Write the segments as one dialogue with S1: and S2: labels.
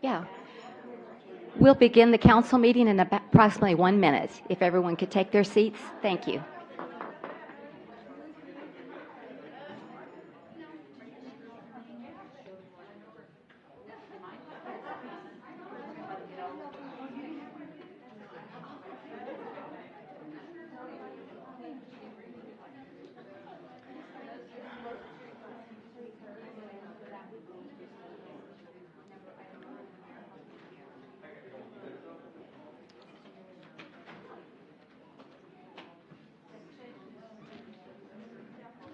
S1: Yeah. We'll begin the council meeting in approximately 1 minute. If everyone could take their seats, thank you.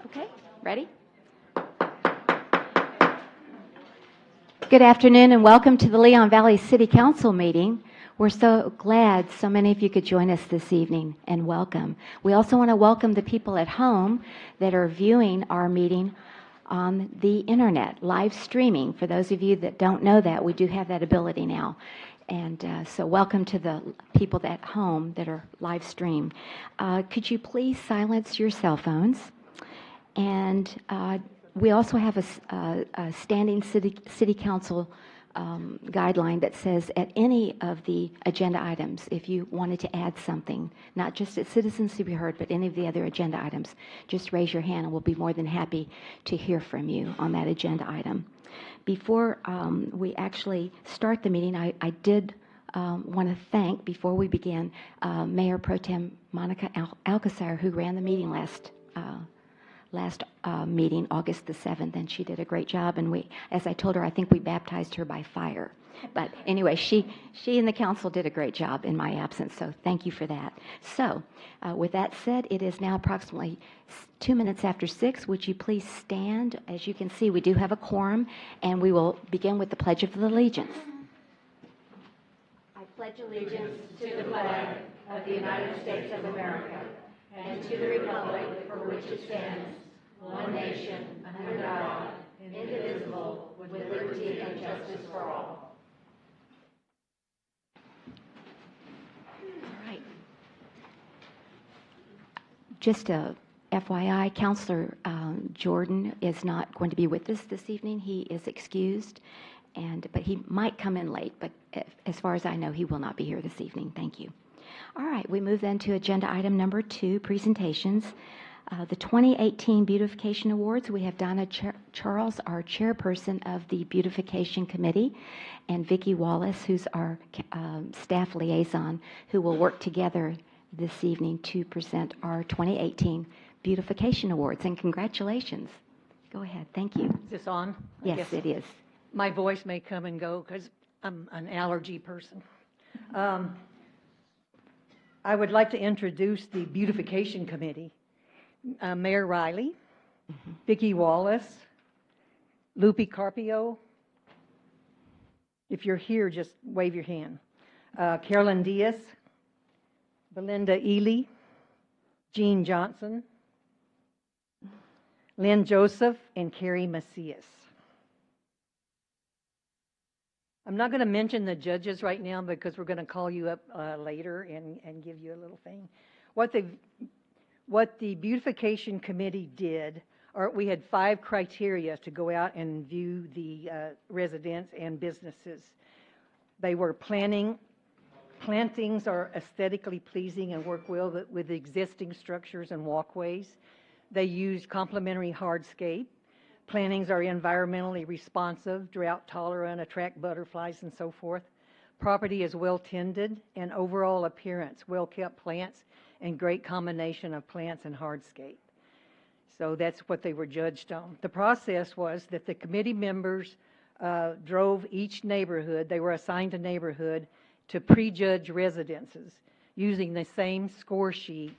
S1: Okay, ready? Good afternoon and welcome to the Leon Valley City Council meeting. We're so glad so many of you could join us this evening, and welcome. We also want to welcome the people at home that are viewing our meeting on the internet, live streaming. For those of you that don't know that, we do have that ability now. And so welcome to the people at home that are live streamed. Could you please silence your cell phones? And we also have a standing city council guideline that says at any of the agenda items, if you wanted to add something, not just at citizens to be heard, but any of the other agenda items, just raise your hand and we'll be more than happy to hear from you on that agenda item. Before we actually start the meeting, I did want to thank, before we begin, Mayor Pro Tem Monica Alcacer, who ran the meeting last meeting, August the 7th, and she did a great job. And we, as I told her, I think we baptized her by fire. But anyway, she and the council did a great job in my absence, so thank you for that. So with that said, it is now approximately 2 minutes after 6. Would you please stand? As you can see, we do have a quorum, and we will begin with the Pledge of Allegiance. I pledge allegiance to the flag of the United States of America and to the republic for which it stands, one nation, under God, indivisible, with liberty and justice for all. All right. Just a FYI, Councilor Jordan is not going to be with us this evening. He is excused, but he might come in late, but as far as I know, he will not be here this evening. Thank you. All right, we move then to agenda item number 2, presentations. The 2018 Beautification Awards, we have Donna Charles, our chairperson of the Beautification Committee, and Vicki Wallace, who's our staff liaison, who will work together this evening to present our 2018 Beautification Awards. And congratulations. Go ahead. Thank you.
S2: Is this on?
S1: Yes, it is.
S2: My voice may come and go because I'm an allergy person. I would like to introduce the Beautification Committee. Mayor Riley, Vicki Wallace, Lupe Carpio. If you're here, just wave your hand. Carolyn Diaz, Belinda Ely, Jean Johnson, Lynn Joseph, and Carrie Macias. I'm not going to mention the judges right now because we're going to call you up later and give you a little thing. What the Beautification Committee did, we had 5 criteria to go out and view the residents and businesses. They were plantings are aesthetically pleasing and work well with existing structures and walkways. They used complementary hardscape. Plantings are environmentally responsive, drought tolerant, attract butterflies, and so forth. Property is well tended, and overall appearance, well kept plants, and great combination of plants and hardscape. So that's what they were judged on. The process was that the committee members drove each neighborhood, they were assigned a neighborhood, to prejudge residences using the same score sheet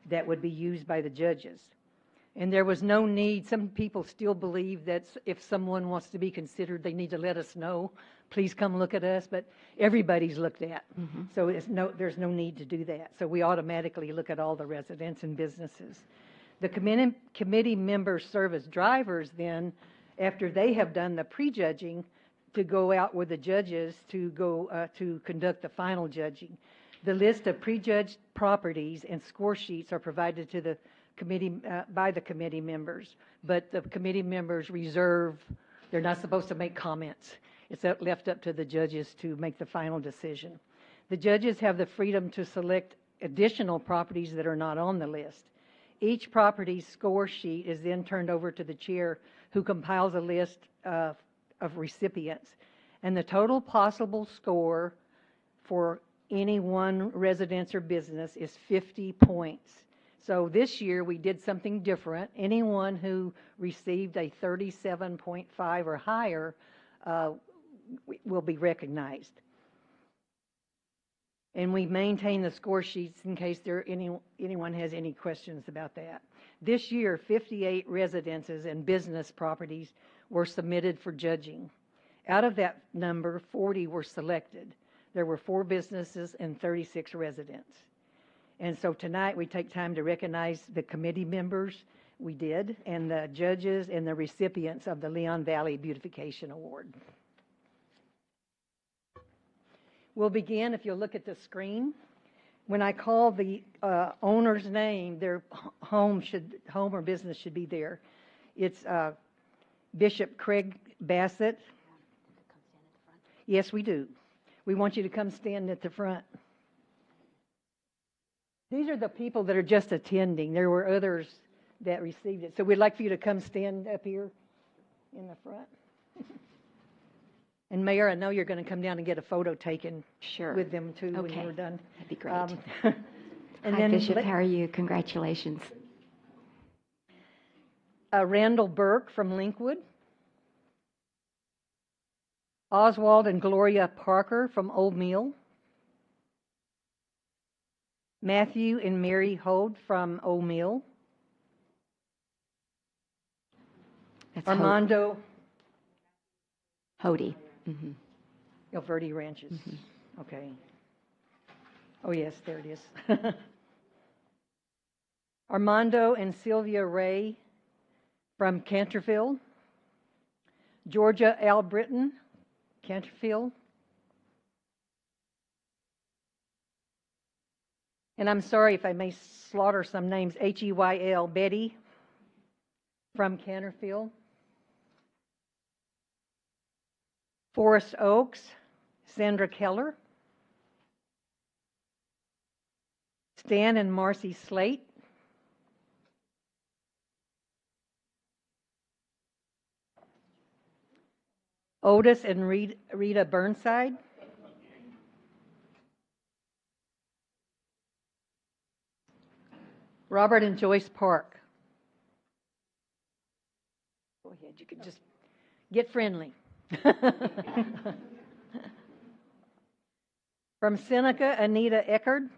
S2: that would be used by the judges. And there was no need, some people still believe that if someone wants to be considered, they need to let us know, please come look at us, but everybody's looked at. Mm-hmm. So there's no need to do that. So we automatically look at all the residents and businesses. The committee members serve as drivers then, after they have done the prejudging, to go out with the judges to go to conduct the final judging. The list of prejudged properties and score sheets are provided to the committee by the committee members, but the committee members reserve, they're not supposed to make comments. It's left up to the judges to make the final decision. The judges have the freedom to select additional properties that are not on the list. Each property's score sheet is then turned over to the chair, who compiles a list of recipients. And the total possible score for any one residence or business is 50 points. So this year we did something different. Anyone who received a 37.5 or higher will be recognized. And we maintain the score sheets in case anyone has any questions about that. This year, 58 residences and business properties were submitted for judging. Out of that number, 40 were selected. There were 4 businesses and 36 residents. And so tonight we take time to recognize the committee members, we did, and the judges and the recipients of the Leon Valley Beautification Award. We'll begin, if you'll look at the screen. When I call the owner's name, their home or business should be there. It's Bishop Craig Bassett. Yes, we do. We want you to come stand at the front. These are the people that are just attending. There were others that received it. So we'd like for you to come stand up here in the front. And Mayor, I know you're going to come down and get a photo taken with them too when you're done.
S1: That'd be great.
S2: And
S1: Hi,
S2: then
S1: Bishop. How are you? Congratulations.
S2: Randall Burke from Linkwood. Oswald and Gloria Parker from Old Mill. Matthew and Mary Hode from Old Mill.
S1: That's
S2: Armando
S1: Hody. Mm-hmm.
S2: El Verde Ranches. Mm-hmm. Okay. Oh, yes, there it is. Armando and Sylvia Ray from Canterville. Georgia Al Britton, Canterville. And I'm sorry if I may slaughter some names. H-E-Y-L, Betty from Canterville. Forest Oaks, Sandra Keller. Stan and Marcy Slate. Otis and Rita Burnside. Robert and Joyce Park. Go ahead, you can just get friendly. From Seneca, Anita Eckerd.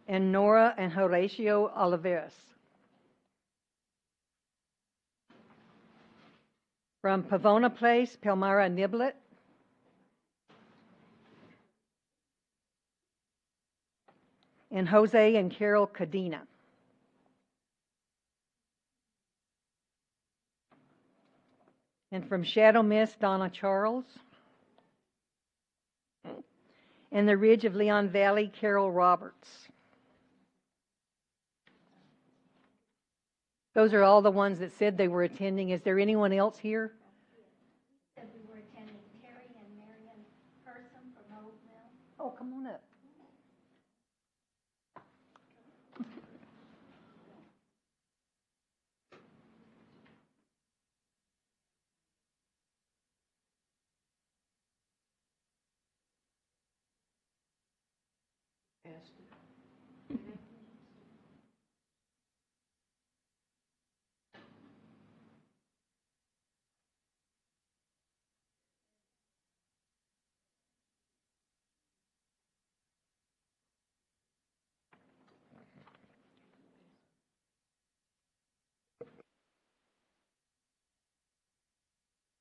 S2: And Nora and Horatio Oliveras. From Pavona Place, Palmyra Niblet. And Jose and Carol Cadena. And from Shadow Mist, Donna Charles. And the Ridge of Leon Valley, Carol Roberts. Those are all the ones that said they were attending. Is there anyone else here?
S3: Said we were attending. Terry and Marion Person from Old Mill.
S2: Oh, come on up.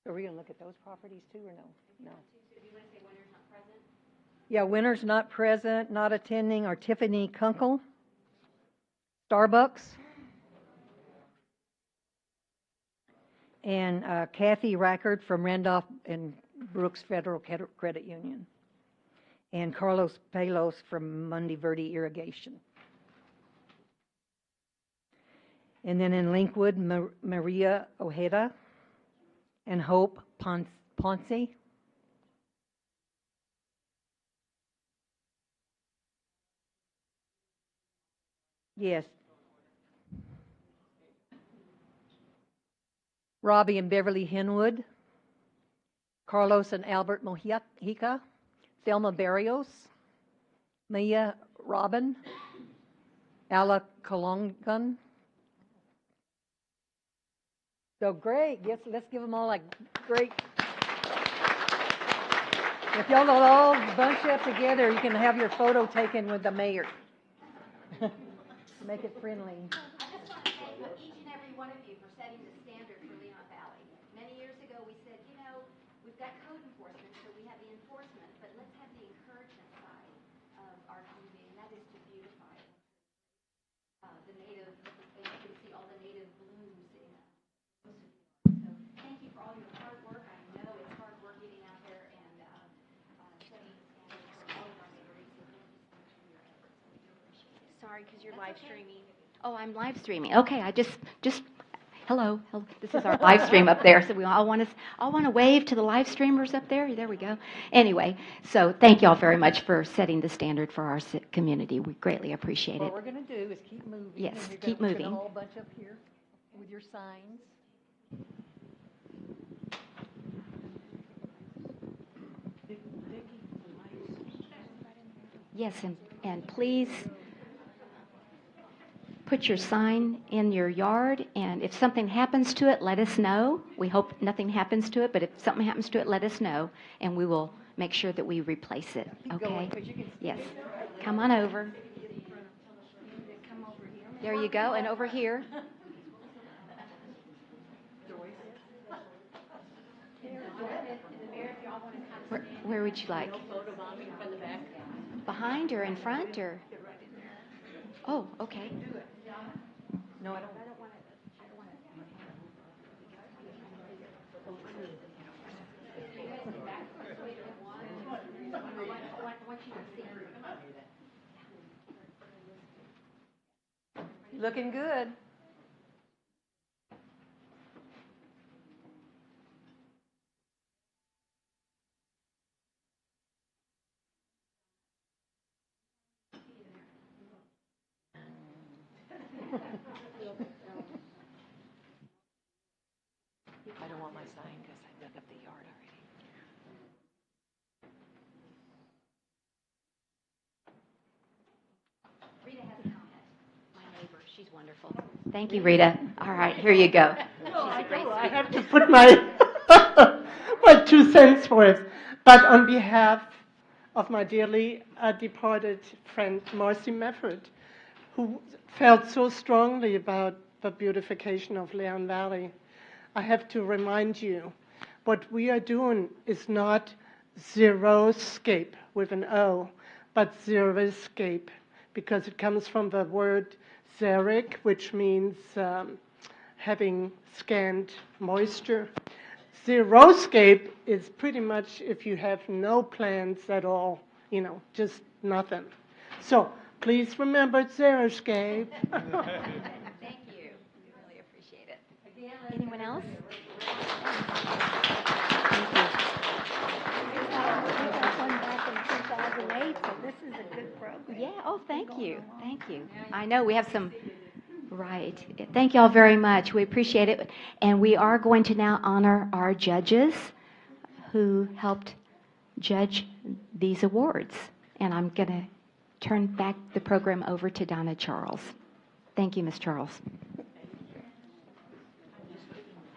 S2: Are we going to look at those properties too or no? No.
S3: So do you want to say winner's not present?
S2: Yeah, winners not present, not attending are Tiffany Kunkel, Starbucks, and Kathy Rackard from Randolph and Brooks Federal Credit Union, and Carlos Palos from Monte Verde Irrigation. And then in Linkwood, Maria Ojeda, and Hope Ponce. Yes. Robbie and Beverly Henwood, Carlos and Albert Mojica, Thelma Barrios, Mia Robin, Ala Kalongan. So great. Yes, let's give them all a great. If y'all all bunch up together, you can have your photo taken with the mayor. Make it friendly.
S1: I just want to thank each and every one of you for setting the standard for Leon Valley. Many years ago, we said, we've got code enforcement, so we have the enforcement, but let's have the encouragement side of our community, and that is to beautify the native, and you can see all the native blooms in most of the yard. So thank you for all your hard work. I know it's hard work getting out there and setting the standard for all of our neighborhoods. So thank you so much for your efforts. We do appreciate it.
S4: Sorry, because you're live streaming.
S1: Oh, I'm live streaming. Okay, I just hello. This is our live stream up there. So we all want to wave to the live streamers up there. There we go. Anyway, so thank you all very much for setting the standard for our community. We greatly appreciate it.
S2: What we're going to do is keep moving.
S1: Yes,
S2: and
S1: keep
S2: we're
S1: moving.
S2: gonna all bunch up here with your signs.
S1: Yes, and please put your sign in your yard, and if something happens to it, let us know. We hope nothing happens to it, but if something happens to it, let us know, and we will make sure that we replace it. Okay? Yes. Come on over. There you go, and over here. Where would you like? Behind or in front or? Oh, okay.
S2: No, I don't. Looking good. I don't want my sign because I dug up the yard already.
S1: Rita has a comment. My neighbor, she's wonderful. Thank you, Rita. All right, here you go. She's a great
S5: I
S1: speaker.
S5: have to put my 2 cents worth. But on behalf of my dearly departed friend Marcy Mefford, who felt so strongly about the beautification of Leon Valley, I have to remind you, what we are doing is not xeriscape with an O, but xeriscape, because it comes from the word xeric, which means having scant moisture. Xeriscape is pretty much if you have no plants at all, just nothing. So please remember xeriscape.
S1: Thank you. We really appreciate it. Anyone else?
S3: One back in 2008, so this is a good program.
S1: Yeah, oh, thank you. Thank you. I know we have some, right. Thank you all very much. We appreciate it. And we are going to now honor our judges who helped judge these awards. And I'm going to turn back the program over to Donna Charles. Thank you, Ms. Charles.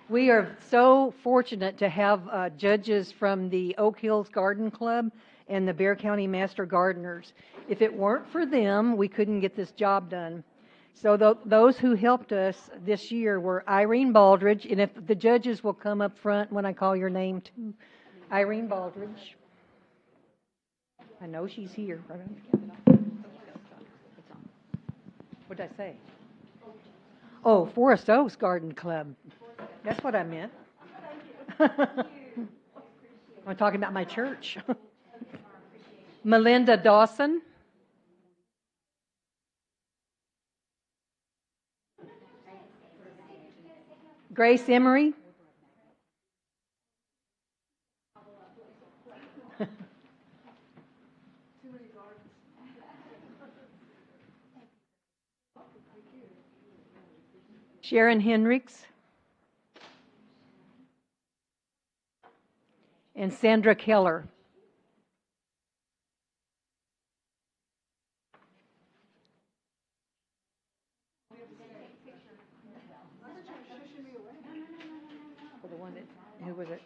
S2: We are so fortunate to have judges from the Oak Hills Garden Club and the Bear County Master Gardeners. If it weren't for them, we couldn't get this job done. So those who helped us this year were Irene Baldridge, and if the judges will come up front when I call your name too. Irene Baldridge. I know she's here. What did I say? Oh, Forest Oaks Garden Club. That's what I meant. I'm talking about my church. Melinda Dawson. Grace Emery. Sharon Hendricks. And Sandra Keller. For the one that, who was it?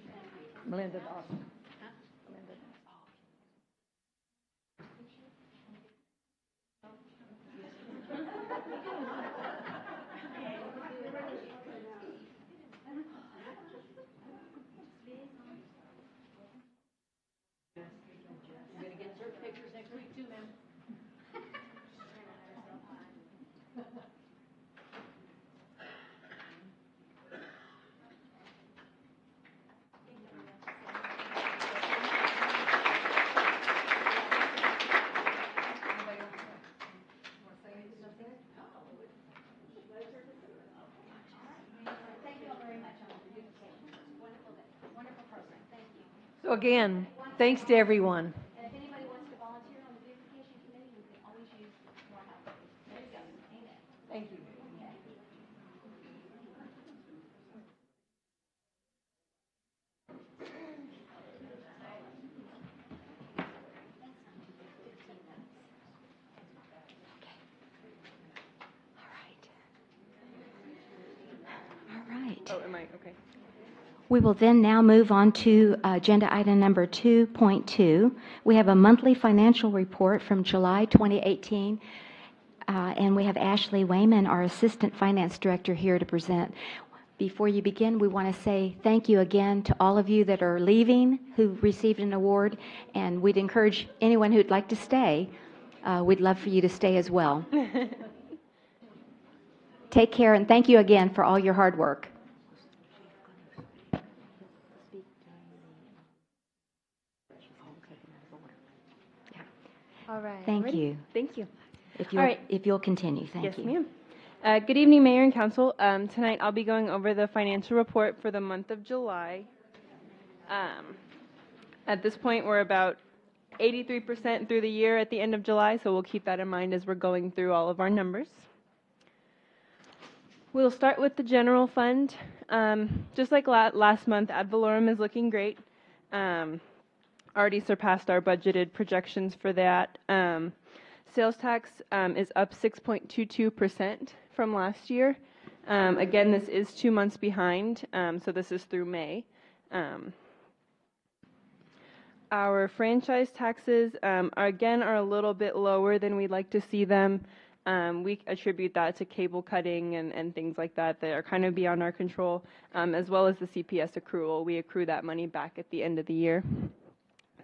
S2: Melinda Dawson. Melinda. So again, thanks to everyone.
S1: And if anybody wants to volunteer on the beautification committee, we can always use more help. There you go. Amen.
S2: Thank you.
S1: All right.
S4: Oh, am I? Okay.
S1: We will then now move on to agenda item number 2.2. We have a monthly financial report from July 2018, and we have Ashley Wayman, our Assistant Finance Director, here to present. Before you begin, we want to say thank you again to all of you that are leaving who received an award, and we'd encourage anyone who'd like to stay. We'd love for you to stay as well. Take care, and thank you again for all your hard work.
S4: All right.
S1: Thank
S4: Ready?
S1: you.
S4: Thank you.
S1: If
S4: All right.
S1: you'll continue, thank
S4: Yes,
S1: you.
S4: ma'am. Good evening, Mayor and Council. Tonight I'll be going over the financial report for the month of July. At this point, we're about 83% through the year at the end of July, so we'll keep that in mind as we're going through all of our numbers. We'll start with the general fund. Just like last month, ad valorem is looking great. Already surpassed our budgeted projections for that. Sales tax is up 6.22% from last year. Again, this is 2 months behind, so this is through May. Our franchise taxes are a little bit lower than we'd like to see them. We attribute that to cable cutting and things like that that are kind of beyond our control, as well as the CPS accrual. We accrue that money back at the end of the year.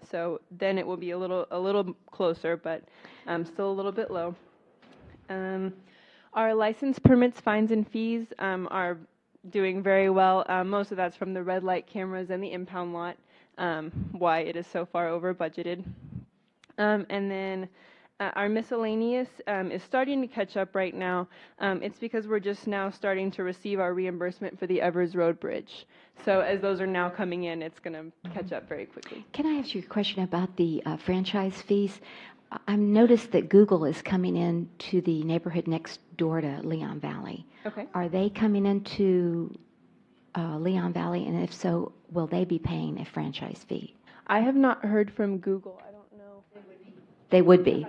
S4: So then it will be a little closer, but still a little bit low. Our license permits, fines, and fees are doing very well. Most of that's from the red light cameras and the impound lot, why it is so far over budgeted. And then our miscellaneous is starting to catch up right now. It's because we're just now starting to receive our reimbursement for the Evers Road Bridge. So as those are now coming in, it's going to catch up very quickly.
S1: Can I ask you a question about the franchise fees? I've noticed that Google is coming in to the neighborhood next door to Leon Valley.
S4: Okay.
S1: Are they coming into Leon Valley, and if so, will they be paying a franchise fee?
S4: I have not heard from Google. I don't know.
S1: They would be.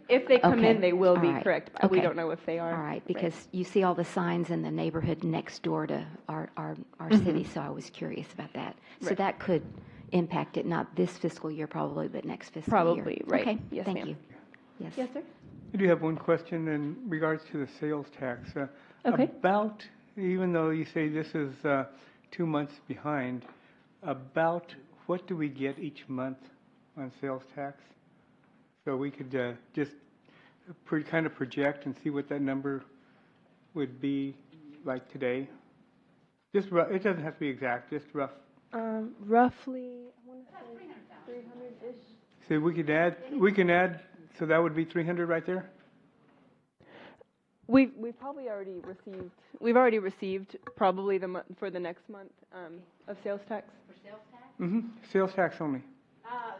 S4: If they come
S1: Okay.
S4: in, they will be,
S1: All right.
S4: correct. We
S1: Okay.
S4: don't know if they are.
S1: All right, because you see all the signs in the neighborhood next door to our city, so I was curious about that. So
S4: Right.
S1: that could impact it, not this fiscal year probably, but next fiscal
S4: Probably,
S1: year.
S4: right.
S1: Okay,
S4: Yes,
S1: thank
S4: ma'am.
S1: you. Yes.
S4: Yes, sir.
S6: I do have one question in regards to the sales tax.
S4: Okay.
S6: About, even though you say this is 2 months behind, about what do we get each month on sales tax? So we could just kind of project and see what that number would be like today. Just rough, it doesn't have to be exact, just rough.
S4: Roughly, I want to say 300-ish.
S6: So we can add, so that would be 300 right there?
S4: We've probably already received. We've already received probably for the next month of sales tax.
S6: Mm-hmm, sales tax only.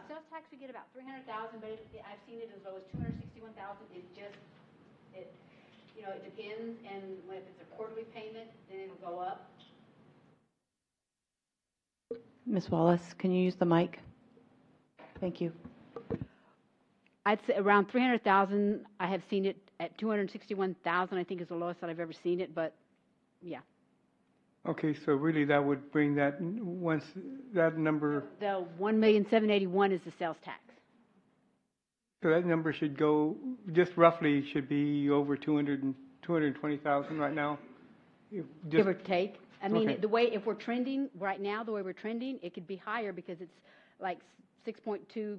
S7: Sales tax we get about 300,000, but I've seen it as low as 261,000. It depends, and if it's a quarterly payment, then it'll go up.
S8: Ms. Wallace, can you use the mic? Thank you.
S7: I'd say around 300,000. I have seen it at 261,000. I think is the lowest that I've ever seen it, but yeah.
S6: Okay, so really that would bring that, once that number,
S7: The 1,781,000 is the sales tax.
S6: so that number should go, just roughly should be over 220,000 right now?
S7: Give or take. I mean,
S6: Okay.
S7: the way, if we're trending right now, the way we're trending, it could be higher because it's like 6.2%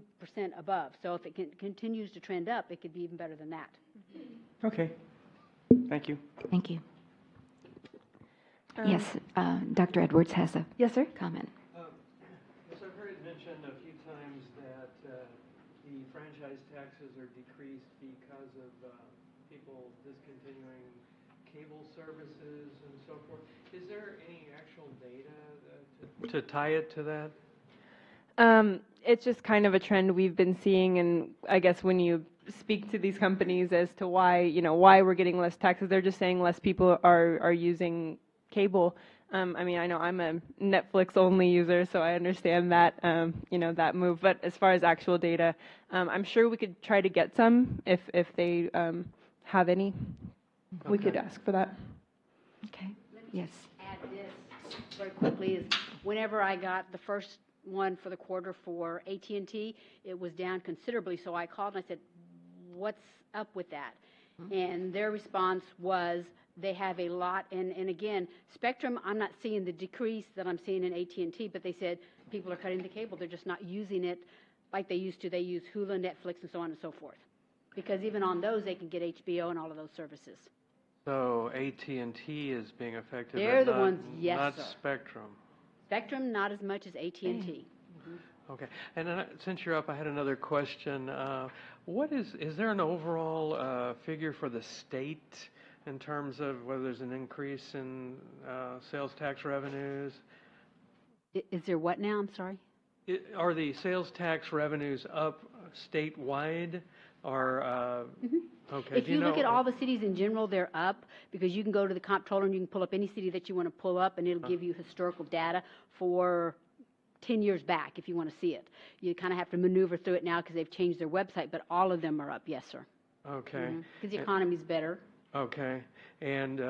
S7: above. So if it continues to trend up, it could be even better than that.
S6: Okay, thank you.
S1: Thank you. Yes, Dr. Edwards has a
S9: Yes, sir.
S1: comment.
S10: Yes, I've heard it mentioned a few times that the franchise taxes are decreased because of people discontinuing cable services and so forth. Is there any actual data to tie it to that?
S4: It's just kind of a trend we've been seeing, and I guess when you speak to these companies as to why, why we're getting less taxes, they're just saying less people are using cable. I mean, I know I'm a Netflix only user, so I understand that, that move. But as far as actual data, I'm sure we could try to get some if they have any.
S10: Okay.
S4: We could ask for that.
S1: Okay. Yes.
S7: Add this very quickly is whenever I got the first one for the quarter for AT&T, it was down considerably. So I called and I said, "What's up with that?" And their response was they have a lot, and again, Spectrum, I'm not seeing the decrease that I'm seeing in AT&T, but they said people are cutting the cable. They're just not using it like they used to. They use Hulu, Netflix, and so on and so forth. Because even on those, they can get HBO and all of those services.
S10: So AT&T is being affected,
S7: They're
S10: but
S7: the ones, yes,
S10: not
S7: sir.
S10: Spectrum.
S7: Spectrum, not as much as AT&T.
S10: Okay, and then since you're up, I had another question. Is there an overall figure for the state in terms of whether there's an increase in sales tax revenues?
S7: Is there what now? I'm sorry.
S10: Are the sales tax revenues up statewide, or okay?
S7: If you look at all the cities in general, they're up because you can go to the comptroller and you can pull up any city that you want to pull up, and it'll give you historical data for 10 years back if you want to see it. You kind of have to maneuver through it now because they've changed their website, but all of them are up, yes, sir.
S10: Okay.
S7: Because the economy's better.
S10: Okay, and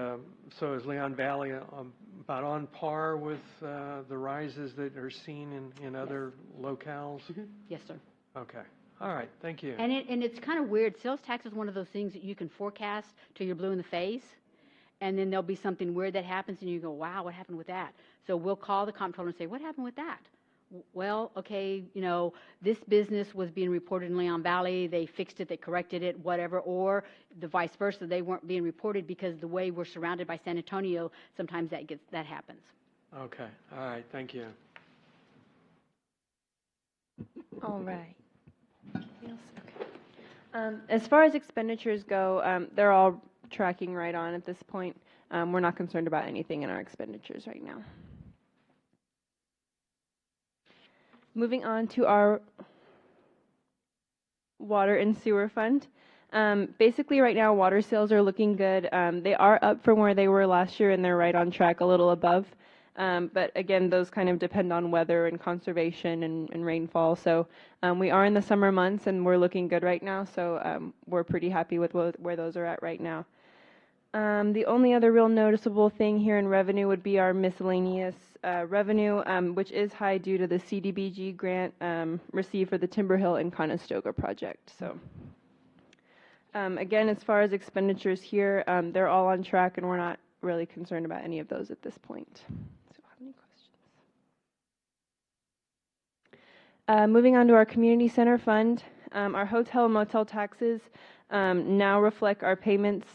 S10: so is Leon Valley about on par with the rises that are seen in other locales?
S7: Yes, sir.
S10: Okay, all right, thank you.
S7: And it's kind of weird. Sales tax is one of those things that you can forecast till you're blue in the face, and then there'll be something weird that happens, and you go, wow, what happened with that? So we'll call the comptroller and say, what happened with that? Well, okay, this business was being reported in Leon Valley, they fixed it, they corrected it, whatever, or the vice versa, they weren't being reported because the way we're surrounded by San Antonio, sometimes that happens.
S10: Okay, all right, thank you.
S4: All right. Okay. As far as expenditures go, they're all tracking right on at this point. We're not concerned about anything in our expenditures right now. Moving on to our water and sewer fund. Basically, right now, water sales are looking good. They are up from where they were last year, and they're right on track, a little above. But again, those kind of depend on weather and conservation and rainfall. So we are in the summer months, and we're looking good right now. So we're pretty happy with where those are at right now. The only other real noticeable thing here in revenue would be our miscellaneous revenue, which is high due to the CDBG grant received for the Timber Hill and Conestoga project. So again, as far as expenditures here, they're all on track, and we're not really concerned about any of those at this point. So have any questions? Moving on to our community center fund, our hotel and motel taxes now reflect our payments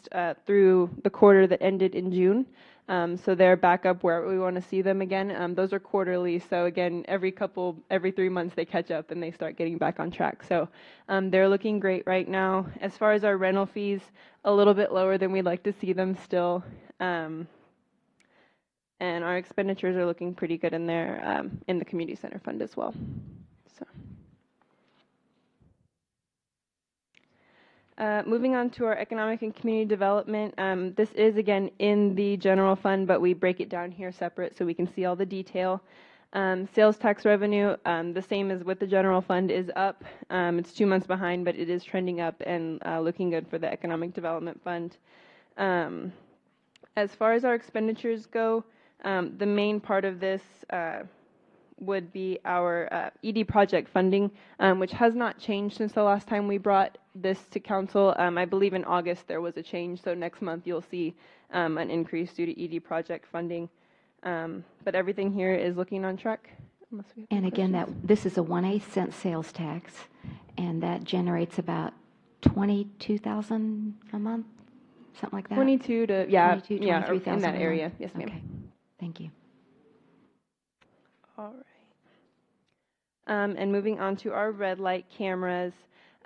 S4: through the quarter that ended in June. So they're back up where we want to see them again. Those are quarterly, so again, every 3 months they catch up and they start getting back on track. So they're looking great right now. As far as our rental fees, a little bit lower than we'd like to see them still. And our expenditures are looking pretty good in there, in the community center fund as well. So. Moving on to our economic and community development, this is again in the general fund, but we break it down here separate so we can see all the detail. Sales tax revenue, the same as with the general fund, is up. It's 2 months behind, but it is trending up and looking good for the economic development fund. As far as our expenditures go, the main part of this would be our ED project funding, which has not changed since the last time we brought this to council. I believe in August there was a change, so next month you'll see an increase due to ED project funding. But everything here is looking on track. Unless we have
S1: And
S4: any
S1: again,
S4: questions.
S1: this is a 1/8 cent sales tax, and that generates about 22,000 a month, something like that?
S4: 22 to, yeah,
S1: 22,
S4: yeah, or
S1: 23,000
S4: in that
S1: a month.
S4: area. Yes, ma'am.
S1: Okay, thank you.
S4: All right. And moving on to our red light cameras.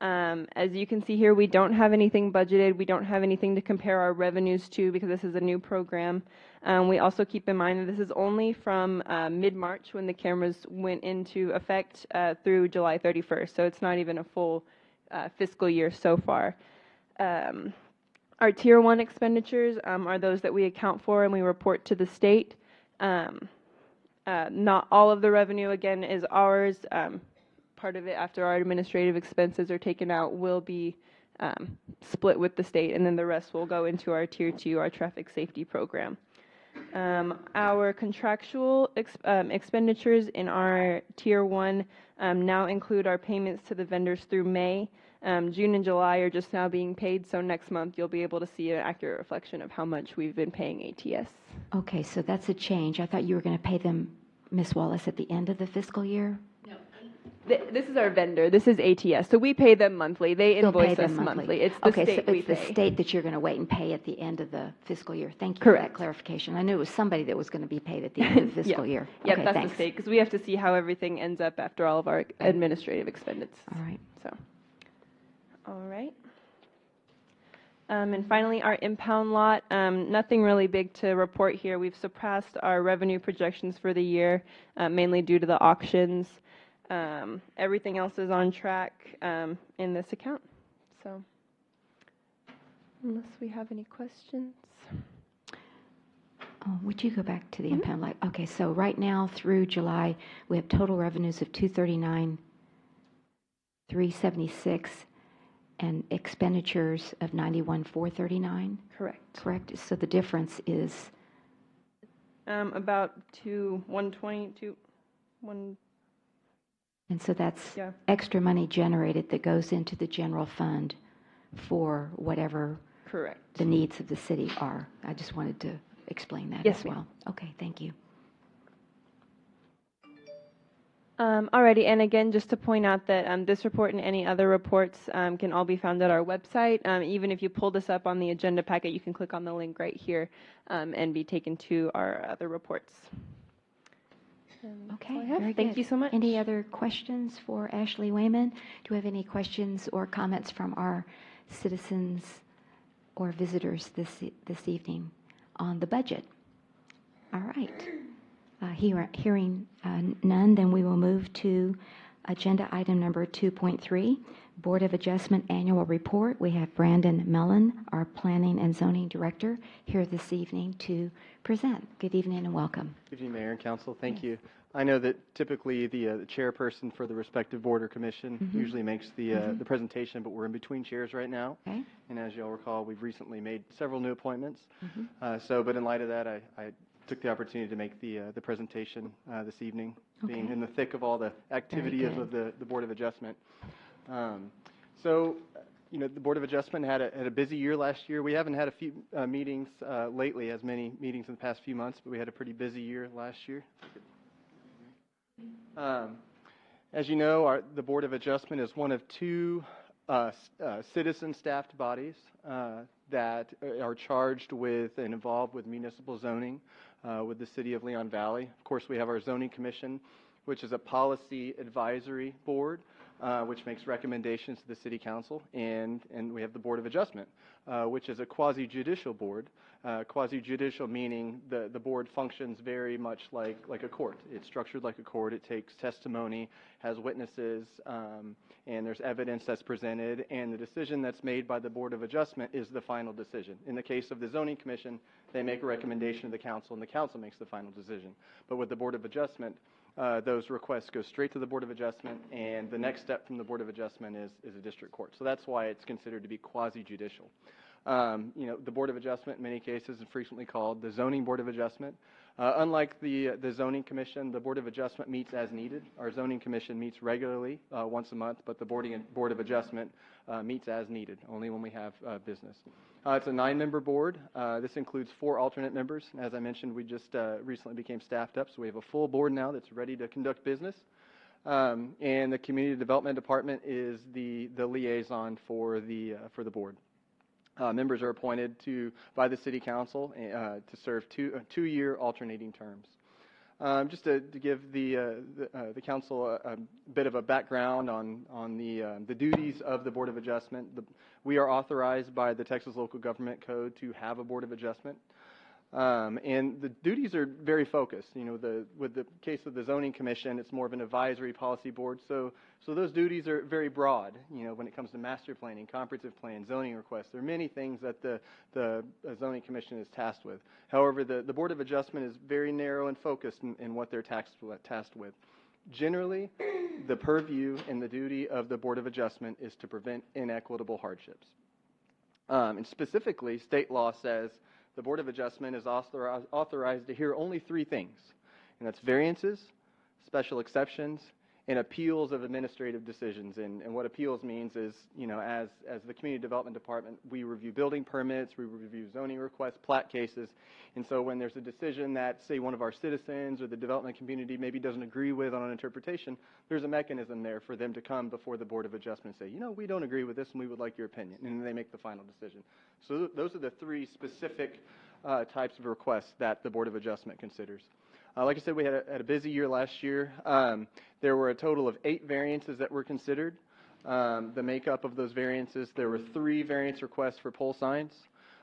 S4: As you can see here, we don't have anything budgeted. We don't have anything to compare our revenues to because this is a new program. We also keep in mind that this is only from mid-March when the cameras went into effect through July 31st. So it's not even a full fiscal year so far. Our Tier 1 expenditures are those that we account for and we report to the state. Not all of the revenue, again, is ours. Part of it, after our administrative expenses are taken out, will be split with the state, and then the rest will go into our Tier 2, our traffic safety program. Our contractual expenditures in our Tier 1 now include our payments to the vendors through May. June and July are just now being paid, so next month you'll be able to see an accurate reflection of how much we've been paying ATS.
S1: Okay, so that's a change. I thought you were going to pay them, Ms. Wallace, at the end of the fiscal year?
S4: This is our vendor. This is ATS. So we pay them monthly. They
S1: You'll pay
S4: invoice us
S1: them
S4: monthly. It's the
S1: Okay,
S4: state
S1: so
S4: we
S1: it's the
S4: pay.
S1: state that you're going to wait and pay at the end of the fiscal year. Thank you for that
S4: Correct.
S1: clarification. I knew it was somebody that was going to be paid at the end of the fiscal year.
S4: Yep,
S1: Okay,
S4: that's
S1: thanks.
S4: the state, because we have to see how everything ends up after all of our administrative expenses.
S1: All right.
S4: So, all right. And finally, our impound lot, nothing really big to report here. We've surpassed our revenue projections for the year, mainly due to the auctions. Everything else is on track in this account. So, unless we have any questions.
S1: Oh, would you go back to the impound lot? Okay, so right now through July, we have total revenues of $239,376 and expenditures of $91,439.
S4: Correct.
S1: Correct. So the difference is
S4: About 120 to 1.
S1: And so that's
S4: Yeah.
S1: extra money generated that goes into the general fund for whatever
S4: Correct.
S1: the needs of the city are. I just wanted to explain that
S4: Yes,
S1: as
S4: ma'am.
S1: well. Okay, thank you.
S4: Alrighty, and again, just to point out that this report and any other reports can all be found at our website. Even if you pull this up on the agenda packet, you can click on the link right here and be taken to our other reports.
S1: Okay, very good.
S4: Thank you so much.
S1: Any other questions for Ashley Wayman? Do we have any questions or comments from our citizens or visitors this evening on the budget? All right. Hearing none, then we will move to agenda item number 2.3, Board of Adjustment Annual Report. We have Brandon Mellon, our Planning and Zoning Director, here this evening to present. Good evening and welcome.
S9: Good evening, Mayor and Council. Thank you. I know that typically the chairperson for the respective board or commission usually makes the presentation, but we're in between chairs right now.
S1: Okay.
S9: And as you'll recall, we've recently made several new appointments. But in light of that, I took the opportunity to make the presentation this evening, being in the thick of all the activity of the Board of Adjustment. The Board of Adjustment had a busy year last year. We haven't had a few meetings lately, as many meetings in the past few months, but we had a pretty busy year last year. As you know, the Board of Adjustment is one of two citizen-staffed bodies that are charged with and involved with municipal zoning with the City of Leon Valley. Of course, we have our Zoning Commission, which is a policy advisory board which makes recommendations to the City Council, and we have the Board of Adjustment, which is a quasi-judicial board. Quasi-judicial meaning the board functions very much like a court. It's structured like a court. It takes testimony, has witnesses, and there's evidence that's presented, and the decision that's made by the Board of Adjustment is the final decision. In the case of the Zoning Commission, they make a recommendation to the council, and the council makes the final decision. But with the Board of Adjustment, those requests go straight to the Board of Adjustment, and the next step from the Board of Adjustment is a district court. So that's why it's considered to be quasi-judicial. The Board of Adjustment in many cases is frequently called the Zoning Board of Adjustment. Unlike the Zoning Commission, the Board of Adjustment meets as needed. Our Zoning Commission meets regularly once a month, but the Board of Adjustment meets as needed, only when we have business. It's a 9-member board. This includes 4 alternate members. As I mentioned, we just recently became staffed up, so we have a full board now that's ready to conduct business. And the Community Development Department is the liaison for the board. Members are appointed by the City Council to serve 2-year alternating terms. Just to give the council a bit of a background on the duties of the Board of Adjustment, we are authorized by the Texas Local Government Code to have a Board of Adjustment. And the duties are very focused. With the case of the Zoning Commission, it's more of an advisory policy board. So those duties are very broad. When it comes to master planning, comprehensive plan, zoning requests, there are many things that the Zoning Commission is tasked with. However, the Board of Adjustment is very narrow and focused in what they're tasked with. Generally, the purview and the duty of the Board of Adjustment is to prevent inequitable hardships. And specifically, state law says the Board of Adjustment is authorized to hear only 3 things, and that's variances, special exceptions, and appeals of administrative decisions. And what appeals means is, as the Community Development Department, we review building permits, we review zoning requests, plat cases, and so when there's a decision that, say, one of our citizens or the development community maybe doesn't agree with on an interpretation, there's a mechanism there for them to come before the Board of Adjustment and say, we don't agree with this and we would like your opinion, and then they make the final decision. So those are the 3 specific types of requests that the Board of Adjustment considers. Like I said, we had a busy year last year. There were a total of 8 variances that were considered. The makeup of those variances, there were 3 variance requests for pole signs.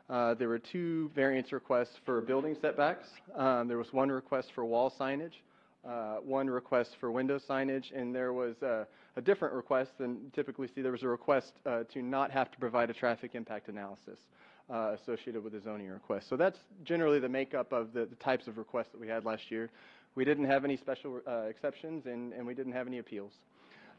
S9: There were 2 variance requests for building setbacks. There was 1 request for wall signage, 1 request for window signage, and there was a different request than typically see. There was a request to not have to provide a traffic impact analysis associated with the zoning request. So that's generally the makeup of the types of requests that we had last year. We didn't have any special exceptions, and we didn't have any appeals.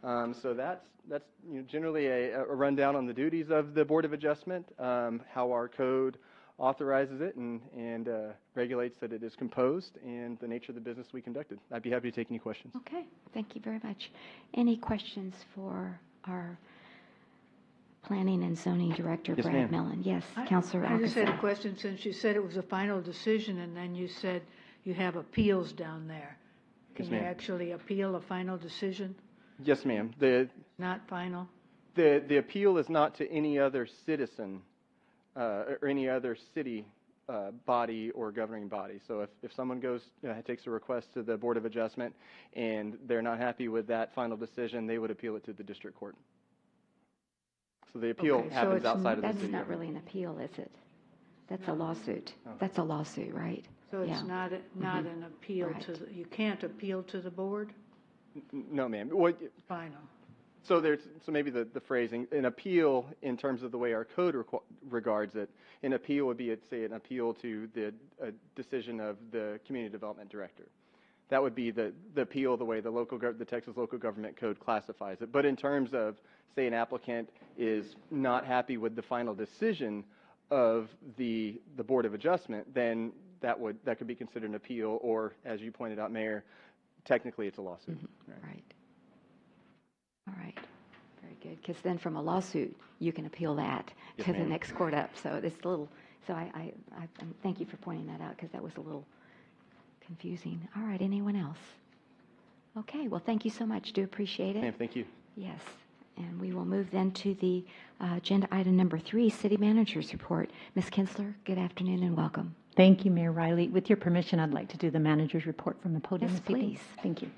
S9: So that's generally a rundown on the duties of the Board of Adjustment, how our code authorizes it and regulates that it is composed, and the nature of the business we conducted. I'd be happy to take any questions.
S1: Okay, thank you very much. Any questions for our Planning and Zoning Director,
S9: Yes,
S1: Brad
S9: ma'am.
S1: Mellon? Yes, Councilor
S11: I just had a
S1: Alcazar.
S11: question, since you said it was a final decision, and then you said you have appeals down there.
S9: Yes,
S11: Can you
S9: ma'am.
S11: actually appeal a final decision?
S9: Yes, ma'am.
S11: Not final?
S9: The appeal is not to any other citizen or any other city body or governing body. So if someone takes a request to the Board of Adjustment and they're not happy with that final decision, they would appeal it to the district court. So the appeal
S11: Okay, so
S9: happens
S11: it's
S9: outside of the
S1: That's
S9: city.
S1: not really an appeal, is it? That's a lawsuit.
S9: Oh.
S1: That's a lawsuit, right?
S11: So it's
S1: Yeah.
S11: not an appeal
S1: Right.
S11: you can't appeal to the board?
S9: No, ma'am. Well,
S11: Final.
S9: so maybe the phrasing, an appeal in terms of the way our code regards it, an appeal would be, say, an appeal to the decision of the Community Development Director. That would be the appeal the way the Texas Local Government Code classifies it. But in terms of, say, an applicant is not happy with the final decision of the Board of Adjustment, then that could be considered an appeal, or, as you pointed out, Mayor, technically it's a lawsuit.
S1: Right. All right. Very good. Because then from a lawsuit, you can appeal that
S9: Yes,
S1: to the
S9: ma'am.
S1: next court up. So it's a little, so I thank you for pointing that out, because that was a little confusing. All right. Anyone else? Okay. Well, thank you so much. Do appreciate it.
S9: Ma'am, thank you.
S1: Yes. And we will move then to the agenda item number 3, City Manager's Report. Ms. Kinsler, good afternoon and welcome.
S12: Thank you, Mayor Riley. With your permission, I'd like to do the manager's report from the podium
S1: Yes,
S12: this evening.
S1: please.
S12: Thank you.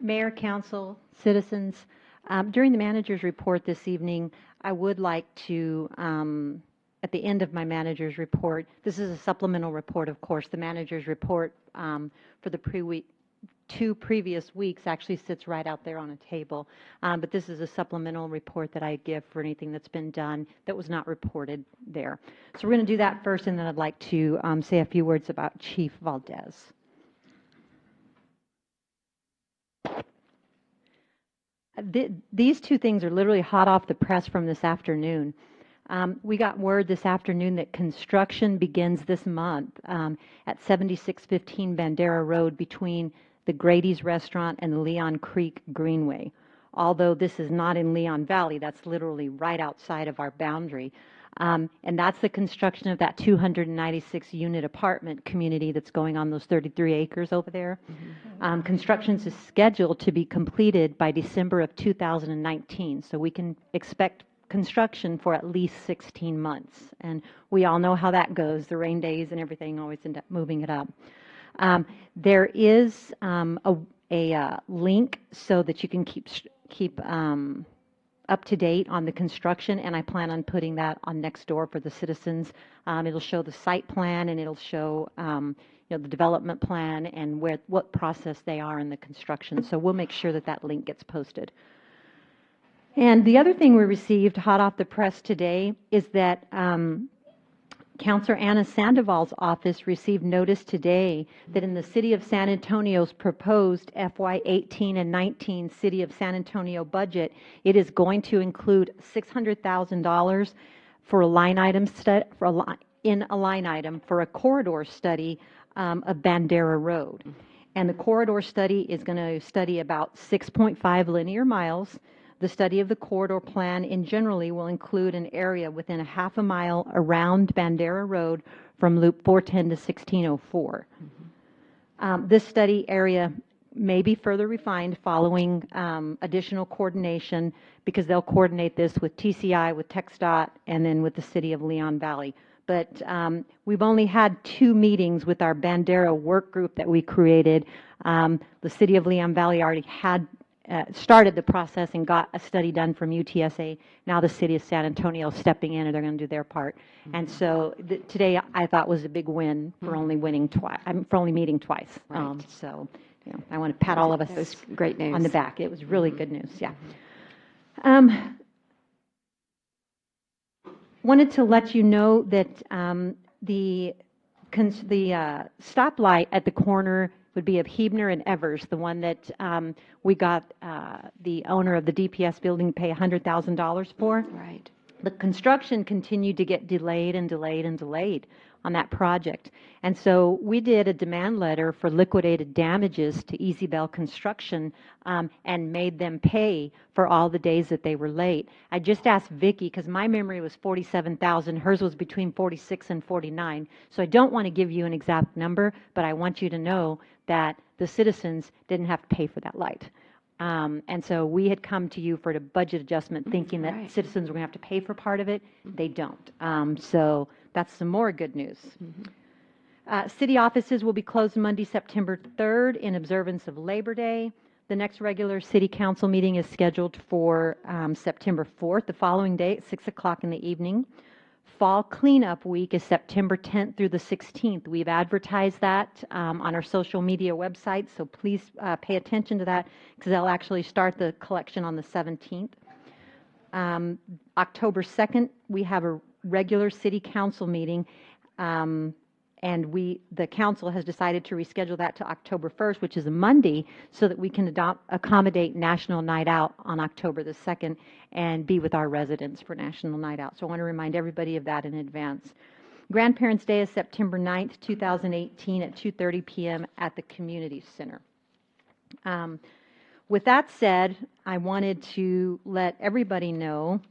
S12: Mayor, council, citizens, during the manager's report this evening, I would like to, at the end of my manager's report, this is a supplemental report, of course. The manager's report for the two previous weeks actually sits right out there on a table. But this is a supplemental report that I give for anything that's been done that was not reported there. So we're going to do that first, and then I'd like to say a few words about Chief Valdez. These two things are literally hot off the press from this afternoon. We got word this afternoon that construction begins this month at 7615 Bandera Road between the Grady's Restaurant and the Leon Creek Greenway. Although this is not in Leon Valley, that's literally right outside of our boundary. And that's the construction of that 296-unit apartment community that's going on those 33 acres over there. Mm-hmm. Construction is scheduled to be completed by December of 2019, so we can expect construction for at least 16 months. And we all know how that goes. The rain days and everything always end up moving it up. There is a link so that you can keep up to date on the construction, and I plan on putting that on Nextdoor for the citizens. It'll show the site plan, and it'll show the development plan and what process they are in the construction. So we'll make sure that that link gets posted. And the other thing we received hot off the press today is that Councilor Anna Sandoval's office received notice today that in the City of San Antonio's proposed FY18 and 19 City of San Antonio budget, it is going to include $600,000 for a line item for a corridor study of Bandera Road. And the corridor study is going to study about 6.5 linear miles. The study of the corridor plan in generally will include an area within a half a mile around Bandera Road from Loop 410 to 1604. Mm-hmm. This study area may be further refined following additional coordination because they'll coordinate this with TCI, with TxDOT, and then with the City of Leon Valley. But we've only had 2 meetings with our Bandera work group that we created. The City of Leon Valley already had started the process and got a study done from UTSA. Now the City of San Antonio is stepping in, and they're going to do their part. Mm-hmm. And so today I thought was a big win for only winning twice. For only meeting twice. Right. So I want to pat all of us.
S1: That was great news.
S12: On the back. It was really good news. Yeah. Wanted to let you know that the stoplight at the corner would be of Hebner and Evers, the one that we got the owner of the DPS building to pay $100,000 for.
S1: Right.
S12: The construction continued to get delayed and delayed and delayed on that project. And so we did a demand letter for liquidated damages to Easy Bell Construction and made them pay for all the days that they were late. I just asked Vicki, because my memory was 47,000, hers was between 46 and 49. So I don't want to give you an exact number, but I want you to know that the citizens didn't have to pay for that light. And so we had come to you for a budget adjustment thinking that citizens were going to have to pay for part of it. They don't. So that's some more good news. Mm-hmm. City offices will be closed Monday, September 3rd in observance of Labor Day. The next regular city council meeting is scheduled for September 4th, the following day at 6 o'clock in the evening. Fall cleanup week is September 10th through the 16th. We've advertised that on our social media website, so please pay attention to that because they'll actually start the collection on the 17th. October 2nd, we have a regular city council meeting, and the council has decided to reschedule that to October 1st, which is a Monday, so that we can accommodate National Night Out on October the 2nd and be with our residents for National Night Out. So I want to remind everybody of that in advance. Grandparents' Day is September 9th, 2018 at 2:30 p.m. at the Community Center. With that said, I wanted to let everybody know,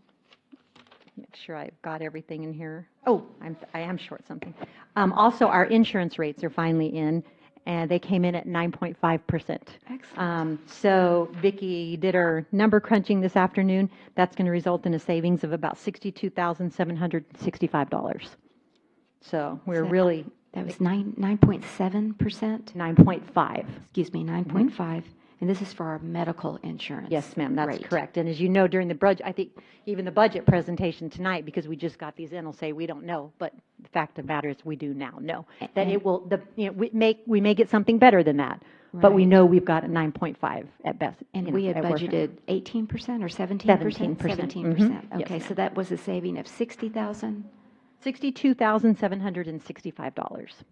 S12: make sure I've got everything in here. Oh, I am short something. Also, our insurance rates are finally in, and they came in at 9.5%.
S1: Excellent.
S12: So Vicki did our number crunching this afternoon. That's going to result in a savings of about $62,765. So we're really
S1: That was 9.7%?
S12: 9.5.
S1: Excuse me, 9.5. And this is for our medical insurance.
S12: Yes, ma'am, that's
S1: rate.
S12: correct. And as you know, during the budget, I think even the budget presentation tonight, because we just got these in, will say we don't know, but the fact of the matter is we do now know that it will, we may get something better than that, but we
S1: Right.
S12: know we've got a 9.5 at best.
S1: And
S12: you know,
S1: we had
S12: at worst.
S1: budgeted 18% or 17%?
S12: 17%.
S1: 17%.
S12: Mhm.
S1: Okay,
S12: Yes.
S1: so that was a saving of 60,000?
S12: $62,765.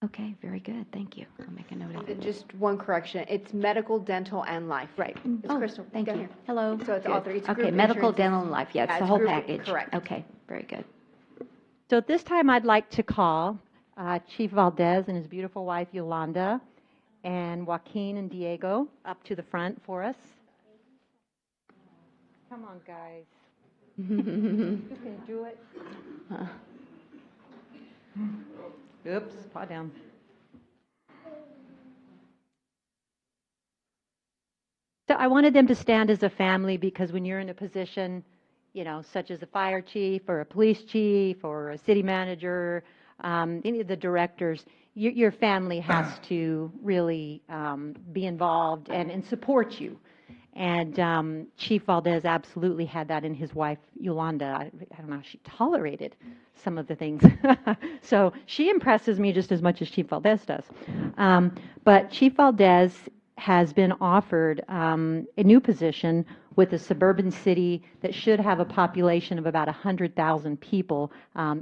S1: Okay, very good. Thank you. I'll make a note of it.
S13: Just one correction, it's medical, dental, and life.
S12: Right.
S13: It's
S1: Oh,
S13: Crystal.
S1: thank
S13: Go
S1: you.
S13: here.
S1: Hello.
S13: So it's all three. It's
S1: Okay,
S13: group
S1: medical,
S13: insurance.
S1: dental, and life. Yeah, it's
S13: Yeah,
S1: the
S13: it's
S1: whole
S13: group-
S1: package.
S13: correct.
S1: Okay, very good.
S12: So at this time, I'd like to call Chief Valdez and his beautiful wife Yolanda and Joaquin and Diego up to the front for us. Come on, guys. You can do it. Oops, paw down. So I wanted them to stand as a family because when you're in a position, you know, such as a fire chief or a police chief or a city manager, any of the directors, your family has to really be involved and support you. And Chief Valdez absolutely had that in his wife, Yolanda. I don't know how she tolerated some of the things. So she impresses me just as much as Chief Valdez does. But Chief Valdez has been offered a new position with a suburban city that should have a population of about 100,000 people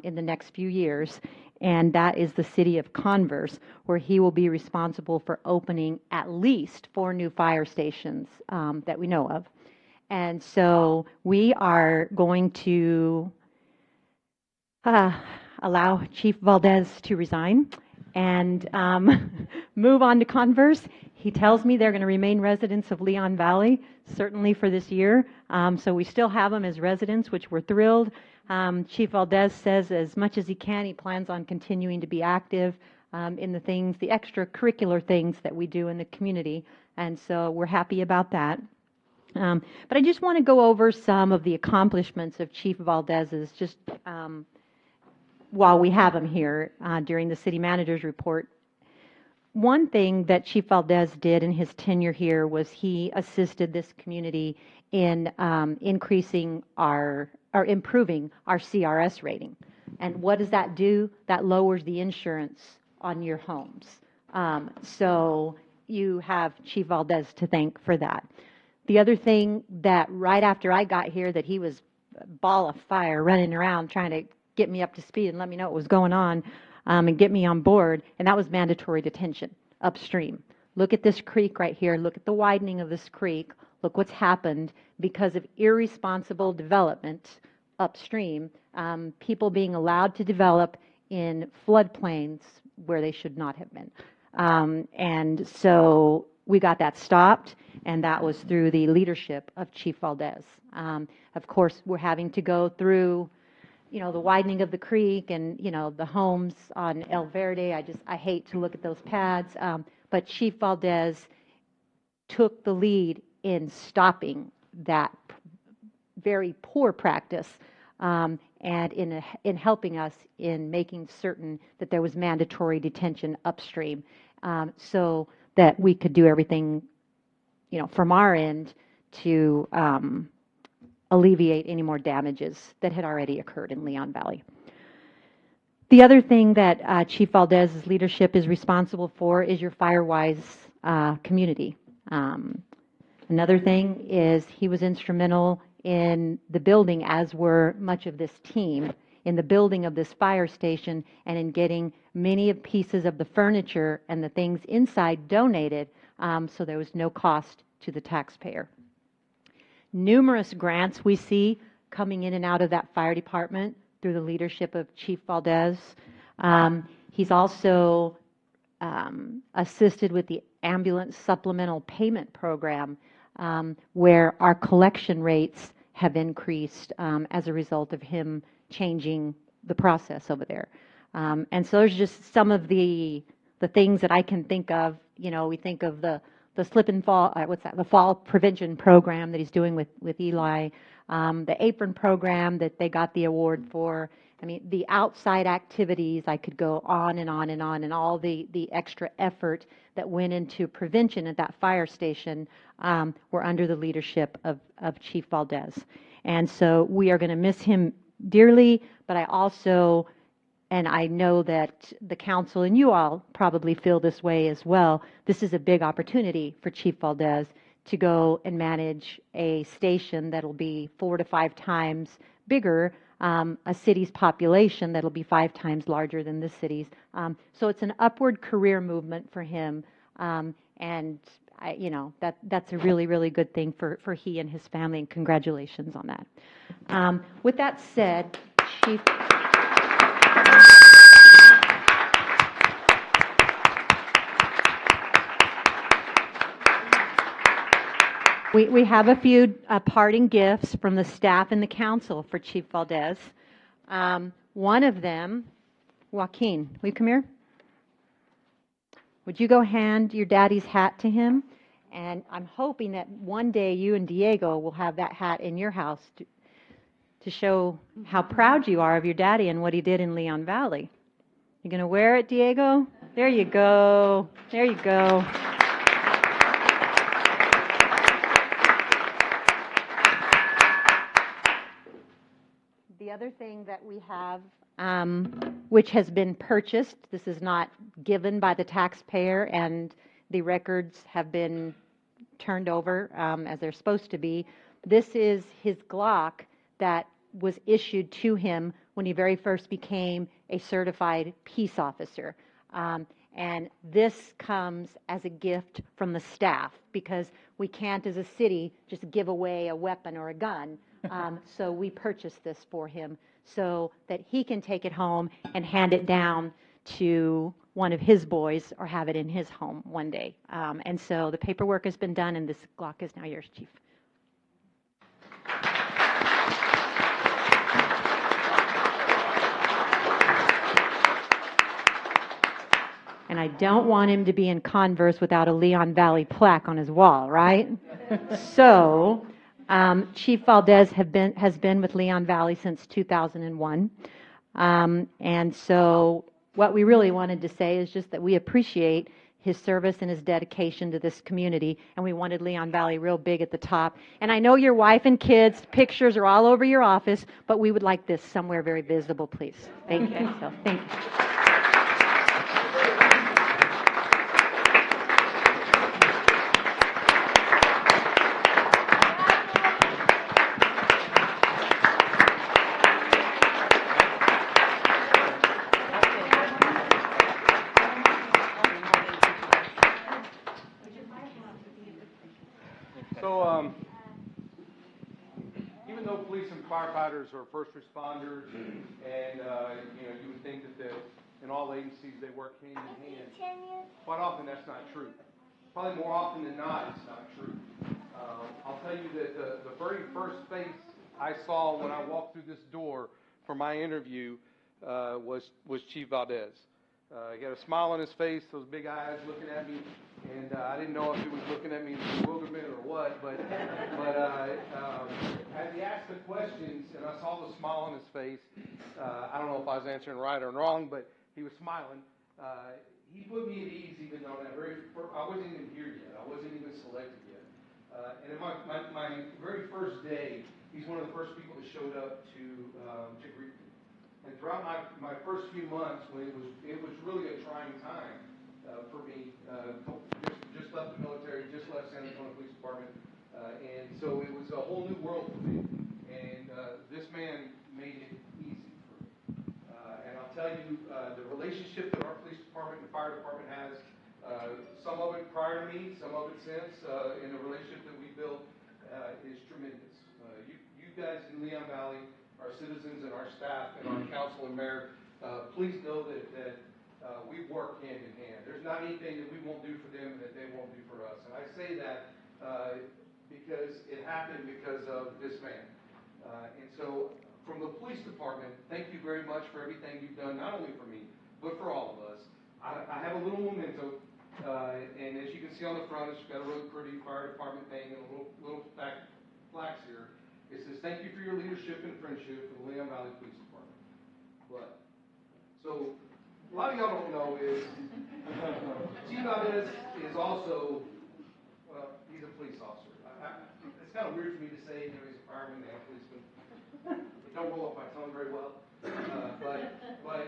S12: in the next few years. And that is the city of Converse, where he will be responsible for opening at least 4 new fire stations that we know of. And so we are going to allow Chief Valdez to resign and move on to Converse. He tells me they're going to remain residents of Leon Valley, certainly for this year. So we still have them as residents, which we're thrilled. Chief Valdez says as much as he can, he plans on continuing to be active in the things, the extracurricular things that we do in the community. And so we're happy about that. But I just want to go over some of the accomplishments of Chief Valdez's just while we have him here during the city manager's report. One thing that Chief Valdez did in his tenure here was he assisted this community in increasing or improving our CRS rating. And what does that do? That lowers the insurance on your homes. So you have Chief Valdez to thank for that. The other thing that right after I got here that he was a ball of fire running around trying to get me up to speed and let me know what was going on and get me on board, and that was mandatory detention upstream. Look at this creek right here. Look at the widening of this creek. Look what's happened because of irresponsible development upstream, people being allowed to develop in floodplains where they should not have been. And so we got that stopped, and that was through the leadership of Chief Valdez. Of course, we're having to go through, you know, the widening of the creek and, you know, the homes on El Verde. I hate to look at those pads, but Chief Valdez took the lead in stopping that very poor practice and in helping us in making certain that there was mandatory detention upstream so that we could do everything, you know, from our end to alleviate any more damages that had already occurred in Leon Valley. The other thing that Chief Valdez's leadership is responsible for is your FireWise community. Another thing is he was instrumental in the building, as were much of this team, in the building of this fire station and in getting many of pieces of the furniture and the things inside donated so there was no cost to the taxpayer. Numerous grants we see coming in and out of that fire department through the leadership of Chief Valdez. He's also assisted with the ambulance supplemental payment program where our collection rates have increased as a result of him changing the process over there. And so there's just some of the things that I can think of. You know, we think of the slip and fall, the fall prevention program that he's doing with Eli, the apron program that they got the award for, I mean, the outside activities, I could go on and on and on, and all the extra effort that went into prevention at that fire station were under the leadership of Chief Valdez. And so we are going to miss him dearly, but I also, and I know that the council and you all probably feel this way as well, this is a big opportunity for Chief Valdez to go and manage a station that'll be 4 to 5 times bigger, a city's population that'll be 5 times larger than this city's. So it's an upward career movement for him, and that's a really, really good thing for he and his family, and congratulations on that. With that said, Chief. We have a few parting gifts from the staff and the council for Chief Valdez. One of them, Joaquin, will you come here? Would you go hand your daddy's hat to him? And I'm hoping that one day you and Diego will have that hat in your house to show how proud you are of your daddy and what he did in Leon Valley. You going to wear it, Diego? There you go. There you go. The other thing that we have, which has been purchased, this is not given by the taxpayer, and the records have been turned over as they're supposed to be. This is his Glock that was issued to him when he very first became a certified peace officer. And this comes as a gift from the staff, because we can't, as a city, just give away a weapon or a gun. So we purchased this for him so that he can take it home and hand it down to one of his boys or have it in his home one day. And so the paperwork has been done, and this Glock is now yours, Chief. And I don't want him to be in Converse without a Leon Valley plaque on his wall, right? So Chief Valdez has been with Leon Valley since 2001. And so what we really wanted to say is just that we appreciate his service and his dedication to this community, and we wanted Leon Valley real big at the top. And I know your wife and kids' pictures are all over your office, but we would like this somewhere very visible, please. Thank you. So, thank you.
S14: So, even though police and firefighters are first responders, and you would think that in all agencies they work hand in hand, quite often that's not true. Probably more often than not, it's not true. I'll tell you that the very first face I saw when I walked through this door for my interview was Chief Valdez. He had a smile on his face, those big eyes looking at me, and I didn't know if he was looking at me in bewilderment or what, but as he asked the questions and I saw the smile on his face, I don't know if I was answering right or wrong, but he was smiling. He put me at ease even though I wasn't even here yet. I wasn't even selected yet. And in my very first day, he's one of the first people that showed up to greet me. And throughout my first few months, when it was really a trying time for me, just left the military, just left San Antonio Police Department, and so it was a whole new world for me. And this man made it easy for me. And I'll tell you, the relationship that our police department and fire department has, some of it prior to me, some of it since, in the relationship that we built, is tremendous. You guys in Leon Valley, our citizens and our staff and our council and mayor, please know that we work hand in hand. There's not anything that we won't do for them that they won't do for us. And I say that because it happened because of this man. And so from the police department, thank you very much for everything you've done, not only for me, but for all of us. I have a little memento, and as you can see on the front, it's got a really pretty fire department thing and a little plaques here. It says, thank you for your leadership and friendship for the Leon Valley Police Department. But, so, a lot of y'all don't know is, Chief Valdez is also, well, he's a police officer. It's kind of weird for me to say, he's a fireman and a policeman. It don't roll off my tongue very well. But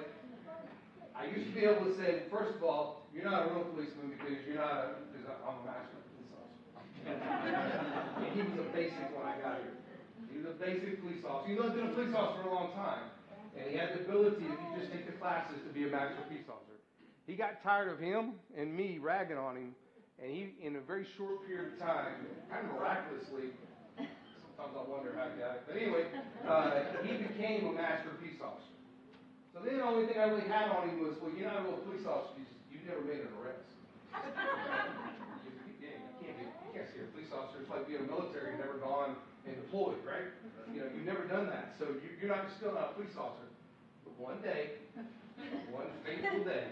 S14: I used to be able to say, first of all, you're not a real policeman because I'm a master police officer. And he was a basic when I got here. He was a basic police officer. He's been a police officer for a long time. And he had the ability, if you just take the classes, to be a master police officer. He got tired of him and me ragging on him, and he, in a very short period of time, kind of miraculously, sometimes I wonder how he got it, but anyway, he became a master police officer. So then the only thing I really had on him was, well, you're not a real police officer, you've never made an arrest. You can't see a police officer. It's like being a military, you've never gone and deployed, right? You've never done that, so you're still not a police officer. But one day, one fateful day,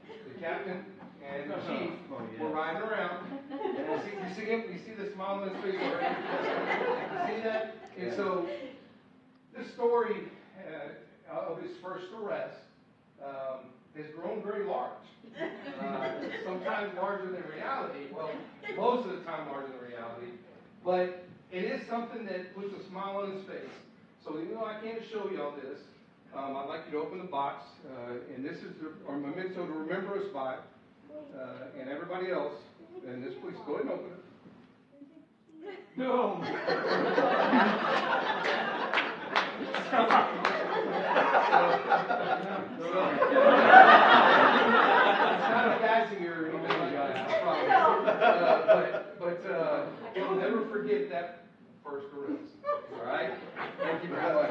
S14: the captain and the chief were riding around, and you see him, you see the smile on his face already? You see that? And so, this story of his first arrest has grown very large. Sometimes larger than reality. Well, most of the time larger than reality. But it is something that puts a smile on his face. So even though I can't show you all this, I'd like you to open the box. And this is our memento to remember us by. And everybody else. And this, please go ahead and open it. No. It's not a fancier or anything, guys, I promise. But you'll never forget that first arrest. All right? Thank you very much.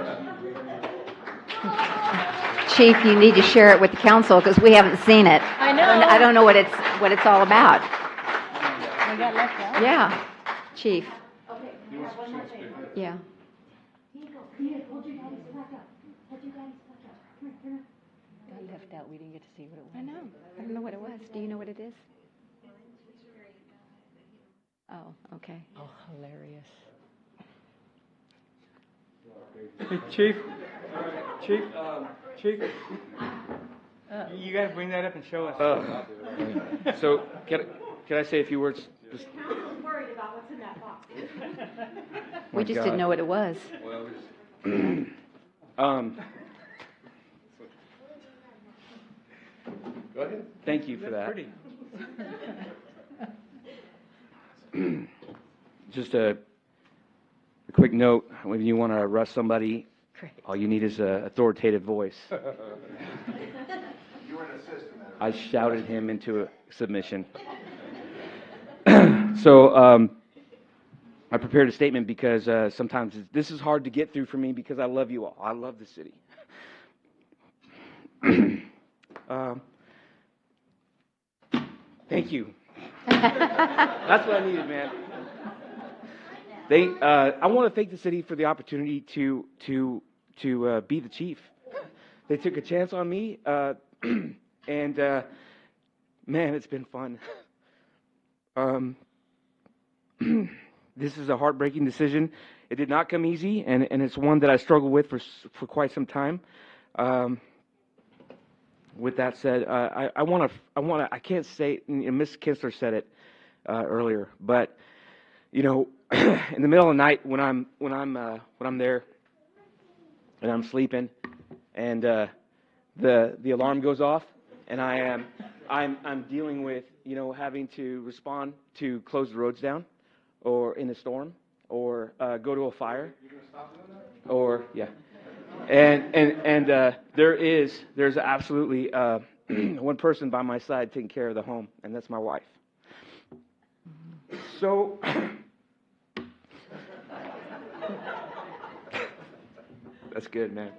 S1: Chief, you need to share it with the council because we haven't seen it.
S7: I know.
S1: I don't know what it's all about.
S7: We got left out.
S1: Yeah, Chief.
S3: Okay, we have one more thing.
S1: Yeah.
S3: Hold your daddy's flag up. Hold your daddy's flag up. Come here,
S7: Got left out. We didn't get to see what it was.
S1: I know. I don't know what it was. Do you know what it is? Oh, okay.
S7: Oh, hilarious.
S6: Hey, Chief, you got to bring that up and show us.
S15: So, can I say a few words? Just,
S3: Council's worried about what's in that box.
S1: We just didn't know what it was.
S15: well,
S14: Go ahead.
S15: thank you for that. Just a quick note: when you want to arrest somebody, all you need is an authoritative voice.
S14: You were an assistant.
S15: I shouted him into a submission. So I prepared a statement because sometimes this is hard to get through for me because I love you all. I love the city. Thank you. That's what I needed, man. I want to thank the city for the opportunity to be the chief. They took a chance on me, and man, it's been fun. This is a heartbreaking decision. It did not come easy, and it's one that I struggled with for quite some time. With that said, I can't say, Ms. Kinsler said it earlier, but in the middle of the night when I'm there and I'm sleeping, and the alarm goes off, and I'm dealing with having to respond to close the roads down, or in a storm, or go to a fire, or yeah. And there's absolutely one person by my side taking care of the home, and that's my wife. So that's good, man.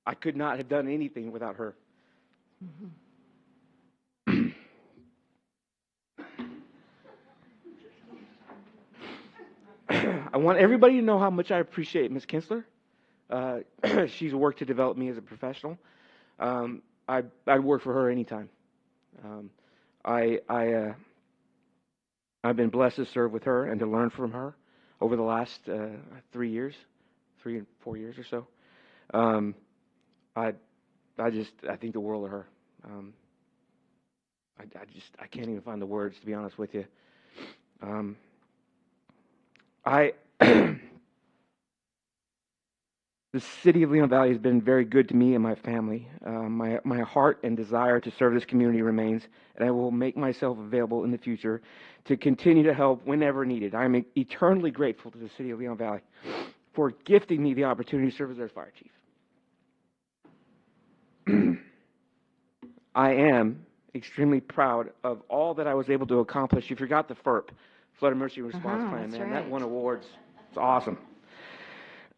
S15: I could not have done anything without her. I want everybody to know how much I appreciate Ms. Kinsler. She's worked to develop me as a professional. I'd work for her anytime. I've been blessed to serve with her and to learn from her. over the last 3 years, 3 and 4 years or so. I think the world of her. I can't even find the words, to be honest with you. The city of Leon Valley has been very good to me and my family. My heart and desire to serve this community remains, and I will make myself available in the future to continue to help whenever needed. I am eternally grateful to the city of Leon Valley for gifting me the opportunity to serve as their fire chief. I am extremely proud of all that I was able to accomplish. You forgot the FERP, Flood Emergency Response Plan, man.
S1: Right.
S15: That won awards. It's awesome.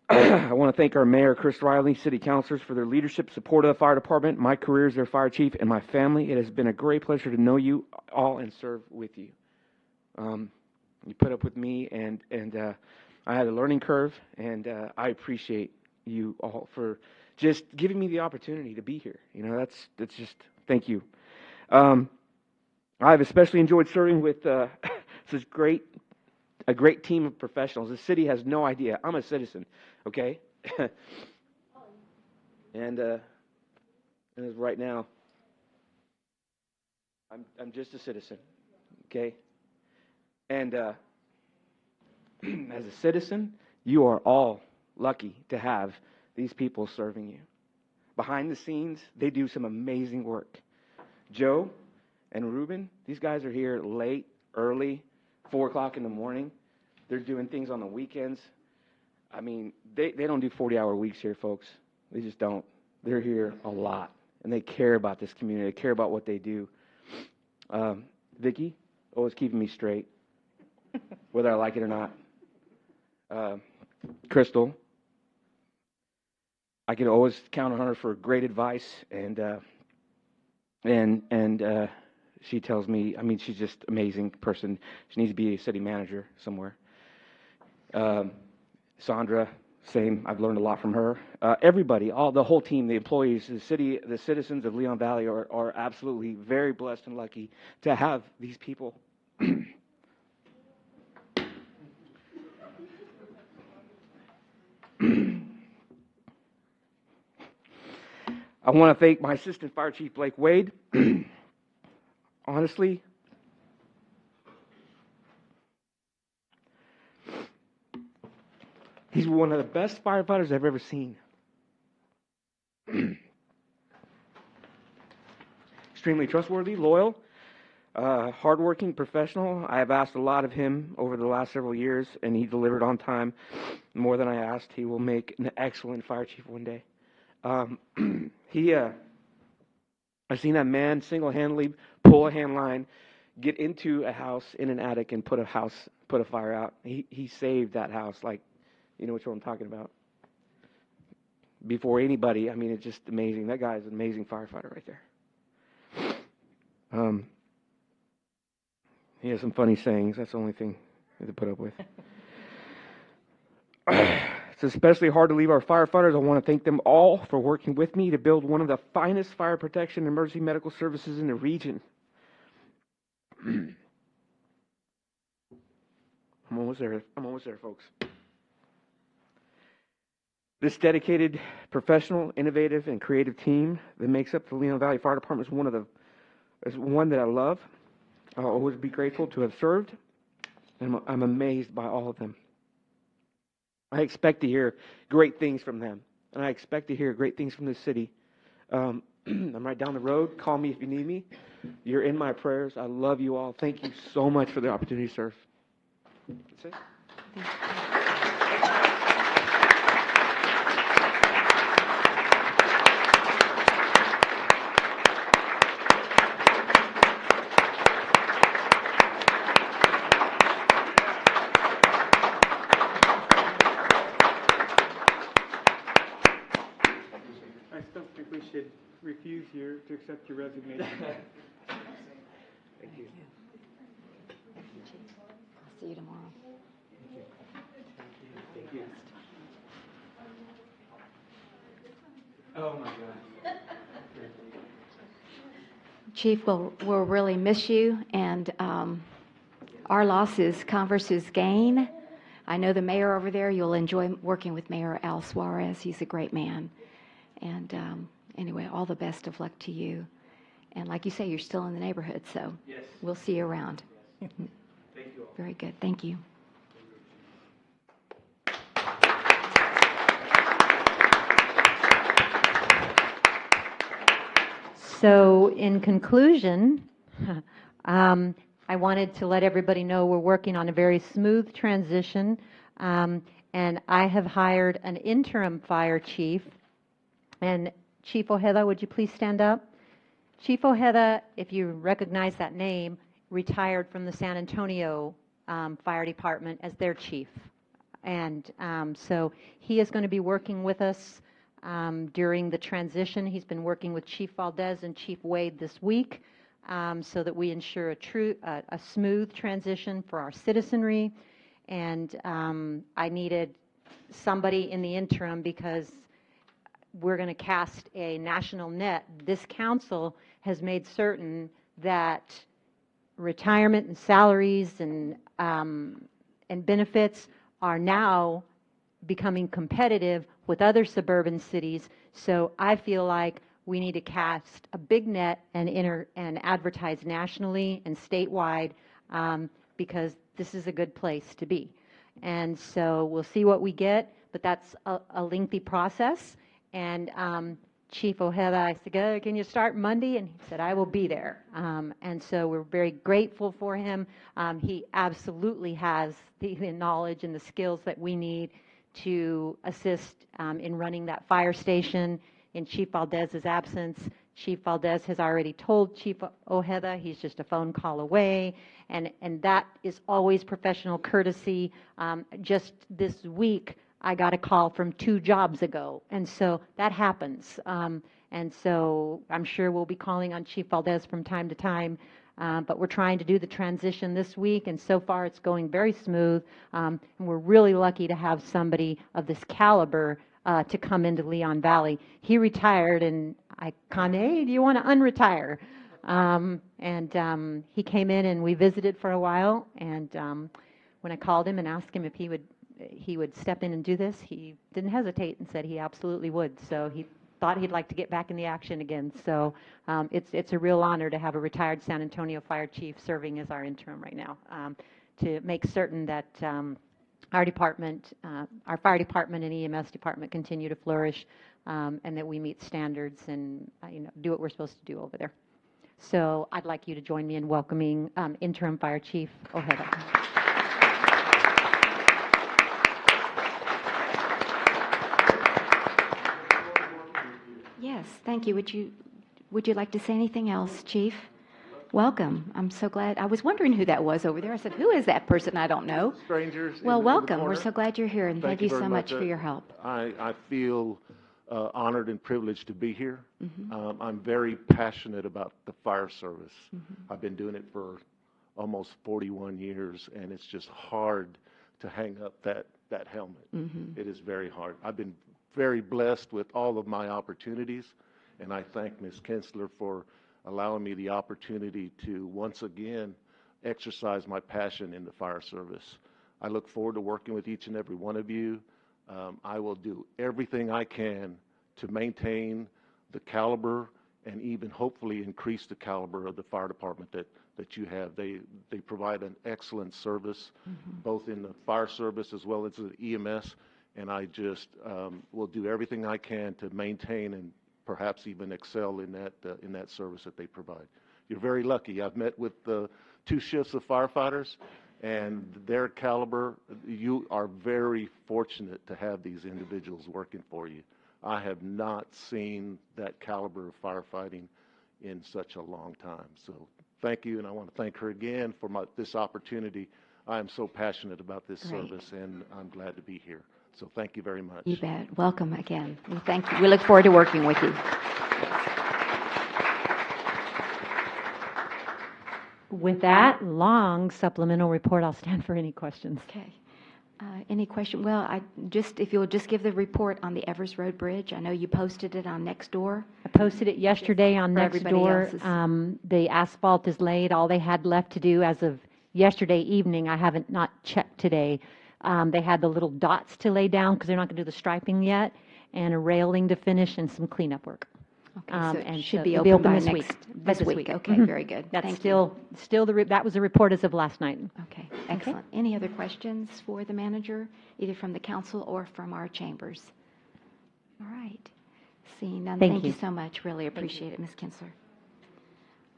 S15: I want to thank our mayor, Chris Riley, city councilors for their leadership, support of the fire department, my career as their fire chief, and my family. It has been a great pleasure to know you all and serve with you. You put up with me, and I had a learning curve, and I appreciate you all for just giving me the opportunity to be here. You know, that's just, thank you. I've especially enjoyed serving with such a great team of professionals. The city has no idea. I'm a citizen, okay? and as right now, I'm just a citizen, okay? And as a citizen, you are all lucky to have these people serving you. Behind the scenes, they do some amazing work. Joe and Ruben, these guys are here late, early, 4 o'clock in the morning. They're doing things on the weekends. I mean, they don't do 40-hour weeks here, folks. They just don't. They're here a lot, and they care about this community. They care about what they do. Vicki, always keeping me straight, whether I like it or not. Crystal, I can always count on her for great advice, and she tells me, I mean, she's just an amazing person. She needs to be a city manager somewhere. Sandra, same. I've learned a lot from her. Everybody, the whole team, the employees, the city, the citizens of Leon Valley are absolutely very blessed and lucky to have these people. I want to thank my assistant fire chief, Blake Wade. Honestly, he's one of the best firefighters I've ever seen. Extremely trustworthy, loyal, hardworking, professional. I have asked a lot of him over the last several years, and he delivered on time more than I asked. He will make an excellent fire chief one day. I've seen that man single-handedly pull a hand line, get into a house in an attic, and put a fire out. He saved that house, like, you know which one I'm talking about. Before anybody, I mean, it's just amazing. That guy is an amazing firefighter right there. He has some funny sayings. That's the only thing I have to put up with. It's especially hard to leave our firefighters. I want to thank them all for working with me to build one of the finest fire protection and emergency medical services in the region. I'm almost there, folks. This dedicated, professional, innovative, and creative team that makes up the Leon Valley Fire Department is one that I love. I'll always be grateful to have served, and I'm amazed by all of them. I expect to hear great things from them, and I expect to hear great things from this city. I'm right down the road. Call me if you need me. You're in my prayers. I love you all. Thank you so much for the opportunity to serve. That's it.
S6: I still think we should refuse to accept your resignation.
S15: Thank you.
S1: I'll see you tomorrow.
S15: Thank you. Oh my God.
S1: Chief, we'll really miss you, and our loss is Converse's gain. I know the mayor over there. You'll enjoy working with Mayor Al Suarez. He's a great man. And anyway, all the best of luck to you. And like you say, you're still in the neighborhood, so
S15: Yes.
S1: we'll see you around.
S15: Thank you all.
S1: Very good. Thank you.
S12: So in conclusion, I wanted to let everybody know we're working on a very smooth transition, and I have hired an interim fire chief. And Chief Ojeda, would you please stand up? Chief Ojeda, if you recognize that name, retired from the San Antonio Fire Department as their chief. And so he is going to be working with us during the transition. He's been working with Chief Valdez and Chief Wade this week so that we ensure a smooth transition for our citizenry. And I needed somebody in the interim because we're going to cast a national net. This council has made certain that retirement and salaries and benefits are now becoming competitive with other suburban cities. So I feel like we need to cast a big net and advertise nationally and statewide because this is a good place to be. And so we'll see what we get, but that's a lengthy process. And Chief Ojeda, I said, can you start Monday? And he said, I will be there. And so we're very grateful for him. He absolutely has the knowledge and the skills that we need to assist in running that fire station in Chief Valdez's absence. Chief Valdez has already told Chief Ojeda he's just a phone call away, and that is always professional courtesy. Just this week, I got a call from 2 jobs ago, and so that happens. And so I'm sure we'll be calling on Chief Valdez from time to time, but we're trying to do the transition this week, and so far it's going very smooth. And we're really lucky to have somebody of this caliber to come into Leon Valley. He retired, and I commented, hey, do you want to unretire? And he came in, and we visited for a while, and when I called him and asked him if he would step in and do this, he didn't hesitate and said he absolutely would. So he thought he'd like to get back in the action again. So it's a real honor to have a retired San Antonio fire chief serving as our interim right now to make certain that our department, our fire department and EMS department continue to flourish and that we meet standards and do what we're supposed to do over there. So I'd like you to join me in welcoming interim fire chief Ojeda.
S1: Yes, thank you. Would you like to say anything else, Chief? Welcome. I'm so glad. I was wondering who that was over there. I said, who is that person I don't know?
S16: Strangers.
S1: Well,
S16: in the
S1: welcome.
S16: corner.
S1: We're so glad you're here, and thank you
S16: very
S1: so much for your help.
S16: I feel honored and privileged to be here. I'm very passionate about the fire service. I've been doing it for almost 41 years, and it's just hard to hang up that helmet. It is very hard. I've been very blessed with all of my opportunities, and I thank Ms. Kinsler for allowing me the opportunity to once again exercise my passion in the fire service. I look forward to working with each and every one of you. I will do everything I can to maintain the caliber and even hopefully increase the caliber of the fire department that you have. They provide an excellent service, both in the fire service as well as the EMS, and I just will do everything I can to maintain and perhaps even excel in that service that they provide. You're very lucky. I've met with the 2 shifts of firefighters, and their caliber. You are very fortunate to have these individuals working for you. I have not seen that caliber of firefighting in such a long time. So thank you, and I want to thank her again for this opportunity. I am so passionate about this service, and I'm glad to be here. So thank you very much.
S1: You bet. Welcome again. We thank you. We look forward to working with you.
S12: With that long supplemental report, I'll stand for any questions.
S1: Okay. Any question? Well, if you'll just give the report on the Evers Road Bridge. I know you posted it on Nextdoor.
S12: I posted it yesterday on Nextdoor. The asphalt is laid. All they had left to do as of yesterday evening, I haven't not checked today, They had the little dots to lay down because they're not going to do the striping yet, and a railing to finish and some cleanup work.
S1: Okay, so it
S12: And
S1: should
S12: so
S1: be
S12: it'll be
S1: open by
S12: this week.
S1: this
S12: This
S1: week. Okay,
S12: Mhm.
S1: very good.
S12: That's
S1: Thank
S12: still that was the report as of last night.
S1: Okay, excellent. Any other questions for the manager, either from the council or from our chambers? All right. Seeing none,
S12: Thank
S1: thank you
S12: you.
S1: so much. Really appreciate it, Ms. Kinsler.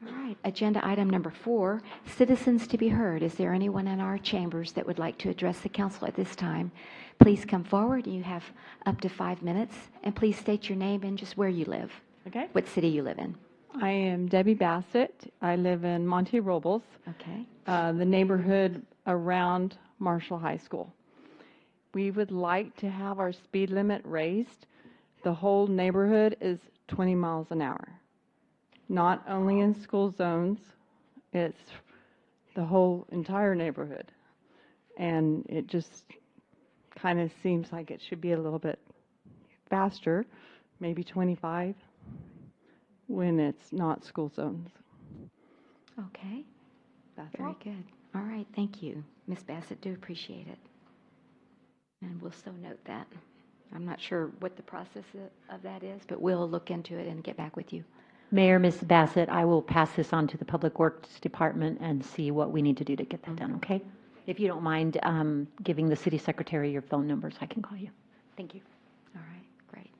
S1: All right, agenda item number 4, citizens to be heard. Is there anyone in our chambers that would like to address the council at this time? Please come forward. You have up to 5 minutes, and please state your name and just where you live.
S17: Okay.
S1: What city you live in.
S17: I am Debbie Bassett. I live in Monte Robles,
S1: Okay.
S17: the neighborhood around Marshall High School. We would like to have our speed limit raised. The whole neighborhood is 20 miles an hour. Not only in school zones, it's the whole entire neighborhood. And it just kind of seems like it should be a little bit faster, maybe 25, when it's not school zones.
S1: Okay. Very good. All right, thank you. Ms. Bassett, do appreciate it. And we'll so note that. I'm not sure what the process of that is, but we'll look into it and get back with you.
S12: Mayor, Ms. Bassett, I will pass this on to the Public Works Department and see what we need to do to get that done, okay? If you don't mind giving the city secretary your phone numbers, I can call you. Thank you.
S1: All right, great.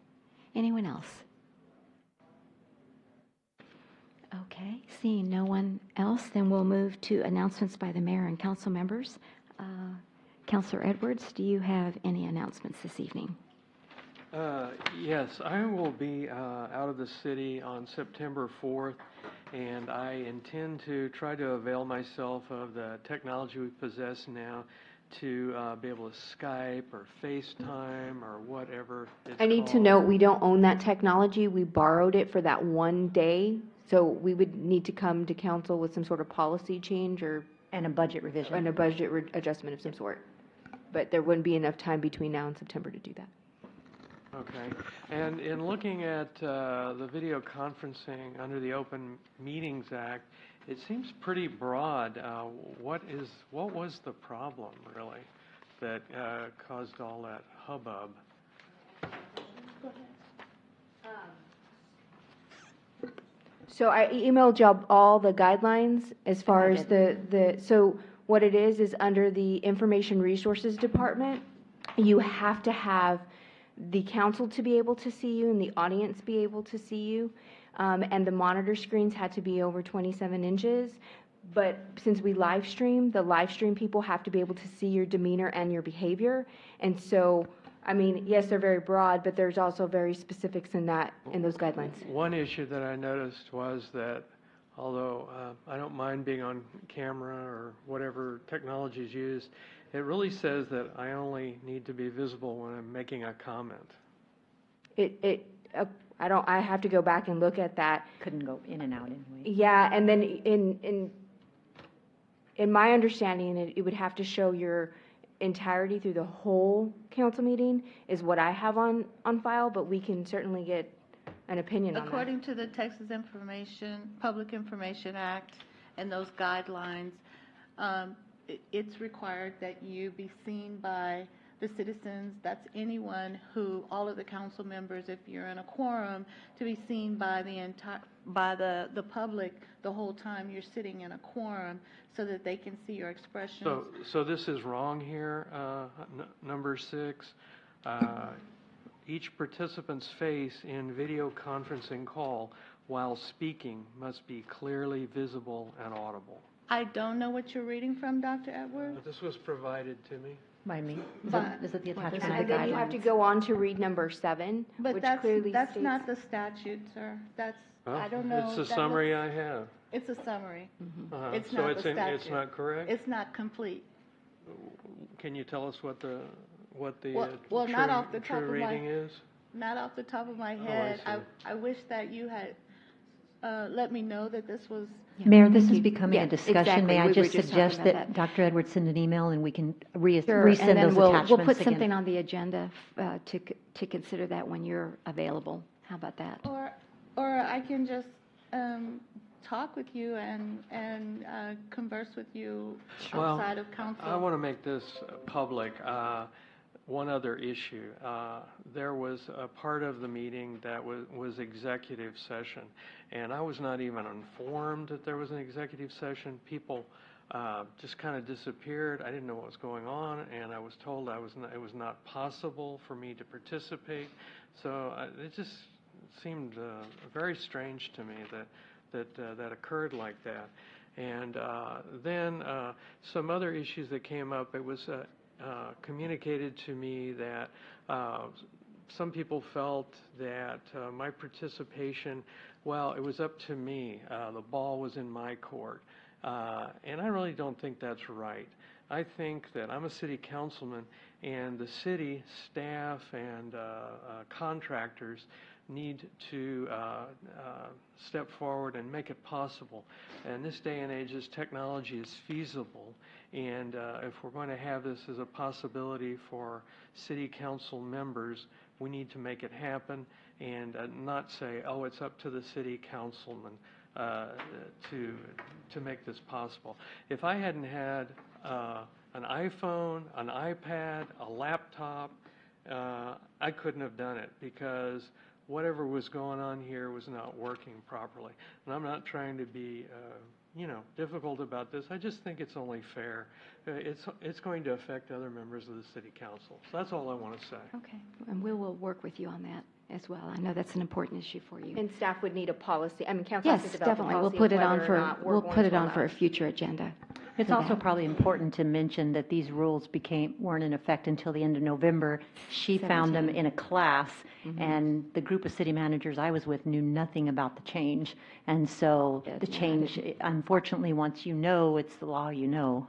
S1: Anyone else? Okay, seeing no one else, then we'll move to announcements by the mayor and council members. Councilor Edwards, do you have any announcements this evening?
S10: Yes, I will be out of the city on September 4th, and I intend to try to avail myself of the technology we possess now to be able to Skype or FaceTime or whatever it's
S13: I need to
S10: called.
S13: note, we don't own that technology. We borrowed it for that one day. So we would need to come to council with some sort of policy change or.
S12: And a budget revision.
S13: And a budget adjustment of some sort. But there wouldn't be enough time between now and September to do that.
S10: Okay. And in looking at the video conferencing under the Open Meetings Act, it seems pretty broad. What was the problem, really, that caused all that hubbub?
S13: So I emailed you all the guidelines as far as so what it is under the Information Resources Department, you have to have the council to be able to see you and the audience be able to see you. And the monitor screens had to be over 27 inches. But since we live stream, the live stream people have to be able to see your demeanor and your behavior. And so, I mean, yes, they're very broad, but there's also very specifics in those guidelines.
S10: One issue that I noticed was that although I don't mind being on camera or whatever technology is used, it really says that I only need to be visible when I'm making a comment.
S13: I have to go back and look at that.
S12: Couldn't go in and out anyway.
S13: Yeah, and then in my understanding, it would have to show your entirety through the whole council meeting is what I have on file, but we can certainly get an opinion on that.
S18: According to the Texas Public Information Act and those guidelines, it's required that you be seen by the citizens. That's anyone who, all of the council members, if you're in a quorum, to be seen by the public the whole time you're sitting in a quorum, so that they can see your expressions.
S10: So this is wrong here, number 6. Each participant's face in video conferencing call while speaking must be clearly visible and audible.
S18: I don't know what you're reading from, Dr. Edwards.
S10: This was provided to me.
S12: By me. Is it the attachment?
S13: And then you have to go on to read number 7,
S18: But
S13: which
S18: that's
S13: clearly
S18: that's
S13: states.
S18: not the statute, sir. That's,
S10: Well,
S18: I don't know.
S10: It's a
S18: That
S10: summary
S18: looks-
S10: I have.
S18: It's a summary. It's
S10: So
S18: not
S10: it's
S18: the statute.
S10: it's not correct?
S18: It's not complete.
S10: Can you tell us what the
S18: Well,
S10: true,
S18: not off the top
S10: true
S18: of my
S10: reading is?
S18: Not off the top of my
S10: I
S18: head.
S10: see.
S18: I wish that you had let me know that this was.
S12: Mayor, this is becoming a discussion.
S1: exactly.
S12: May I
S1: We were
S12: just
S1: just
S12: suggest
S1: talking
S12: that
S1: about
S12: Dr. Edwards send an email and we can
S1: Sure,
S12: resend
S1: and then
S12: those
S1: we'll
S12: attachments
S1: put
S12: again.
S1: something on the agenda to consider that when you're available. How about that?
S18: Or I can just talk with you and converse with you
S10: Well,
S18: outside of council.
S10: I want to make this public. One other issue. There was a part of the meeting that was executive session, and I was not even informed that there was an executive session. People just kind of disappeared. I didn't know what was going on, and I was told it was not possible for me to participate. So it just seemed very strange to me that occurred like that. And then some other issues that came up. It was communicated to me that some people felt that my participation, well, it was up to me. The ball was in my court. And I really don't think that's right. I think that I'm a city councilman, and the city staff and contractors need to step forward and make it possible. And this day and age, this technology is feasible, and if we're going to have this as a possibility for city council members, we need to make it happen and not say, oh, it's up to the city councilman to make this possible. If I hadn't had an iPhone, an iPad, a laptop, I couldn't have done it, because whatever was going on here was not working properly. And I'm not trying to be difficult about this. I just think it's only fair. It's going to affect other members of the city council. So that's all I want to say.
S1: Okay, and we will work with you on that as well. I know that's an important issue for you.
S13: And staff would need a policy, I mean, council has
S1: Yes,
S13: to develop a
S1: definitely. We'll
S13: policy
S1: put
S13: of
S1: it on
S13: whether or
S1: for,
S13: not we're
S1: we'll
S13: going
S1: put it
S13: to
S1: on
S13: allow
S1: for a
S13: it.
S1: future agenda.
S12: It's
S1: for
S12: also
S1: that.
S12: probably important to mention that these rules weren't in effect until the end of November. She found them
S1: 17.
S12: in a class, and the group of city managers I was with knew nothing about the change. And so the change, unfortunately, once you know it's the law, you know.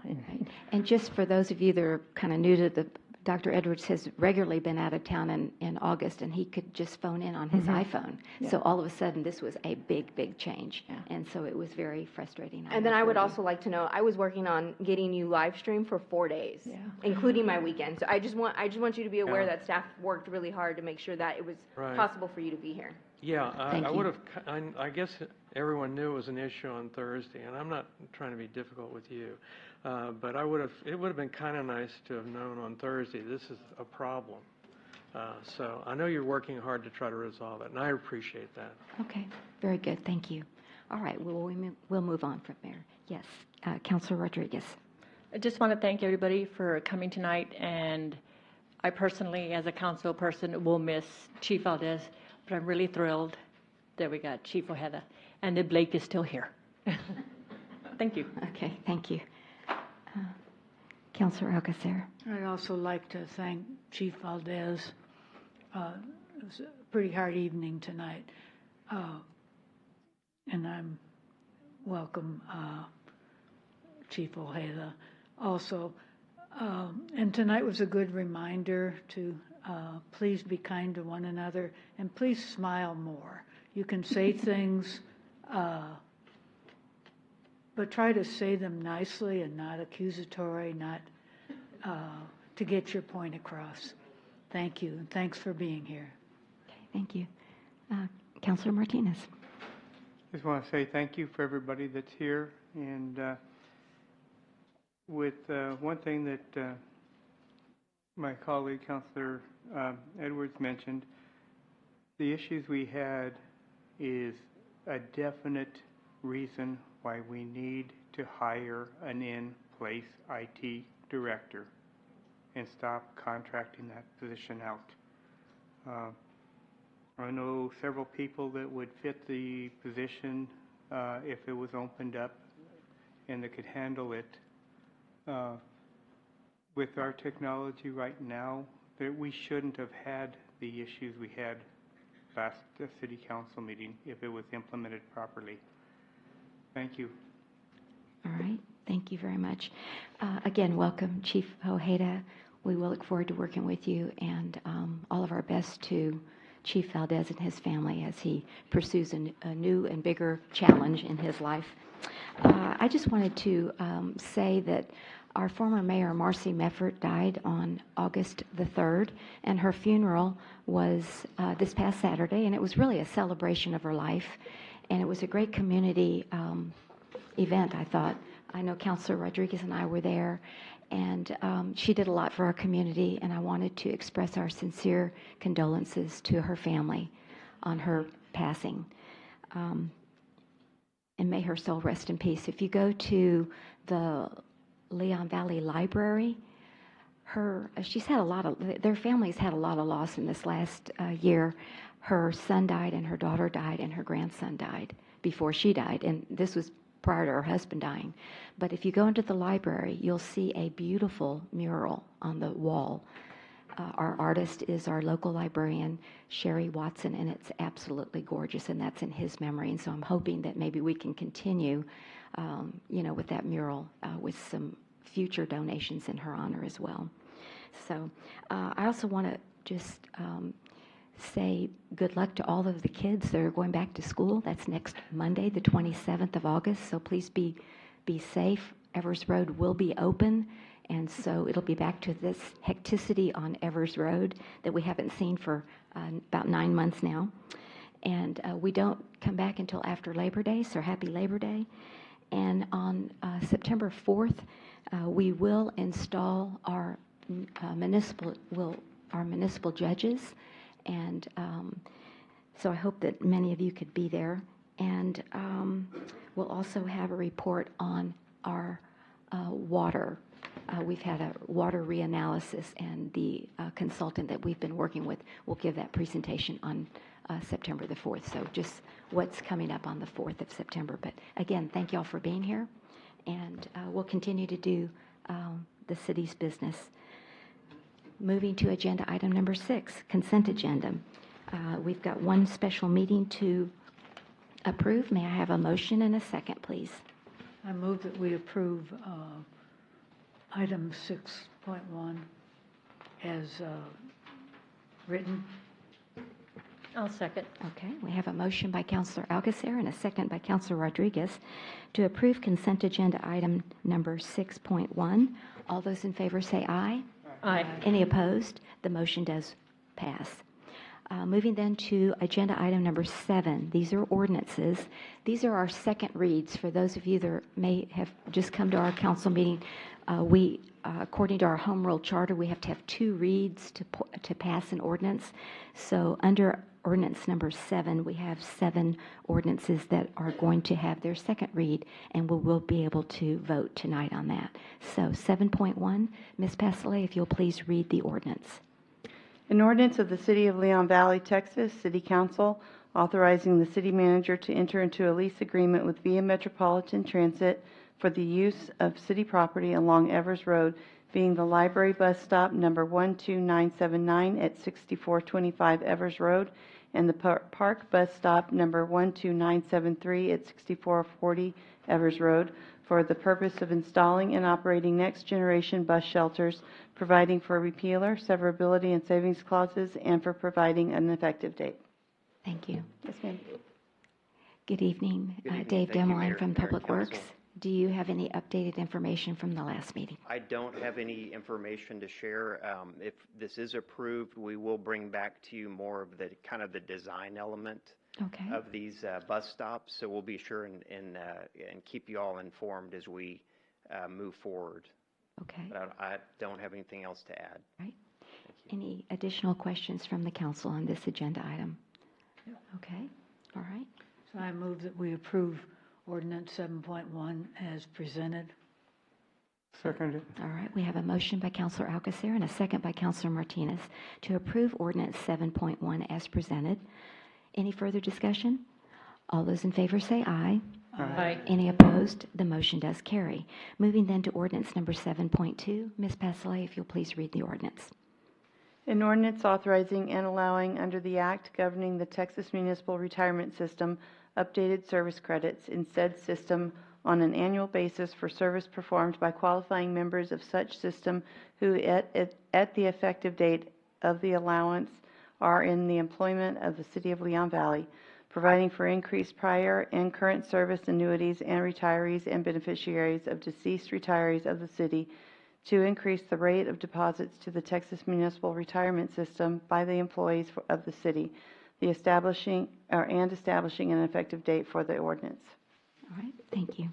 S1: And just for those of you that are kind of new to the, Dr. Edwards has regularly been out of town in August, and he could just phone in on his iPhone.
S13: Yeah.
S1: So all of a sudden, this was a big, big change. And so it was very frustrating.
S13: And then I would
S1: know
S13: also like to know, I was working on getting you live stream for 4 days, including my weekend. So I just want you to be aware that staff worked really hard to make sure that it was possible for you to be here.
S10: Yeah, I would have, I guess everyone knew it was an issue on Thursday, and I'm not trying to be difficult with you, but it would have been kind of nice to have known on Thursday this is a problem. So I know you're working hard to try to resolve it, and I appreciate that.
S1: Okay, very good. Thank you. All right, we'll move on from there. Yes, Councilor Rodriguez.
S19: I just want to thank everybody for coming tonight, and I personally, as a council person, will miss Chief Valdez, but I'm really thrilled that we got Chief Ojeda, and that Blake is still here. Thank you.
S1: Okay, thank you. Councilor Alcacer.
S11: I'd also like to thank Chief Valdez. It was a pretty hard evening tonight. And I'm welcome Chief Ojeda also. And tonight was a good reminder to please be kind to one another, and please smile more. You can say things, but try to say them nicely and not accusatory, not to get your point across. Thank you, and thanks for being here.
S1: Okay, thank you. Councilor Martinez.
S6: Just want to say thank you for everybody that's here. And with one thing that my colleague, Councilor Edwards, mentioned, the issues we had is a definite reason why we need to hire an in-place IT director and stop contracting that position out. I know several people that would fit the position if it was opened up and that could handle it. With our technology right now, that we shouldn't have had the issues we had last city council meeting if it was implemented properly. Thank you.
S1: All right, thank you very much. Again, welcome, Chief Ojeda. We will look forward to working with you, and all of our best to Chief Valdez and his family as he pursues a new and bigger challenge in his life. I just wanted to say that our former mayor, Marcy Meffert, died on August the 3rd, and her funeral was this past Saturday, and it was really a celebration of her life. And it was a great community event, I thought. I know Councilor Rodriguez and I were there, and she did a lot for our community, and I wanted to express our sincere condolences to her family on her passing. And may her soul rest in peace. If you go to the Leon Valley Library, she's had a lot of, their family's had a lot of loss in this last year. Her son died, and her daughter died, and her grandson died before she died, and this was prior to her husband dying. But if you go into the library, you'll see a beautiful mural on the wall. Our artist is our local librarian, Sherry Watson, and it's absolutely gorgeous, and that's in his memory. And so I'm hoping that maybe we can continue, with that mural with some future donations in her honor as well. So I also want to just say good luck to all of the kids that are going back to school. That's next Monday, the 27th of August. So please be safe. Evers Road will be open, and so it'll be back to this hecticity on Evers Road that we haven't seen for about 9 months now. And we don't come back until after Labor Day, so happy Labor Day. And on September 4th, we will install our municipal judges, and so I hope that many of you could be there. And we'll also have a report on our water. We've had a water reanalysis, and the consultant that we've been working with will give that presentation on September the 4th. So just what's coming up on the 4th of September. But again, thank you all for being here, and we'll continue to do the city's business. Moving to agenda item number 6, consent agenda. We've got one special meeting to approve. May I have a motion and a second, please?
S11: I move that we approve item 6.1 as written.
S19: I'll second.
S1: Okay, we have a motion by Councilor Alcacer and a second by Councilor Rodriguez to approve consent agenda item number 6.1. All those in favor say aye.
S19: Aye.
S1: Any opposed? The motion does pass. Moving then to agenda item number 7. These are ordinances. These are our second reads. For those of you that may have just come to our council meeting, we, according to our home rule charter, we have to have 2 reads to pass an ordinance. So under ordinance number 7, we have 7 ordinances that are going to have their second read, and we will be able to vote tonight on that. So 7.1, Ms. Pasolay, if you'll please read the ordinance.
S8: An ordinance of the City of Leon Valley, Texas, City Council, authorizing the city manager to enter into a lease agreement with Via Metropolitan Transit for the use of city property along Evers Road, being the library bus stop number 12979 at 6425 Evers Road, and the park bus stop number 12973 at 6440 Evers Road, for the purpose of installing and operating next-generation bus shelters, providing for repealer, severability, and savings clauses, and for providing an effective date.
S1: Thank you.
S8: Yes, ma'am.
S1: Good evening.
S20: Good evening.
S1: Dave
S20: Thank you,
S1: Demeline
S20: Mayor
S1: from
S20: and
S1: Public
S20: Council.
S1: Works. Do you have any updated information from the last meeting?
S20: I don't have any information to share. If this is approved, we will bring back to you more of the kind of the design element of these bus stops. So we'll be sure and keep you all informed as we move forward.
S1: Okay.
S20: But I don't have anything else to add.
S1: Right. Any additional questions from the council on this agenda item? Okay. All right.
S11: So I move that we approve ordinance 7.1 as presented.
S6: Seconded.
S1: All right. We have a motion by Councilor Alcacer and a second by Councilor Martinez to approve ordinance 7.1 as presented. Any further discussion? All those in favor say aye.
S19: Aye.
S1: Any opposed? The motion does carry. Moving then to ordinance number 7.2. Ms. Pasolay, if you'll please read the ordinance.
S8: An ordinance authorizing and allowing under the Act governing the Texas Municipal Retirement System updated service credits in said system on an annual basis for service performed by qualifying members of such system who at the effective date of the allowance are in the employment of the City of Leon Valley, providing for increased prior and current service annuities and retirees and beneficiaries of deceased retirees of the city, to increase the rate of deposits to the Texas Municipal Retirement System by the employees of the city. the establishing, and establishing an effective date for the ordinance.
S1: All right, thank you.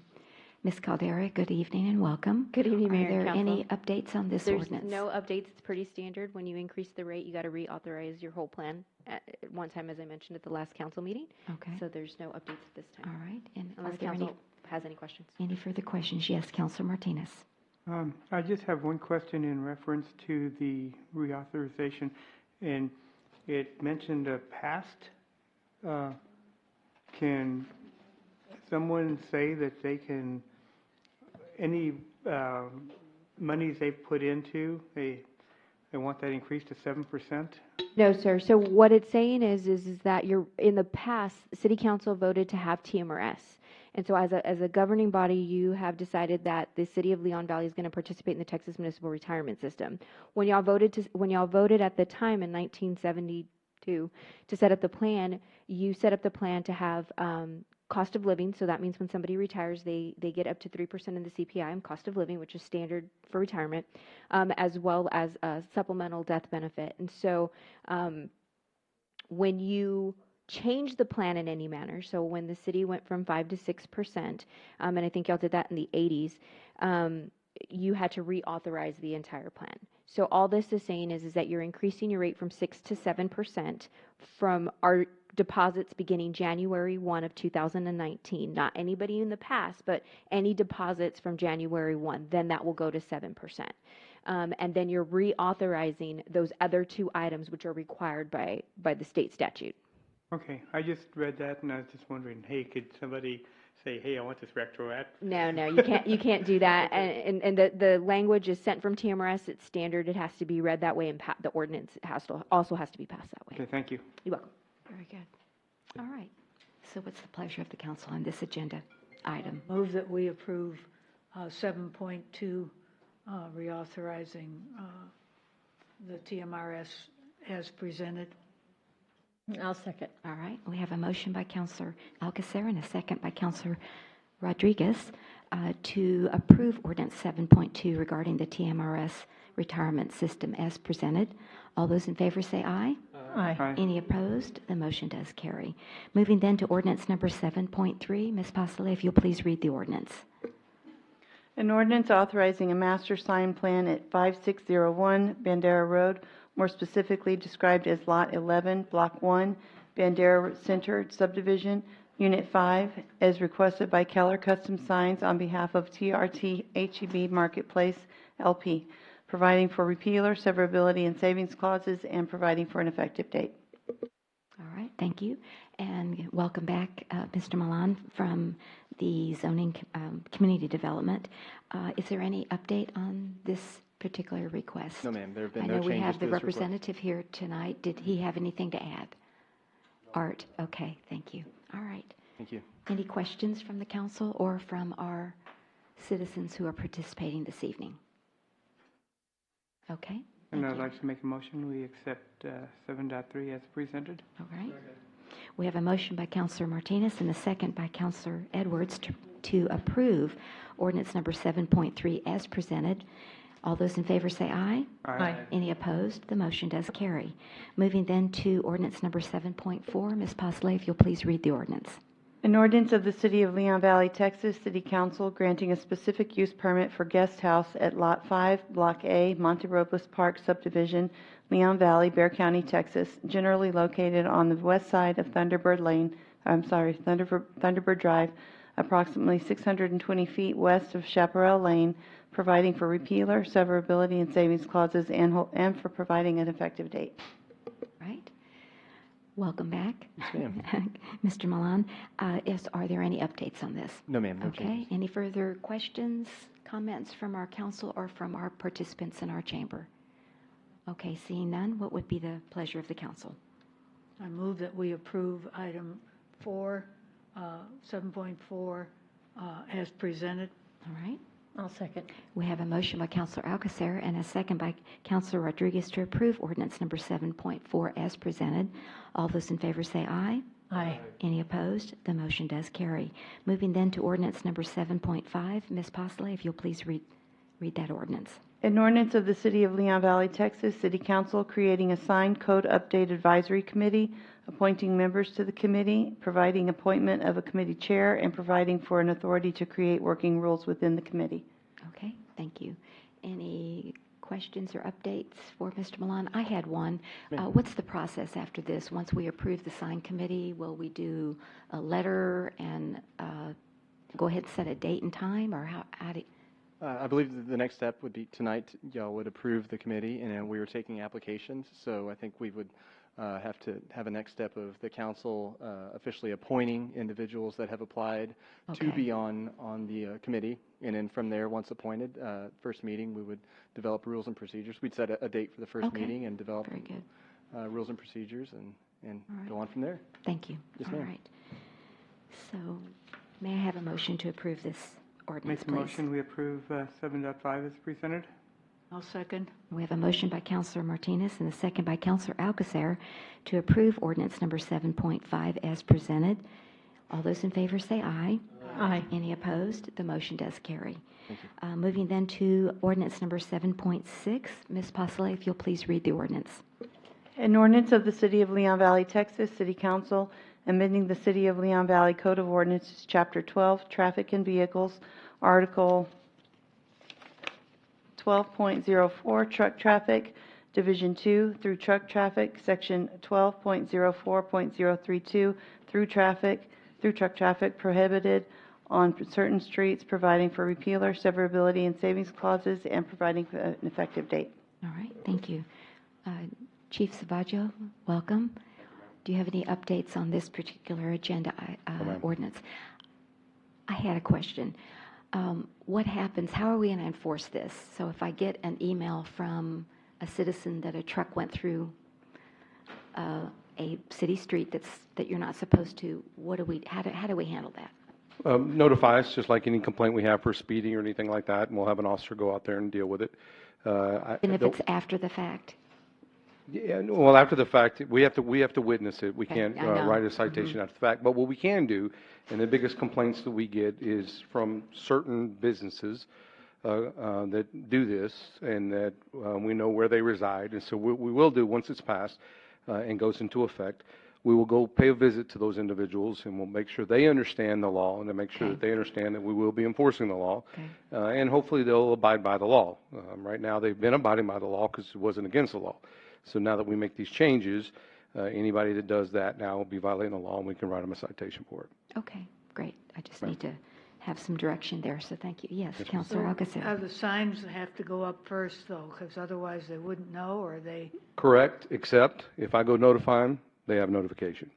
S1: Ms. Caldera, good evening and welcome.
S21: Good evening, Mayor
S1: Are there
S21: and Council.
S1: any updates on this
S21: There's
S1: ordinance?
S21: no updates. It's pretty standard. When you increase the rate, you got to reauthorize your whole plan at one time, as I mentioned at the last council meeting.
S1: Okay.
S21: So there's no updates at this time.
S1: All right, and are
S21: Unless
S1: there
S21: council has any questions.
S1: any further questions? Yes, Councilor Martinez.
S6: I just have one question in reference to the reauthorization, and it mentioned a past. Can someone say that they can, any monies they've put into, they want that increased to 7%?
S13: No, sir. So what it's saying is that you're, in the past, City Council voted to have TMRS. And so as a governing body, you have decided that the City of Leon Valley is going to participate in the Texas Municipal Retirement System. When y'all voted at the time in 1972 to set up the plan, you set up the plan to have cost of living. So that means when somebody retires, they get up to 3% in the CPI and cost of living, which is standard for retirement, as well as a supplemental death benefit. And so when you change the plan in any manner, so when the city went from 5 to 6%, and I think y'all did that in the 80s, you had to reauthorize the entire plan. So all this is saying is that you're increasing your rate from 6 to 7% from our deposits beginning January 1 of 2019. Not anybody in the past, but any deposits from January 1, then that will go to 7%. And then you're reauthorizing those other two items which are required by the state statute.
S6: Okay, I just read that and I was just wondering, hey, could somebody say, hey, I want this retroactive?
S13: No, you can't do that. And the language is sent from TMRS. It's standard. It has to be read that way, and the ordinance also has to be passed that way.
S6: Okay, thank you.
S13: You're welcome.
S1: Very good. All right. So what's the pleasure of the council on this agenda item?
S11: Move that we approve 7.2, reauthorizing the TMRS as presented.
S19: I'll second.
S1: All right. We have a motion by Councilor Alcacer and a second by Councilor Rodriguez to approve Ordinance 7.2 regarding the TMRS retirement system as presented. All those in favor say aye.
S19: Aye.
S1: Any opposed? The motion does carry. Moving then to ordinance number 7.3. Ms. Pasale, if you'll please read the ordinance.
S8: An ordinance authorizing a master sign plan at 5601 Bandera Road, more specifically described as Lot 11, Block 1, Bandera Center Subdivision, Unit 5, as requested by Keller Custom Signs on behalf of TRT HEB Marketplace, LP, providing for repealer, severability, and savings clauses, and providing for an effective date.
S1: All right. Thank you. And welcome back, Mr. Milan, from the Zoning Community Development. Is there any update on this particular request?
S9: No, ma'am. There have been
S1: I
S9: no
S1: know
S9: changes
S1: we have
S9: to
S1: the
S9: this request.
S1: representative here tonight. Did he have anything to add? Art. Okay. Thank you. All right.
S9: Thank you.
S1: Any questions from the council or from our citizens who are participating this evening? Okay.
S6: And I'd like to make a motion, we accept 7.3 as presented.
S1: All right. We have a motion by Councilor Martinez and a second by Councilor Edwards to approve ordinance number 7.3 as presented. All those in favor say aye.
S6: Aye.
S1: Any opposed? The motion does carry. Moving then to ordinance number 7.4. Ms. Pasle, if you'll please read the ordinance.
S8: An ordinance of the City of Leon Valley, Texas, City Council granting a specific use permit for guest house at Lot 5, Block A, Monte Robles Park Subdivision, Leon Valley, Bexar County, Texas, generally located on the west side of Thunderbird Drive, approximately 620 feet west of Chaparral Lane, providing for repealer, severability, and savings clauses, and for providing an effective date.
S1: Right. Welcome back.
S9: Yes, ma'am.
S1: Mr. Milan, are there any updates on this?
S9: No, ma'am. No
S1: Okay.
S9: changes.
S1: Any further questions, comments from our council or from our participants in our chamber? Okay. Seeing none, what would be the pleasure of the council?
S11: I move that we approve item 4, 7.4 as presented.
S1: All right.
S19: I'll second.
S1: We have a motion by Councilor Alcacer and a second by Councilor Rodriguez to approve ordinance number 7.4 as presented. All those in favor say aye.
S19: Aye.
S1: Any opposed? The motion does carry. Moving then to ordinance number 7.5. Ms. Pasle, if you'll please read that ordinance.
S8: An ordinance of the City of Leon Valley, Texas, City Council creating a signed code update advisory committee, appointing members to the committee, providing appointment of a committee chair, and providing for an authority to create working rules within the committee.
S1: Okay, thank you. Any questions or updates for Mr. Milan? I had one. What's the process after this? Once we approve the sign committee, will we do a letter and go ahead and set a date and time, or how do
S9: I believe the next step would be tonight, y'all would approve the committee, and then we were taking applications, so I think we would have to have a next step of the council officially appointing individuals that have applied to be on the committee, and then from there, once appointed, first meeting, we would develop rules and procedures. We'd set a date for the first meeting and develop rules and procedures, and go on from there.
S1: Thank you.
S9: Yes,
S1: All
S9: ma'am.
S1: right. So may I have a motion to approve this ordinance,
S6: Make the
S1: please?
S6: motion, we approve 7.5 as presented.
S11: I'll second.
S1: We have a motion by Councilor Martinez and a second by Councilor Alcasair to approve ordinance number 7.5 as presented. All those in favor say aye.
S12: Aye.
S1: Any opposed? The motion does carry.
S9: Thank you.
S1: Moving then to ordinance number 7.6. Ms. Postle, if you'll please read the ordinance.
S8: An ordinance of the City of Leon Valley, Texas, City Council amending the City of Leon Valley Code of Ordinances, Chapter 12, Traffic and Vehicles, Article 12.04, Truck Traffic, Division 2, through Truck Traffic, Section 12.04.032, through truck traffic prohibited on certain streets, providing for repealer, severability, and savings clauses, and providing for an effective date.
S1: All right, thank you. Chief Savaggio, welcome. Do you have any updates on this particular agenda ordinance? I had a question. What happens, how are we going to enforce this? So if I get an email from a citizen that a truck went through a city street that you're not supposed to, how do we handle that?
S5: Notify us, just like any complaint we have for speeding or anything like that, and we'll have an officer go out there and deal with it.
S1: And if it's after the fact?
S5: Yeah, well, after the fact, we have to witness it. We
S1: Okay,
S5: can't
S1: I know.
S5: write a citation after the fact. But what we can do, and the biggest complaints that we get is from certain businesses that do this, and that we know where they reside. And so we will do, once it's passed and goes into effect, we will go pay a visit to those individuals, and we'll make sure they understand the law, and to make sure that they understand that we will be enforcing the law, and hopefully they'll abide by the law. Right now, they've been abiding by the law because it wasn't against the law. So now that we make these changes, anybody that does that now will be violating the law, and we can write them a citation for it.
S1: Okay, great. I just need to have some direction there, so thank you. Yes, Councilor Alcacer.
S11: The signs have to go up first, though, because otherwise they wouldn't know, or they...
S5: Correct, except if I go notify them, they have notification.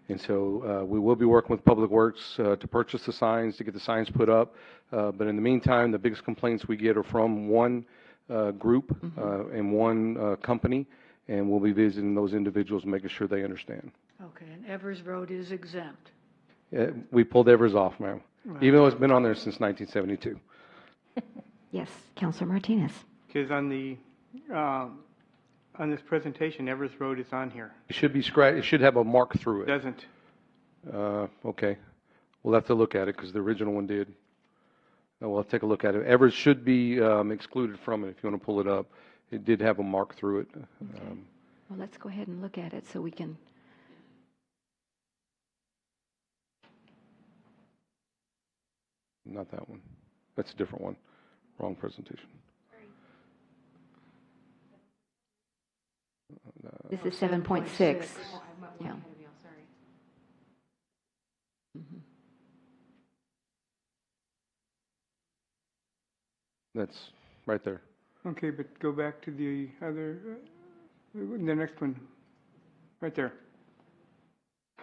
S5: And so we will be working with Public Works to purchase the signs, to get the signs put up. But in the meantime, the biggest complaints we get are from one group and one company, and we'll be visiting those individuals, making sure they understand.
S11: Okay, and Evers Road is exempt.
S5: We pulled Evers off, ma'am,
S11: Right.
S5: even though it's been on there since 1972.
S1: Yes, Councilor Martinez.
S6: Because on this presentation, Evers Road is on here.
S5: It should be scratched. It should have a mark through it.
S6: Doesn't.
S5: Okay. We'll have to look at it because the original one did. We'll take a look at it. Evers should be excluded from it if you want to pull it up. It did have a mark through it.
S1: Well, let's go ahead and look at it so we can...
S5: Not that one. That's a different one. Wrong presentation.
S1: This is 7.6. Yeah.
S5: That's right there.
S6: Okay, but go back to the other, the next one, right there.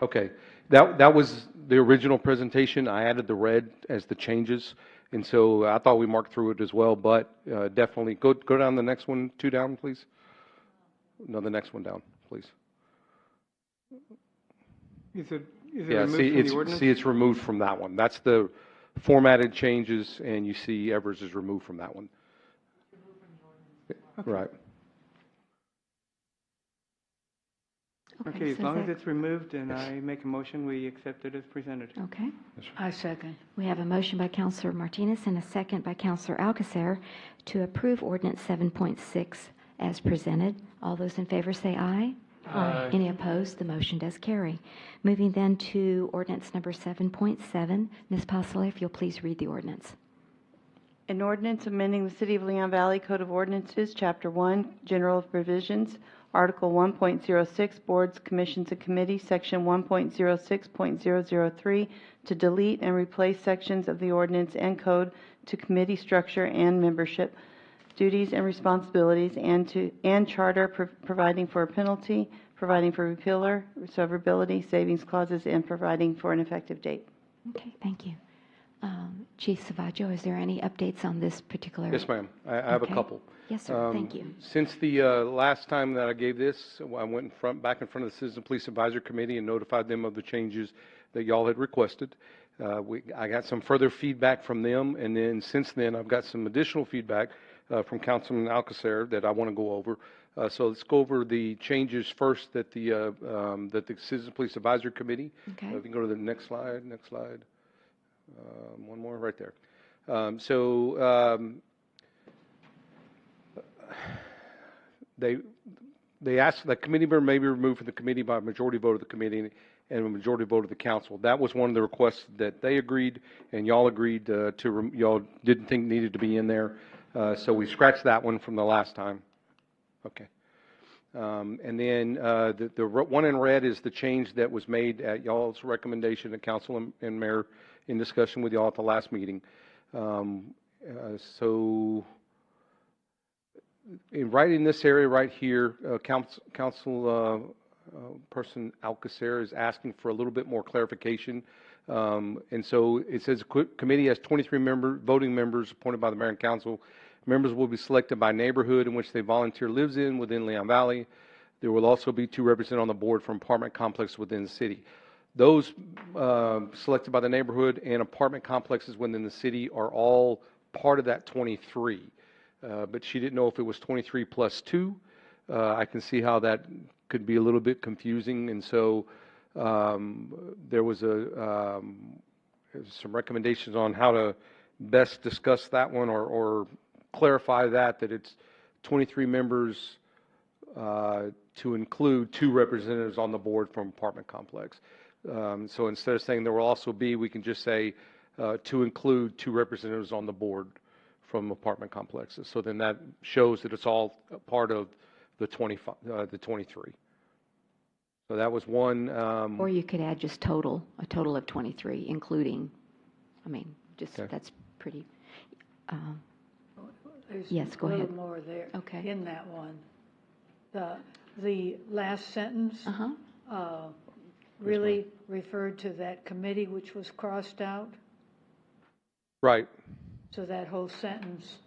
S5: Okay, that was the original presentation. I added the red as the changes, and so I thought we marked through it as well, but definitely, go down the next one, 2 down, please. No, the next one down, please.
S6: Is it
S5: Yeah,
S6: removed
S5: see,
S6: from the ordinance?
S5: it's removed from that one. That's the formatted changes, and you see Evers is removed from that one.
S6: Okay.
S5: Right.
S6: Okay, as
S1: so
S6: long
S1: is
S6: as
S1: that-
S6: it's removed, then I make a motion, we accept it as presented.
S1: Okay.
S11: I second.
S1: We have a motion by Counselor Martinez and a second by Counselor Alcacer to approve ordinance 7.6 as presented. All those in favor say aye.
S6: Aye.
S1: Any opposed? The motion does carry. Moving then to ordinance number 7.7. Ms. Postlev, if you'll please read the ordinance.
S8: An ordinance amending the City of Leon Valley Code of Ordinances, Chapter 1, General Provisions, Article 1.06, Boards, Commissions, and Committees, Section 1.06.003, to delete and replace sections of the ordinance and code to committee structure and membership, duties and responsibilities, and charter, providing for a penalty, providing for repealer, severability, savings clauses, and providing for an effective date.
S1: Okay, thank you. Chief Savaggio, is there any updates on this particular?
S5: Yes, ma'am. I have a
S1: Okay.
S5: couple.
S1: Yes, sir. Thank you.
S5: Since the last time that I gave this, I went back in front of the Citizen Police Advisory Committee and notified them of the changes that y'all had requested. I got some further feedback from them, and then since then, I've got some additional feedback from Councilman Alcacer that I want to go over. So let's go over the changes first that the Citizen Police Advisory Committee.
S1: Okay.
S5: If you can go to the next slide. One more right there. They asked that committee member may be removed from the committee by a majority vote of the committee and a majority vote of the council. That was one of the requests that they agreed and y'all agreed to. Y'all didn't think needed to be in there, so we scratched that one from the last time. Okay. And then the one in red is the change that was made at y'all's recommendation, the council and mayor in discussion with y'all at the last meeting. Right in this area right here, council person Alcacer is asking for a little bit more clarification. And so it says committee has 23 voting members appointed by the mayor and council. Members will be selected by neighborhood in which they volunteer lives in within Leon Valley. There will also be 2 represented on the board from apartment complex within the city. Those selected by the neighborhood and apartment complexes within the city are all part of that 23. But she didn't know if it was 23 plus 2. I can see how that could be a little bit confusing, and so there was some recommendations on how to best discuss that one or clarify that it's 23 members to include 2 representatives on the board from apartment complex. So instead of saying there will also be, we can just say to include 2 representatives on the board from apartment complexes. So then that shows that it's all part of the 23. So that was one.
S1: Or you could add just a total of 23, including, okay. That's pretty. Yes, go ahead.
S11: There's a little more there.
S1: Okay.
S11: In that one. The last sentence really referred to that committee which was crossed out.
S5: Right.
S11: So that whole sentence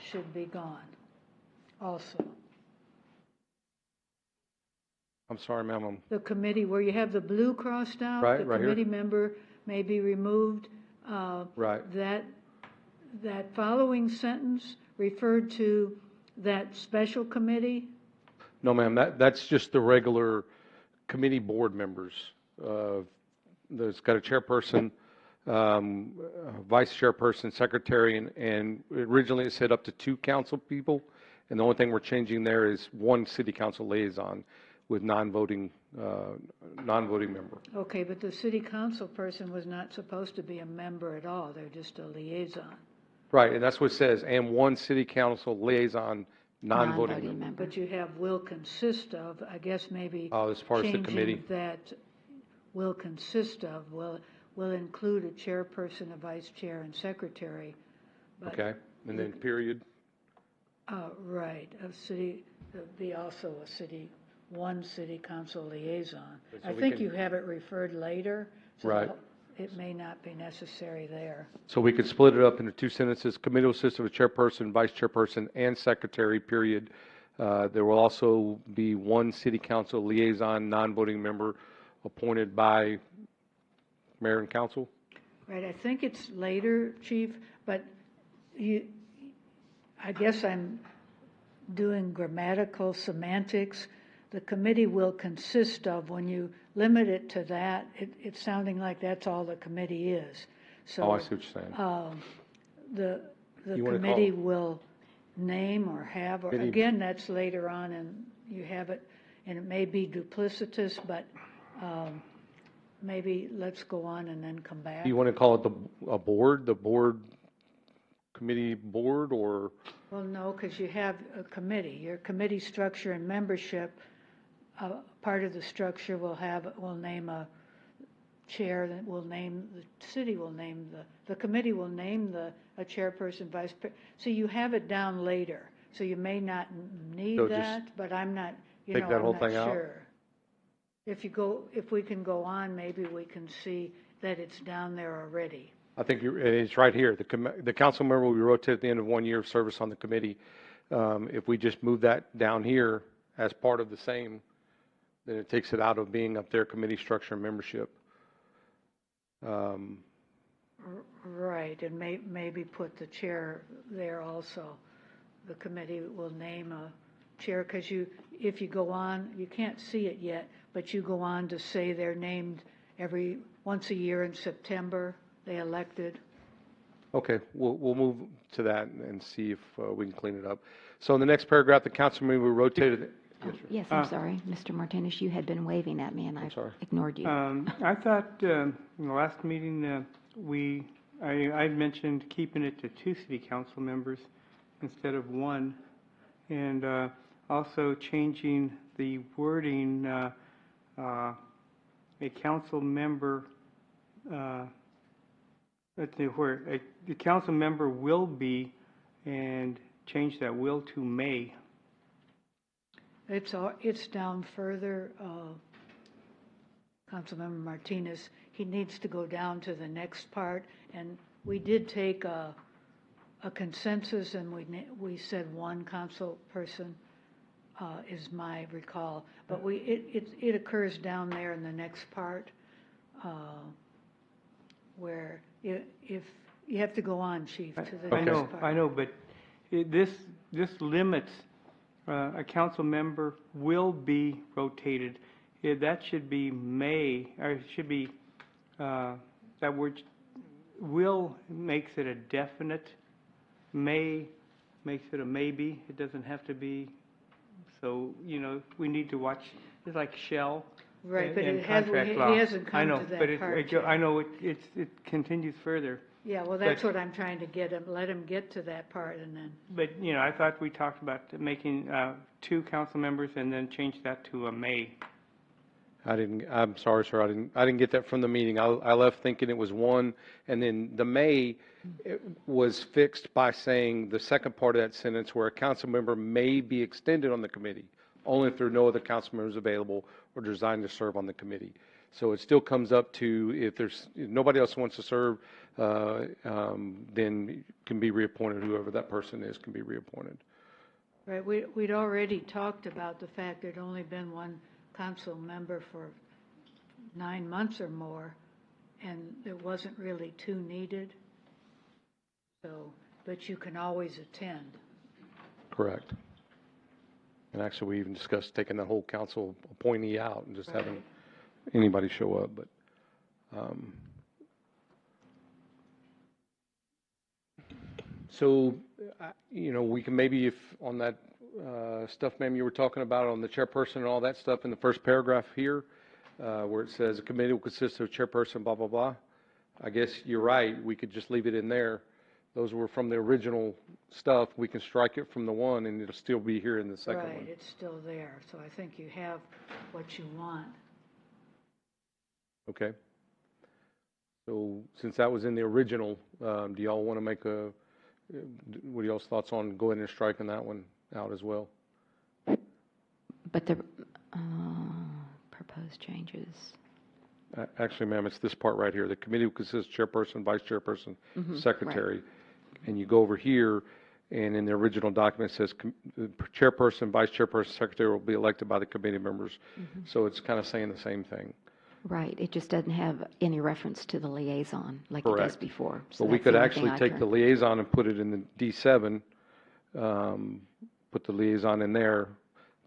S11: should be gone also.
S5: I'm sorry, ma'am.
S11: The committee, where you have the blue crossed out,
S5: Right,
S11: the
S5: right here.
S11: committee member may be removed.
S5: Right.
S11: That following sentence referred to that special committee?
S5: No, ma'am. That's just the regular committee board members. There's got a chairperson, vice chairperson, secretary, and originally it said up to 2 council people. And the only thing we're changing there is 1 city council liaison with non-voting member.
S11: Okay, but the city council person was not supposed to be a member at all. They're just a liaison.
S5: Right, and that's what it says, and 1 city council liaison, non-voting member.
S11: But you have will consist of, I guess maybe
S5: As part of the committee.
S11: changing that will consist of, will include a chairperson, a vice chair, and secretary. But
S5: Okay, and then period.
S11: Right, be also a city, 1 city council liaison.
S5: So
S11: I
S5: we
S11: think
S5: can-
S11: you have it referred later. So
S5: Right.
S11: It may not be necessary there.
S5: So we could split it up into 2 sentences. Committee will consist of a chairperson, vice chairperson, and secretary, period. There will also be 1 city council liaison, non-voting member appointed by mayor and council.
S11: Right, I think it's later, Chief, but I guess I'm doing grammatical semantics. the committee will consist of, when you limit it to that, it's sounding like that's all the committee is. So,
S5: Oh, I see what you're saying.
S11: The
S5: You wanna
S11: committee
S5: call-
S11: will name or have, or
S5: Committee-
S11: again, that's later on, and you have it, and it may be duplicitous, but maybe let's go on and then come back.
S5: Do you want to call it a board, the board, committee board, or?
S11: Well, no, because you have a committee, your committee structure and membership, part of the structure will name a chair, that will name, the city will name, the committee will name a chairperson, vice, so you have it down later. So you may not need
S5: So just
S11: that, but I'm not,
S5: take that whole
S11: I'm
S5: thing
S11: not
S5: out?
S11: sure. If we can go on, maybe we can see that it's down there already.
S5: I think it's right here. The council member will be rotated at the end of 1 year of service on the committee. If we just move that down here as part of the same, then it takes it out of being up there, committee structure and membership.
S11: Right, and maybe put the chair there also. The committee will name a chair, because if you go on, you can't see it yet, but you go on to say they're named once a year in September, they elected.
S5: Okay, we'll move to that and see if we can clean it up. So in the next paragraph, the council member rotated.
S1: Yes, I'm sorry, Mr. Martinez, you had been waving at me and I ignored you.
S6: I thought in the last meeting, I mentioned keeping it to 2 city council members instead of 1, and also changing the wording, a council member, let's see where, the council member will be, and change that will to may.
S11: It's down further, Councilmember Martinez, he needs to go down to the next part, and we did take a consensus, and we said 1 council person, is my recall, but it occurs down there in the next part, where if you have to go on, Chief, to the next part.
S6: I know, but this limits, a council member will be rotated. That should be may, or it should be, that word, will makes it a definite, may makes it a maybe. It doesn't have to be, so, we need to watch, it's like shall.
S11: Right, but
S6: in
S11: he
S6: contract law.
S11: hasn't come to that part yet.
S6: I know it continues further.
S11: Yeah, well, that's what I'm trying to get him, let him get to that part and then.
S6: But, I thought we talked about making 2 council members and then change that to a may.
S5: I'm sorry, sir, I didn't get that from the meeting. I left thinking it was 1, and then the may was fixed by saying the second part of that sentence, where a council member may be extended on the committee, only if there are no other council members available or designed to serve on the committee. So it still comes up to, if nobody else wants to serve, then can be reappointed. Whoever that person is can be reappointed.
S11: Right, we'd already talked about the fact there'd only been 1 council member for 9 months or more, and there wasn't really 2 needed. So, but you can always attend.
S5: Correct. And actually, we even discussed taking the whole council appointee out and just having anybody show up, but, so, we can maybe, if on that stuff, ma'am, you were talking about on the chairperson and all that stuff in the first paragraph here, where it says a committee will consist of chairperson, blah, blah, blah. I guess you're right. We could just leave it in there. Those were from the original stuff. We can strike it from the 1, and it'll still be here in the second one.
S11: Right, it's still there, so I think you have what you want.
S5: Okay. So since that was in the original, do y'all want to make what are y'all's thoughts on going and striking that one out as well?
S1: But the proposed changes.
S5: Actually, ma'am, it's this part right here. The committee will consist of chairperson, vice chairperson, secretary. Right. And you go over here, and in the original document it says chairperson, vice chairperson, secretary will be elected by the committee members. So it's kind of saying the same thing.
S1: Right. It just doesn't have any reference to the liaison like it does before. So
S5: but we could actually take the liaison and put it in the D7, put the liaison in there,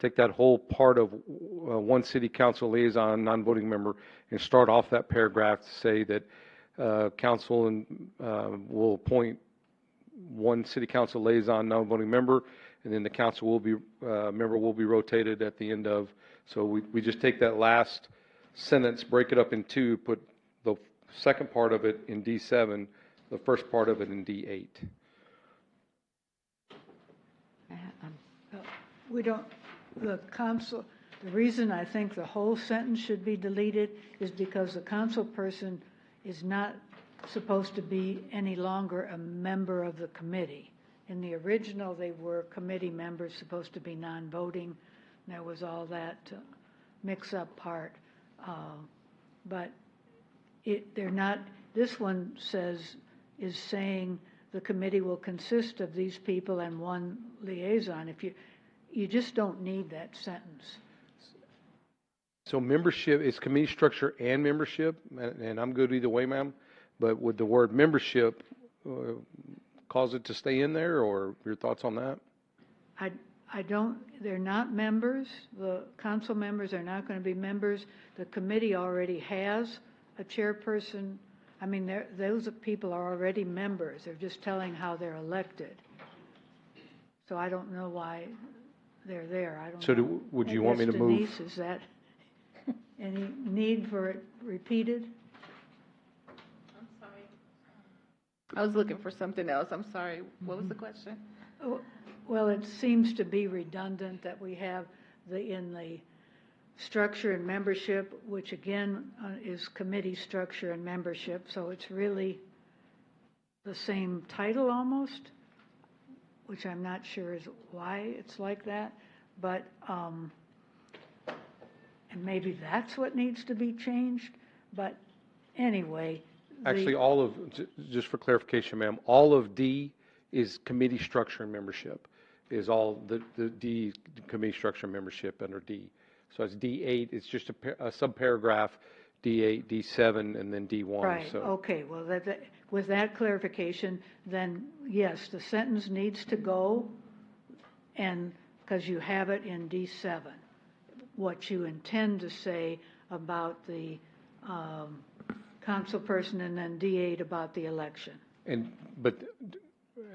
S5: take that whole part of one city council liaison, non-voting member, and start off that paragraph to say that council will appoint one city council liaison, non-voting member, and then the council will be member will be rotated at the end of. So we just take that last sentence, break it up in two, put the second part of it in D7, the first part of it in D8.
S11: We don't, the council, the reason I think the whole sentence should be deleted is because the council person is not supposed to be any longer a member of the committee. In the original, they were committee members supposed to be non-voting. There was all that mix-up part. But they're not, this one is saying the committee will consist of these people and one liaison. If you just don't need that sentence.
S5: So membership is committee structure and membership, and I'm good either way, ma'am. But would the word membership cause it to stay in there, or your thoughts on that?
S11: I don't, they're not members. The council members are not going to be members. The committee already has a chairperson. I mean, those people are already members. They're just telling how they're elected. So I don't know why they're there. I don't know.
S5: Would you want me to
S11: Denise,
S5: move?
S11: is that any need for it repeated?
S18: I'm sorry. I was looking for something else. I'm sorry. What was the question?
S11: Well, it seems to be redundant that we have in the structure and membership, which again is committee structure and membership, so it's really the same title almost, which I'm not sure is why it's like that, but and maybe that's what needs to be changed, but anyway.
S5: Actually, all of, just for clarification, ma'am, all of D is committee structure and membership, is all the D committee structure and membership under D. So it's D8, it's just a subparagraph, D8, D7, and then D1.
S11: Right,
S5: So.
S11: okay, well, with that clarification, then yes, the sentence needs to go, and because you have it in D7, what you intend to say about the council person, and then D8 about the election. And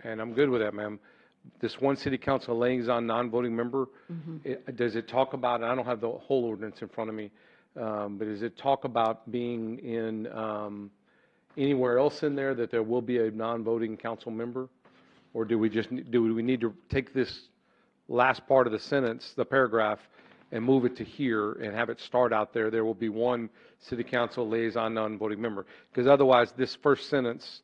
S5: I'm good with that, ma'am. This one city council liaison non-voting member, does it talk about, and I don't have the whole ordinance in front of me, but does it talk about being in anywhere else in there that there will be a non-voting council member? Or do we need to take this last part of the sentence, the paragraph, and move it to here and have it start out there? There will be one city council liaison non-voting member. Because otherwise, this first sentence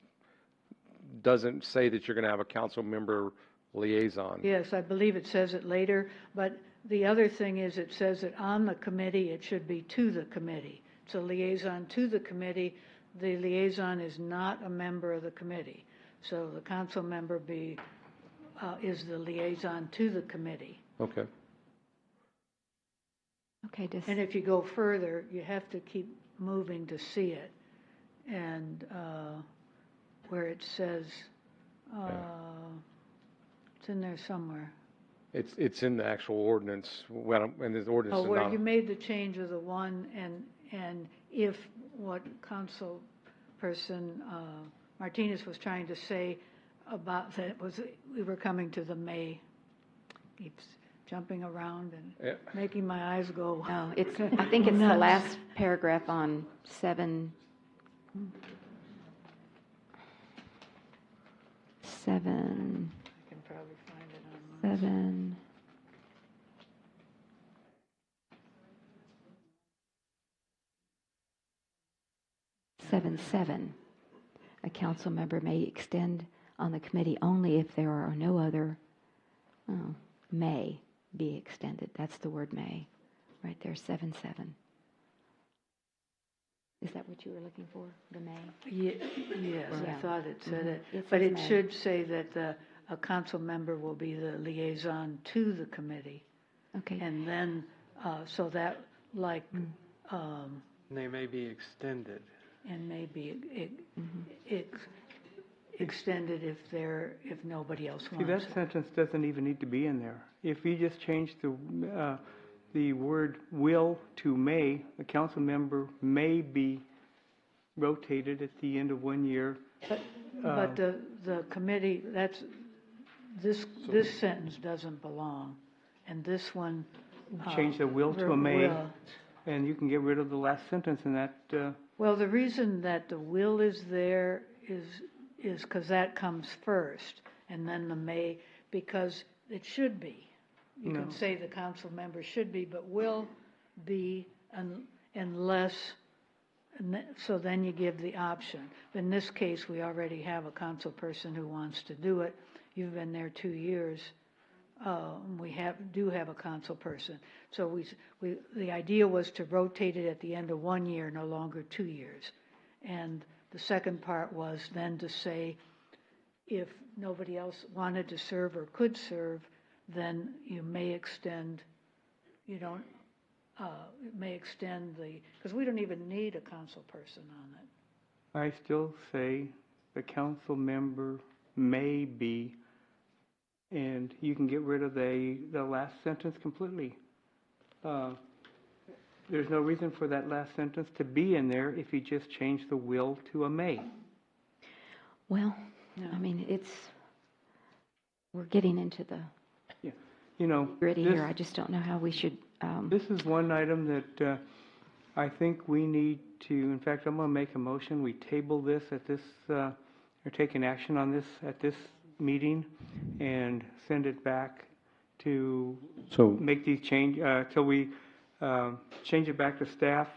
S5: doesn't say that you're going to have a council member liaison.
S11: Yes, I believe it says it later, but the other thing is it says that on the committee, it should be to the committee. It's a liaison to the committee. The liaison is not a member of the committee. So the council member is the liaison to the committee.
S5: Okay.
S1: Okay,
S11: and if you go further, you have to keep moving to see it. And where it says, it's in there somewhere.
S5: It's in the actual ordinance, and the ordinance is
S11: where
S5: not.
S11: You made the change of the one, and if what council person Martinez was trying to say about that was we were coming to the May. Keeps jumping around and making my eyes go.
S1: No, I think it's the last paragraph on 7. 7.
S11: I can probably find it online.
S1: 7. Seven. A council member may extend on the committee only if there are no other. May be extended. That's the word may, right there. 7. Is that what you were looking for? The may.
S11: Yes,
S1: Yeah.
S11: I thought it said it,
S1: It
S11: but
S1: says
S11: it
S1: may.
S11: should say that a council member will be the liaison to the committee.
S1: Okay.
S11: And then so that like.
S10: They may be extended.
S11: And maybe extended if nobody else wants
S6: See, that
S11: it.
S6: sentence doesn't even need to be in there. if you just change the word will to may, a council member may be rotated at the end of 1 year.
S11: But the committee, this sentence doesn't belong, and this one.
S6: Change the will to a may,
S11: will.
S6: and you can get rid of the last sentence in that.
S11: Well, the reason that the will is there is because that comes first, and then the may, because it should be. You can say the council member should be, but will be unless, so then you give the option. In this case, we already have a council person who wants to do it. You've been there 2 years. We do have a council person. So the idea was to rotate it at the end of 1 year, no longer 2 years. And the second part was then to say, if nobody else wanted to serve or could serve, then you may extend, it may extend because we don't even need a council person on it.
S6: I still say the council member may be, and you can get rid of the last sentence completely. There's no reason for that last sentence to be in there if you just change the will to a may.
S1: Well, I mean, we're getting into the gritty here. I just don't know how we should.
S6: This is one item that I think we need to, in fact, I'm going to make a motion. We table this at this, or take an action on this at this meeting and send it back to make these change, till we change it back to staff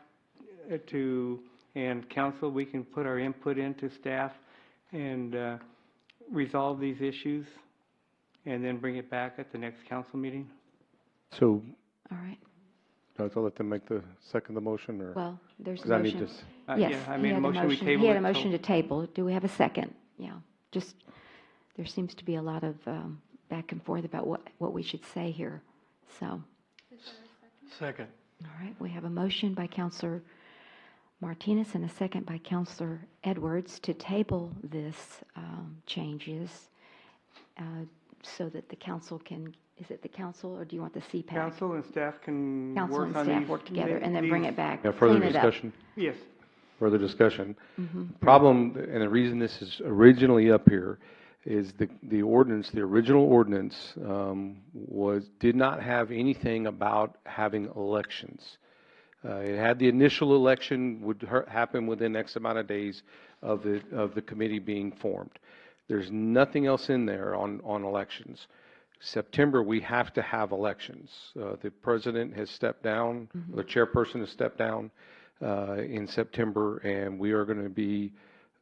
S6: and council. We can put our input into staff and resolve these issues and then bring it back at the next council meeting.
S5: So.
S1: All right.
S5: I'll let them make the motion, or?
S1: Well, there's a
S5: motion.
S1: motion.
S5: I need this.
S1: Yes,
S6: I made a motion. We table it.
S1: He had a motion to table. Do we have a second? Yeah. Just, there seems to be a lot of back and forth about what we should say here. So.
S10: Second.
S1: All right. We have a motion by Councilor Martinez and a second by Councilor Edwards to table this changes so that the council can. Is it the council, or do you want the CPAC?
S6: Council and staff can
S1: Council
S6: work
S1: and
S6: on
S1: staff
S6: these,
S1: work together and then bring it back.
S5: Yeah, further
S1: clean it up.
S5: discussion?
S6: Yes.
S5: Further discussion.
S1: Mm-hmm.
S5: Problem, and the reason this is originally up here is the ordinance, the original ordinance did not have anything about having elections. It had the initial election would happen within X amount of days of the committee being formed. There's nothing else in there on elections. September, we have to have elections. The president has stepped down, the chairperson has stepped down in September, and we are going to be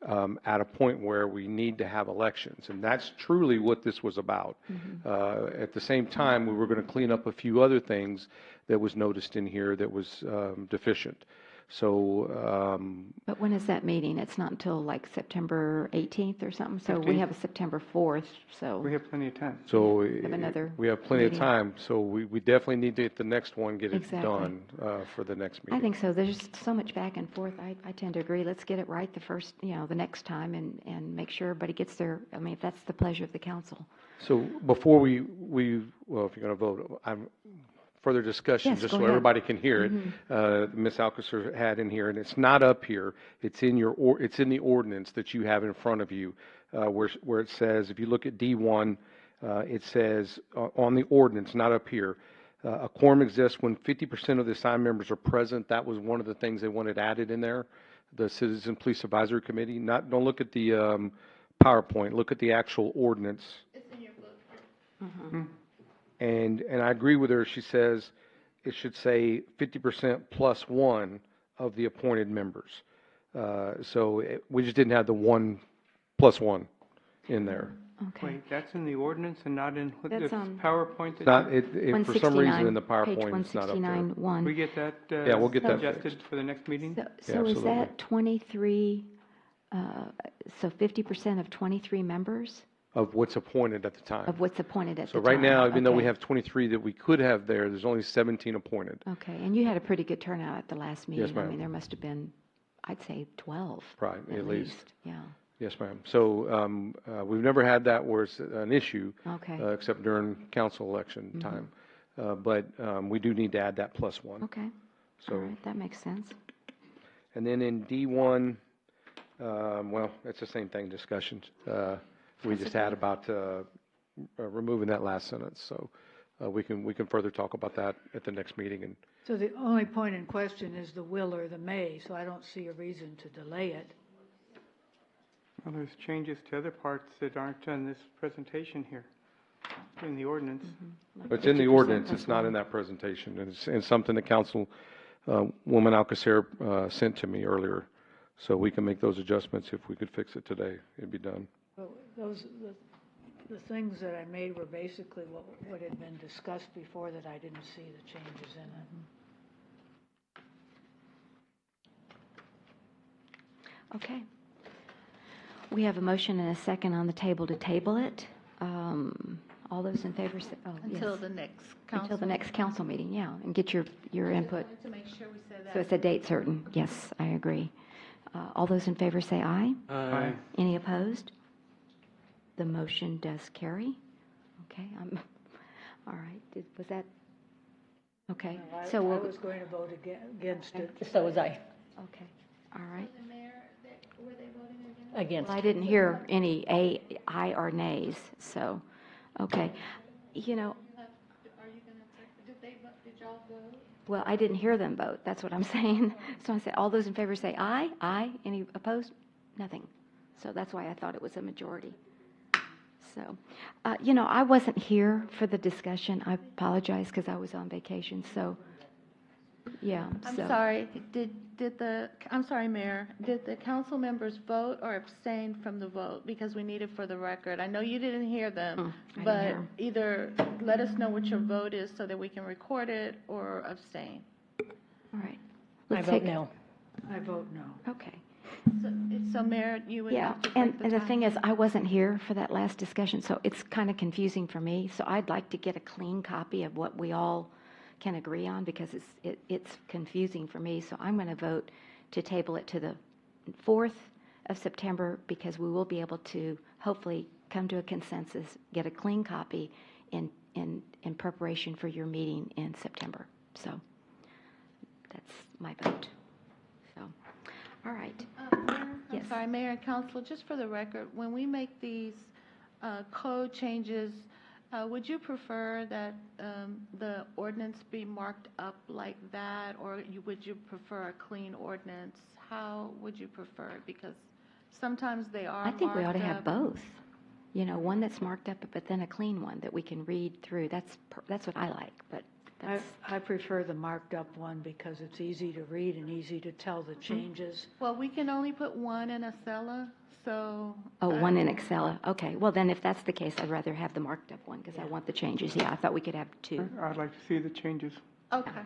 S5: at a point where we need to have elections. And that's truly what this was about. At the same time, we were going to clean up a few other things that was noticed in here that was deficient. So.
S1: But when is that meeting? It's not until like September 18th or something. So we have a September 4th. So
S6: we have plenty of time.
S5: So
S1: we
S5: have plenty of time. So we definitely need to, at the next one, get it done for the next meeting.
S1: I think so. There's so much back and forth. I tend to agree. Let's get it right the next time and make sure everybody gets there. I mean, if that's the pleasure of the council.
S5: So before we well, if you're going to vote, further discussion,
S1: yes,
S5: just so
S1: ahead.
S5: everybody can hear it. Ms. Alcacer had in here, and it's not up here. It's in it's in the ordinance that you have in front of you, where it says, if you look at D1, it says on the ordinance, not up here, a quorum exists when 50% of the assigned members are present. That was one of the things they wanted added in there. The Citizen Police Advisory Committee. Don't look at the PowerPoint. Look at the actual ordinance.
S18: It's in your book here.
S5: And I agree with her. She says it should say 50% plus one of the appointed members. We just didn't have the 1 plus 1 in there.
S1: Okay.
S6: Wait, that's in the ordinance and not in
S1: That's
S6: this
S1: on
S6: PowerPoint?
S5: For some reason in the PowerPoint it's not up there.
S1: 1.
S6: We get that
S5: yeah, we'll get that
S6: adjusted
S5: fixed
S6: for the next meeting?
S1: So is that 23, so 50% of 23 members?
S5: Of what's appointed at the time.
S1: Of what's appointed at the
S5: So
S1: time.
S5: right now, even though we
S1: Okay.
S5: have 23 that we could have there's only 17 appointed.
S1: Okay, and you had a pretty good turnout at the last meeting.
S5: Yes, ma'am.
S1: I mean, there must have been, I'd say 12.
S5: Right, at least.
S1: Yeah.
S5: Yes, ma'am. So we've never had that where it's an issue,
S1: Okay.
S5: Except during council election time. But we do need to add that +1.
S1: Okay.
S5: So,
S1: All right, that makes sense.
S5: and then in D1, well, it's the same thing, discussions. We just had about removing that last sentence. So we can further talk about that at the next meeting. And
S11: So the only point in question is the will or the may, so I don't see a reason to delay it.
S6: Well, there's changes to other parts that aren't on this presentation here, in the ordinance.
S5: it's in the ordinance, it's not in that presentation. And it's something that Councilwoman Alcacer sent to me earlier. So we can make those adjustments. If we could fix it today, it'd be done.
S11: Well, the things that I made were basically what had been discussed before, that I didn't see the changes in it.
S1: Okay. We have a motion and a second on the table to table it. All those in favor say, oh, yes.
S18: Until the next council.
S1: Until the next council meeting, yeah, and get your input.
S18: I wanted to make sure we said that.
S1: So it's a date certain. Yes, I agree. All those in favor say aye.
S6: Aye.
S1: Any opposed? The motion does carry. Okay, all right. Was that? Okay.
S11: No,
S1: So
S11: I
S1: we'll.
S11: was going to vote against it.
S19: So was I.
S1: Okay. All right.
S3: The mayor, were they voting against?
S19: Against.
S1: Well, I didn't hear any aye or nays. So, okay. You know.
S3: Are you going to, did y'all vote?
S1: Well, I didn't hear them vote. That's what I'm saying. So I said, all those in favor say aye. Aye. Any opposed? Nothing. So that's why I thought it was a majority. So, you know, I wasn't here for the discussion. I apologize because I was on vacation. So, yeah.
S18: I'm
S1: so.
S18: sorry, I'm sorry, Mayor, did the council members vote or abstain from the vote? Because we need it for the record. I know you didn't hear them,
S1: I didn't
S18: but
S1: hear 'em.
S18: either let us know what your vote is so that we can record it, or abstain.
S1: All right.
S19: I
S1: Let's
S19: vote
S1: take-
S19: no.
S11: I vote no.
S1: Okay.
S18: So Mayor, you would
S1: Yeah,
S18: have to
S1: and,
S18: break
S1: and the
S18: tie.
S1: thing is, I wasn't here for that last discussion, so it's kind of confusing for me. So I'd like to get a clean copy of what we all can agree on, because it's confusing for me. So I'm going to vote to table it to the 4th of September, because we will be able to hopefully come to a consensus, get a clean copy in preparation for your meeting in September. So that's my vote. So, all right.
S18: I'm sorry, Mayor and Council, just for the record, when we make these code changes, would you prefer that the ordinance be marked up like that, or would you prefer a clean ordinance? How would you prefer it? Because sometimes they are
S1: I think we ought to have
S18: up.
S1: both. You know, one that's marked up, but then a clean one that we can read through. That's what I like, but that's.
S11: I prefer the marked up one because it's easy to read and easy to tell the changes.
S18: Well, we can only put one in Acela, so.
S1: Oh, one in Excel. Okay, well then if that's the case, I'd rather have the marked up one, because I want the changes. Yeah, I thought we could have two.
S6: I'd like to see the changes.
S18: Okay.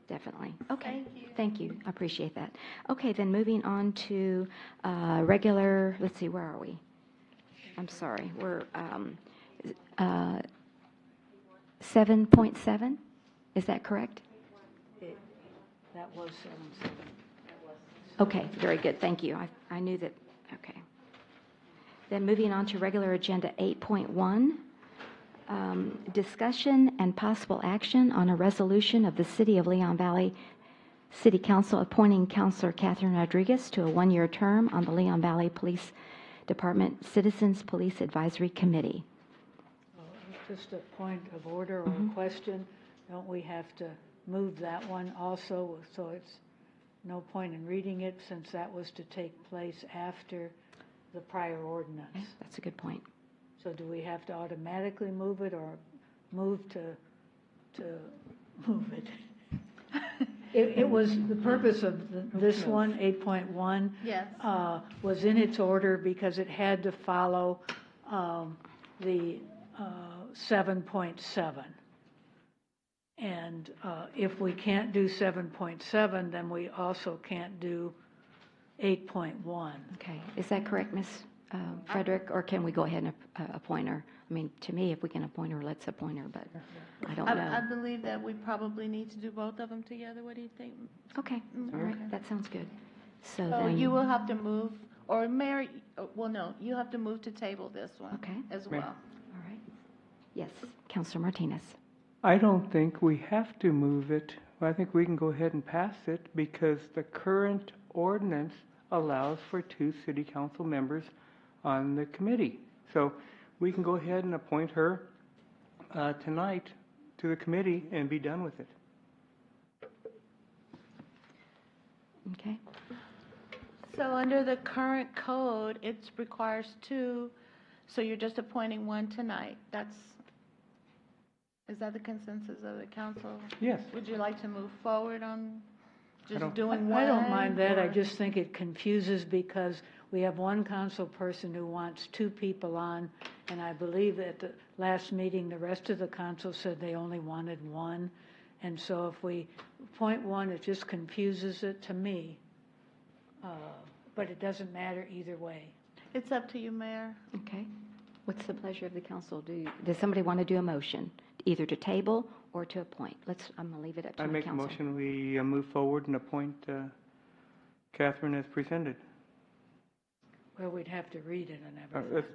S1: Definitely. Okay.
S18: Thank you.
S1: Thank you. I appreciate that. Okay, then moving on to regular, let's see, where are we? I'm sorry, we're 7.7, is that correct?
S11: That was 7.7.
S1: Okay, very good, thank you. I knew that, okay. Then moving on to regular agenda 8.1, discussion and possible action on a resolution of the City of Leon Valley City Council appointing Councilor Catherine Rodriguez to a one-year term on the Leon Valley Police Department Citizens Police Advisory Committee.
S11: Just a point of order or a question, don't we have to move that one also, so it's no point in reading it, since that was to take place after the prior ordinance?
S1: Okay, that's a good point.
S11: So do we have to automatically move it, or move to move it? It was, the purpose of this one, 8.1.
S18: Yes.
S11: Was in its order because it had to follow the 7.7. And if we can't do 7.7, then we also can't do 8.1.
S1: Okay, is that correct, Ms. Frederick, or can we go ahead and appoint her? I mean, to me, if we can appoint her, let's appoint her, but I don't know.
S18: I believe that we probably need to do both of them together. What do you think?
S1: Okay, all right, that sounds good. So
S18: So
S1: then,
S18: you will have to move Or Mayor, well, no, you have to move to table this one
S1: Okay.
S18: as
S6: Mayor.
S18: well.
S1: All right. Yes, Councilor Martinez.
S6: I don't think we have to move it. I think we can go ahead and pass it because the current ordinance allows for 2 city council members on the committee. So we can go ahead and appoint her tonight to the committee and be done with it.
S1: Okay.
S18: So under the current code, it requires 2, so you're just appointing 1 tonight. Is that the consensus of the council?
S6: Yes.
S18: Would you like to move forward on just
S6: don't-
S18: doing one?
S11: I don't mind that. I
S18: or-
S11: just think it confuses because we have one council person who wants 2 people on, and I believe at the last meeting, the rest of the council said they only wanted 1. And so if we appoint 1, it just confuses it to me. But it doesn't matter either way.
S18: It's up to you, Mayor.
S1: Okay. What's the pleasure of the council? Does somebody want to do a motion, either to table or to appoint? I'm going to leave it up to
S6: I
S1: the
S6: make a
S1: council.
S6: motion, we move forward and appoint Catherine as presented.
S11: Well, we'd have to read it and
S6: Uh,
S11: everything.
S6: that's-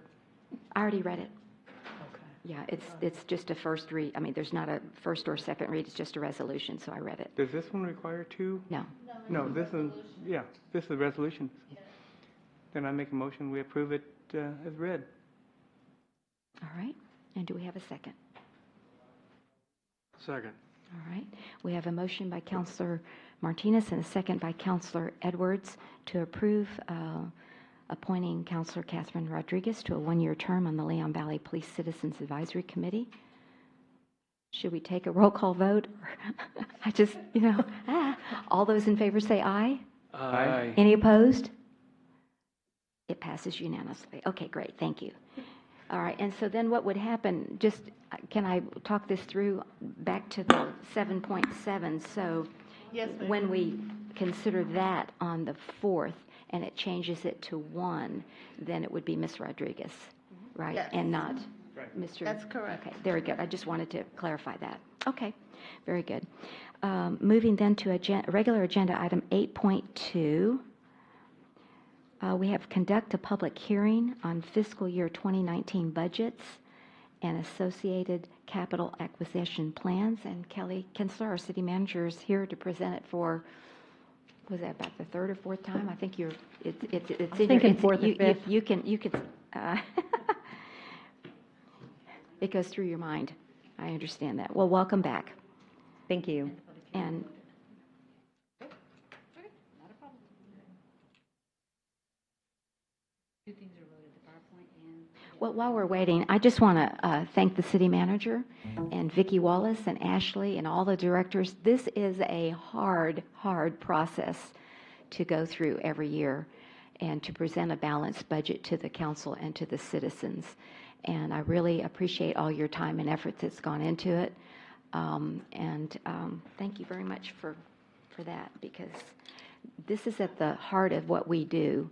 S1: I already read it.
S11: Okay.
S1: Yeah, it's just a first read. I mean, there's not a first or second read. It's just a resolution, so I read it.
S6: Does this one require 2?
S1: No.
S6: No, this is, yeah, this is a resolution. Then I make a motion, we approve it as read.
S1: All right. And do we have a second?
S10: Second.
S1: All right. We have a motion by Councilor Martinez and a second by Councilor Edwards to approve appointing Councilor Catherine Rodriguez to a 1-year term on the Leon Valley Police Citizens Advisory Committee. Should we take a roll call vote? I just, all those in favor say aye.
S6: Aye.
S1: Any opposed? It passes unanimously. Okay, great. Thank you. All right. And so then what would happen, just, can I talk this through back to the 7.7? So
S18: Yes, ma'am.
S1: when we consider that on the 4th and it changes it to 1, then it would be Ms. Rodriguez, right?
S18: Yes.
S1: And not Mr.
S18: That's correct.
S1: Okay, very good. I just wanted to clarify that. Okay, very good. Moving then to regular agenda item 8.2. We have conduct a public hearing on fiscal year 2019 budgets and associated capital acquisition plans. And Kelly Kinsler, our city manager, is here to present it for, was that about the 3rd or 4th time? I think it's in
S12: thinking
S1: your,
S12: 4th or 5th.
S1: You can, it goes through your mind. I understand that. Well, welcome back.
S12: Thank you.
S1: And well, while we're waiting, I just want to thank the city manager and Vicki Wallace and Ashley and all the directors. This is a hard, hard process to go through every year and to present a balanced budget to the council and to the citizens. And I really appreciate all your time and effort that's gone into it. Thank you very much for that, because this is at the heart of what we do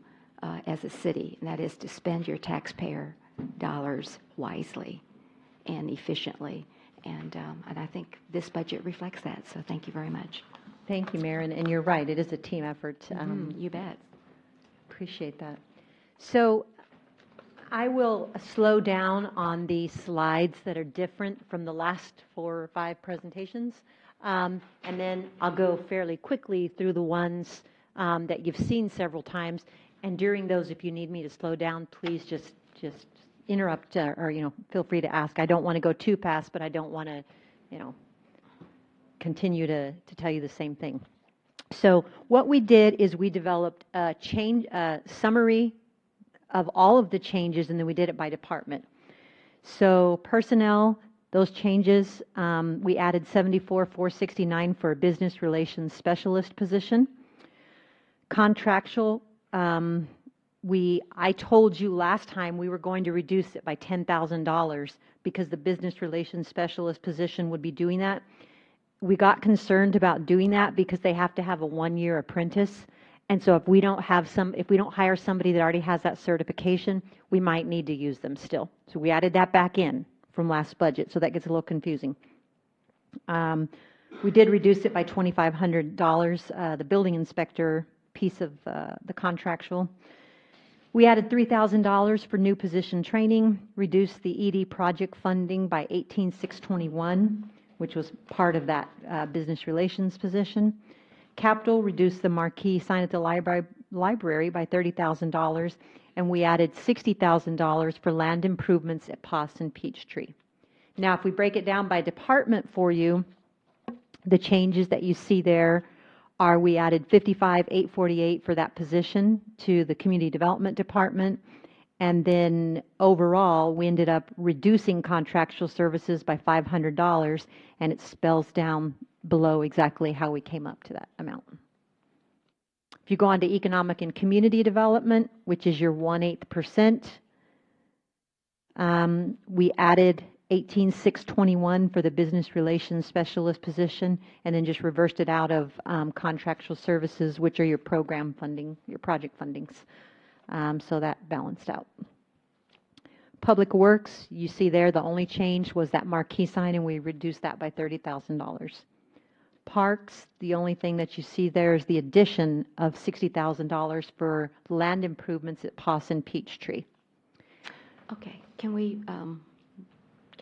S1: as a city, and that is to spend your taxpayer dollars wisely and efficiently. And I think this budget reflects that, so thank you very much.
S12: Thank you, Mayor, and you're right, it is a team effort.
S1: You bet.
S12: Appreciate that. So I will slow down on the slides that are different from the last 4 or 5 presentations, and then I'll go fairly quickly through the ones that you've seen several times. And during those, if you need me to slow down, please just interrupt or feel free to ask. I don't want to go too fast, but I don't want to continue to tell you the same thing. So what we did is we developed a summary of all of the changes, and then we did it by department. So personnel, those changes, we added 74,469 for a business relations specialist position. Contractual, I told you last time we were going to reduce it by $10,000 because the business relations specialist position would be doing that. We got concerned about doing that because they have to have a 1-year apprentice. And so if we don't hire somebody that already has that certification, we might need to use them still. So we added that back in from last budget, so that gets a little confusing. We did reduce it by $2,500, the building inspector piece of the contractual. We added $3,000 for new position training, reduced the ED project funding by 18,621, which was part of that business relations position. Capital reduced the marquee sign at the library by $30,000, and we added $60,000 for land improvements at Poss and Peachtree. Now, if we break it down by department for you, the changes that you see there are we added 55,848 for that position to the Community Development Department, and then overall, we ended up reducing contractual services by $500, and it spells down below exactly how we came up to that amount. If you go on to Economic and Community Development, which is your 1/8%, we added 18,621 for the Business Relations Specialist position, and then just reversed it out of contractual services, which are your program funding, your project fundings. So that balanced out. Public Works, you see there, the only change was that marquee sign, and we reduced that by $30,000. Parks, the only thing that you see there is the addition of $60,000 for land improvements at Poss and Peachtree.
S1: Okay, can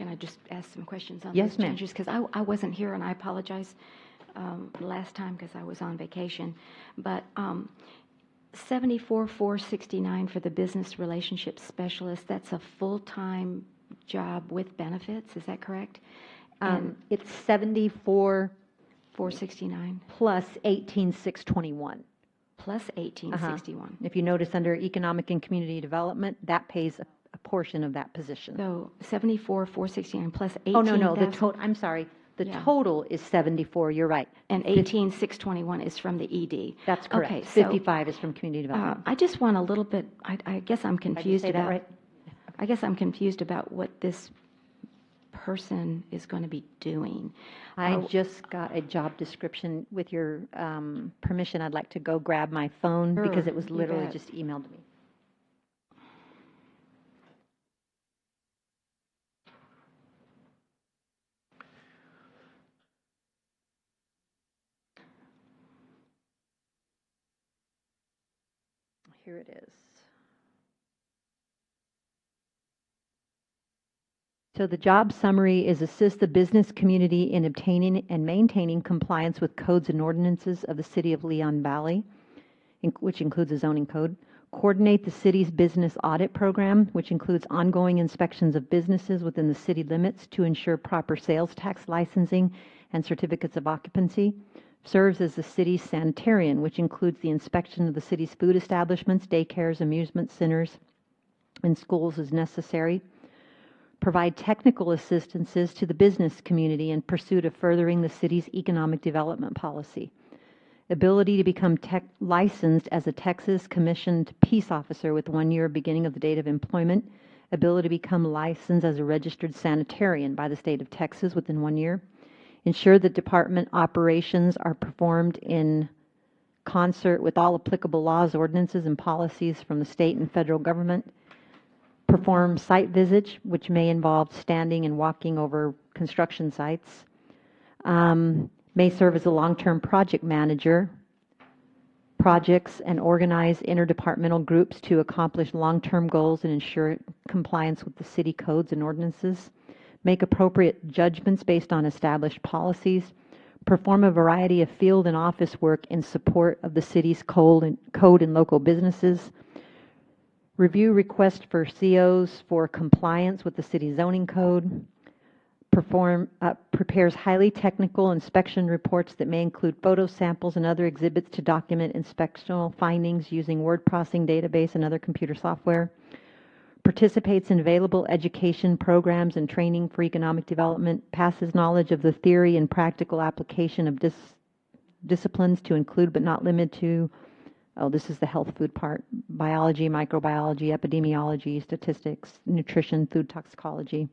S1: I just ask some questions on
S12: Yes,
S1: these
S12: ma'am.
S1: changes? Because I wasn't here, and I apologize last time because I was on vacation. But 74,469 for the Business Relationship Specialist, that's a full-time job with benefits, is that correct?
S12: It's 74,469 plus 18,621.
S1: Plus 1861.
S12: If you notice under Economic and Community Development, that pays a portion of that position.
S1: So 74,469 plus 18.
S12: Oh, no, the total, I'm sorry. The total is 74, you're right.
S1: And 18,621 is from the ED.
S12: That's correct.
S1: Okay,
S12: 55 is from Community Development.
S1: I just want a little bit, I guess I'm confused
S12: say that
S1: about,
S12: right?
S1: I guess I'm confused about what this person is going to be doing.
S12: I just got a job description. With your permission, I'd like to go grab my phone because it was
S1: you
S12: literally
S1: bet.
S12: just emailed to me. Here it is. So the job summary is assist the business community in obtaining and maintaining compliance with codes and ordinances of the City of Leon Valley, which includes a zoning code. Coordinate the city's business audit program, which includes ongoing inspections of businesses within the city limits to ensure proper sales tax licensing and certificates of occupancy. Serves as the city's sanitarian, which includes the inspection of the city's food establishments, daycares, amusement centers, and schools as necessary. Provide technical assistances to the business community in pursuit of furthering the city's economic development policy. Ability to become licensed as a Texas Commissioned Peace Officer with 1 year beginning of the date of employment. Ability to become licensed as a registered sanitarian by the state of Texas within 1 year. Ensure that department operations are performed in concert with all applicable laws, ordinances, and policies from the state and federal government. Perform site visits, which may involve standing and walking over construction sites. May serve as a long-term project manager, projects, and organize interdepartmental groups to accomplish long-term goals and ensure compliance with the city codes and ordinances. Make appropriate judgments based on established policies. Perform a variety of field and office work in support of the city's code and local businesses. Review requests for COs for compliance with the city zoning code. Prepares highly technical inspection reports that may include photo samples and other exhibits to document inspectional findings using word processing database and other computer software. Participates in available education programs and training for economic development. Passes knowledge of the theory and practical application of disciplines to include but not limited to, this is the health food part, biology, microbiology, epidemiology, statistics, nutrition, food toxicology.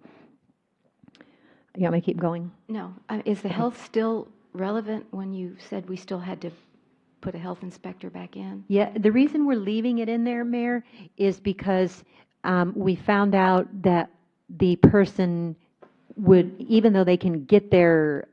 S12: You want me to keep going?
S1: No. Is the health still relevant when you said we still had to put a health inspector back in?
S12: Yeah, the reason we're leaving it in there, Mayor, is because we found out that the person would, even though they can get their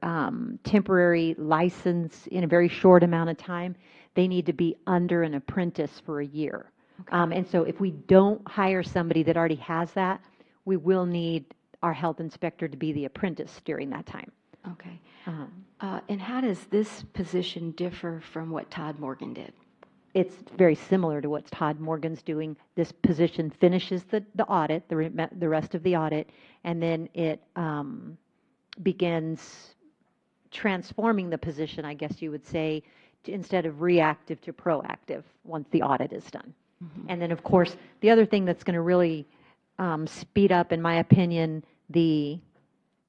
S12: temporary license in a very short amount of time, they need to be under an apprentice for a year. And so if we don't hire somebody that already has that, we will need our health inspector to be the apprentice during that time.
S1: Okay. And how does this position differ from what Todd Morgan did?
S12: It's very similar to what Todd Morgan's doing. This position finishes the audit, the rest of the audit, and then it begins transforming the position, I guess you would say, instead of reactive to proactive once the audit is done. And then, of course, the other thing that's going to really speed up, in my opinion, the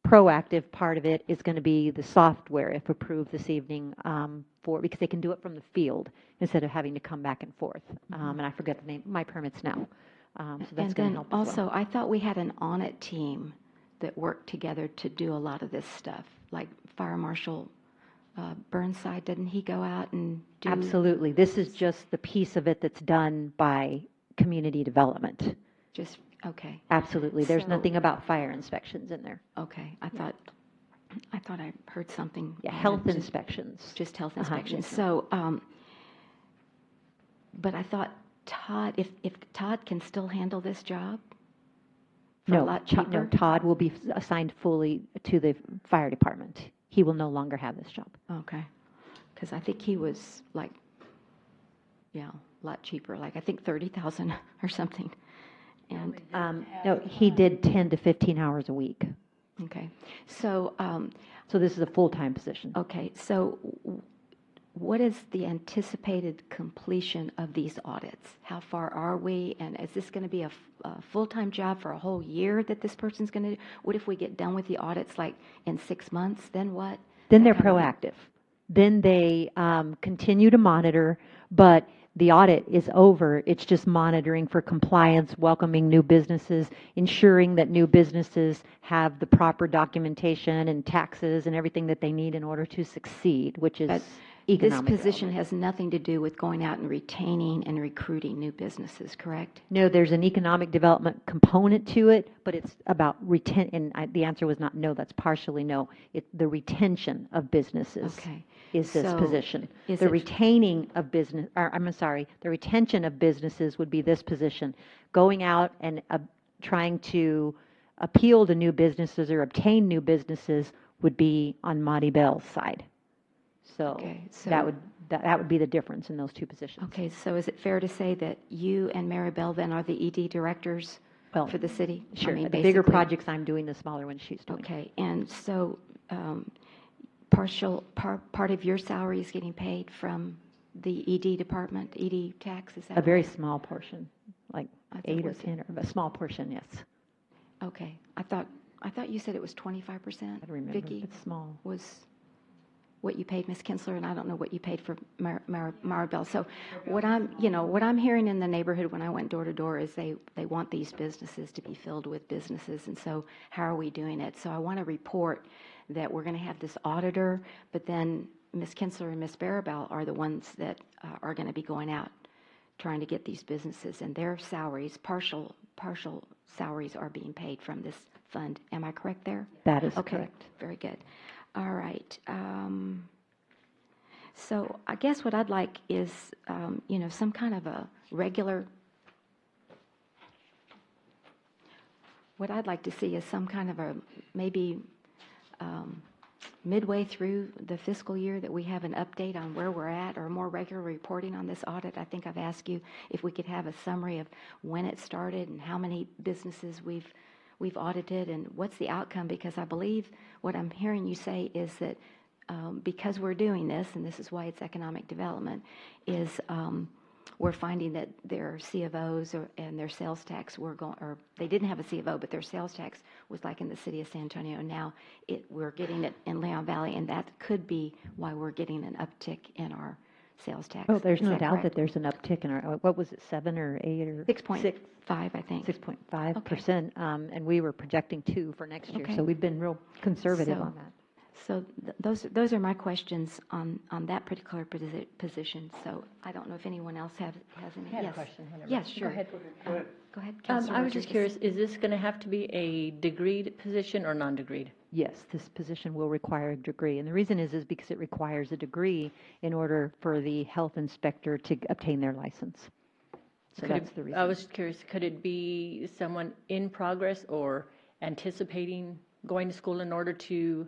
S12: proactive part of it is going to be the software, if approved this evening, because they can do it from the field instead of having to come back and forth. And I forget the name, My Permits Now. So that's going to help as well.
S1: Also, I thought we had an audit team that worked together to do a lot of this stuff, like Fire Marshal Burnside, didn't he go out and do?
S12: Absolutely. This is just the piece of it that's done by community development.
S1: Just, okay.
S12: Absolutely. There's
S1: So-
S12: nothing about fire inspections in there.
S1: Okay, I thought I heard something.
S12: Yeah, health inspections.
S1: Just health
S12: Uh-huh,
S1: inspections.
S12: yes, ma'am.
S1: So, but I thought Todd, if Todd can still handle this job for a lot cheaper?
S12: Todd will be assigned fully to the fire department. He will no longer have this job.
S1: Okay, because I think he was like, yeah, a lot cheaper, like I think 30,000 or something. And
S12: No, he did 10 to 15 hours a week.
S1: okay, so
S12: So this is a full-time position.
S1: okay, so what is the anticipated completion of these audits? How far are we? And is this going to be a full-time job for a whole year that this person's going to do? What if we get done with the audits like in 6 months? Then what?
S12: Then they're
S1: That kind of-
S12: proactive. Then they continue to monitor, but the audit is over. It's just monitoring for compliance, welcoming new businesses, ensuring that new businesses have the proper documentation and taxes and everything that they need in order to succeed, which is
S1: But
S12: economic
S1: this position
S12: development.
S1: has nothing to do with going out and retaining and recruiting new businesses, correct?
S12: No, there's an economic development component to it, but it's about and the answer was not no, that's partially no. The retention of businesses
S1: Okay.
S12: is this
S1: So
S12: position.
S1: is
S12: The
S1: it-
S12: retaining of business, or I'm sorry, the retention of businesses would be this position. Going out and trying to appeal to new businesses or obtain new businesses would be on Monty Bell's side. So
S1: Okay, so-
S12: that would be the difference in those two positions.
S1: Okay, so is it fair to say that you and Mary Bell then are the ED directors
S12: Well,
S1: for the city? I
S12: Sure.
S1: mean,
S12: The bigger
S1: basically-
S12: projects I'm doing, the smaller ones she's doing.
S1: Okay, and so part of your salary is getting paid from the ED department, ED tax, is that
S12: A very
S1: right?
S12: small portion, like
S1: I thought
S12: 8 or
S1: was-
S12: 10, or a small portion, yes.
S1: Okay, I thought you said it was 25%.
S12: I don't remember.
S1: Vicki,
S12: It's small.
S1: was what you paid Ms. Kinsler, and I don't know what you paid for Maribel. So what I'm hearing in the neighborhood when I went door to door is they want these businesses to be filled with businesses, and so how are we doing it? So I want to report that we're going to have this auditor, but then Ms. Kinsler and Ms. Barabel are the ones that are going to be going out trying to get these businesses, and their salaries, partial salaries are being paid from this fund. Am I correct there?
S12: That is
S1: Okay,
S12: correct.
S1: very good. All right. So I guess what I'd like is, some kind of a regular, what I'd like to see is some kind of a, maybe midway through the fiscal year that we have an update on where we're at or more regular reporting on this audit. I think I've asked you if we could have a summary of when it started and how many businesses we've audited and what's the outcome, because I believe what I'm hearing you say is that because we're doing this, and this is why it's economic development, is we're finding that their C of Os and their sales tax or they didn't have a C of O, but their sales tax was like in the city of San Antonio. Now we're getting it in Leon Valley, and that could be why we're getting an uptick in our sales tax.
S12: Oh, there's
S1: Is
S12: no
S1: that
S12: doubt
S1: correct?
S12: that there's an uptick in our, what was it, 7 or 8 or
S1: 6.5, I think.
S12: 6.5%, and we were projecting 2 for next year.
S1: Okay.
S12: So we've been real conservative
S1: So-
S12: on that.
S1: So those are my questions on that particular position. So I don't know if anyone else has any.
S19: I had a
S1: Yes.
S19: question, whenever.
S1: Yes,
S19: Go
S1: sure.
S19: ahead.
S1: Go ahead, Councilor
S19: I was just
S1: Rodriguez.
S19: curious, is this going to have to be a degreed position or non-degreed?
S12: Yes, this position will require a degree. And the reason is because it requires a degree in order for the health inspector to obtain their license. So
S19: Could
S12: that's
S19: it,
S12: the reason.
S19: I was curious, could it be someone in progress or anticipating going to school in order to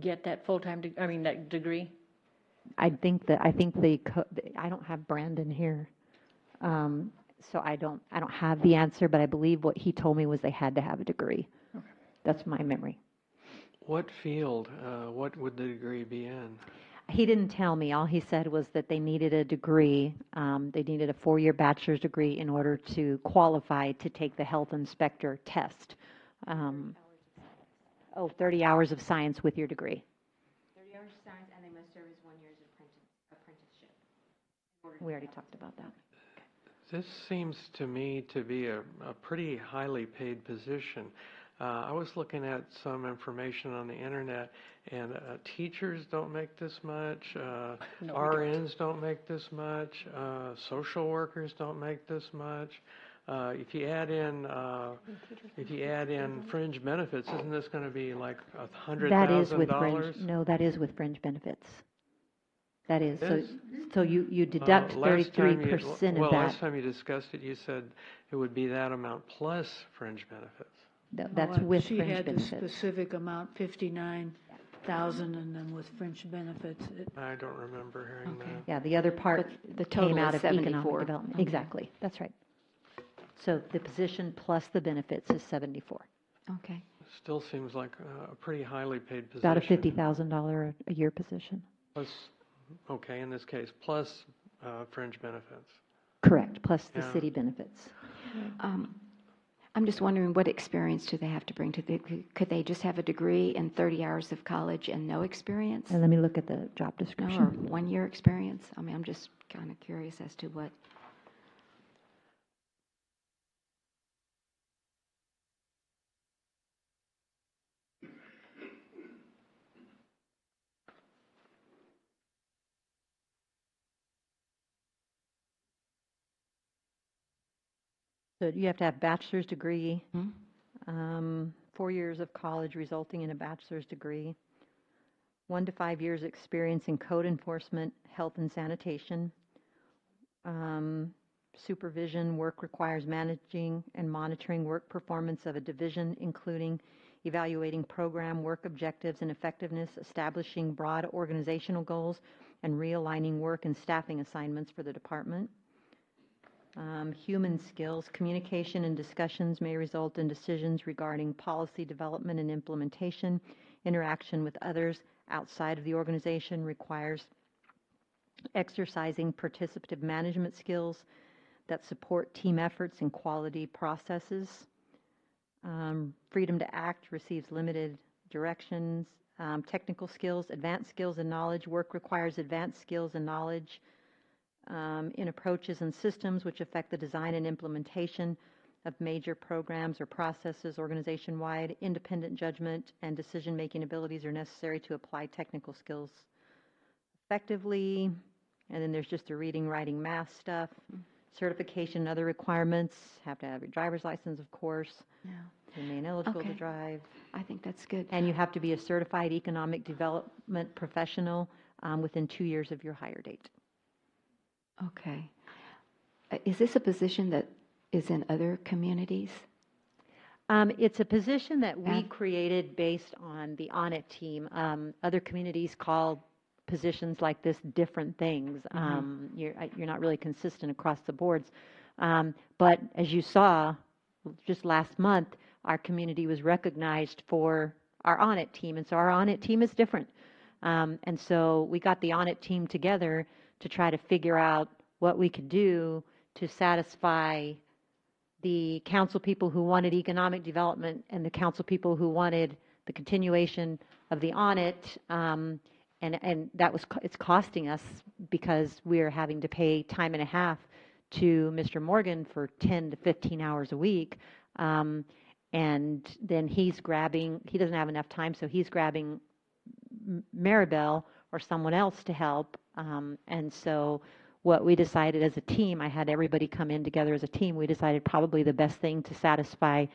S19: get that full-time, that degree?
S12: I think I don't have Brandon here. So I don't have the answer, but I believe what he told me was they had to have a degree.
S19: Okay.
S12: That's my memory.
S10: What field, what would the degree be in?
S12: He didn't tell me. All he said was that they needed a degree. They needed a 4-year bachelor's degree in order to qualify to take the health inspector test. 30 hours of science with your degree.
S1: 30 hours of science, and they must serve as 1 year's apprenticeship.
S12: We already talked about that.
S10: This seems to me to be a pretty highly paid position. I was looking at some information on the internet, and teachers don't make this much, RNs don't make this much, social workers don't make this much. If you add in fringe benefits, isn't this going to be like $100,000?
S12: No, that is with fringe benefits. That is.
S10: It is?
S12: So you deduct 33% of that.
S10: Last time you discussed it, you said it would be that amount plus fringe benefits.
S12: That's with
S11: she
S12: fringe
S11: had
S12: benefits.
S11: the specific amount, 59,000, and then with fringe benefits.
S10: I don't remember hearing that.
S12: Yeah, the other part
S1: the total
S12: came out
S1: is
S12: of economic
S1: 74.
S12: development.
S1: Okay.
S12: Exactly, that's right. So the position plus the benefits is 74.
S1: Okay.
S10: Still seems like a pretty highly paid position.
S12: About a $50,000 a year position.
S10: Plus, okay, in this case, plus fringe benefits.
S12: Correct, plus the
S10: Yeah.
S12: city benefits.
S1: I'm just wondering, what experience do they have to bring to could they just have a degree and 30 hours of college and no experience?
S12: And let me look at the job
S1: No,
S12: description.
S1: or 1 year experience? I mean, I'm just kind of curious as to what.
S12: So you have to have bachelor's degree, 4 years of college resulting in a bachelor's degree, 1 to 5 years experience in code enforcement, health and sanitation. Supervision work requires managing and monitoring work performance of a division, including evaluating program work objectives and effectiveness, establishing broad organizational goals, and realigning work and staffing assignments for the department. Human skills, communication and discussions may result in decisions regarding policy development and implementation. Interaction with others outside of the organization requires exercising participative management skills that support team efforts and quality processes. Freedom to act receives limited directions. Technical skills, advanced skills and knowledge. Work requires advanced skills and knowledge in approaches and systems which affect the design and implementation of major programs or processes organization-wide. Independent judgment and decision-making abilities are necessary to apply technical skills effectively. And then there's just the reading, writing, math stuff. Certification and other requirements. Have to have your driver's license, of course.
S1: Yeah.
S12: Remain eligible to
S1: Okay.
S12: drive.
S1: I think that's good.
S12: And you have to be a certified economic development professional within 2 years of your hire date.
S1: Okay. Is this a position that is in other communities?
S12: It's a position that we created based on the audit team. Other communities call positions like this different things. You're not really consistent across the boards. But as you saw, just last month, our community was recognized for our audit team. And so our audit team is different. And so we got the audit team together to try to figure out what we could do to satisfy the council people who wanted economic development and the council people who wanted the continuation of the audit. And it's costing us because we're having to pay time and a half to Mr. Morgan for 10 to 15 hours a week. And then he doesn't have enough time, so he's grabbing Maribel or someone else to help. And so what we decided as a team, I had everybody come in together as a team. We decided probably the best thing to satisfy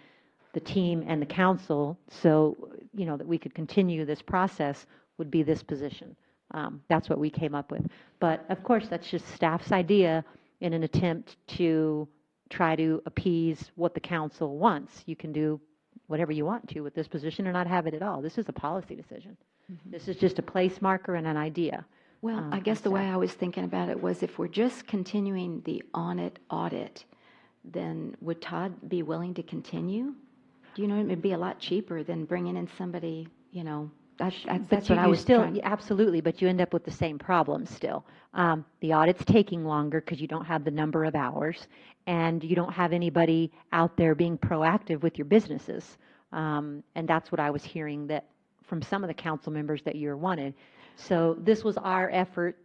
S12: the team and the council so, that we could continue this process would be this position. That's what we came up with. But of course, that's just staff's idea in an attempt to try to appease what the council wants. You can do whatever you want to with this position or not have it at all. This is a policy decision. This is just a place marker and an idea.
S1: Well, I guess the way I was thinking about it was if we're just continuing the audit, then would Todd be willing to continue? Do you know, it'd be a lot cheaper than bringing in somebody, you know, that's what I was
S12: still,
S1: trying.
S12: absolutely, but you end up with the same problem still. The audit's taking longer because you don't have the number of hours, and you don't have anybody out there being proactive with your businesses. And that's what I was hearing that from some of the council members that you wanted. So this was our effort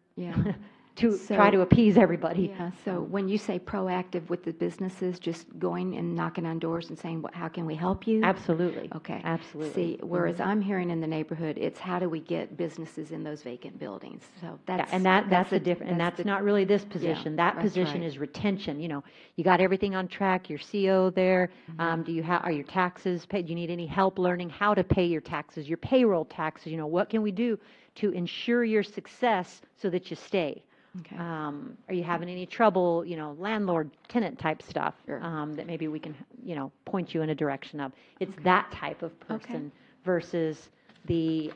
S12: to try to appease everybody.
S1: Yeah, so when you say proactive with the businesses, just going and knocking on doors and saying, how can we help you?
S12: Absolutely.
S1: Okay.
S12: Absolutely.
S1: See, whereas I'm hearing in the neighborhood, it's how do we get businesses in those vacant buildings? So that's
S12: that's a different, and that's not really this position. That
S1: that's
S12: position
S1: right.
S12: is retention. You know, you got everything on track. Your CO there. Do you have? Are your taxes paid? Do you need any help learning how to pay your taxes? Your payroll taxes. You know, what can we do to ensure your success so that you stay?
S1: Okay.
S12: Are you having any trouble, you know, landlord, tenant type stuff that maybe we can, you know, point you in a direction of? It's that type of person versus the,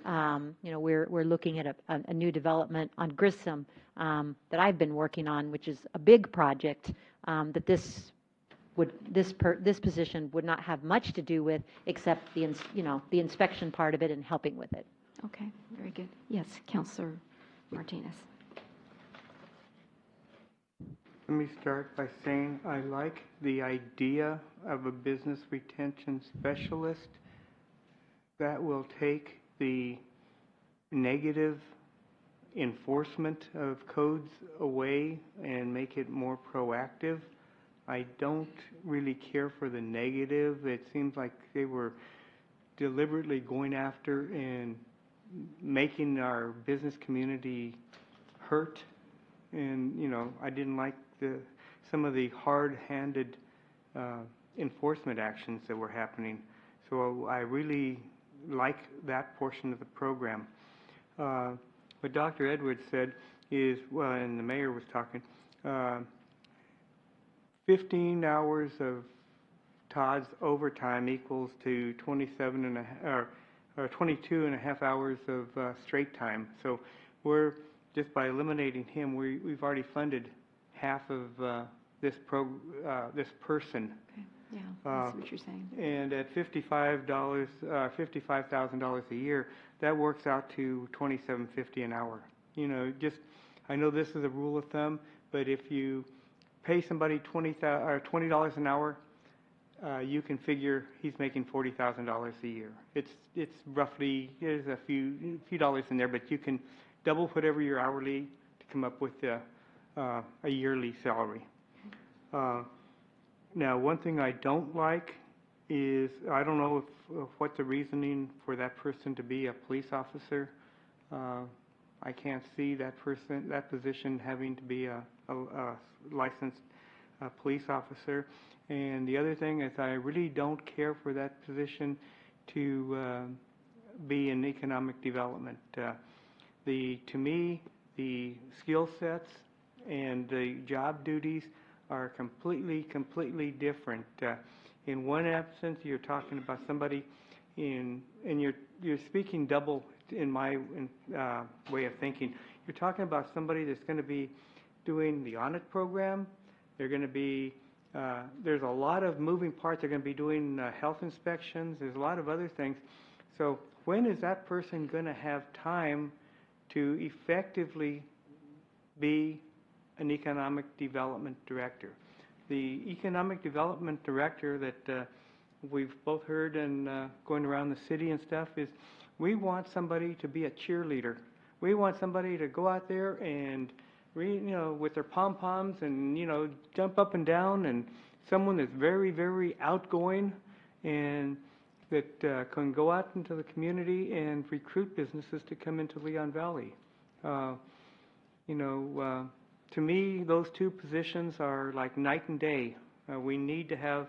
S12: you know, we're looking at a new development on Grissom that I've been working on, which is a big project that this position would not have much to do with except the, you know, the inspection part of it and helping with it.
S1: Okay, very good. Yes, Councilor Martinez.
S6: Let me start by saying I like the idea of a business retention specialist that will take the negative enforcement of codes away and make it more proactive. I don't really care for the negative. It seems like they were deliberately going after and making our business community hurt. And, you know, I didn't like some of the hard-handed enforcement actions that were happening. So I really like that portion of the program. What Dr. Edwards said is, well, and the mayor was talking, 15 hours of Todd's overtime equals to 22 and a half hours of straight time. So we're, just by eliminating him, we've already funded half of this person.
S1: Okay. Yeah, that's what you're saying.
S6: And at $55,000 a year, that works out to $27.50 an hour. You know, just I know this is a rule of thumb, but if you pay somebody $20 an hour, you can figure he's making $40,000 a year. It's roughly, there's a few dollars in there, but you can double whatever your hourly to come up with a yearly salary. Now, one thing I don't like is, I don't know what the reasoning for that person to be a police officer. I can't see that position having to be a licensed police officer. And the other thing is, I really don't care for that position to be in economic development. To me, the skill sets and the job duties are completely different. In one absence, you're talking about somebody and you're speaking double in my way of thinking. You're talking about somebody that's going to be doing the audit program. They're going to be, there's a lot of moving parts. They're going to be doing health inspections. There's a lot of other things. So when is that person going to have time to effectively be an economic development director? The economic development director that we've both heard and going around the city and stuff is, we want somebody to be a cheerleader. We want somebody to go out there and, with their pom-poms and, jump up and down, and someone that's very outgoing and that can go out into the community and recruit businesses to come into Leon Valley. To me, those two positions are like night and day. We need to have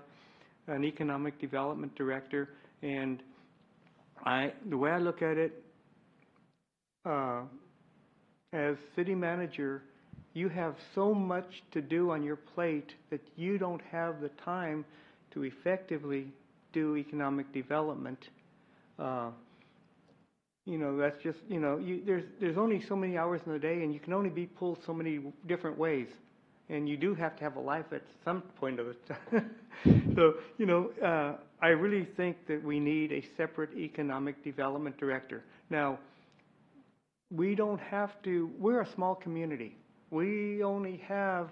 S6: an economic development director, and the way I look at it, as city manager, you have so much to do on your plate that you don't have the time to effectively do economic development. That's just, there's only so many hours in the day, and you can only be pulled so many different ways. And you do have to have a life at some point of it. So, I really think that we need a separate economic development director. Now, we don't have to, we're a small community. We only have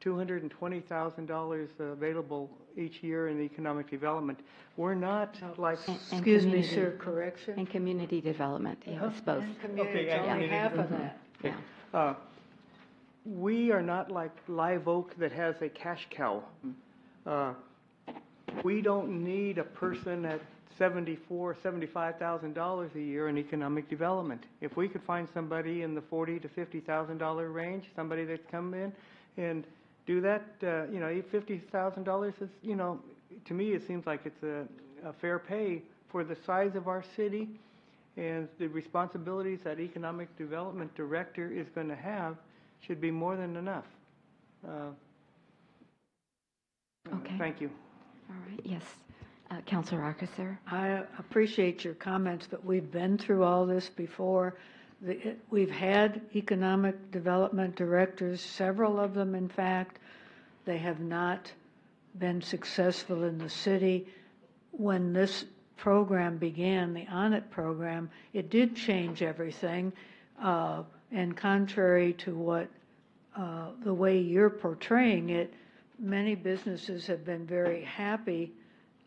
S6: $220,000 available each year in economic development. We're not like...
S11: Excuse me, sir, correction?
S1: And community development, yeah, it's both.
S11: And community,
S6: Okay,
S11: it's only
S6: community
S11: half of
S6: development.
S11: that.
S1: Yeah.
S6: We are not like Live Oak that has a cash cow. We don't need a person at $74,000, $75,000 a year in economic development. If we could find somebody in the $40,000 to $50,000 range, somebody that's come in and do that, $50,000 is, to me it seems like it's a fair pay for the size of our city and the responsibilities that economic development director is going to have should be more than enough.
S1: Okay.
S6: Thank you.
S1: All right, yes. Councilor Arcusir.
S11: I appreciate your comments, but we've been through all this before. We've had economic development directors, several of them, in fact. They have not been successful in the city. When this program began, the ONIT program, it did change everything. And contrary to what the way you're portraying it, many businesses have been very happy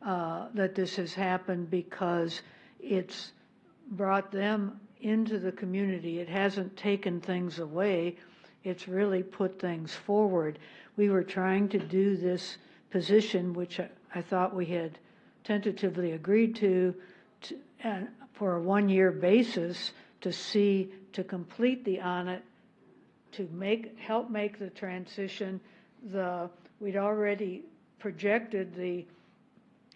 S11: that this has happened because it's brought them into the community. It hasn't taken things away. It's really put things forward. We were trying to do this position, which I thought we had tentatively agreed to for a one-year basis to complete the audit, to help make the transition. We'd already projected the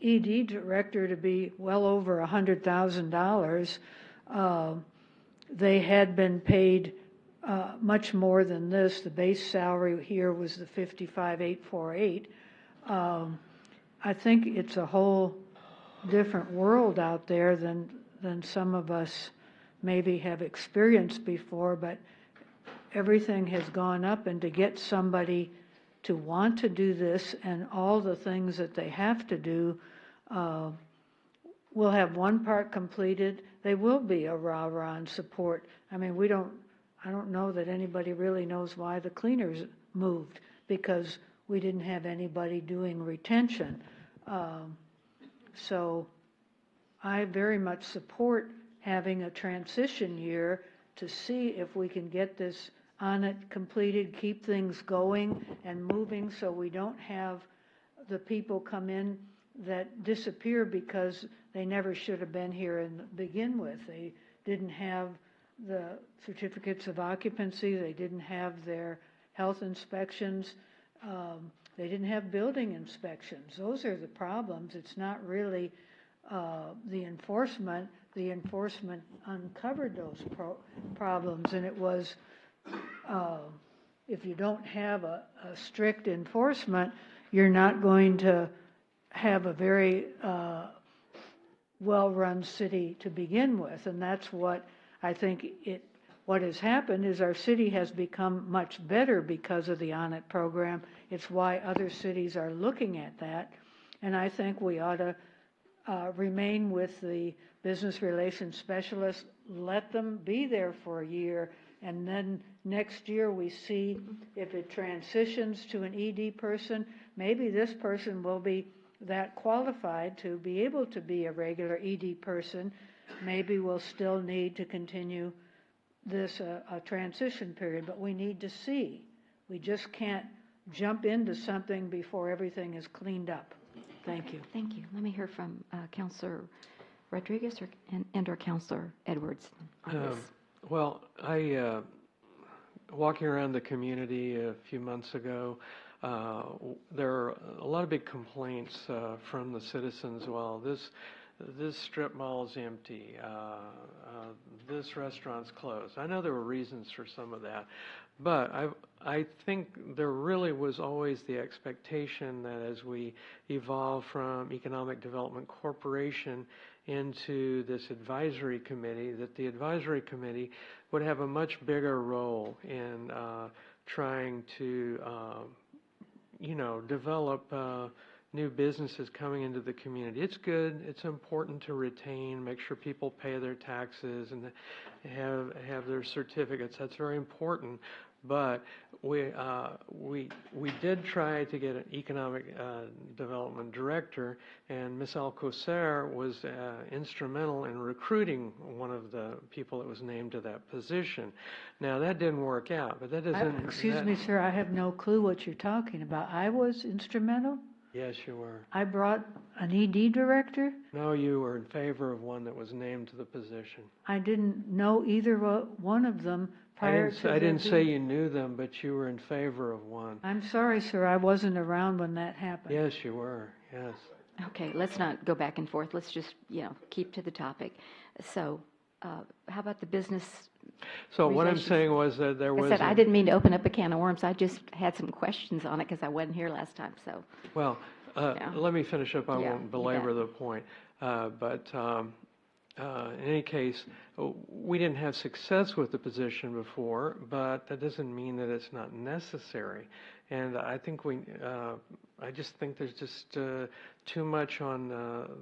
S11: ED director to be well over $100,000. They had been paid much more than this. The base salary here was the $55,848. I think it's a whole different world out there than some of us maybe have experienced before, but everything has gone up, and to get somebody to want to do this and all the things that they have to do, we'll have one part completed. They will be a rah-rah and support. I mean, I don't know that anybody really knows why the cleaners moved, because we didn't have anybody doing retention. So I very much support having a transition year to see if we can get this on it completed, keep things going and moving, so we don't have the people come in that disappear because they never should have been here and begin with. They didn't have the certificates of occupancy, they didn't have their health inspections, they didn't have building inspections. Those are the problems. It's not really the enforcement. The enforcement uncovered those problems, and it was, if you don't have a strict enforcement, you're not going to have a very well-run city to begin with. And that's what I think what has happened is our city has become much better because of the ONIT program. It's why other cities are looking at that. And I think we ought to remain with the business relations specialists, let them be there for a year, and then next year we see if it transitions to an ED person, maybe this person will be that qualified to be able to be a regular ED person. Maybe we'll still need to continue this a transition period, but we need to see. We just can't jump into something before everything is cleaned up. Thank you.
S1: Thank you. Let me hear from Councilor Rodriguez or Councilor Edwards on this.
S10: Well, I walking around the community a few months ago, there are a lot of big complaints from the citizens. Well, this strip mall's empty, this restaurant's closed. I know there were reasons for some of that, but I think there really was always the expectation that as we evolve from Economic Development Corporation into this advisory committee, that the advisory committee would have a much bigger role in trying to, develop new businesses coming into the community. It's good. It's important to retain, make sure people pay their taxes and have their certificates. That's very important. But we did try to get an economic development director, and Ms. Alcocer was instrumental in recruiting one of the people that was named to that position. Now that didn't work out, but that doesn't.
S11: Excuse me, sir, I have no clue what you're talking about. I was instrumental?
S10: Yes, you were.
S11: I brought an ED director?
S10: No, you were in favor of one that was named to the position.
S11: I didn't know either one of them prior to
S10: I didn't say you knew them, but you were in favor of one.
S11: I'm sorry, sir, I wasn't around when that happened.
S10: Yes, you were, yes.
S1: Okay, let's not go back and forth. Let's just, keep to the topic. So, how about the business?
S10: So what I'm saying was that there was.
S1: I didn't mean to open up a can of worms. I just had some questions on it because I wasn't here last time. So.
S10: Well, let me finish up. I won't belabor
S1: bet.
S10: the point. But in any case, we didn't have success with the position before, but that doesn't mean that it's not necessary. And I think I just think there's just too much on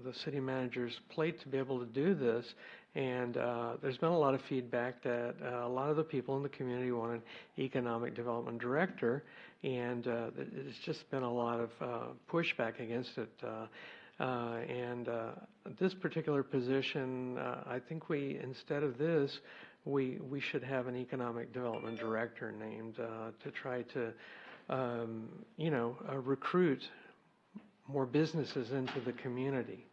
S10: the city manager's plate to be able to do this. And there's been a lot of feedback that a lot of the people in the community want an economic development director, and there's just been a lot of pushback against it. This particular position, I think instead of this, we should have an economic development director named to try to, recruit more businesses into the community.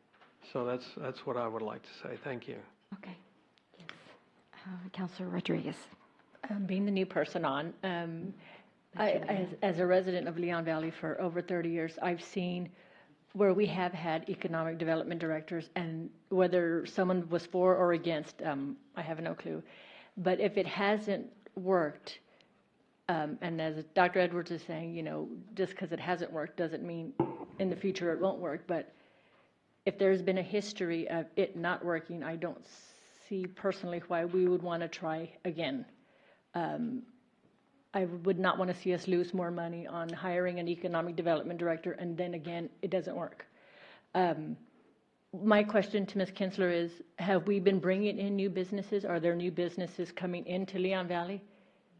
S10: So that's what I would like to say. Thank you.
S1: Okay. Yes. Councilor Rodriguez.
S19: Being the new person on, as a resident of Leon Valley for over 30 years, I've seen where we have had economic development directors, and whether someone was for or against, I have no clue. But if it hasn't worked, and as Dr. Edwards is saying, just because it hasn't worked doesn't mean in the future it won't work. But if there's been a history of it not working, I don't see personally why we would want to try again. I would not want to see us lose more money on hiring an economic development director, and then again, it doesn't work. My question to Ms. Kinsler is, have we been bringing in new businesses? Are there new businesses coming into Leon Valley?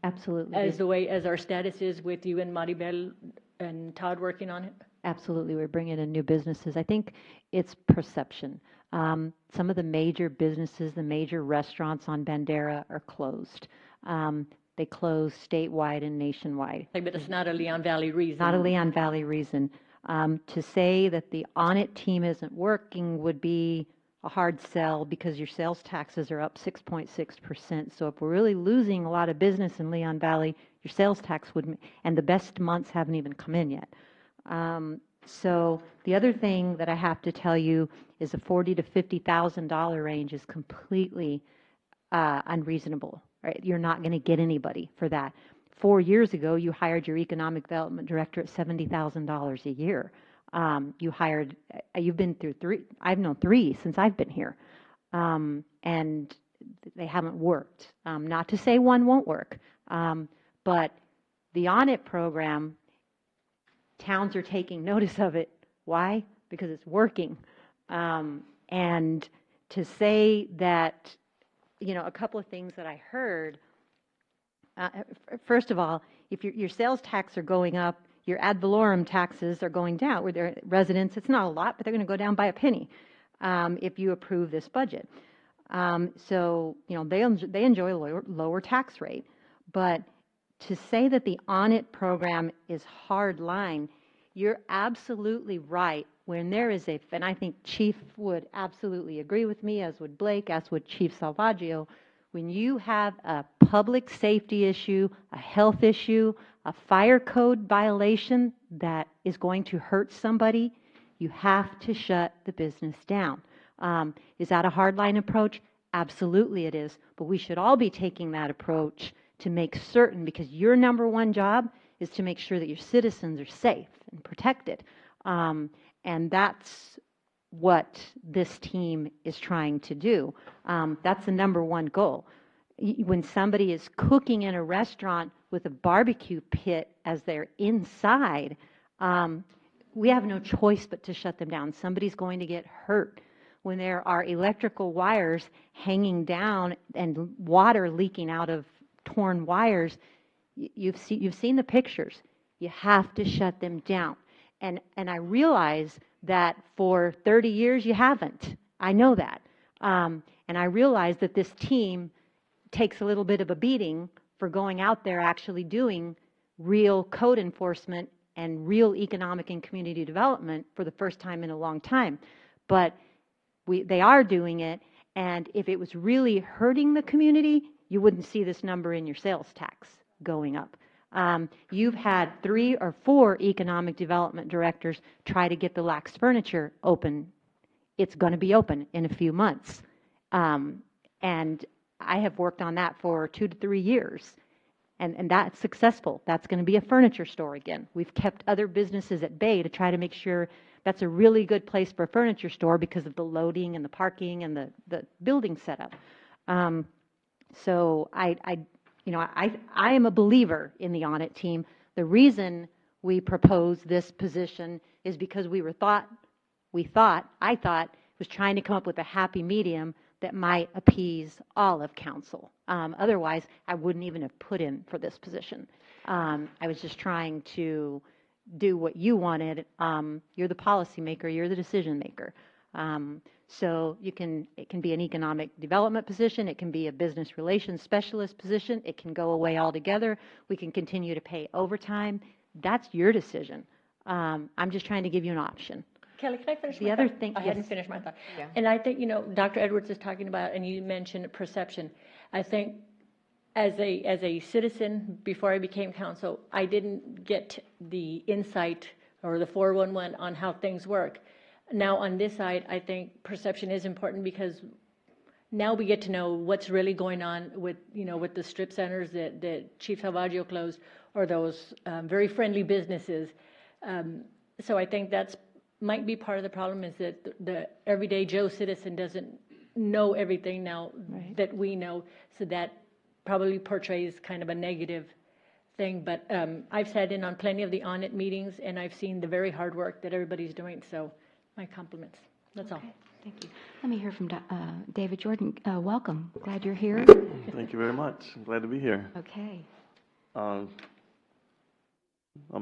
S12: Absolutely.
S19: As our status is with you and Maribel and Todd working on it?
S12: Absolutely, we're bringing in new businesses. I think it's perception. Some of the major businesses, the major restaurants on Bandera are closed. They close statewide and nationwide.
S19: But it's not a Leon Valley reason.
S12: Not a Leon Valley reason. To say that the audit team isn't working would be a hard sell because your sales taxes are up 6.6%. So if we're really losing a lot of business in Leon Valley, your sales tax would, and the best months haven't even come in yet. So the other thing that I have to tell you is a $40,000 to $50,000 range is completely unreasonable. Right? You're not going to get anybody for that. 4 years ago, you hired your economic development director at $70,000 a year. You've been through three. I've known three since I've been here, and they haven't worked. Not to say one won't work, but the audit program. Towns are taking notice of it. Why? Because it's working. And to say that, a couple of things that I heard, first of all, if your sales tax are going up, your ad valorem taxes are going down. With their residents, it's not a lot, but they're going to go down by a penny if you approve this budget. So, they enjoy a lower tax rate. But to say that the audit program is hard line, you're absolutely right. When there is and I think Chief would absolutely agree with me, as would Blake, as would Chief Salvaggio, when you have a public safety issue, a health issue, a fire code violation that is going to hurt somebody, you have to shut the business down. Is that a hardline approach? Absolutely it is. But we should all be taking that approach to make certain, because your number one job is to make sure that your citizens are safe and protected. And that's what this team is trying to do. That's the number one goal. When somebody is cooking in a restaurant with a barbecue pit as they're inside, we have no choice but to shut them down. Somebody's going to get hurt. When there are electrical wires hanging down and water leaking out of torn wires, you've seen the pictures. You have to shut them down. And I realize that for 30 years you haven't. I know that. And I realize that this team takes a little bit of a beating for going out there actually doing real code enforcement and real economic and community development for the first time in a long time. But they are doing it, and if it was really hurting the community, you wouldn't see this number in your sales tax going up. You've had 3 or 4 economic development directors try to get the Lax Furniture open. It's going to be open in a few months. And I have worked on that for 2 to 3 years. And that's successful. That's going to be a furniture store again. We've kept other businesses at bay to try to make sure that's a really good place for a furniture store because of the loading and the parking and the building setup. So I am a believer in the audit team. The reason we proposed this position is because I thought was trying to come up with a happy medium that might appease all of council. Otherwise, I wouldn't even have put in for this position. I was just trying to do what you wanted. You're the policymaker, you're the decision maker. So it can be an economic development position, it can be a business relations specialist position, it can go away altogether, we can continue to pay overtime. That's your decision. I'm just trying to give you an option.
S19: Kelly, can I finish
S12: The
S19: my
S12: other
S19: thought?
S12: thing-
S19: I hadn't
S12: yes.
S19: finished my thought.
S12: Yeah.
S19: And I think, Dr. Edwards is talking about, and you mentioned perception. I think as a citizen, before I became council, I didn't get the insight or the 411 on how things work. Now on this side, I think perception is important because now we get to know what's really going on with the strip centers that Chief Salvaggio closed, or those very friendly businesses. So I think that's might be part of the problem, is that the everyday Joe citizen doesn't know everything now that we know, so that probably portrays kind of a negative thing. But I've sat in on plenty of the audit meetings, and I've seen the very hard work that everybody's doing, so my compliments. That's all.
S1: Thank you. Let me hear from David Jordan. Welcome. Glad you're here.
S2: Thank you very much. I'm glad to be here.
S1: Okay.
S2: I'm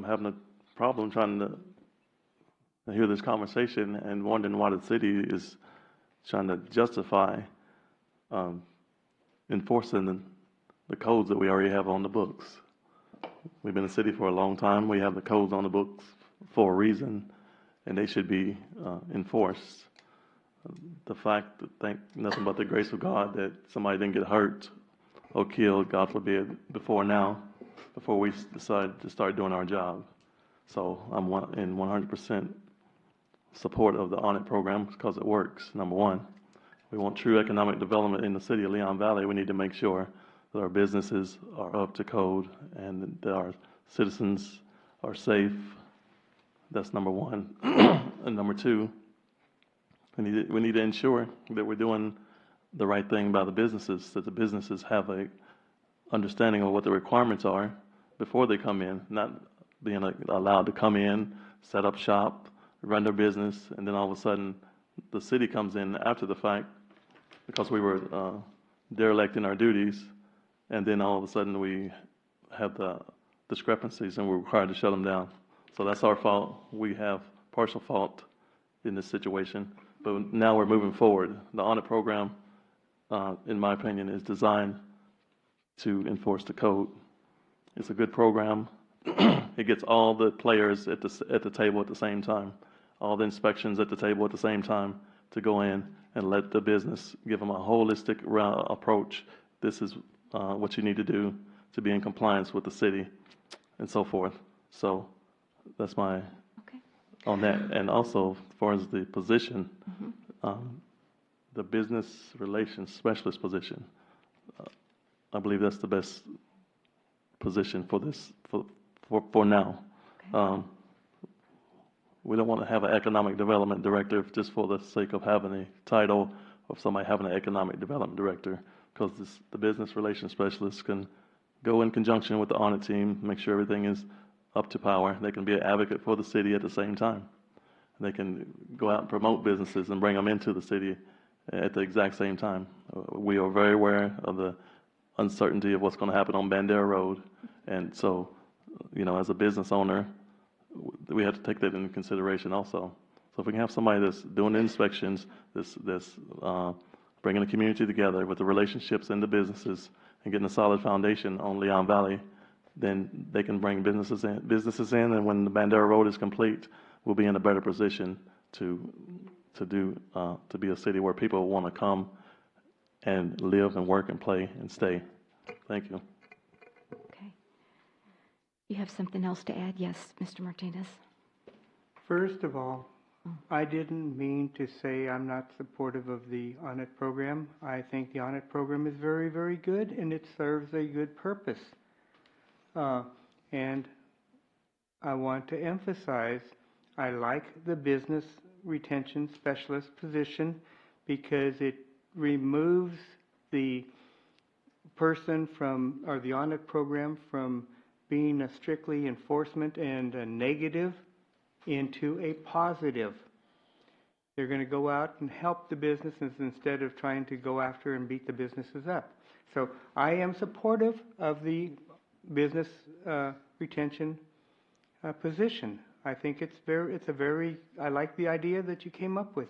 S2: having a problem trying to hear this conversation and wondering why the city is trying to justify enforcing the codes that we already have on the books. We've been a city for a long time. We have the codes on the books for a reason, and they should be enforced. The fact that, thank nothing but the grace of God, that somebody didn't get hurt or killed, God forbid, before we decided to start doing our job. So I'm in 100% support of the audit program because it works, number one. We want true economic development in the city of Leon Valley. We need to make sure that our businesses are up to code and that our citizens are safe. That's number one. And number two, we need to ensure that we're doing the right thing by the businesses, that the businesses have a understanding of what the requirements are before they come in, not being allowed to come in, set up shop, run their business, and then all of a sudden the city comes in after the fact because we were derelict in our duties, and then all of a sudden we have the discrepancies and we're required to shut them down. So that's our fault. We have partial fault in this situation, but now we're moving forward. The audit program, in my opinion, is designed to enforce the code. It's a good program. It gets all the players at the table at the same time, all the inspections at the table at the same time, to go in and let the business give them a holistic approach. This is what you need to do to be in compliance with the city and so forth. So that's my on that. And also, as far as the position, the business relations specialist position. I believe that's the best position for this, for now. We don't want to have an economic development director just for the sake of having a title of somebody having an economic development director, because the business relations specialist can go in conjunction with the audit team, make sure everything is up to power. They can be an advocate for the city at the same time. They can go out and promote businesses and bring them into the city at the exact same time. We are very aware of the uncertainty of what's going to happen on Bandera Road, and so, as a business owner, we have to take that into consideration also. So if we can have somebody that's doing the inspections, that's bringing the community together with the relationships and the businesses and getting a solid foundation on Leon Valley, then they can bring businesses in, and when the Bandera Road is complete, we'll be in a better position to be a city where people want to come and live and work and play and stay. Thank you.
S1: Okay. You have something else to add? Yes, Mr. Martinez.
S6: First of all, I didn't mean to say I'm not supportive of the audit program. I think the audit program is very, very good, and it serves a good purpose. And I want to emphasize, I like the business retention specialist position because it removes the person from, or the audit program from being a strictly enforcement and a negative into a positive. They're going to go out and help the businesses instead of trying to go after and beat the businesses up. So I am supportive of the business retention position. I think I like the idea that you came up with.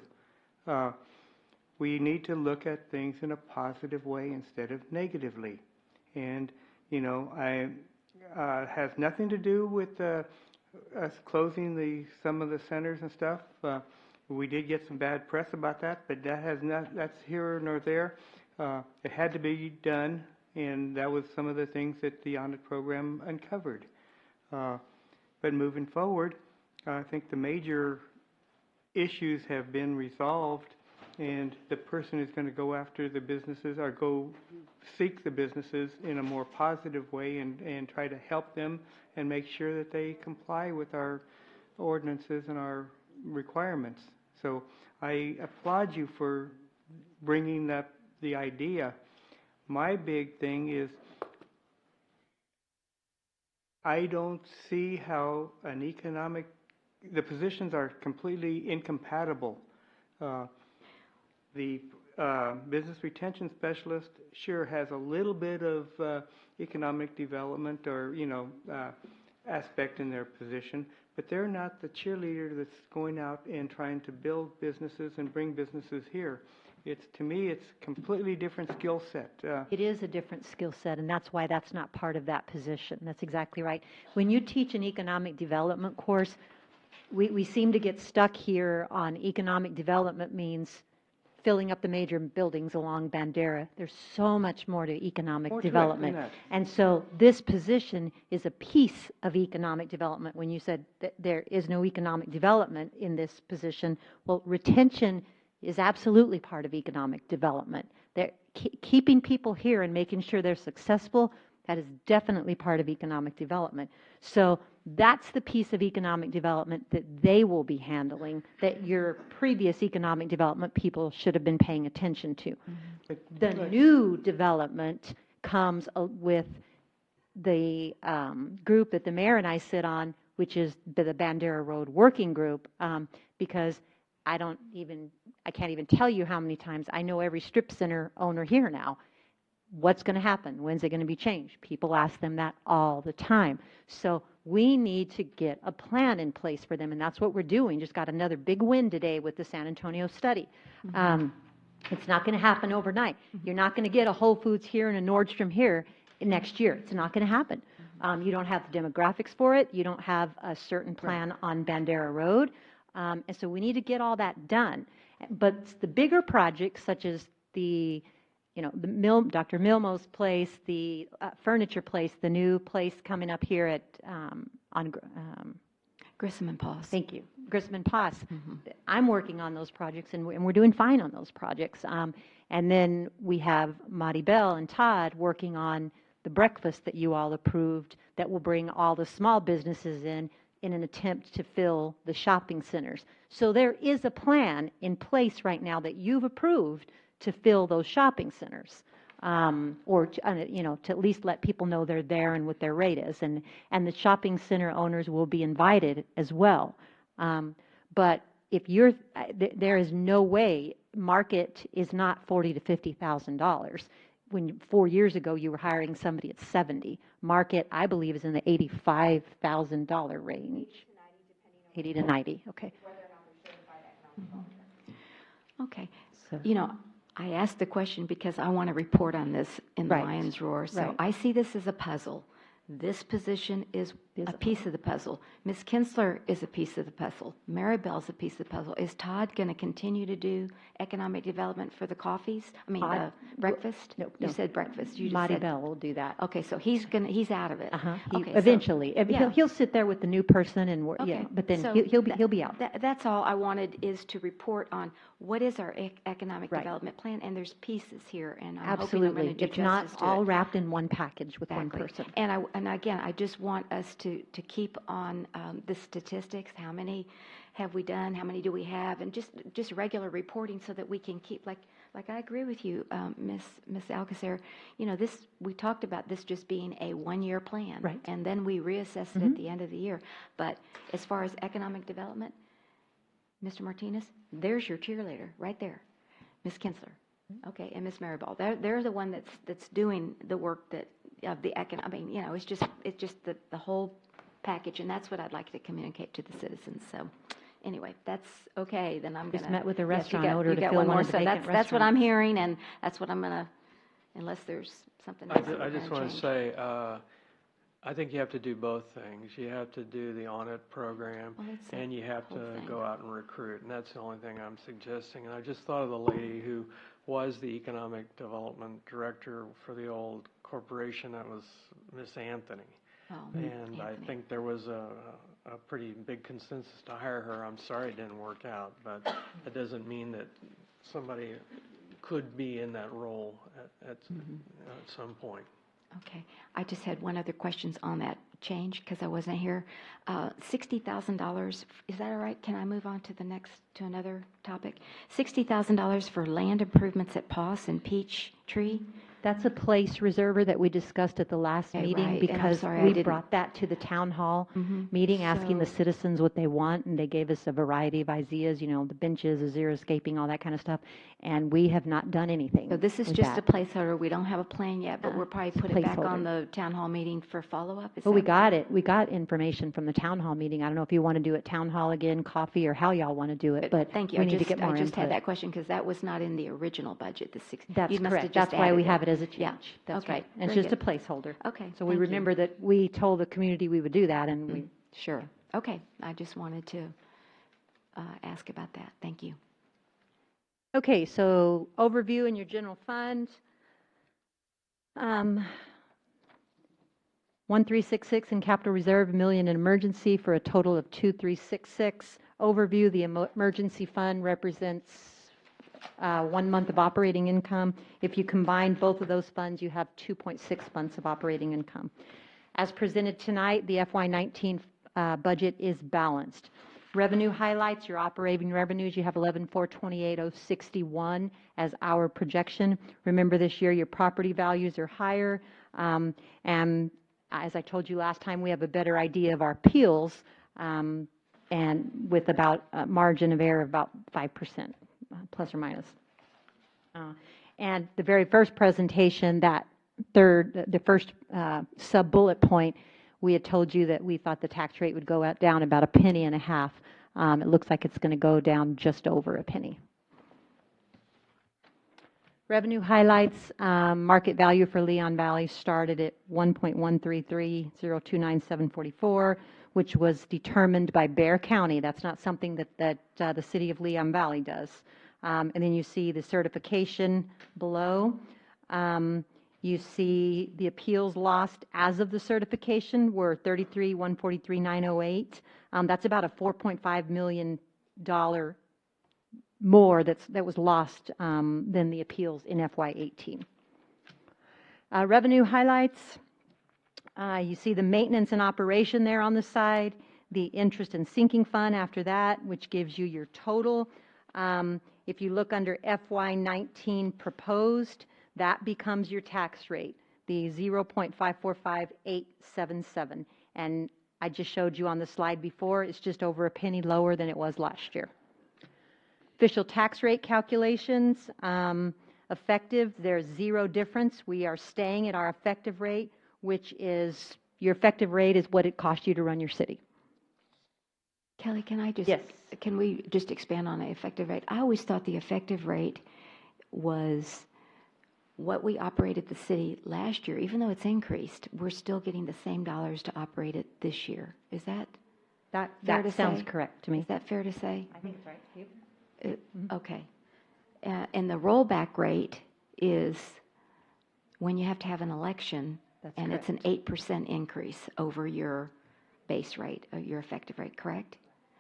S6: We need to look at things in a positive way instead of negatively. And, has nothing to do with us closing some of the centers and stuff. We did get some bad press about that, but that's here nor there. It had to be done, and that was some of the things that the audit program uncovered. But moving forward, I think the major issues have been resolved, and the person is going to go after the businesses or go seek the businesses in a more positive way and try to help them and make sure that they comply with our ordinances and our requirements. So I applaud you for bringing up the idea. My big thing is I don't see how the positions are completely incompatible. The business retention specialist sure has a little bit of economic development or aspect in their position, but they're not the cheerleader that's going out and trying to build businesses and bring businesses here. To me, it's completely different skill set.
S12: It is a different skill set, and that's why that's not part of that position. That's exactly right. When you teach an economic development course, we seem to get stuck here on economic development means filling up the major buildings along Bandera. There's so much more to economic development. And so this position is a piece of economic development. When you said that there is no economic development in this position, well, retention is absolutely part of economic development. Keeping people here and making sure they're successful, that is definitely part of economic development. So that's the piece of economic development that they will be handling, that your previous economic development people should have been paying attention to. The new development comes with the group that the mayor and I sit on, which is the Bandera Road Working Group, because I can't even tell you how many times I know every strip center owner here now. What's going to happen? When's it going to be changed? People ask them that all the time. So we need to get a plan in place for them, and that's what we're doing. Just got another big win today with the San Antonio study. It's not going to happen overnight. You're not going to get a Whole Foods here and a Nordstrom here next year. It's not going to happen. You don't have the demographics for it. You don't have a certain plan on Bandera Road. And so we need to get all that done. But the bigger projects, such as the Dr. Milmo's place, the furniture place, the new place coming up here at on
S1: Grissom and Paul's.
S12: Thank you. Grisman Pass. I'm working on those projects, and we're doing fine on those projects. And then we have Marty Bell and Todd working on the breakfast that you all approved that will bring all the small businesses in an attempt to fill the shopping centers. So there is a plan in place right now that you've approved to fill those shopping centers. Or to at least let people know they're there and what their rate is, and the shopping center owners will be invited as well. But if there is no way market is not $40,000 to $50,000. When 4 years ago you were hiring somebody at 70, market I believe is in the $85,000 range. 80 to 90, okay.
S1: Okay. I asked the question because I want to report on this in the Lions Roar. So I see this as a puzzle. This position is a piece of the puzzle. Ms. Kinsler is a piece of the puzzle. Maribel's a piece of the puzzle. Is Todd going to continue to do economic development for the coffees? The breakfast?
S12: No.
S1: You said breakfast. You just
S12: Marty
S1: said
S12: Bell will do that.
S1: Okay, so he's out of it. Okay,
S12: Eventually.
S1: yeah.
S12: He'll sit there with the new person and but then
S1: so
S12: he'll be out.
S1: That's all I wanted, is to report on what is our economic development plan, and there's pieces here, and I'm hoping I'm going to do
S12: It's not
S1: justice to
S12: all
S1: it.
S12: wrapped in one package with one person.
S1: And again, I just want us to keep on the statistics. How many have we done? How many do we have? And just regular reporting so that we can keep, like I agree with you, Miss Alcacer. We talked about this just being a one-year plan.
S12: Right.
S1: And then we reassess it at the end of the year. But as far as economic development, Mr. Martinez, there's your cheerleader right there, Ms. Kinsler. Okay, and Ms. Maribel. They're the one that's doing the work of the it's just the whole package, and that's what I'd like to communicate to the citizens. So anyway, that's okay. Then I'm going to...
S12: Just met with a restaurant
S1: you got,
S12: owner
S1: you
S12: to
S1: got
S12: fill
S1: one
S12: one
S1: more.
S12: of the
S1: So
S12: vacant
S1: that's what I'm
S12: restaurants.
S1: hearing, and that's what I'm going to, unless there's something else.
S10: I just want to say, I think you have to do both things. You have to do the audit program, and you have to go out and recruit, and that's the only thing I'm suggesting. And I just thought of the lady who was the economic development director for the old corporation. That was Miss Anthony. And I think there was a pretty big consensus to hire her. I'm sorry it didn't work out, but that doesn't mean that somebody could be in that role at some point.
S1: Okay. I just had one other questions on that change because I wasn't here. $60,000, is that all right? Can I move on to another topic? $60,000 for land improvements at Poss and Peach Tree?
S12: That's a place reserver that we discussed at the last meeting,
S1: right. And I'm
S12: because
S1: sorry, I
S12: we
S1: didn't-
S12: brought that to the town hall meeting, asking the
S1: So-
S12: citizens what they want, and they gave us a variety of ideas, the benches, the xeriscaping, all that kind of stuff, and we have not done anything.
S1: So this is
S12: with
S1: just
S12: that.
S1: a placeholder. We don't have a plan yet, but we'll probably
S12: it's a
S1: put it back
S12: placeholder.
S1: on the town hall meeting for follow-up.
S12: Well, we got it. We got information from the town hall meeting. I don't know if you want to do it town hall again, coffee, or how y'all want to do it, but
S1: Thank you.
S12: we need to get more
S1: I just had
S12: input.
S1: that question because that was not in the original budget, the 60.
S12: That's
S1: you must have
S12: correct.
S1: just
S12: That's why we
S1: added
S12: have it as a change.
S1: Yeah.
S12: That's
S1: Okay.
S12: right. And it's
S1: Very
S12: just a
S1: good.
S12: placeholder.
S1: Okay.
S12: So we
S1: thank you.
S12: remember that we told the community we would do that, and we
S1: Sure. Okay. I just wanted to ask about that. Thank you.
S12: Okay, so overview in your general fund. 1366 in capital reserve, $1 million in emergency for a total of 2366. Overview, the emergency fund represents 1 month of operating income. If you combine both of those funds, you have 2.6 months of operating income. As presented tonight, the FY19 budget is balanced. Revenue highlights, your operating revenues, you have 11,428,061 as our projection. Remember, this year your property values are higher, and as I told you last time, we have a better idea of our appeals, and with about a margin of error of about 5%, plus or minus. And the very first presentation, the first sub-bullet point, we had told you that we thought the tax rate would go down about a penny and a half. It looks like it's going to go down just over a penny. Revenue highlights, market value for Leon Valley started at $1.133,029,744, which was determined by Bexar County. That's not something that the city of Leon Valley does. And then you see the certification below. You see the appeals lost as of the certification were 33,143,908. That's about a $4.5 million more that was lost than the appeals in FY18. Revenue highlights. You see the maintenance and operation there on the side, the interest and sinking fund after that, which gives you your total. If you look under FY19 proposed, that becomes your tax rate, the 0.545877. And I just showed you on the slide before, it's just over a penny lower than it was last year. Official tax rate calculations, effective, there's zero difference. We are staying at our effective rate, which is, your effective rate is what it cost you to run your city.
S1: Kelly,
S12: Yes.
S1: Can we just expand on the effective rate? I always thought the effective rate was what we operated the city last year. Even though it's increased, we're still getting the same dollars to operate it this year. Is that fair to say?
S12: Sounds correct to me.
S1: Is that fair to say?
S12: I think it's right. Yep.
S1: Okay. And the rollback rate is when you have to have an election, and it's an 8% increase over your base rate, your effective rate, correct?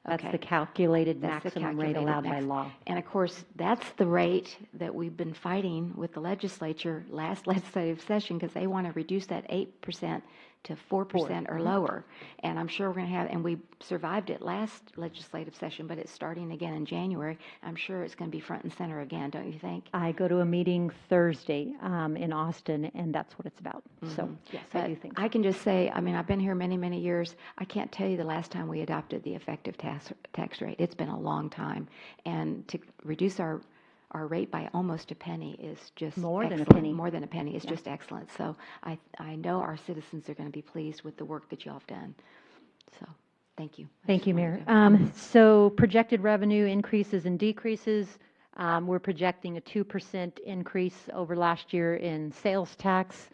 S12: That's the calculated
S1: That's the
S12: maximum rate
S1: calculated
S12: allowed by law.
S1: And of course, that's the rate that we've been fighting with the legislature last legislative session, because they want to reduce that 8% to 4% or lower. And I'm sure we're going to have, and we survived it last legislative session, but it's starting again in January. I'm sure it's going to be front and center again, don't you think?
S12: I go to a meeting Thursday in Austin, and that's what it's about. So, yes, I do think so.
S1: I can just say, I mean, I've been here many, many years. I can't tell you the last time we adopted the effective tax rate. It's been a long time. And to reduce our rate by almost a penny is just
S12: more
S1: excellent.
S12: than a penny.
S1: More than a penny. It's just excellent. So I know our citizens are going to be pleased with the work that you all have done. So thank you.
S12: Thank you, Mayor. So projected revenue increases and decreases. We're projecting a 2% increase over last year in sales tax.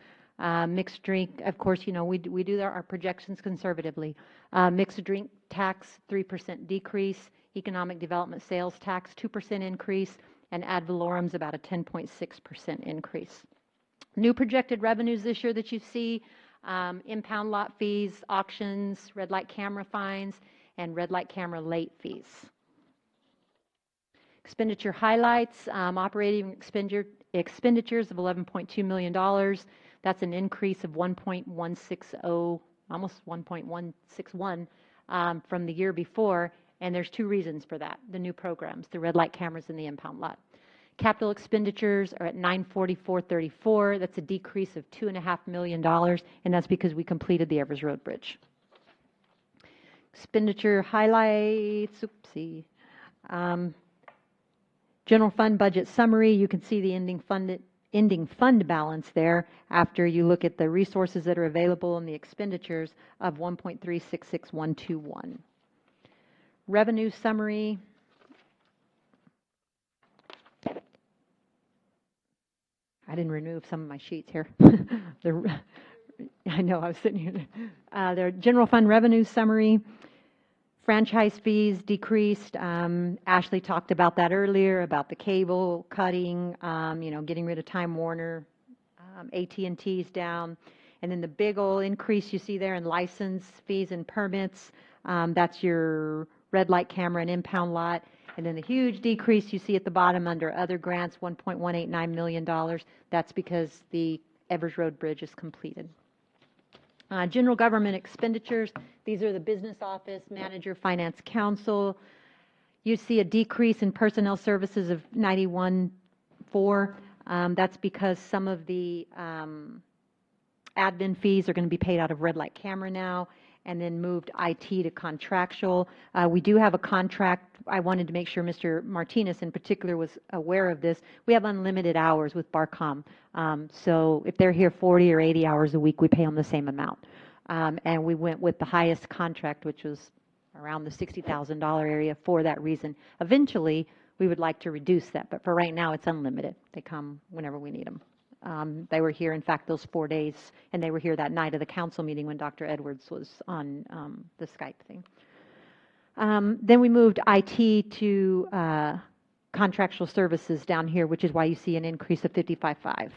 S12: Mixed drink, of course, you know, we do our projections conservatively. Mixed drink tax, 3% decrease. Economic development sales tax, 2% increase. And ad valorem's about a 10.6% increase. New projected revenues this year that you see, impound lot fees, auctions, red light camera fines, and red light camera late fees. Expenditure highlights, operating expenditures of $11.2 million. That's an increase of 1.160, almost 1.161 from the year before. And there's two reasons for that, the new programs, the red light cameras and the impound lot. Capital expenditures are at $944.34. That's a decrease of $2.5 million, and that's because we completed the Evers Road Bridge. Expenditure highlights, oopsie. General fund budget summary, you can see the ending fund balance there after you look at the resources that are available and the expenditures of $1.366121. Revenue summary. I didn't remove some of my sheets here. I know, I was sitting here. Their general fund revenue summary. Franchise fees decreased. Ashley talked about that earlier, about the cable cutting, getting rid of Time Warner. AT&T's down. And then the big old increase you see there in license fees and permits. That's your red light camera and impound lot. And then the huge decrease you see at the bottom under other grants, $1.189 million. That's because the Evers Road Bridge is completed. General government expenditures, these are the business office, manager, finance council. You see a decrease in personnel services of 91.4. That's because some of the admin fees are going to be paid out of red light camera now, and then moved IT to contractual. We do have a contract. I wanted to make sure Mr. Martinez in particular was aware of this. We have unlimited hours with Barcom. So if they're here 40 or 80 hours a week, we pay them the same amount. And we went with the highest contract, which was around the $60,000 area for that reason. Eventually, we would like to reduce that, but for right now, it's unlimited. They come whenever we need them. They were here, in fact, those 4 days, and they were here that night of the council meeting when Dr. Edwards was on the Skype thing. Then we moved IT to contractual services down here, which is why you see an increase of 55.5.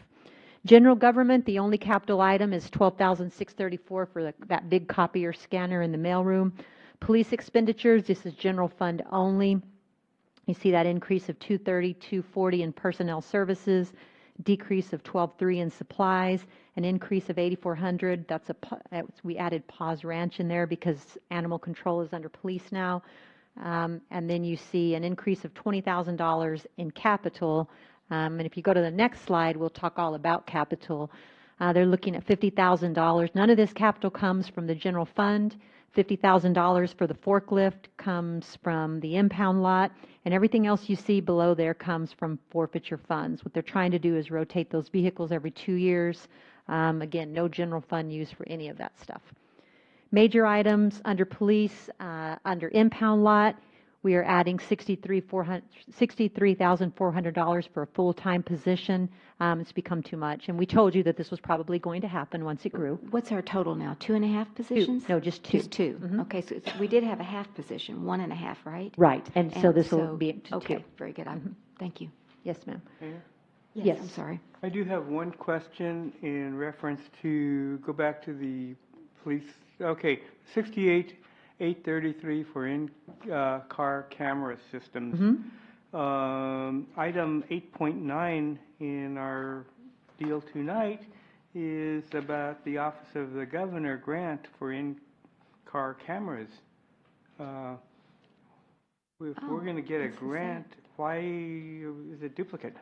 S12: General government, the only capital item is $12,634 for that big copier scanner in the mailroom. Police expenditures, this is general fund only. You see that increase of $230,240 in personnel services, decrease of $12,300 in supplies, an increase of $8,400. We added Paws Ranch in there because animal control is under police now. And then you see an increase of $20,000 in capital. And if you go to the next slide, we'll talk all about capital. They're looking at $50,000. None of this capital comes from the general fund. $50,000 for the forklift comes from the impound lot, and everything else you see below there comes from forfeiture funds. What they're trying to do is rotate those vehicles every 2 years. Again, no general fund used for any of that stuff. Major items under police, under impound lot, we are adding $63,400 for a full-time position. It's become too much, and we told you that this was probably going to happen once it grew.
S1: What's our total now? 2.5 positions?
S12: No, just two.
S1: Just two. Okay, so we did have a half position, 1.5, right?
S12: Right, and so this will be to
S1: okay,
S12: two.
S1: very good. Thank you.
S12: Yes, ma'am.
S6: Mayor?
S1: Yes, I'm sorry.
S6: I do have one question in reference to, go back to the police, okay, 68,833 for in-car camera systems. Item 8.9 in our deal tonight is about the Office of the Governor grant for in-car cameras. If we're going to get a grant, why is it duplicate?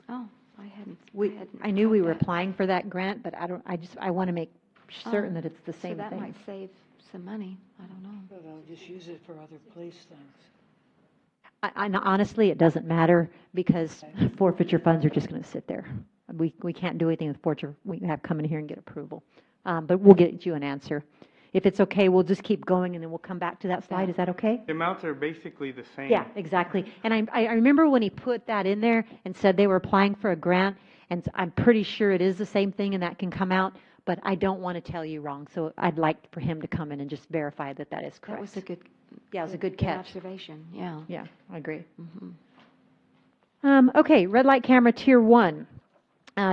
S1: Oh, I hadn't.
S12: I knew we were applying for that grant, but I want to make certain that it's the same
S1: So that
S12: thing.
S1: might save some money. I don't know.
S11: But I'll just use it for other police things.
S12: Honestly, it doesn't matter because forfeiture funds are just going to sit there. We can't do anything with forfeiture. We have to come in here and get approval. But we'll get you an answer. If it's okay, we'll just keep going and then we'll come back to that slide. Is that okay?
S6: The amounts are basically the same.
S12: Yeah, exactly. And I remember when he put that in there and said they were applying for a grant, and I'm pretty sure it is the same thing and that can come out, but I don't want to tell you wrong. So I'd like for him to come in and just verify that that is correct.
S1: That was a good.
S12: Yeah, it was a good catch.
S1: Observation. Yeah.
S12: Yeah, I agree. Okay, red light camera tier 1.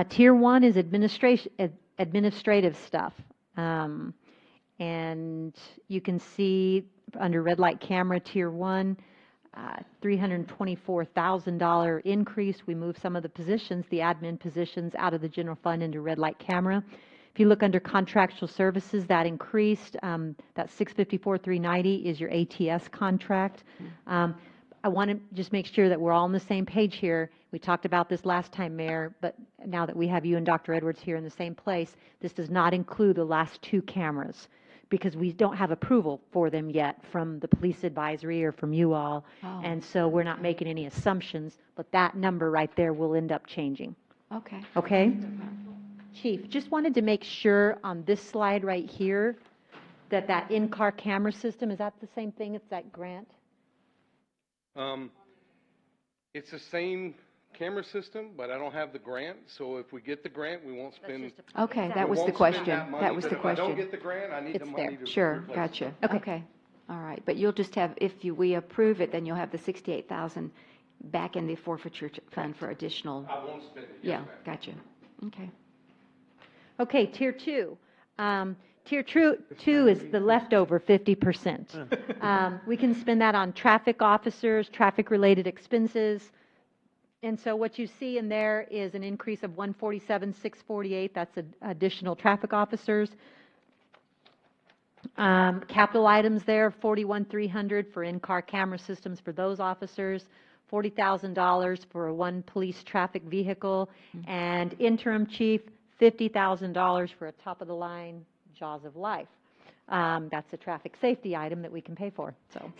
S12: Tier 1 is administrative stuff. And you can see under red light camera tier 1, $324,000 increase. We moved some of the positions, the admin positions, out of the general fund into red light camera. If you look under contractual services, that increased. That $654,390 is your ATS contract. I want to just make sure that we're all on the same page here. We talked about this last time, Mayor, but now that we have you and Dr. Edwards here in the same place, this does not include the last 2 cameras because we don't have approval for them yet from the police advisory or from you all. And so we're not making any assumptions, but that number right there will end up changing.
S1: Okay.
S12: Okay? Chief, just wanted to make sure on this slide right here that that in-car camera system, is that the same thing? It's that grant?
S14: It's the same camera system, but I don't have the grant. So if we get the grant, we won't spend.
S1: Okay, that was the question. That was the question.
S14: If I don't get the grant, I need the money to.
S1: Sure,
S14: replace
S1: gotcha.
S14: it.
S1: Okay. All right, but you'll just have, we approve it, then you'll have the 68,000 back in the forfeiture fund for additional.
S14: I won't spend it.
S1: Yeah, gotcha. Okay.
S12: Okay, tier 2. Tier 2 is the leftover 50%. We can spend that on traffic officers, traffic-related expenses. And so what you see in there is an increase of $147,648. That's additional traffic officers. Capital items there, $41,300 for in-car camera systems for those officers, $40,000 for one police traffic vehicle, and interim chief, $50,000 for a top-of-the-line Jaws of Life. That's a traffic safety item that we can pay for.
S1: So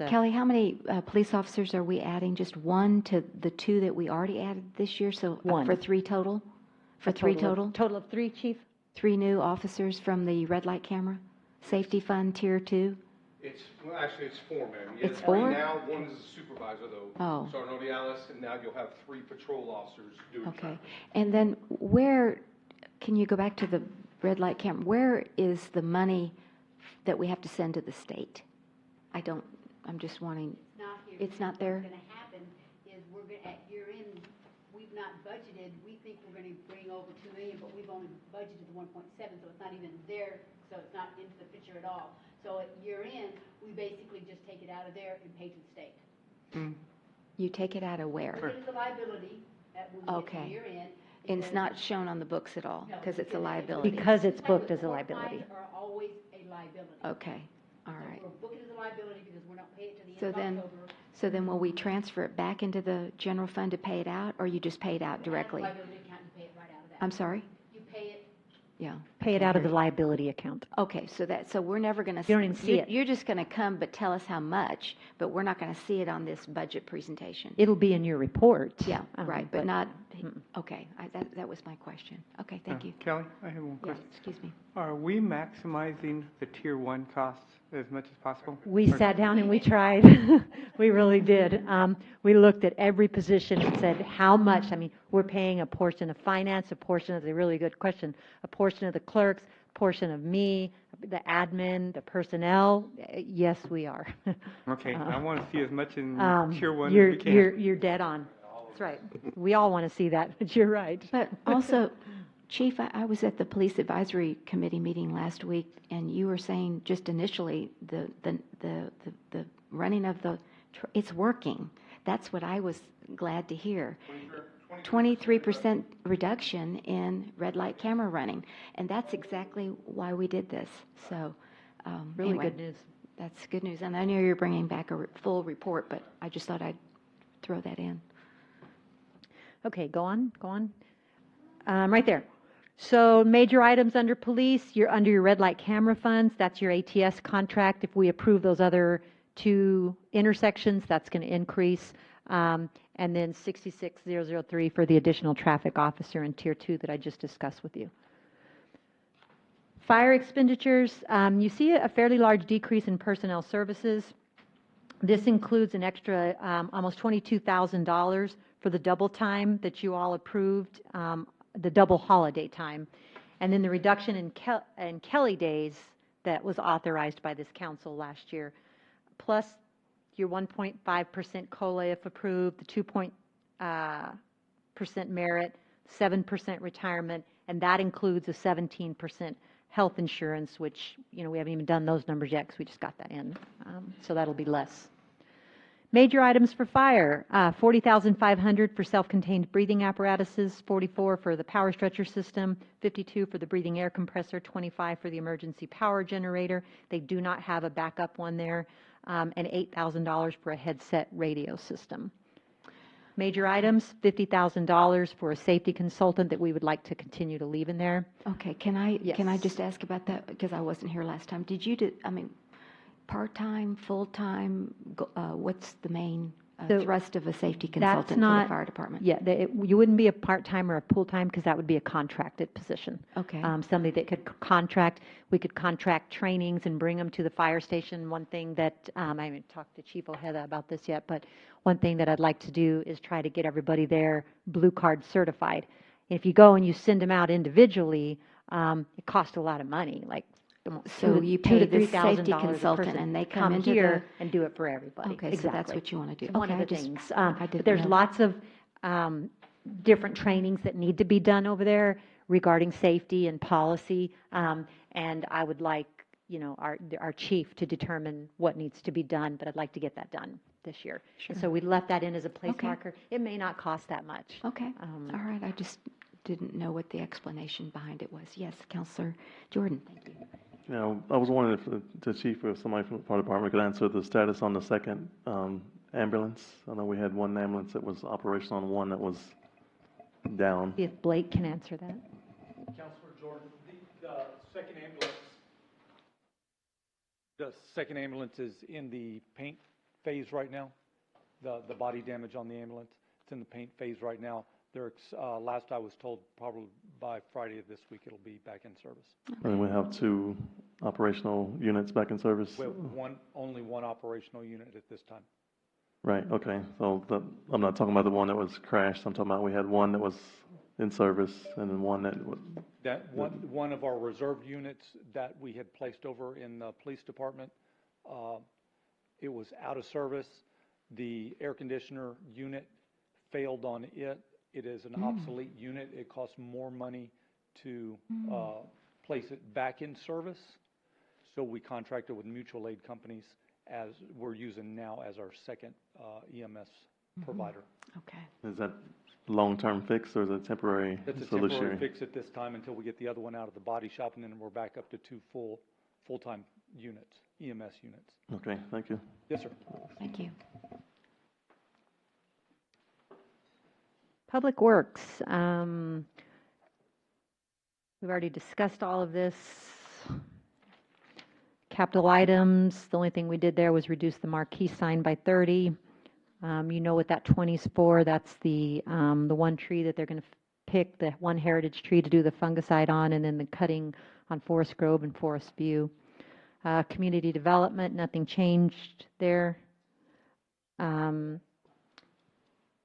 S1: Kelly, how many police officers are we adding? Just 1 to the 2 that we already added this year? So
S12: 1.
S1: For 3 total? For 3 total?
S12: Total of 3, Chief?
S1: 3 new officers from the red light camera? Safety fund tier 2?
S14: Actually, it's 4, ma'am.
S1: It's
S14: 3
S1: 4?
S14: now. 1 is a supervisor, though.
S1: Oh.
S14: Sergeant Odialis, and now you'll have 3 patrol officers doing
S1: Okay. And then where, can you go back to the red light camera? Where is the money that we have to send to the state? I'm just wanting.
S7: It's not here.
S1: It's not there?
S7: What's going to happen is we're going to, at year end, we gonna bring over 2 million, but we've only budgeted the 1.7, so it's not even there, so it's not into the picture at all. So at year end, we basically just take it out of there and pay to the state.
S1: You take it out of where?
S7: It is a liability when we get
S1: Okay.
S7: to year end.
S1: And it's
S7: because-
S1: not shown on the books at all,
S7: No,
S1: because it's a liability?
S12: Because it's
S7: Just like
S12: booked
S7: the
S12: as a
S7: court
S12: liability.
S7: fines are always a liability.
S1: Okay, all
S7: So
S1: right.
S7: we're booking it as a liability because we're not paying it to the
S1: So
S7: end
S1: then,
S7: of October.
S1: so then will we transfer it back into the general fund to pay it out, or you just pay it out directly?
S7: Liability account, you pay it right out of that.
S1: I'm sorry?
S7: You pay it.
S1: Yeah.
S12: Pay it out of the liability account.
S1: Okay, so we're never going to.
S12: You don't even see it.
S1: You're just going to come but tell us how much, but we're not going to see it on this budget presentation.
S12: It'll be in your report.
S1: Yeah, right, but not, okay, that was my question. Okay, thank you.
S6: Kelly, I have one
S1: Yeah,
S6: question.
S1: excuse me.
S6: Are we maximizing the tier 1 costs as much as possible?
S12: We
S6: Or-
S12: sat down and we tried. We really did. We looked at every position and said, how much? I mean, we're paying a portion of finance, a portion of the really good question, a portion of the clerks, a portion of me, the admin, the personnel. Yes, we are.
S6: Okay, I want to see as much in tier 1
S12: you're,
S6: as we can.
S12: You're dead on. That's right. We all want to see that, but you're right.
S1: But also, Chief, I was at the Police Advisory Committee meeting last week, and you were saying just initially the running of it's working. That's what I was glad to hear. 23% reduction in red light camera running, and that's exactly why we did this. So,
S12: Really
S1: anyway,
S12: good news.
S1: That's good news, and I know you're bringing back a full report, but I just thought I'd throw that in.
S12: Okay, go on. Right there. So major items under police, you're under your red light camera funds. That's your ATS contract. If we approve those other 2 intersections, that's going to increase. And then 66003 for the additional traffic officer in Tier 2 that I just discussed with you. Fire expenditures, you see a fairly large decrease in personnel services. This includes an extra almost $22,000 for the double time that you all approved, the double holiday time, and then the reduction in Kelly days that was authorized by this council last year, plus your 1.5% COLA if approved, the 2% merit, 7% retirement, and that includes a 17% health insurance, which, we haven't even done those numbers yet because we just got that in, so that'll be less. Major items for fire, $40,500 for self-contained breathing apparatuses, $44,000 for the power stretcher system, $52,000 for the breathing air compressor, $25,000 for the emergency power generator. They do not have a backup one there, and $8,000 for a headset radio system. Major items, $50,000 for a safety consultant that we would like to continue to leave in there.
S1: Okay, can I
S12: Yes.
S1: just ask about that, because I wasn't here last time? Did you part-time, full-time, what's the main thrust of a safety consultant for the fire department?
S12: Yeah, you wouldn't be a part-time or a full-time because that would be a contracted position.
S1: Okay.
S12: Somebody that could contract, we could contract trainings and bring them to the fire station. One thing that, I haven't talked to Chief Ojeda about this yet, but one thing that I'd like to do is try to get everybody there blue card certified. If you go and you send them out individually, it costs a lot of money, like
S1: So you pay
S12: $2,000 to
S1: this
S12: $3,000
S1: safety
S12: a
S1: consultant
S12: person.
S1: and they come into
S12: here and do it for everybody.
S1: Okay,
S12: exactly.
S1: so that's what you want to do.
S12: It's one
S1: Okay,
S12: of the
S1: I just-
S12: things.
S1: I
S12: But
S1: didn't
S12: there's
S1: know.
S12: lots of different trainings that need to be done over there regarding safety and policy. And I would like, our chief to determine what needs to be done, but I'd like to get that done this year.
S1: Sure.
S12: So we left that in as a place
S1: Okay.
S12: marker. It may not cost that much.
S1: Okay, all right, I just didn't know what the explanation behind it was. Yes, Counselor Jordan, thank you.
S2: I was wondering if the chief or somebody from the fire department could answer the status on the second ambulance. I know we had one ambulance that was operational and one that was down.
S12: See if Blake can answer that.
S4: Councilor Jordan, the second ambulance is in the paint phase right now. The body damage on the ambulance, it's in the paint phase right now. Last I was told, probably by Friday of this week, it'll be back in service.
S2: And we have 2 operational units back in service.
S4: We have only one operational unit at this time.
S2: Right, okay. So I'm not talking about the one that was crashed. I'm talking about we had one that was in service and then one that
S4: One of our reserved units that we had placed over in the police department, it was out of service. The air conditioner unit failed on it. It is an obsolete unit. It costs more money to place it back in service. So we contracted with mutual aid companies as we're using now as our second EMS provider.
S1: Okay.
S2: Is that long-term fix or is it temporary
S4: That's a
S2: solution?
S4: temporary fix at this time until we get the other one out of the body shop, and then we're back up to 2 full-time units, EMS units.
S2: Okay, thank you.
S4: Yes, sir.
S1: Thank you.
S12: Public Works. We've already discussed all of this. Capital items, the only thing we did there was reduce the marquee sign by 30. You know what that 20's for. That's the one tree that they're going to pick, the one heritage tree to do the fungicide on, and then the cutting on Forest Grove and Forest View. Community development, nothing changed there.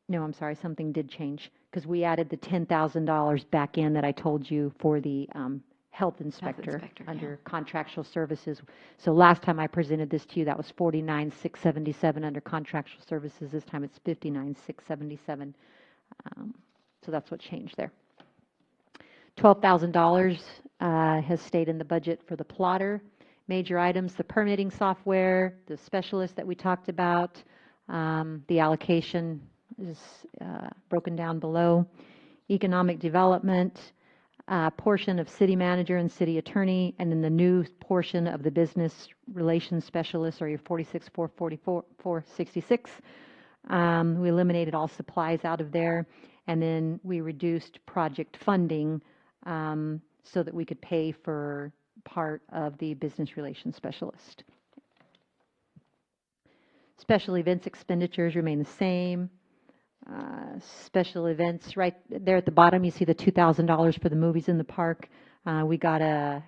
S12: No, I'm sorry, something did change because we added the $10,000 back in that I told you for the health inspector under contractual services. So last time I presented this to you, that was $49,677 under contractual services. This time it's $59,677. So that's what changed there. $12,000 has stayed in the budget for the plotter. Major items, the permitting software, the specialist that we talked about, the allocation is broken down below. Economic development, portion of city manager and city attorney, and then the new portion of the business relations specialist, or your 46,466. We eliminated all supplies out of there, and then we reduced project funding so that we could pay for part of the business relations specialist. Special events expenditures remain the same. Special events, right there at the bottom, you see the $2,000 for the movies in the park. We got a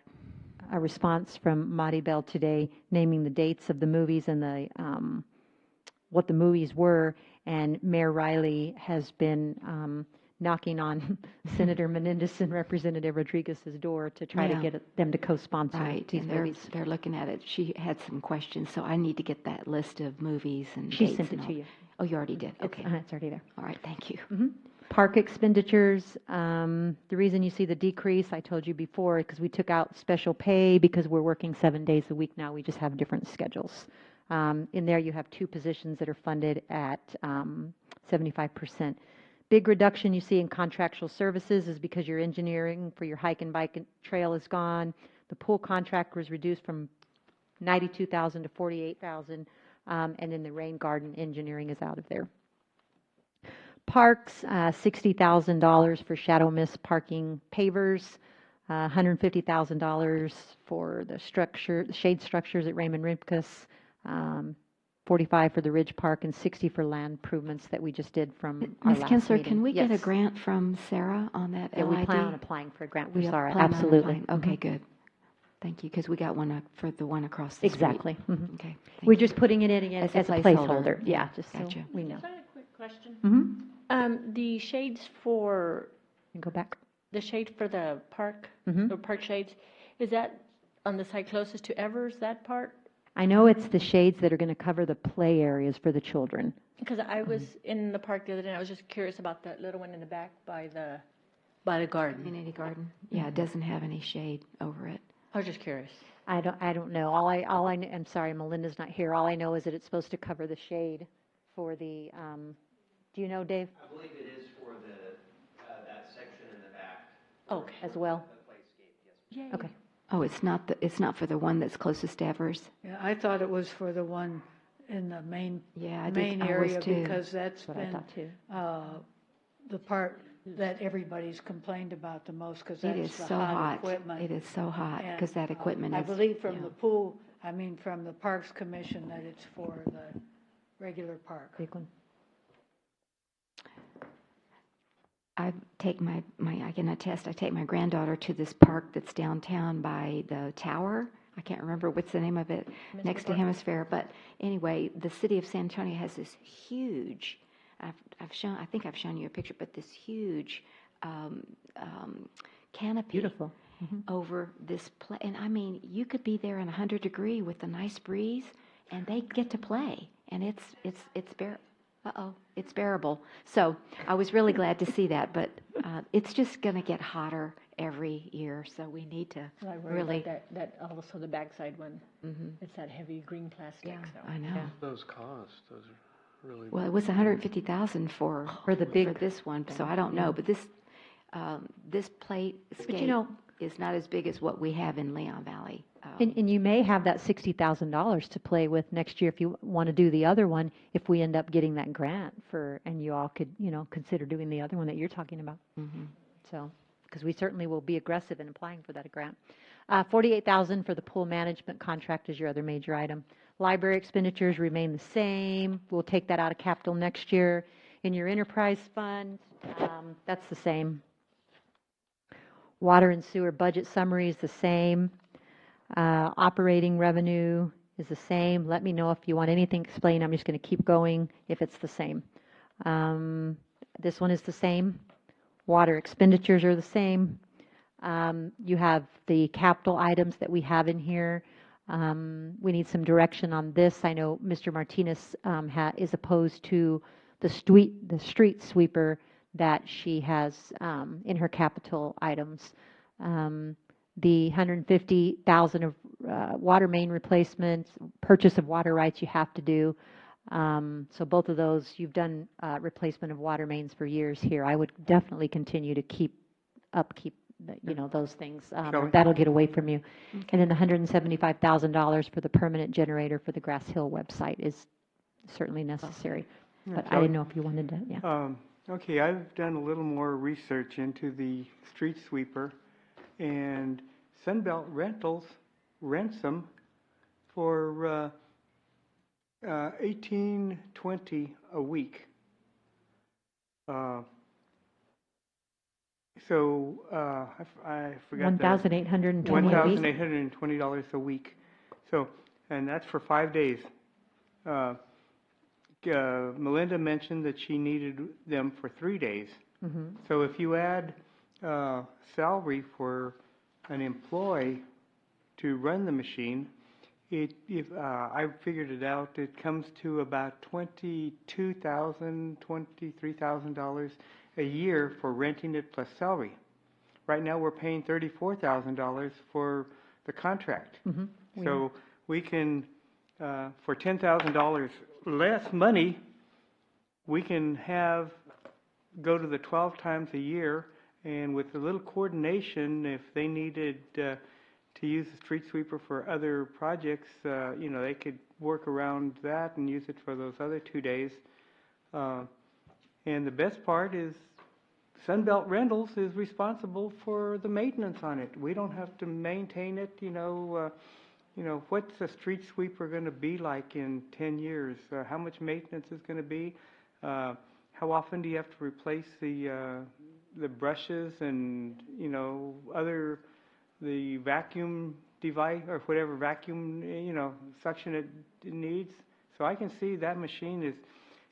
S12: response from Marty Bell today naming the dates of the movies and the what the movies were, and Mayor Riley has been knocking on Senator Menendez and Representative Rodriguez's door to try to get them to co-sponsor these movies.
S1: They're looking at it. She had some questions, so I need to get that list of movies and
S12: She
S1: dates
S12: sent
S1: and
S12: it
S1: all.
S12: to you.
S1: Oh, you already did? Okay.
S12: It's already there.
S1: All right, thank you.
S12: Park expenditures, the reason you see the decrease, I told you before, because we took out special pay because we're working 7 days a week now. We just have different schedules. In there, you have 2 positions that are funded at 75%. Big reduction you see in contractual services is because your engineering for your hike and bike and trail is gone. The pool contract was reduced from $92,000 to $48,000, and then the rain garden engineering is out of there. Parks, $60,000 for shadow mist parking pavers, $150,000 for the shade structures at Raymond Rimkus, 45 for the Ridge Park, and 60 for land improvements that we just did from our
S1: Ms.
S12: last
S1: Kinsler,
S12: meeting.
S1: can we get a
S12: Yes.
S1: grant from Sarah on that
S12: Yeah,
S1: LID?
S12: we plan on applying for a grant for
S1: We
S12: Sarah,
S1: plan on
S12: absolutely.
S1: applying. Okay, good. Thank you, because we got one for the one across the
S12: Exactly.
S1: street. Okay. thank
S12: We're
S1: you.
S12: just putting it in again as a placeholder. Yeah, just so
S1: Gotcha.
S12: we know.
S19: Is that a quick question?
S12: Mm-hmm.
S19: The shades for,
S12: Go back.
S19: the shade for the park,
S12: Mhm.
S19: the park shades, is that on the side closest to Evers, that part?
S12: I know it's the shades that are going to cover the play areas for the children.
S19: Because I was in the park the other day, and I was just curious about that little one in the back by the garden.
S1: Community garden. Yeah, it doesn't have any shade over it.
S19: I was just curious.
S12: I don't know. I'm sorry, Melinda's not here. All I know is that it's supposed to cover the shade for the, do you know, Dave?
S20: I believe it is for that section in the back.
S19: Okay.
S12: As well?
S20: The playscape, yes.
S12: Okay.
S1: Oh, it's not for the one that's closest to Evers?
S11: Yeah, I thought it was for the one in the main
S1: I
S11: main
S1: was
S11: area
S1: too.
S11: because that's
S12: That's what I
S11: been
S12: thought too.
S11: The part that everybody's complained about the most because
S1: It
S11: that's
S1: is
S11: the
S1: so
S11: hot
S1: hot.
S11: equipment.
S1: It is so hot
S11: And,
S1: because that equipment
S11: I
S1: is.
S11: believe from
S1: yeah.
S11: the pool, from the Parks Commission that it's for the regular park.
S12: Big one.
S1: I can attest, I take my granddaughter to this park that's downtown by the tower. I can't remember what's the name of it, next to Hemisphere. But anyway, the city of San Antonio has this huge, I think I've shown you a picture, but this huge canopy.
S12: Beautiful.
S1: Over this play. And I mean, you could be there in 100 degree with a nice breeze and they get to play. And it's bare. uh-oh, it's bearable. So I was really glad to see that, but it's just going to get hotter every year, so we need to
S19: I worry
S1: really.
S19: about that also the backside one. It's that heavy green plastic.
S1: Yeah,
S19: so.
S1: I know.
S10: Those costs, those are really.
S1: Well, it was 150,000 for this one, so I don't know, but this plate skate is not as big as what we have in Leon Valley.
S12: And you may have that $60,000 to play with next year if you want to do the other one, if we end up getting that grant and you all could, consider doing the other one that you're talking about. So, because we certainly will be aggressive in applying for that grant. 48,000 for the pool management contract is your other major item. Library expenditures remain the same. We'll take that out of capital next year. In your enterprise fund, that's the same. Water and sewer budget summary is the same. Operating revenue is the same. Let me know if you want anything explained. I'm just going to keep going if it's the same. This one is the same. Water expenditures are the same. You have the capital items that we have in here. We need some direction on this. I know Mr. Martinez is opposed to the street sweeper that she has in her capital items. The 150,000 of water main replacements, purchase of water rights you have to do. So both of those, you've done replacement of water mains for years here. I would definitely continue to keep those things. That'll get away from you. And then the $175,000 for the permanent generator for the Grass Hill website is certainly necessary. But I didn't know if you wanted to, yeah.
S6: Okay, I've done a little more research into the street sweeper, and Sunbelt Rentals rents them for $18.20 a week. So I forgot
S12: $1,820
S6: $1,820 a week. So, and that's for 5 days. Melinda mentioned that she needed them for 3 days. So if you add salary for an employee to run the machine, I figured it out, it comes to about $22,000, $23,000 a year for renting it plus salary. Right now we're paying $34,000 for the contract. So we can, for $10,000 less money, we can go to the 12 times a year, and with a little coordination, if they needed to use the street sweeper for other projects, they could work around that and use it for those other 2 days. And the best part is Sunbelt Rentals is responsible for the maintenance on it. We don't have to maintain it. What's a street sweeper going to be like in 10 years? How much maintenance is going to be? How often do you have to replace the brushes and the vacuum device or whatever vacuum suction it needs? So I can see that machine is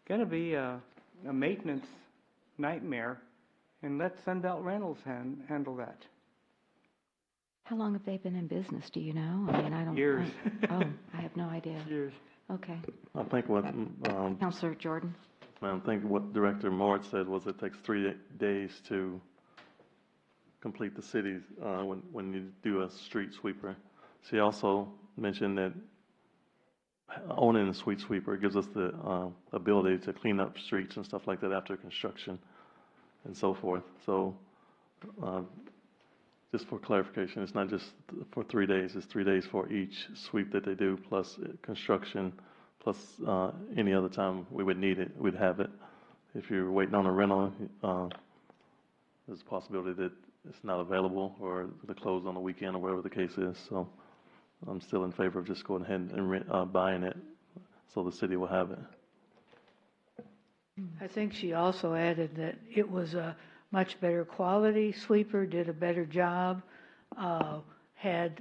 S6: going to be a maintenance nightmare, and let Sunbelt Rentals handle that.
S1: How long have they been in business? Do you know? I mean, I don't.
S6: Years.
S1: I have no idea.
S6: Years.
S1: Okay.
S2: I think what
S1: Councilor Jordan.
S2: I think what Director Moritz said was it takes 3 days to complete the cities when you do a street sweeper. She also mentioned that owning a street sweeper gives us the ability to clean up streets and stuff like that after construction and so forth. So just for clarification, it's not just for 3 days. It's 3 days for each sweep that they do, plus construction, plus any other time we would need it, we'd have it. If you're waiting on a rental, there's a possibility that it's not available or they're closed on the weekend or whatever the case is. So I'm still in favor of just going ahead and buying it so the city will have it.
S11: I think she also added that it was a much better quality sweeper, did a better job, had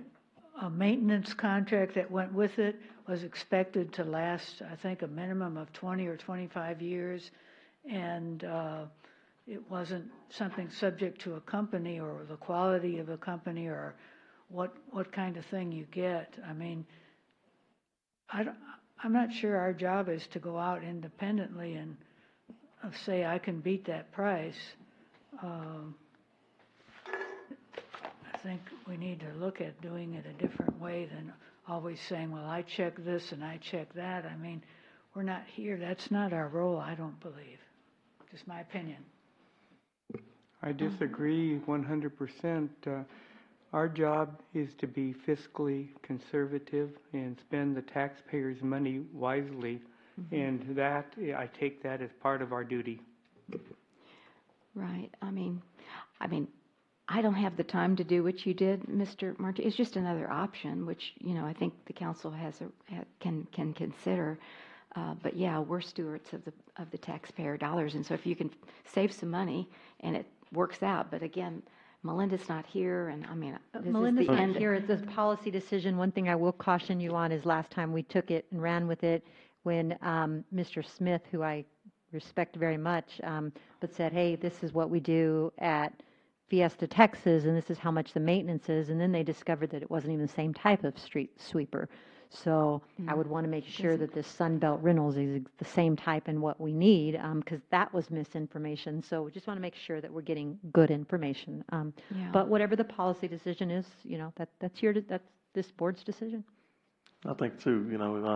S11: a maintenance contract that went with it, was expected to last, I think, a minimum of 20 or 25 years, and it wasn't something subject to a company or the quality of a company or what kind of thing you get. I mean, I'm not sure our job is to go out independently and say, I can beat that price. I think we need to look at doing it a different way than always saying, well, I check this and I check that. I mean, we're not here. That's not our role, I don't believe. Just my opinion.
S6: I disagree 100%. Our job is to be fiscally conservative and spend the taxpayers' money wisely, and that, I take that as part of our duty.
S1: Right. I mean, I don't have the time to do what you did, Mr. Martin. It's just another option, which, I think the council can consider. But yeah, we're stewards of the taxpayer dollars, and so if you can save some money and it works out, but again, Melinda's not here, and this
S12: Melinda's
S1: is the
S12: not
S1: end.
S12: here. It's a policy decision. One thing I will caution you on is last time we took it and ran with it when Mr. Smith, who I respect very much, but said, hey, this is what we do at Fiesta, Texas, and this is how much the maintenance is, and then they discovered that it wasn't even the same type of street sweeper. So I would want to make sure that this Sunbelt Rentals is the same type and what we need, because that was misinformation. So we just want to make sure that we're getting good information. But whatever the policy decision is, that's this board's decision.
S2: I think too,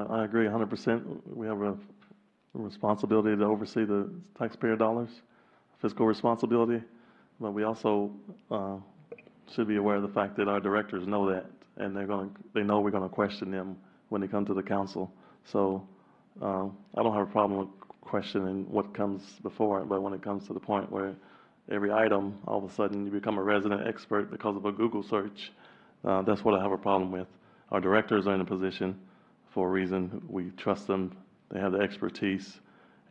S2: I agree 100%. We have a responsibility to oversee the taxpayer dollars, fiscal responsibility, but we also should be aware of the fact that our directors know that, and they know we're going to question them when they come to the council. So I don't have a problem with questioning what comes before it, but when it comes to the point where every item, all of a sudden you become a resident expert because of a Google search, that's what I have a problem with. Our directors are in a position for a reason. We trust them. They have the expertise,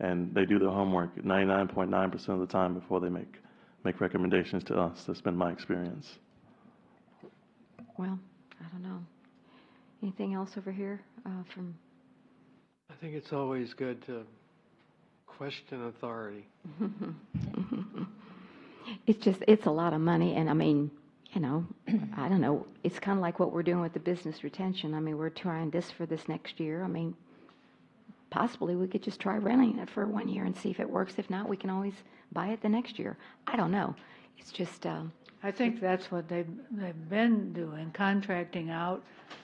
S2: and they do their homework 99.9% of the time before they make recommendations to us. That's been my experience.
S1: Well, I don't know. Anything else over here from?
S10: I think it's always good to question authority.
S1: It's a lot of money, and I don't know. It's kind of like what we're doing with the business retention. We're trying this for this next year. Possibly we could just try renting it for 1 year and see if it works. If not, we can always buy it the next year. I don't know. It's just.
S11: I think that's what they've been doing, contracting out,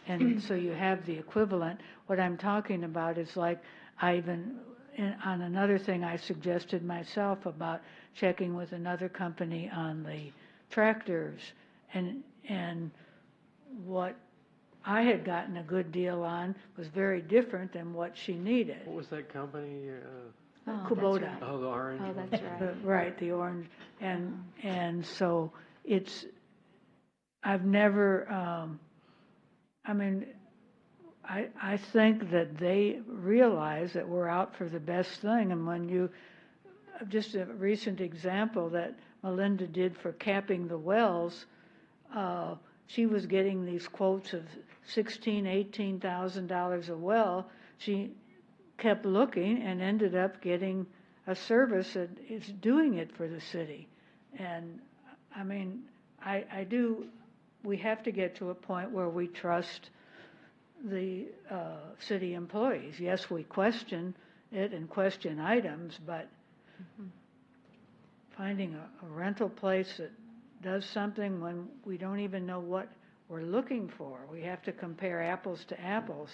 S11: and so you have the equivalent. What I'm talking about is like on another thing I suggested myself about checking with another company on the tractors, and what I had gotten a good deal on was very different than what she needed.
S10: What was that company?
S11: Kubota.
S1: That's right.
S10: Oh, the orange.
S1: Oh, that's right.
S11: Right, the orange, and so I've never. I think that they realize that we're out for the best thing, and when just a recent example that Melinda did for capping the wells, she was getting these quotes of $16,000, $18,000 a well. She kept looking and ended up getting a service that is doing it for the city. And we have to get to a point where we trust the city employees. Yes, we question it and question items, but finding a rental place that does something when we don't even know what we're looking for. We have to compare apples to apples.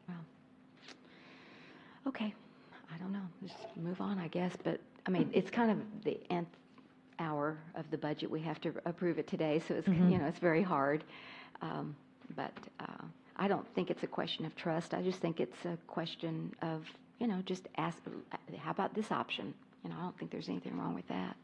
S1: Well, okay. I don't know. Just move on, I guess. But it's kind of the nth hour of the budget. We have to approve it today, so it's it's very hard. But I don't think it's a question of trust. I just think it's a question of just ask. How about this option? I don't think there's anything wrong with that.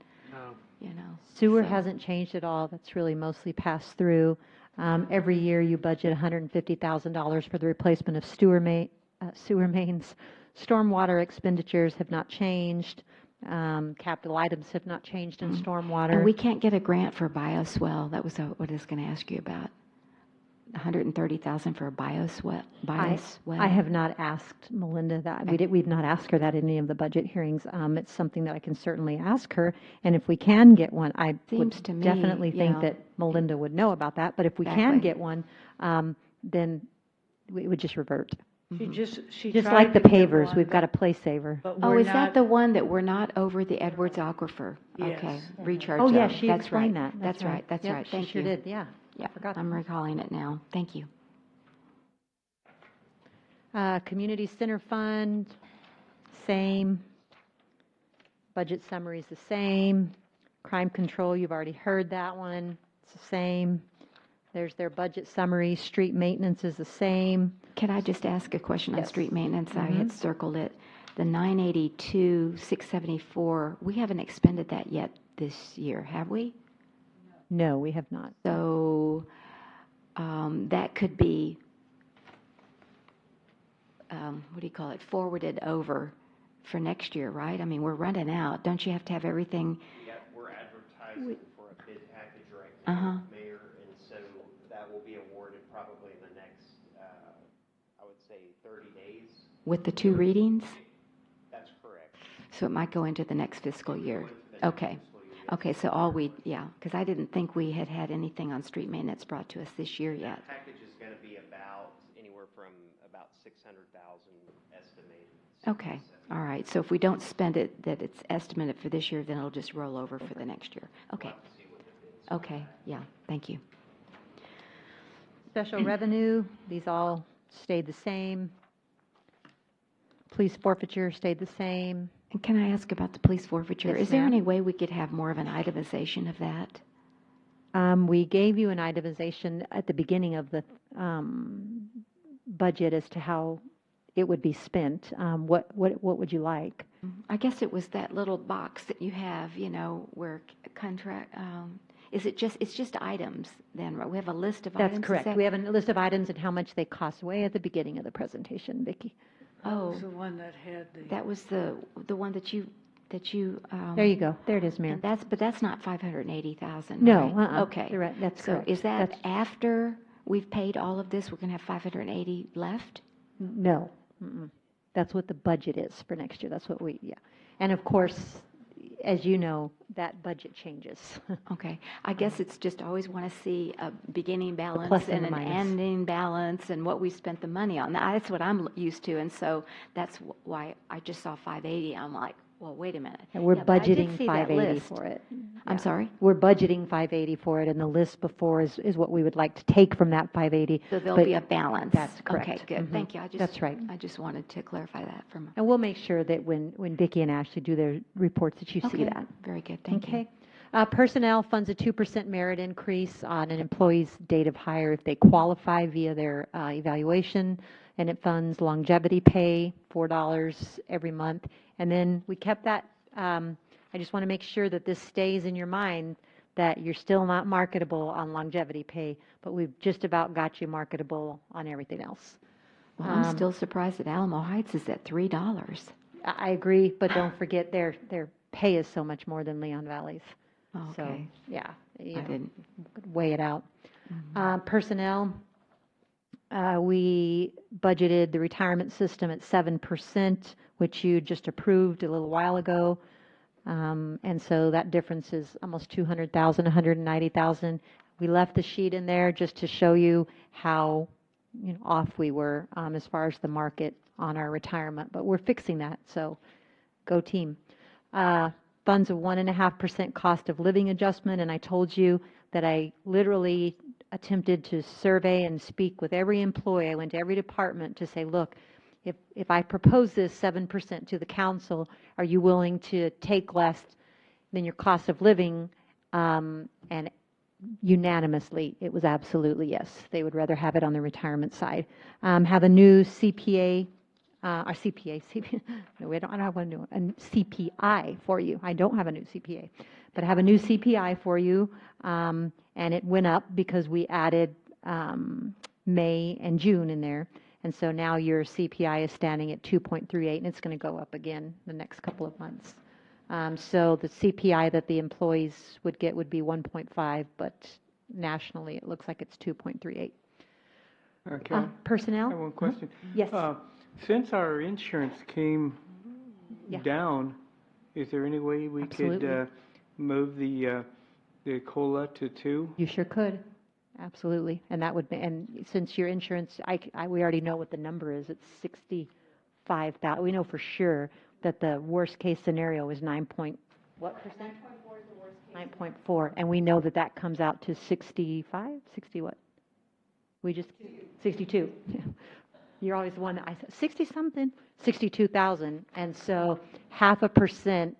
S12: Sewer hasn't changed at all. That's really mostly passed through. Every year you budget $150,000 for the replacement of sewer mains. Stormwater expenditures have not changed. Capital items have not changed in stormwater.
S1: And we can't get a grant for a bioswell. That was what I was going to ask you about. $130,000 for a bioswell.
S12: I have not asked Melinda that. We've not asked her that in any of the budget hearings. It's something that I can certainly ask her. And if we can get one, I would definitely think that Melinda would know about that. But if we can get one, then it would just revert.
S11: She
S12: Just
S11: tried
S12: like the
S11: to give
S12: pavers,
S11: one,
S12: we've got a
S11: but-
S12: place saver.
S11: but
S1: Oh,
S11: we're
S1: is that
S11: not-
S1: the one that we're not over the Edwards Aquifer?
S11: Yes.
S1: Okay,
S11: Mhm.
S1: recharge
S12: Oh, yeah,
S1: zone.
S12: she
S1: That's
S12: explained
S1: right.
S12: that.
S1: That's right, that's
S12: Yep,
S1: right,
S12: she
S1: thank
S12: sure
S1: you.
S12: did, yeah.
S1: Yeah, I'm recalling it now, thank you.
S12: Community Center Fund, same. Budget summary is the same. Crime Control, you've already heard that one. It's the same. There's their budget summary. Street maintenance is the same.
S1: Can I just ask a question on
S12: Yes.
S1: street maintenance? I had circled it. The 982, 674, we haven't expended that yet this year, have we?
S12: No, we have not.
S1: So that could be, what do you call it, forwarded over for next year, right? I mean, we're running out. Don't you have to have everything?
S20: Yep, we're advertising for a bid package right now, Mayor, and so that will be awarded probably in the next, I would say, 30 days.
S1: With the 2 readings?
S20: That's correct.
S1: So it might go into the next fiscal year. Okay. Okay, so yeah, because I didn't think we had had anything on street maintenance brought to us this year yet.
S20: That package is going to be about anywhere from about 600,000 estimated.
S1: Okay, all right. So if we don't spend it, that it's estimated for this year, then it'll just roll over for the next year. Okay. Okay, yeah, thank you.
S12: Special revenue, these all stayed the same. Police forfeiture stayed the same.
S1: And can I ask about the police forfeiture?
S12: Yes,
S1: Is there
S12: ma'am.
S1: any way we could have more of an itemization of that?
S12: We gave you an itemization at the beginning of the budget as to how it would be spent. What would you like?
S1: I guess it was that little box that you have, you know, where contract, it's just items then, right? We have a list of items?
S12: That's
S1: is
S12: correct.
S1: that-
S12: We have a list of items and how much they cost way at the beginning of the presentation, Vicki.
S11: That was the one that had the.
S1: That was the one that you.
S12: There you go. There it is, Mayor.
S1: And that's not 580,000.
S12: No,
S1: right? Okay.
S12: You're right. That's
S1: so
S12: correct.
S1: is that
S12: That's-
S1: after we've paid all of this? We're going to have 580 left.
S12: No. Mm-mm. That's what the budget is for next year. That's what yeah. And of course, as you know, that budget changes.
S1: Okay. I guess it's just always want to see a beginning balance
S12: plus and
S1: and
S12: the
S1: an
S12: minus.
S1: ending balance and what we spent the money on. That's what I'm used to, and so that's why I just saw 580. I'm like, well, wait a minute.
S12: And we're
S1: Yeah, but I did
S12: budgeting
S1: see that
S12: 580
S1: list.
S12: for it.
S1: I'm sorry?
S12: We're budgeting 580 for it, and the list before is what we would like to take from that 580.
S1: So there'll
S12: but
S1: be a balance.
S12: That's correct.
S1: Okay, good.
S12: Mhm.
S1: Thank you.
S12: That's right.
S1: I just wanted to clarify that from.
S12: And we'll make sure that when Vicki and Ashley do their reports that you see
S1: Okay,
S12: that.
S1: very good. Thank you.
S12: Okay. Personnel funds a 2% merit increase on an employee's date of hire if they qualify via their evaluation, and it funds longevity pay, $4 every month. And then we kept that, I just want to make sure that this stays in your mind, that you're still not marketable on longevity pay, but we've just about got you marketable on everything else.
S1: Well, I'm still surprised that Alamo Heights is at $3.
S12: I agree, but don't forget their pay is so much more than Leon Valley's.
S1: Oh,
S12: So,
S1: okay.
S12: yeah, you
S1: I
S12: know,
S1: didn't.
S12: weigh it out. Personnel, we budgeted the retirement system at 7%, which you just approved a little while ago. And so that difference is almost 200,000, 190,000. We left the sheet in there just to show you how off we were as far as the market on our retirement, but we're fixing that, so go team. Funds of 1.5% cost of living adjustment, and I told you that I literally attempted to survey and speak with every employee. I went to every department to say, look, if I propose this 7% to the council, are you willing to take less than your cost of living? And unanimously, it was absolutely yes. They would rather have it on the retirement side. Have a new CPA, no, I don't have a new a CPI for you. I don't have a new CPA, but I have a new CPI for you, and it went up because we added May and June in there. And so now your CPI is standing at 2.38, and it's going to go up again the next couple of months. So the CPI that the employees would get would be 1.5, but nationally it looks like it's 2.38.
S6: Okay.
S12: Personnel?
S6: I have one question.
S12: Yes.
S6: Since our insurance came
S12: Yeah.
S6: down, is there any way we
S12: Absolutely.
S6: could move the COLA to 2?
S12: You sure could. absolutely. And that would be, and since your insurance, we already know what the number is. It's 65,000. We know for sure that the worst case scenario is 9 point, what percent?
S13: 9.4 is the worst case.
S12: 9.4. And we know that that comes out to 65, 60 what? We just, 62. You're always the one that I said, 60 something, 62,000. And so 0.5%,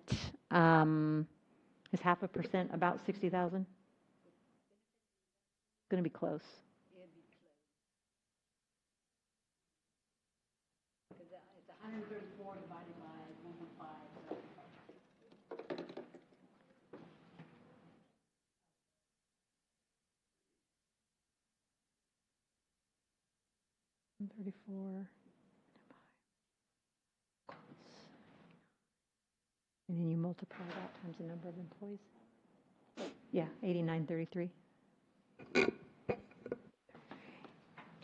S12: is 0.5% about 60,000? Going to be close.
S11: It's 134 divided by 1.5.
S12: 134. And then you multiply that times the number of employees. Yeah, 8933.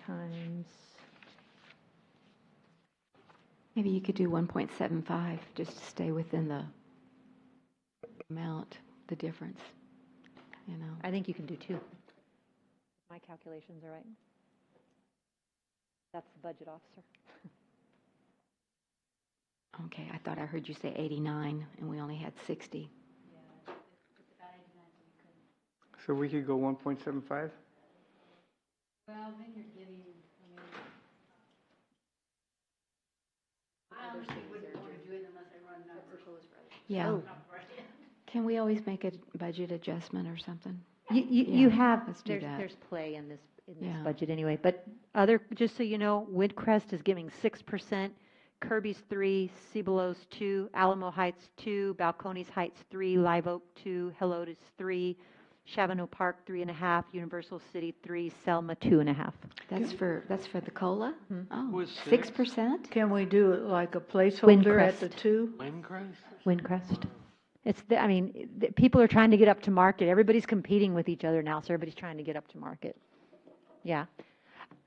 S12: Times.
S1: Maybe you could do 1.75, just to stay within the amount, the difference, you know.
S12: I think you can do 2. My calculations are right. That's the budget officer.
S1: Okay, I thought I heard you say 89, and we only had 60.
S6: So we could go 1.75?
S11: Well, then you're getting, I honestly wouldn't want to do it unless I run numbers.
S1: Yeah.
S12: Oh.
S1: Can we always make a budget adjustment or something?
S12: You have,
S1: let's do that.
S12: there's play in this
S1: Yeah.
S12: budget anyway. But just so you know, Woodcrest is giving 6%, Kirby's 3, Cibolos 2, Alamo Heights 2, Balcones Heights 3, Live Oak 2, Helotes 3, Chavano Park 3.5, Universal City 3, Selma 2.5.
S1: That's for the COLA? Oh,
S10: Was
S1: 6%?
S11: Can we do it like a placeholder at the
S12: Windcrest.
S11: 2?
S12: Windcrest. People are trying to get up to market. Everybody's competing with each other now, so everybody's trying to get up to market. Yeah.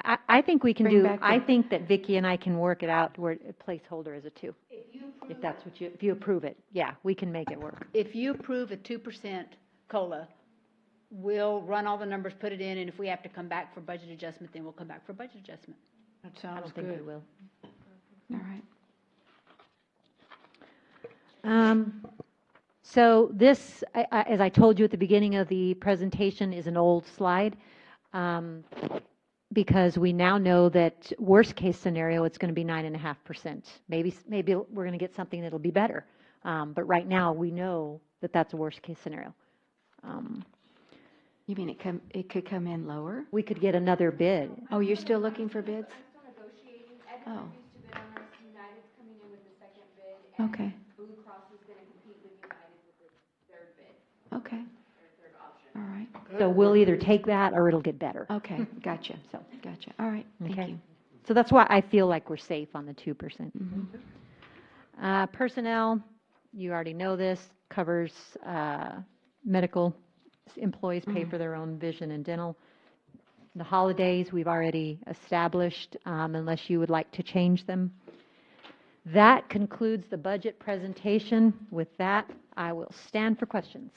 S12: I think we can I think that Vicki and I can work it out where a placeholder is a 2. If that's what if you approve it, yeah, we can make it work.
S7: If you approve a 2% COLA, we'll run all the numbers, put it in, and if we have to come back for budget adjustment, then we'll come back for budget adjustment.
S11: That
S12: I
S11: sounds
S12: don't think we
S11: good.
S12: will.
S1: All right.
S12: So this, as I told you at the beginning of the presentation, is an old slide because we now know that worst case scenario, it's going to be 9.5%. Maybe we're going to get something that'll be better. But right now, we know that that's a worst case scenario.
S1: You mean it could come in lower?
S12: We could get another bid.
S1: Oh, you're still looking for bids?
S13: I'm still negotiating.
S1: Oh.
S13: Everyone used to bid on us. United's coming in with the second bid. And
S1: Okay.
S13: Blue Cross is going to compete with United with the third bid,
S1: Okay,
S13: or third option.
S1: all right.
S12: So we'll either take that or it'll get better.
S1: Okay, gotcha. Gotcha. All right, thank
S12: Okay.
S1: you.
S12: So that's why I feel like we're safe on the 2%.
S1: Mm-hmm.
S12: Personnel, you already know this, covers medical. Employees pay for their own vision and dental. The holidays, we've already established, unless you would like to change them. That concludes the budget presentation. With that, I will stand for questions.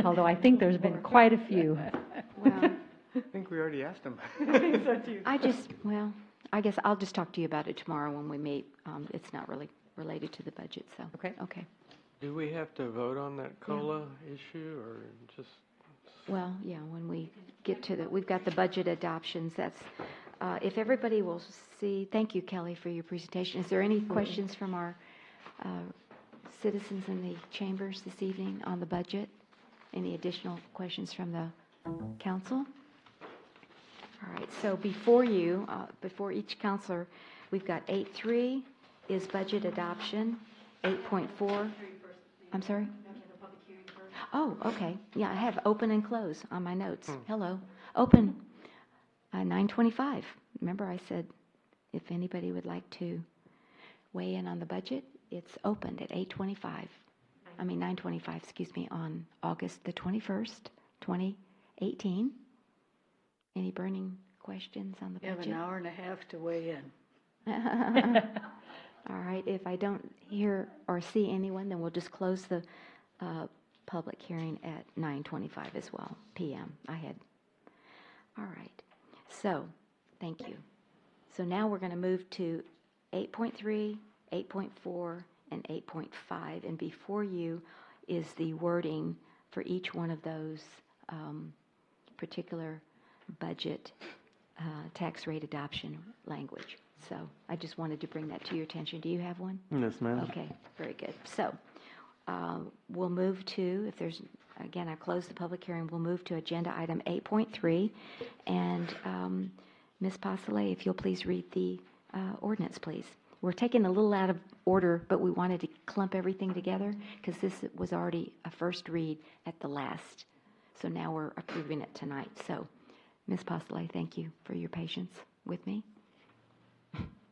S12: Although I think there's been quite a few.
S1: Well,
S6: I think we already asked them.
S1: I guess I'll just talk to you about it tomorrow when we meet. It's not really related to the budget, so. Okay.
S10: Do we have to vote on that COLA issue, or just?
S1: Well, yeah, when we get to we've got the budget adoptions, if everybody will see, thank you, Kelly, for your presentation. Is there any questions from our citizens in the chambers this evening on the budget? Any additional questions from the council? All right, so before you, before each counselor, we've got 8.3 is budget adoption, 8.4. I'm sorry? Oh, okay. Yeah, I have open and close on my notes. Hello. Open, 9:25. Remember I said if anybody would like to weigh in on the budget, it's opened at 9:25, excuse me, on August the 21st, 2018. Any burning questions on the
S11: You have
S1: budget?
S11: an hour and a half to weigh in.
S1: All right, if I don't hear or see anyone, then we'll just close the public hearing at 9:25 as well, p.m. I had All right. So, thank you. So now we're going to move to 8.3, 8.4, and 8.5. And before you is the wording for each one of those particular budget tax rate adoption language. So I just wanted to bring that to your attention. Do you have one?
S2: Yes, ma'am.
S1: Okay, very good. So we'll move to, if there's, again, I close the public hearing, we'll move to agenda item 8.3. And Ms. Pasolay, if you'll please read the ordinance, please. We're taking a little out of order, but we wanted to clump everything together because this was already a first read at the last. So now we're approving it tonight. So, Ms. Pasolay, thank you for your patience with me.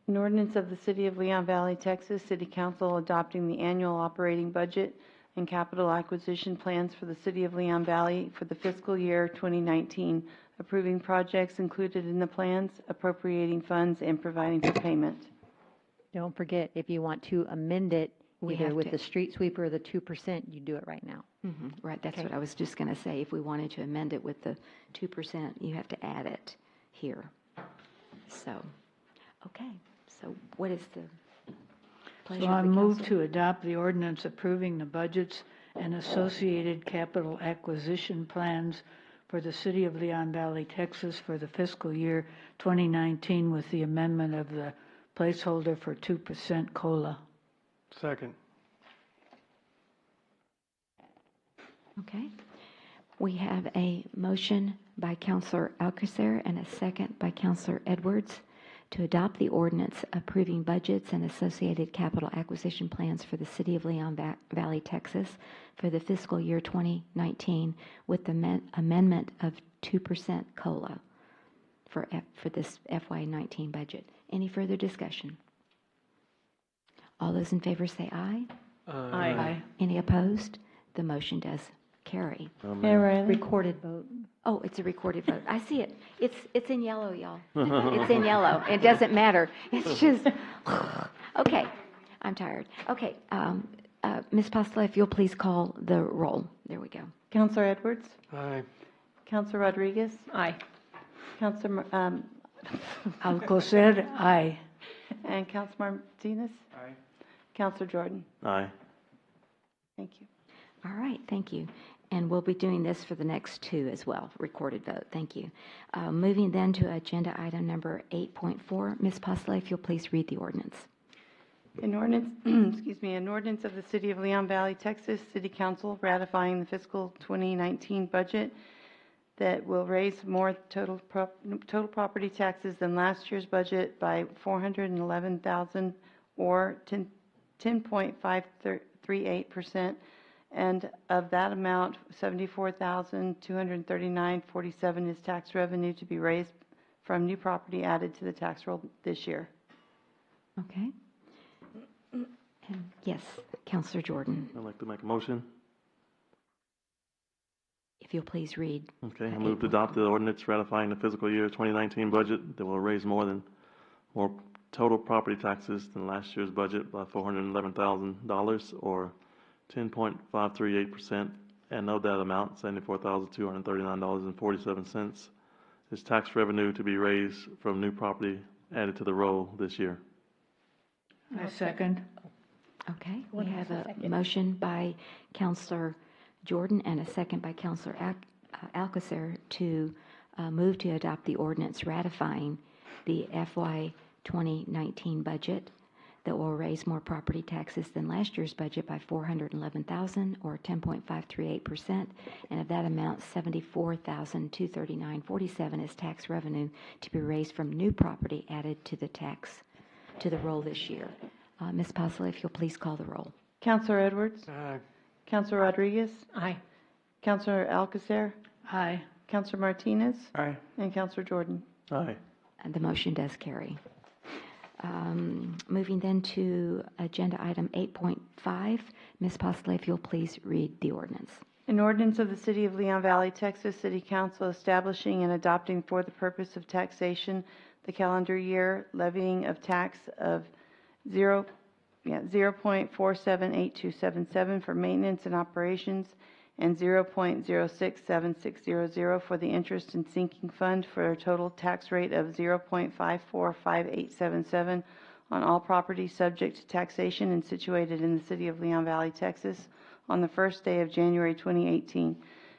S8: An ordinance of the City of Leon Valley, Texas, City Council adopting the annual operating budget and capital acquisition plans for the City of Leon Valley for the fiscal year 2019, approving projects included in the plans, appropriating funds, and providing for payment.
S12: Don't forget, if you want to amend it,
S1: We
S12: either
S1: have
S12: with
S1: to-
S12: the street sweeper or the 2%, you do it right now.
S1: Right, that's
S12: Okay.
S1: what I was just going to say. If we wanted to amend it with the 2%, you have to add it here. So, okay. So what is the pleasure
S11: So I
S1: of the
S11: move
S1: council?
S11: to adopt the ordinance approving the budgets and associated capital acquisition plans for the City of Leon Valley, Texas for the fiscal year 2019 with the amendment of the placeholder for 2% COLA.
S6: Second.
S1: Okay. We have a motion by Councilor Alcacer and a second by Councilor Edwards to adopt the ordinance approving budgets and associated capital acquisition plans for the City of Leon Valley, Texas for the fiscal year 2019 with the amendment of 2% COLA for this FY19 budget. Any further discussion? All those in favor say aye.
S11: Aye. Aye.
S1: Any opposed? The motion does carry.
S12: Recorded vote.
S1: Oh, it's a recorded vote. I see it. It's in yellow, y'all. It's in yellow. It doesn't matter. It's just, okay. I'm tired. Okay. Ms. Pasolay, if you'll please call the roll. There we go.
S8: Councilor Edwards?
S6: Aye.
S8: Councilor Rodriguez?
S19: Aye.
S8: Councilor
S11: Alcocer, aye.
S8: And Councilor Martinez?
S6: Aye.
S8: Councilor Jordan?
S2: Aye.
S8: Thank you.
S1: All right. Thank you. And we'll be doing this for the next two as well. Recorded vote. Thank you. Moving then to agenda item number 8.4. Ms. Pasolay, if you'll please read the ordinance.
S8: An ordinance, excuse me, an ordinance of the City of Leon Valley, Texas, City Council ratifying the fiscal 2019 budget that will raise more total property taxes than last year's budget by $411,000 or 10.538%, and of that amount, $74,239.47 is tax revenue to be raised from new property added to the tax roll this year.
S1: Okay. And yes, Councilor Jordan,
S2: I'd like to make a motion.
S1: if you'll please read.
S2: Okay, I move to adopt the ordinance ratifying the fiscal year 2019 budget that will raise more total property taxes than last year's budget by $411,000 or 10.538%, and of that amount, $74,239.47 is tax revenue to be raised from new property added to the roll this year.
S11: I second.
S1: Okay, we have a motion by Councilor Jordan and a second by Councilor Alcacer to move to adopt the ordinance ratifying the FY 2019 budget that will raise more property taxes than last year's budget by $411,000 or 10.538%, and of that amount, $74,239.47 is tax revenue to be raised from new property added to the roll this year. Ms. Pasolay, if you'll please call the roll.
S8: Councilor Edwards?
S6: Aye.
S8: Councilor Rodriguez?
S19: Aye.
S8: Councilor Alcacer?
S11: Aye.
S8: Councilor Martinez?
S6: Aye.
S8: And Councilor Jordan?
S2: Aye.
S1: And the motion does carry. Moving then to agenda item 8.5. Ms. Pasolay, if you'll please read the ordinance.
S8: An ordinance of the City of Leon Valley, Texas, City Council establishing and adopting for the purpose of taxation the calendar year levying of tax of 0.478277 for maintenance and operations and 0.067600 for the interest and sinking fund for a total tax rate of 0.545877 on all property subject to taxation and situated in the city of Leon Valley, Texas, on the first day of January 2018,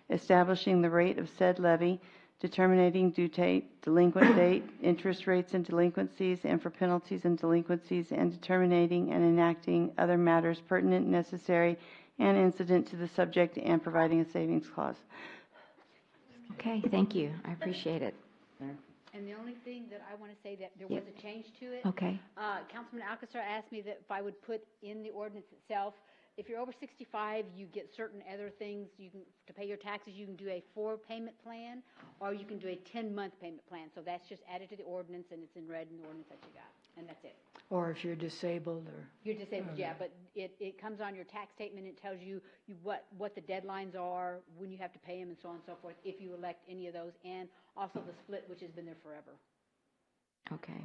S8: establishing the rate of said levy, determining due date, delinquent date, interest rates and delinquencies, and for penalties and delinquencies, and determining and enacting other matters pertinent, necessary, and incident to the subject, and providing a savings clause.
S1: Okay, thank you. I appreciate it.
S7: And the only thing that I want to say that there
S1: Yep.
S7: was a change to it.
S1: Okay.
S7: Councilman Alcazar asked me that if I would put in the ordinance itself, if you're over 65, you get certain other things. You can, to pay your taxes, you can do a 4-payment plan, or you can do a 10-month payment plan. So that's just added to the ordinance, and it's in red in the ordinance that you got, and that's it.
S11: Or if you're disabled or.
S7: You're disabled, yeah, but it comes on your tax statement. It tells you what the deadlines are, when you have to pay them, and so on and so forth, if you elect any of those, and also the split, which has been there forever.
S1: Okay.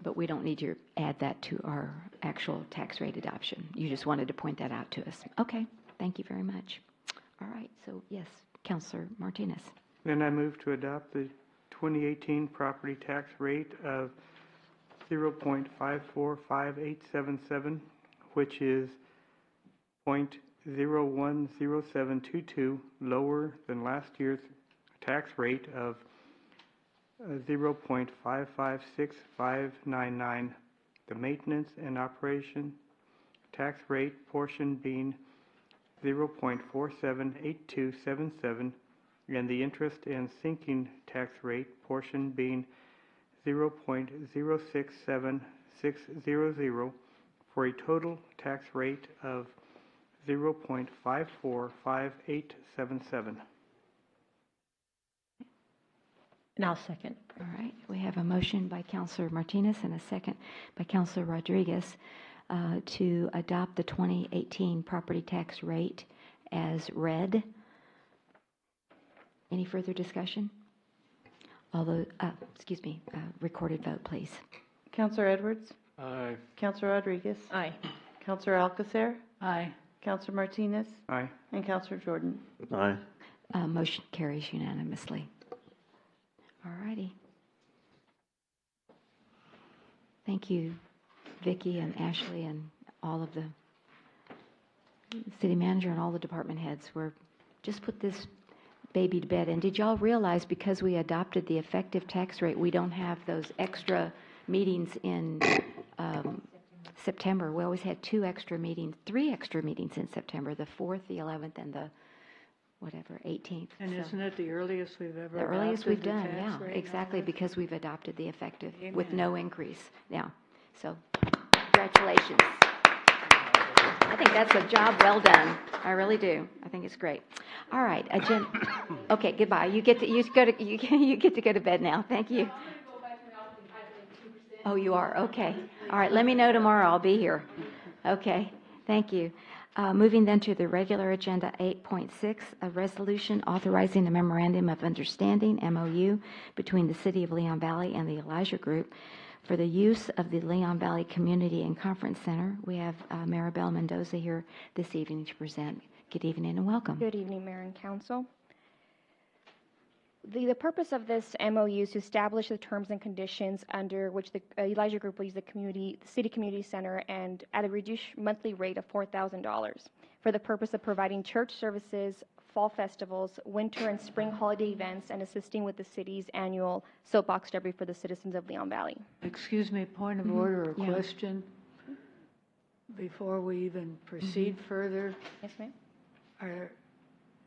S1: But we don't need to add that to our actual tax rate adoption. You just wanted to point that out to us. Okay, thank you very much. All right, so yes, Councilor Martinez.
S6: Then I move to adopt the 2018 property tax rate of 0.545877, which is 0.010722, lower than last year's tax rate of 0.556599. The maintenance and operation tax rate portion being 0.478277, and the interest and sinking tax rate portion being 0.067600, for a total tax rate of 0.545877.
S19: And I'll second.
S1: All right, we have a motion by Councilor Martinez and a second by Councilor Rodriguez to adopt the 2018 property tax rate as read. Any further discussion? Recorded vote, please.
S8: Councilor Edwards?
S10: Aye.
S8: Councilor Rodriguez?
S19: Aye.
S8: Councilor Alcacer?
S11: Aye.
S8: Councilor Martinez?
S6: Aye.
S8: And Councilor Jordan?
S2: Aye.
S1: Motion carries unanimously. All righty. Thank you, Vicki and Ashley and all of the city manager and all the department heads. We're just put this baby to bed. And did y'all realize because we adopted the effective tax rate, we don't have those extra meetings in September? We always had 3 extra meetings in September, the 4th, the 11th, and the 18th.
S11: And
S1: So
S11: isn't it the earliest we've ever
S1: the earliest we've
S11: adopted
S1: done,
S11: the tax
S1: yeah,
S11: rate?
S1: exactly, because we've adopted the effective with
S11: Amen.
S1: no increase. Yeah, so congratulations. I think that's a job well done. I really do. I think it's great. All right, agenda. Okay, goodbye. You get to go to bed now. Thank you. Oh, you are? Okay. All right, let me know tomorrow. I'll be here. Okay, thank you. Moving then to the regular agenda 8.6, a resolution authorizing a memorandum of understanding, MOU, between the City of Leon Valley and the Elijah Group for the use of the Leon Valley Community and Conference Center. We have Maribel Mendoza here this evening to present. Good evening and welcome.
S15: Good evening, Mayor and Council. The purpose of this MOU is to establish the terms and conditions under which the Elijah Group will use the City Community Center and at a reduced monthly rate of $4,000 for the purpose of providing church services, fall festivals, winter and spring holiday events, and assisting with the city's annual soapbox derby for the citizens of Leon Valley.
S11: Excuse me, point of order or
S15: Yeah.
S11: question? Before we even proceed further,
S15: Yes, ma'am.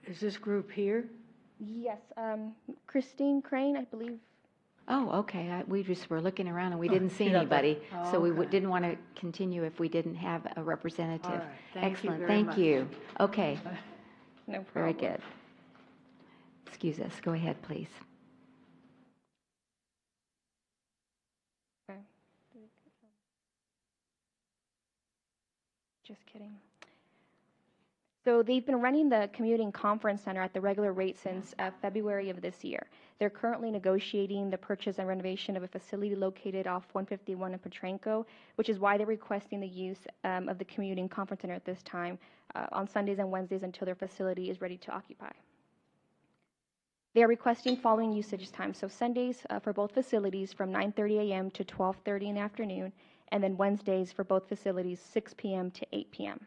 S11: Is this group here?
S15: Yes, Christine Crane, I believe.
S1: Oh, okay. We just were looking around and we
S11: Oh,
S1: didn't see
S11: she's up there.
S1: anybody,
S11: Oh,
S1: so we
S11: okay.
S1: didn't want to continue if we didn't have a representative.
S11: All right. Thank you
S1: Excellent.
S11: very
S1: Thank
S11: much.
S1: you. Okay.
S15: No problem.
S1: Very good. Excuse us. Go ahead, please.
S15: Okay. Just kidding. So they've been running the commuting conference center at the regular rate since February of this year. They're currently negotiating the purchase and renovation of a facility located off 151 in Petranco, which is why they're requesting the use of the commuting conference center at this time on Sundays and Wednesdays until their facility is ready to occupy. They are requesting following usage times. So Sundays for both facilities from 9:30 a.m. to 12:30 in the afternoon, and then Wednesdays for both facilities 6 p.m. to 8 p.m.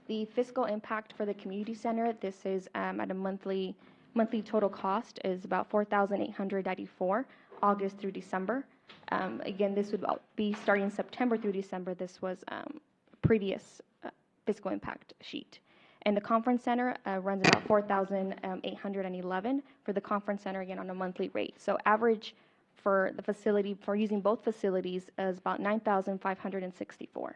S15: The fiscal impact for the community center, this is at a monthly total cost is about $4,894, August through December. Again, this would be starting September through December. This was previous fiscal impact sheet. And the conference center runs about $4,811 for the conference center, again, on a monthly rate. So average for the facility, for using both facilities, is about $9,564.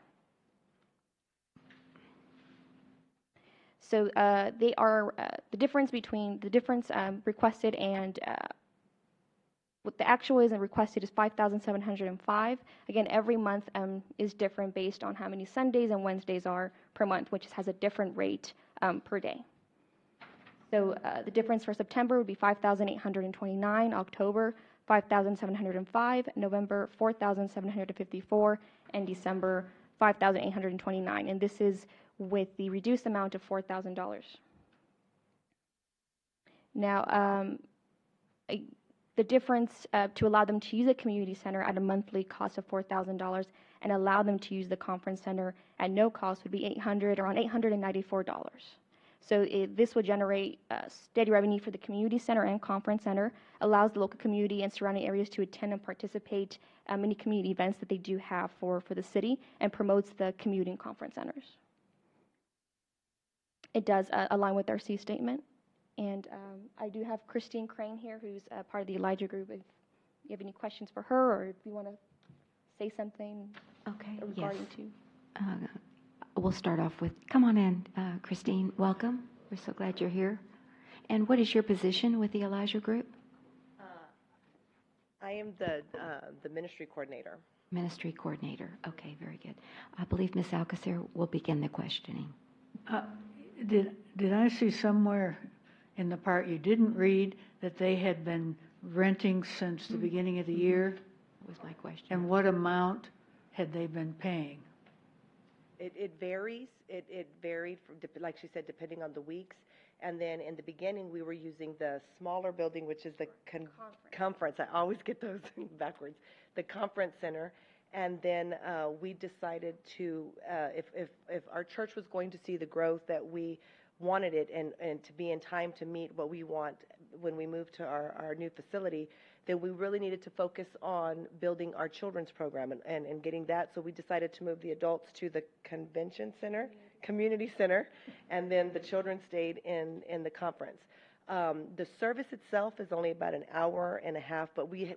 S15: So they are the difference between the difference requested and what the actual is and requested is $5,705. Again, every month is different based on how many Sundays and Wednesdays are per month, which has a different rate per day. So the difference for September would be $5,829, October $5,705, November $4,754, and December $5,829. And this is with the reduced amount of $4,000. Now, the difference to allow them to use a community center at a monthly cost of $4,000 and allow them to use the conference center at no cost would be around $894. So this would generate steady revenue for the community center and conference center, allows the local community and surrounding areas to attend and participate in any community events that they do have for the city, and promotes the commuting conference centers. It does align with our C statement. And I do have Christine Crane here, who's part of the Elijah group. If you have any questions for her, or if you want to say something regarding to.
S1: We'll start off with, come on in, Christine, welcome. We're so glad you're here. And what is your position with the Elijah group?
S16: I am the ministry coordinator.
S1: Ministry coordinator. Okay, very good. I believe Ms. Alcacer will begin the questioning.
S11: Did I see somewhere in the part you didn't read that they had been renting since the beginning of the year?
S1: Was my question.
S11: And what amount had they been paying?
S16: It varies. It varied, from, like she said, depending on the weeks. And then in the beginning, we were using the smaller building, which is the conference. I always get those backwards. The conference center. And then we decided to, if our church was going to see the growth that we wanted it and to be in time to meet what we want when we move to our new facility, then we really needed to focus on building our children's program and getting that. So we decided to move the adults to the convention center, community center, and then the children stayed in the conference. The service itself is only about an hour and a half, but we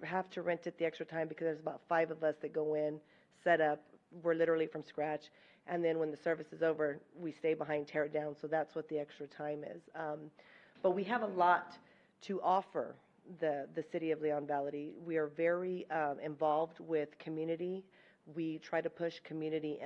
S16: have to rent it the extra time because there's about 5 of us that go in, set up. We're literally from scratch. And then when the service is over, we stay behind, tear it down. So that's what the extra time is. But we have a lot to offer the city of Leon Valley. We are very involved with community. We try to push community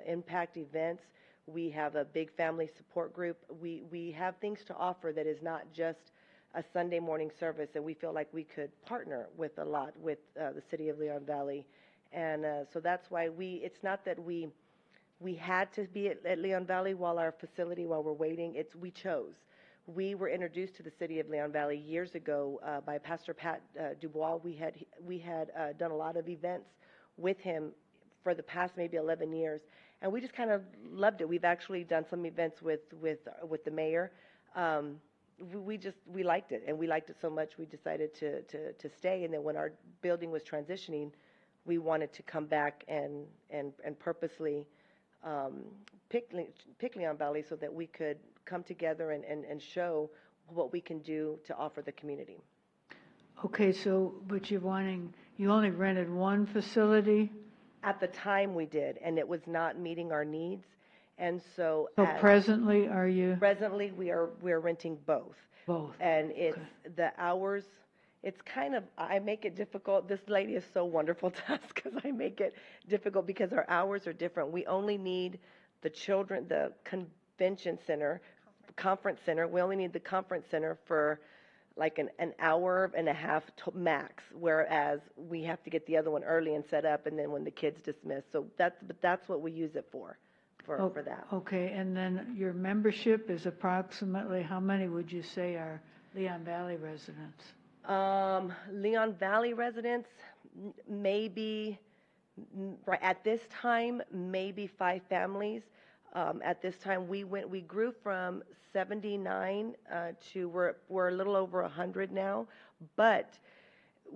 S16: impact events. We have a big family support group. We have things to offer that is not just a Sunday morning service, and we feel like we could partner with a lot with the city of Leon Valley. And so that's why it's not that we had to be at Leon Valley while we're waiting. We chose. We were introduced to the city of Leon Valley years ago by Pastor Pat Dubois. We had done a lot of events with him for the past maybe 11 years, and we just kind of loved it. We've actually done some events with the mayor. We liked it, and we liked it so much we decided to stay. And then when our building was transitioning, we wanted to come back and purposely pick Leon Valley so that we could come together and show what we can do to offer the community.
S11: Okay, so, but you only rented one facility?
S16: At the time we did, and it was not meeting our needs. And so
S11: presently, are you?
S16: Presently, we're renting both.
S11: Both.
S16: And it's the hours, it's kind of, I make it difficult. This lady is so wonderful to us because I make it difficult because our hours are different. We only need the convention center, conference center. We only need the conference center for like an hour and a half max, whereas we have to get the other one early and set up, and then when the kids dismiss. So that's what we use it for that.
S11: Okay, and then your membership is approximately, how many would you say are Leon Valley residents?
S16: Leon Valley residents, maybe, right at this time, maybe 5 families. At this time, we grew from 79 to we're a little over 100 now, but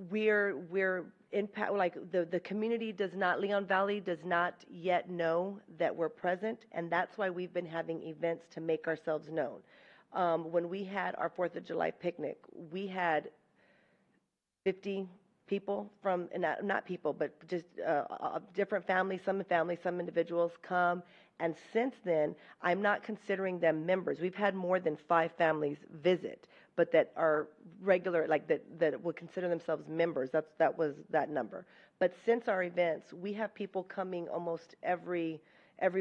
S16: we're impact, like the community does not, Leon Valley does not yet know that we're present, and that's why we've been having events to make ourselves known. When we had our 4th of July picnic, we had 50 people from, not people, but just different families, some individuals come. And since then, I'm not considering them members. We've had more than 5 families visit, but that are regular, like that would consider themselves members. That was that number. But since our events, we have people coming almost every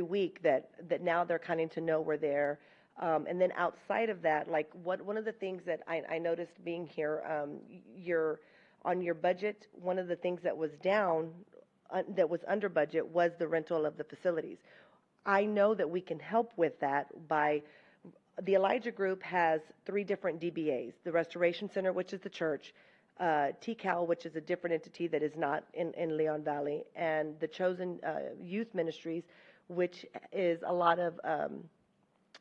S16: week that now they're coming to know we're there. And then outside of that, like one of the things that I noticed being here, on your budget, one of the things that was down, that was under budget, was the rental of the facilities. I know that we can help with that by, the Elijah Group has 3 different DBAs, the Restoration Center, which is the church, TCAL, which is a different entity that is not in Leon Valley, and the Chosen Youth Ministries, which is a lot of,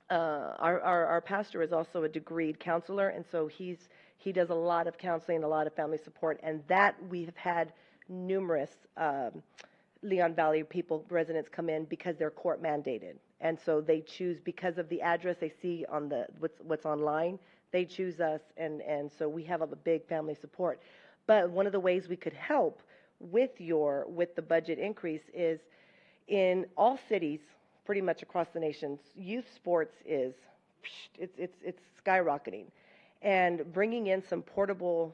S16: our pastor is also a degreed counselor, and so he does a lot of counseling, a lot of family support, and that we have had numerous Leon Valley residents come in because they're court mandated. And so they choose, because of the address they see on what's online, they choose us, and so we have a big family support. But one of the ways we could help with the budget increase is, in all cities pretty much across the nation, youth sports it's skyrocketing. And bringing in some portable,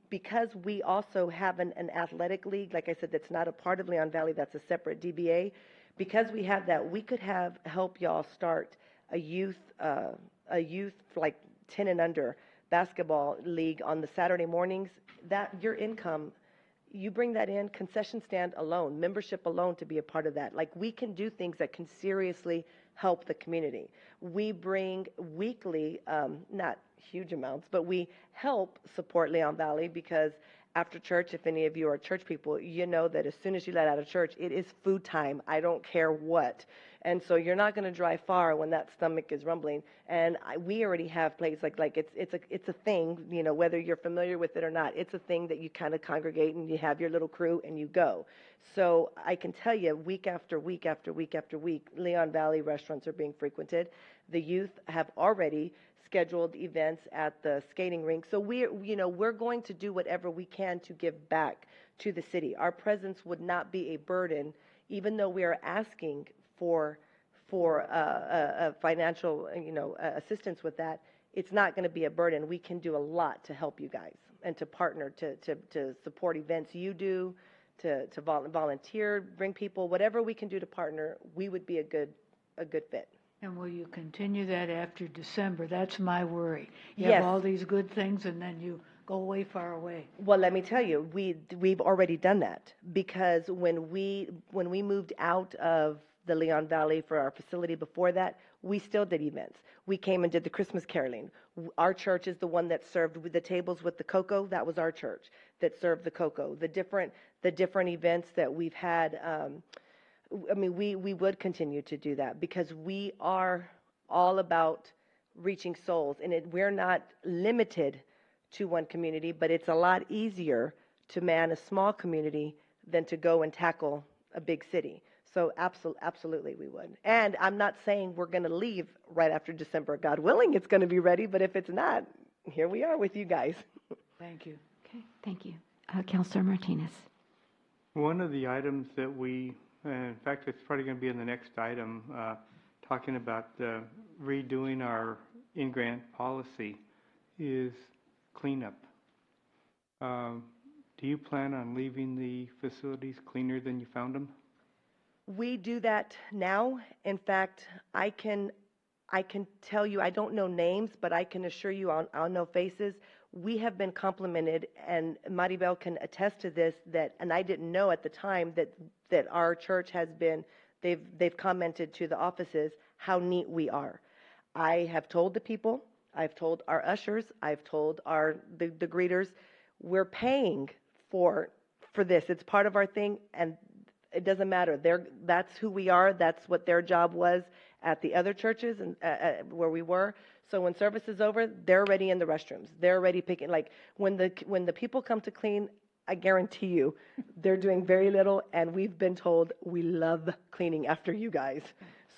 S16: because we also have an athletic league, like I said, that's not a part of Leon Valley, that's a separate DBA. Because we have that, we could help y'all start a youth like 10 and under basketball league on the Saturday mornings. That your income, you bring that in, concession stand alone, membership alone, to be a part of that. Like, we can do things that can seriously help the community. We bring weekly, not huge amounts, but we help support Leon Valley, because after church, if any of you are church people, you know that as soon as you let out of church, it is food time. I don't care what. And so you're not going to drive far when that stomach is rumbling. And we already have places like it's a thing, you know, whether you're familiar with it or not. It's a thing that you kind of congregate and you have your little crew and you go. So I can tell you, week after week after week after week, Leon Valley restaurants are being frequented. The youth have already scheduled events at the skating rink. So we're going to do whatever we can to give back to the city. Our presence would not be a burden, even though we are asking for financial, assistance with that. It's not going to be a burden. We can do a lot to help you guys and to partner to support events you do, to volunteer, bring people, whatever we can do to partner. We would be a good fit.
S11: And will you continue that after December? That's my worry. You
S16: Yes.
S11: have all these good things, and then you go way far away.
S16: Well, let me tell you, we've already done that, because when we moved out of the Leon Valley for our facility before that, we still did events. We came and did the Christmas caroling. Our church is the one that served with the tables with the cocoa. That was our church that served the cocoa. The different events that we've had. We would continue to do that, because we are all about reaching souls, and we're not limited to one community, but it's a lot easier to man a small community than to go and tackle a big city. So absolutely we would. And I'm not saying we're going to leave right after December. God willing, it's going to be ready, but if it's not, here we are with you guys.
S11: Thank you.
S1: Okay, thank you. Councilor Martinez.
S6: One of the items that in fact, it's probably going to be in the next item, talking about redoing our in-grant policy, is cleanup. Do you plan on leaving the facilities cleaner than you found them?
S16: We do that now. In fact, I can tell you, I don't know names, but I can assure you I'll know faces. We have been complimented, and Maribel can attest to this, and I didn't know at the time that our church has been, they've commented to the offices how neat we are. I have told the people, I've told our ushers, I've told the greeters, we're paying for this. It's part of our thing, and it doesn't matter. That's who we are. That's what their job was at the other churches and where we were. So when service is over, they're already in the restrooms. They're already picking. Like when the people come to clean, I guarantee you, they're doing very little. And we've been told we love cleaning after you guys.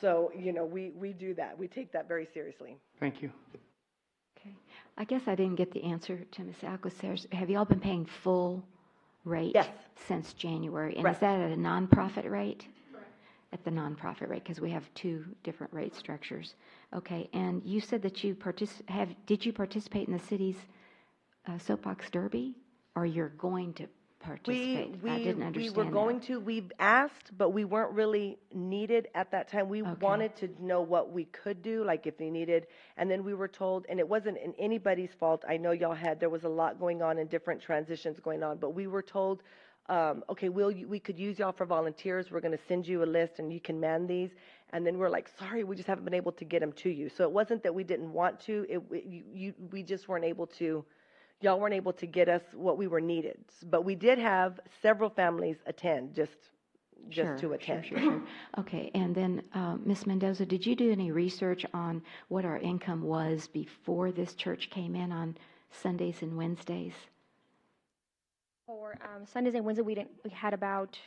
S16: So we do that. We take that very seriously.
S6: Thank you.
S1: Okay. I guess I didn't get the answer to Ms. Alcocer's. Have you all been paying full rate
S16: Yes.
S1: since January? And
S16: Correct.
S1: is that at a nonprofit rate? Correct. At the nonprofit rate, because we have two different rate structures. Okay, and you said that you did you participate in the city's soapbox derby, or you're going to participate? I didn't understand
S16: we were going to. We've asked, but we weren't really needed at that time. We wanted to know what we could do, like if they needed. And then we were told, and it wasn't in anybody's fault. I know y'all there was a lot going on and different transitions going on, but we were told, okay, we could use y'all for volunteers. We're going to send you a list and you can man these. And then we're like, sorry, we just haven't been able to get them to you. So it wasn't that we didn't want to. We just weren't able to. Y'all weren't able to get us what we were needed. But we did have several families attend, just to attend.
S1: Sure. Okay, and then Ms. Mendoza, did you do any research on what our income was before this church came in on Sundays and Wednesdays?
S15: For Sundays and Wednesdays, we had about,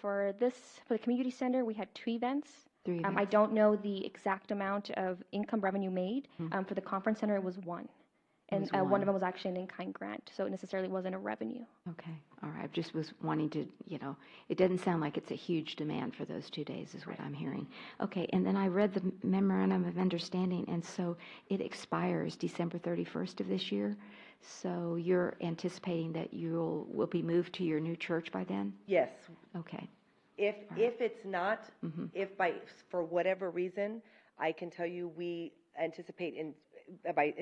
S15: for the community center, we had 2 events.
S1: 3 events.
S15: I don't know the exact amount of income revenue made. For the conference center, it was 1. And one of them was actually an in-kind grant, so it necessarily wasn't a revenue.
S1: Okay, all right. I just was wanting to, it doesn't sound like it's a huge demand for those 2 days is what I'm hearing. Okay, and then I read the memorandum of understanding, and so it expires December 31st of this year. So you're anticipating that will be moved to your new church by then?
S16: Yes.
S1: Okay.
S16: If it's not, for whatever reason, I can tell you we anticipate by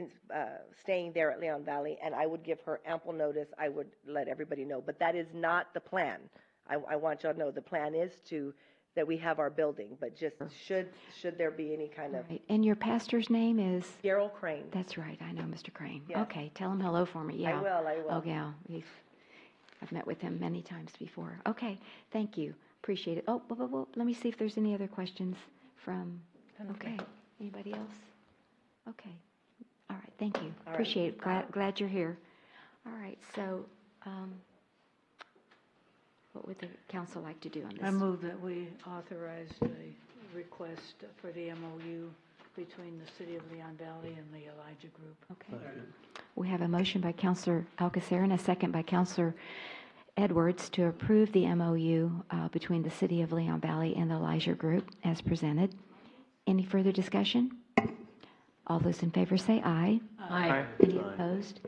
S16: staying there at Leon Valley, and I would give her ample notice. I would let everybody know, but that is not the plan. I want y'all to know the plan is that we have our building, but just should there be any kind of.
S1: Right. And your pastor's name is?
S16: Daryl Crane.
S1: That's right. I know Mr. Crane.
S16: Yes.
S1: Okay. Tell him hello for me. Yeah.
S16: I will.
S1: Oh, yeah. I've met with him many times before. Okay. Thank you. Appreciate it. Oh, let me see if there's any other questions from. Okay. Anybody else? Okay. All right. Thank you.
S16: All
S1: Appreciate it. Glad you're here. All right. So, what would the council like to do on this?
S11: I move that we authorize the request for the MOU between the City of Leon Valley and the Elijah Group.
S1: Okay. We have a motion by Councilor Alcacer and a second by Councilor Edwards to approve the MOU between the City of Leon Valley and the Elijah Group as presented. Any further discussion? All those in favor say aye.
S11: Aye.
S1: Any opposed?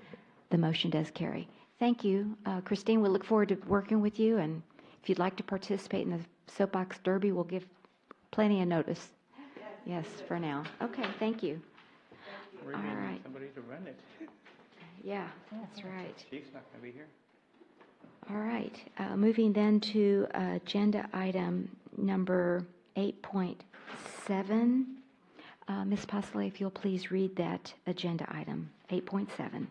S1: The motion does carry. Thank you. Christine, we look forward to working with you, and if you'd like to participate in the Soapbox Derby, we'll give plenty of notice. Yes, for now. Okay, thank you.
S6: We're
S1: All
S6: gonna need
S1: right.
S6: somebody to run it.
S1: Yeah, that's right.
S6: Chief's not going to be here.
S1: All right. Moving then to agenda item number 8.7. Ms. Posley, if you'll please read that agenda item, 8.7.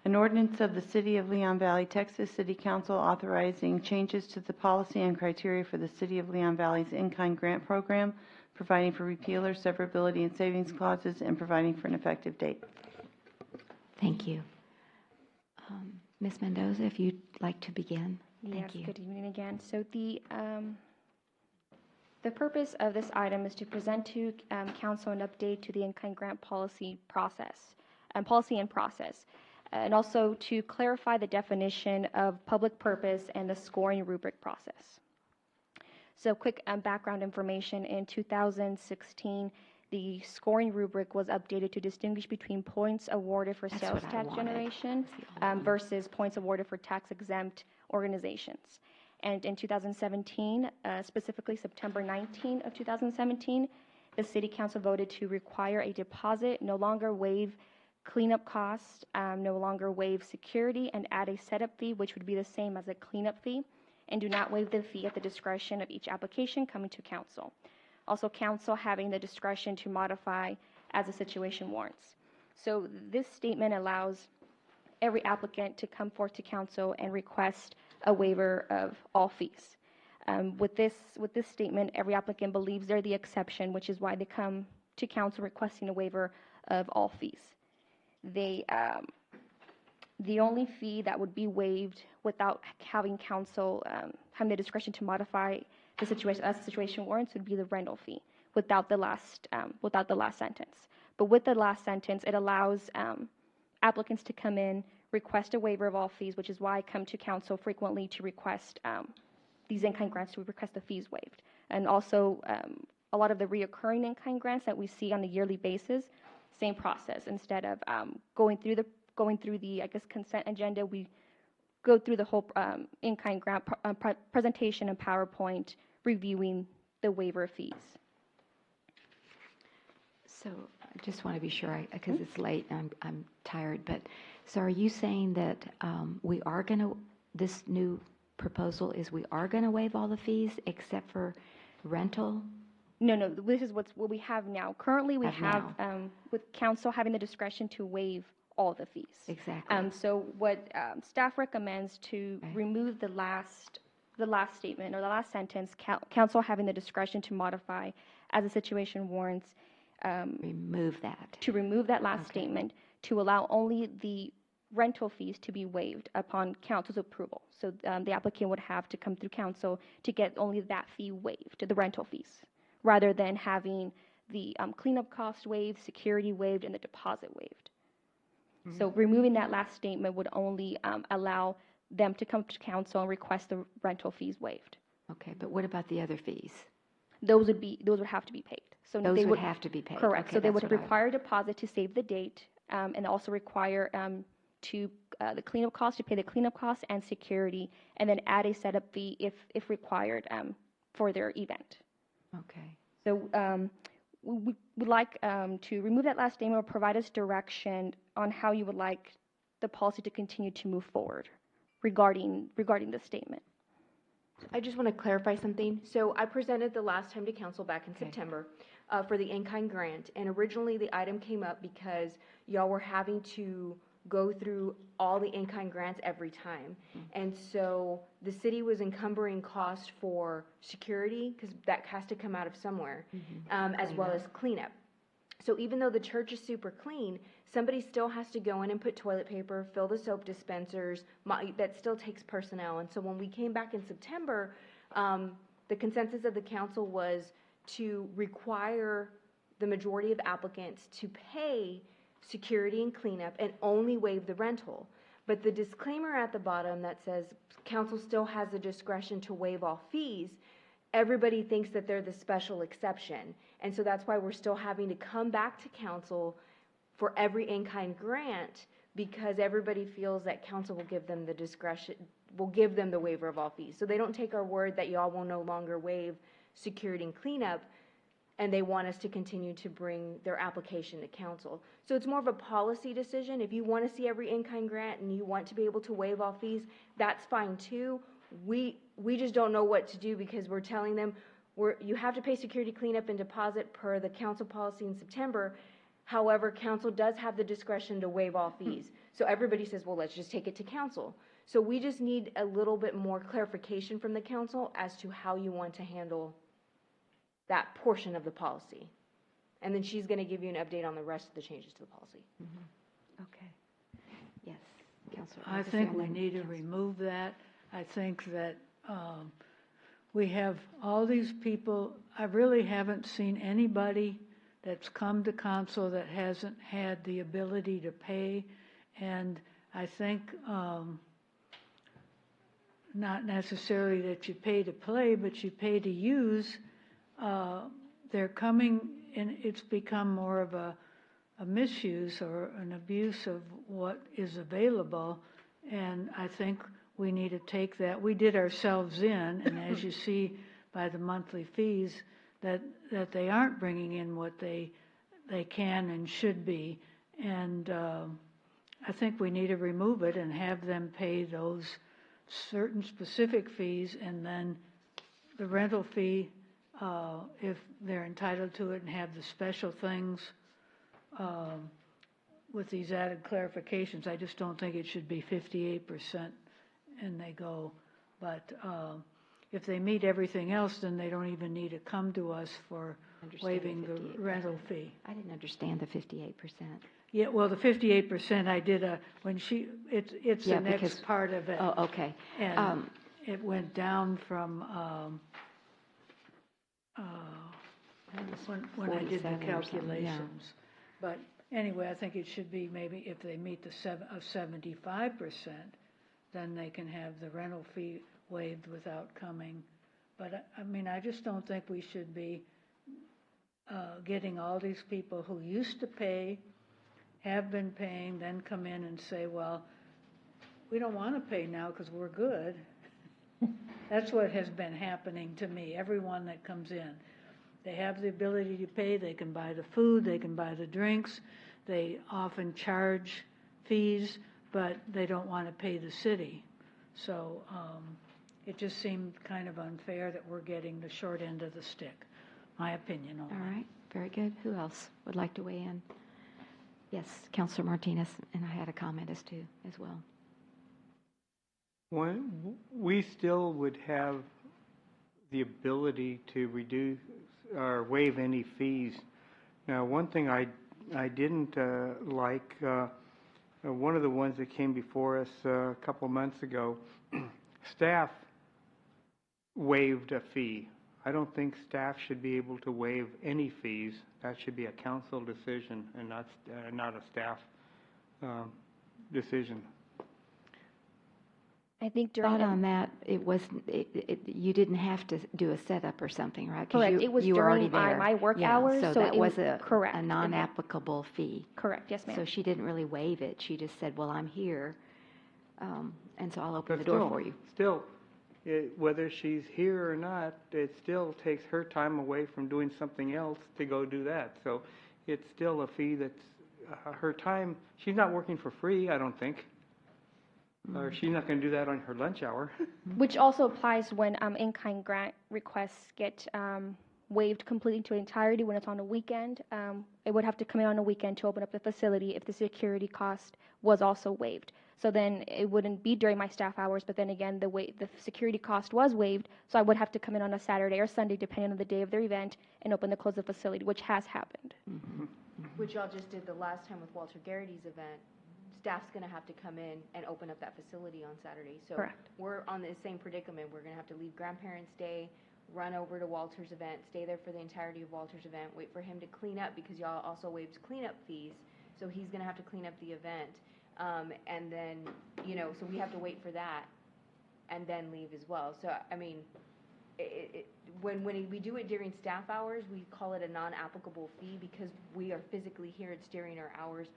S8: An ordinance of the City of Leon Valley, Texas City Council authorizing changes to the policy and criteria for the City of Leon Valley's in-kind grant program, providing for repeal or severability and savings clauses, and providing for an effective date.
S1: Thank you. Ms. Mendoza, if you'd like to begin. Thank you.
S15: Good evening again. So the purpose of this item is to present to council an update to the in-kind grant policy and process, and also to clarify the definition of public purpose and the scoring rubric process. So quick background information. In 2016, The scoring rubric was updated to distinguish between points awarded for
S1: That's
S15: sales
S1: what I
S15: tax
S1: wanted.
S15: generation versus points awarded for tax-exempt organizations. And in 2017, specifically September 19 of 2017, the City Council voted to require a deposit, no longer waive cleanup costs, no longer waive security, and add a setup fee, which would be the same as a cleanup fee, and do not waive the fee at the discretion of each application coming to council. Also, council having the discretion to modify as the situation warrants. So this statement allows every applicant to come forth to council and request a waiver of all fees. With this statement, every applicant believes they're the exception, which is why they come to council requesting a waiver of all fees. The only fee that would be waived without having council having the discretion to modify the situation as the situation warrants would be the rental fee without the last sentence. But with the last sentence, it allows applicants to come in, request a waiver of all fees, which is why I come to council frequently to request these in-kind grants, to request the fees waived. And also a lot of the reoccurring in-kind grants that we see on a yearly basis, same process. Instead of going through the I guess consent agenda, we go through the whole in-kind grant presentation and PowerPoint, reviewing the waiver fees.
S1: So I just want to be sure, because it's late and I'm tired, but so are you saying that we are going to, this new proposal is we are going to waive all the fees except for rental?
S15: No, this is what we have now. Currently, we have with council having the discretion to waive all the fees.
S1: Exactly.
S15: So what staff recommends to remove the last statement or the last sentence, council having the discretion to modify as the situation warrants.
S1: Remove that.
S15: To remove that last statement to allow only the rental fees to be waived upon council's approval. So the applicant would have to come through council to get only that fee waived, the rental fees, rather than having the cleanup cost waived, security waived, and the deposit waived. So removing that last statement would only allow them to come to council and request the rental fees waived.
S1: Okay, but what about the other fees?
S15: Those would have to be paid. So
S1: those
S15: they
S1: would have to be paid.
S15: Correct.
S1: Okay,
S15: so they would require a deposit to save the date, and also require the cleanup cost, to pay the cleanup cost and security, and then add a setup fee if required for their event.
S1: Okay.
S15: So we would like to remove that last statement or provide us direction on how you would like the policy to continue to move forward regarding this statement.
S13: I just want to clarify something. So I presented the last time to council back in September for the in-kind grant, and originally the item came up because y'all were having to go through all the in-kind grants every time. And so the city was encumbering cost for security, because that has to come out of somewhere, as well as cleanup. So even though the church is super clean, somebody still has to go in and put toilet paper, fill the soap dispensers. That still takes personnel. And so when we came back in September, the consensus of the council was to require the majority of applicants to pay security and cleanup and only waive the rental. But the disclaimer at the bottom that says council still has the discretion to waive all fees, everybody thinks that they're the special exception. And so that's why we're still having to come back to council for every in-kind grant, because everybody feels that council will give them the discretion, will give them the waiver of all fees. So they don't take our word that y'all will no longer waive security and cleanup, and they want us to continue to bring their application to council. So it's more of a policy decision. If you want to see every in-kind grant and you want to be able to waive all fees, that's fine too. We just don't know what to do, because we're telling them you have to pay security, cleanup, and deposit per the council policy in September. However, council does have the discretion to waive all fees. So everybody says, well, let's just take it to council. So we just need a little bit more clarification from the council as to how you want to handle that portion of the policy. And then she's going to give you an update on the rest of the changes to the policy.
S1: Okay. Yes, Councilor.
S11: I think we need to remove that. I think that we have all these people. I really haven't seen anybody that's come to council that hasn't had the ability to pay. And I think not necessarily that you pay to play, but you pay to use. They're coming and it's become more of a misuse or an abuse of what is available. And I think we need to take that. We did ourselves in, and as you see by the monthly fees, that they aren't bringing in what they can and should be. And I think we need to remove it and have them pay those certain specific fees, and then the rental fee, if they're entitled to it, and have the special things with these added clarifications. I just don't think it should be 58% and they go. But if they meet everything else, then they don't even need to come to us for waiving the rental fee.
S1: I didn't understand the 58%.
S11: Yeah, well, the 58%, I did it's
S1: Yeah,
S11: the next
S1: because-
S11: part of it.
S1: Oh, okay.
S11: And it went down from, when I did the
S1: 47 or something, yeah.
S11: calculations. But anyway, I think it should be maybe if they meet the 75%, then they can have the rental fee waived without coming. But I mean, I just don't think we should be getting all these people who used to pay, have been paying, then come in and say, well, we don't want to pay now because we're good. That's what has been happening to me, everyone that comes in. They have the ability to pay, they can buy the food, they can buy the drinks, they often charge fees, but they don't want to pay the city. So it just seemed kind of unfair that we're getting the short end of the stick, my opinion on that.
S1: All right, very good. Who else would like to weigh in? Yes, Councilor Martinez, and I had a comment as well.
S6: We still would have the ability to reduce or waive any fees. Now, one thing I didn't like, one of the ones that came before us a couple of months ago, staff waived a fee. I don't think staff should be able to waive any fees. That should be a council decision and not a staff decision.
S15: I think during
S1: Thought on that, it was you didn't have to do a setup or something, right? 'Cause
S15: Correct. It was
S1: you were already
S15: during
S1: there.
S15: my work
S1: Yeah,
S15: hours,
S1: so
S15: so
S1: that
S15: it
S1: was
S15: was correct.
S1: a non-applicable fee.
S15: Correct. Yes, ma'am.
S1: So she didn't really waive it. She just said, "Well, I'm here, and so I'll open
S6: But
S1: the door for you."
S6: Still, whether she's here or not, it still takes her time away from doing something else to go do that. So it's still a fee that's her time. She's not working for free, I don't think. Or she's not going to do that on her lunch hour.
S15: Which also applies when in-kind grant requests get waived completely to entirety when it's on a weekend. It would have to come in on a weekend to open up the facility if the security cost was also waived. So then it wouldn't be during my staff hours, but then again, the security cost was waived, so I would have to come in on a Saturday or Sunday, depending on the day of their event, and open the close of the facility, which has happened.
S13: Which y'all just did the last time with Walter Garrity's event. Staff's going to have to come in and open up that facility on Saturday. So
S15: Correct.
S13: We're on the same predicament. We're going to have to leave Grandparents' Day, run over to Walter's event, stay there for the entirety of Walter's event, wait for him to clean up because y'all also waived cleanup fees. So he's going to have to clean up the event. And then, so we have to wait for that and then leave as well. So, I mean, when we do it during staff hours, we call it a non-applicable fee because we are physically here. It's during our hours.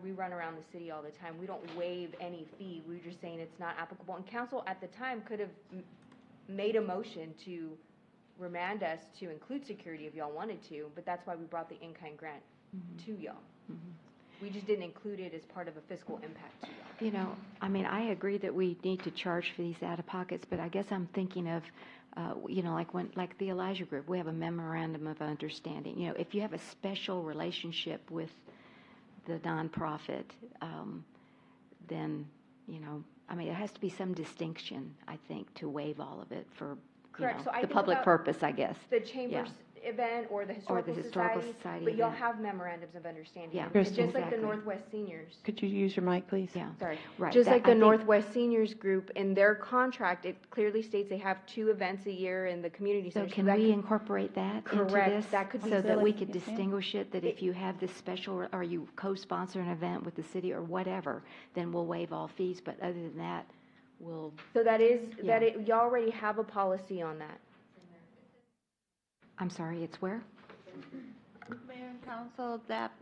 S13: We run around the city all the time. We don't waive any fee. We're just saying it's not applicable. And council at the time could have made a motion to remand us to include security if y'all wanted to, but that's why we brought the in-kind grant to y'all. We just didn't include it as part of a fiscal impact to y'all.
S1: I mean, I agree that we need to charge for these out-of-pockets, but I guess I'm thinking of, like the Elijah Group, we have a memorandum of understanding. If you have a special relationship with the nonprofit, then, I mean, there has to be some distinction, I think, to waive all of it for
S13: Correct. So I
S1: the
S13: think
S1: public
S13: about
S1: purpose, I guess.
S13: The Chamber's event or the Historical Society, but y'all
S1: event.
S13: have memorandums of understanding.
S1: Yeah.
S13: Just like
S1: Exactly.
S13: the Northwest Seniors.
S8: Could you use your mic, please?
S1: Yeah.
S13: Sorry.
S1: Right.
S13: Just
S1: That-
S13: like
S1: I
S13: the
S1: think-
S13: Northwest Seniors Group, in their contract, it clearly states they have 2 events a year in the community
S1: So
S13: center.
S1: can
S13: that
S1: we
S13: could-
S1: incorporate that into
S13: Correct.
S1: this?
S13: That could be
S1: so that we
S13: facility-
S1: could
S13: Yes, ma'am.
S1: distinguish it, that if you have this special, or you co-sponsor an event with the city or whatever, then we'll waive all fees, but other than that, we'll.
S13: So that is,
S1: Yeah.
S13: y'all already have a policy on that.
S1: I'm sorry, it's where?
S18: Mayor and council, that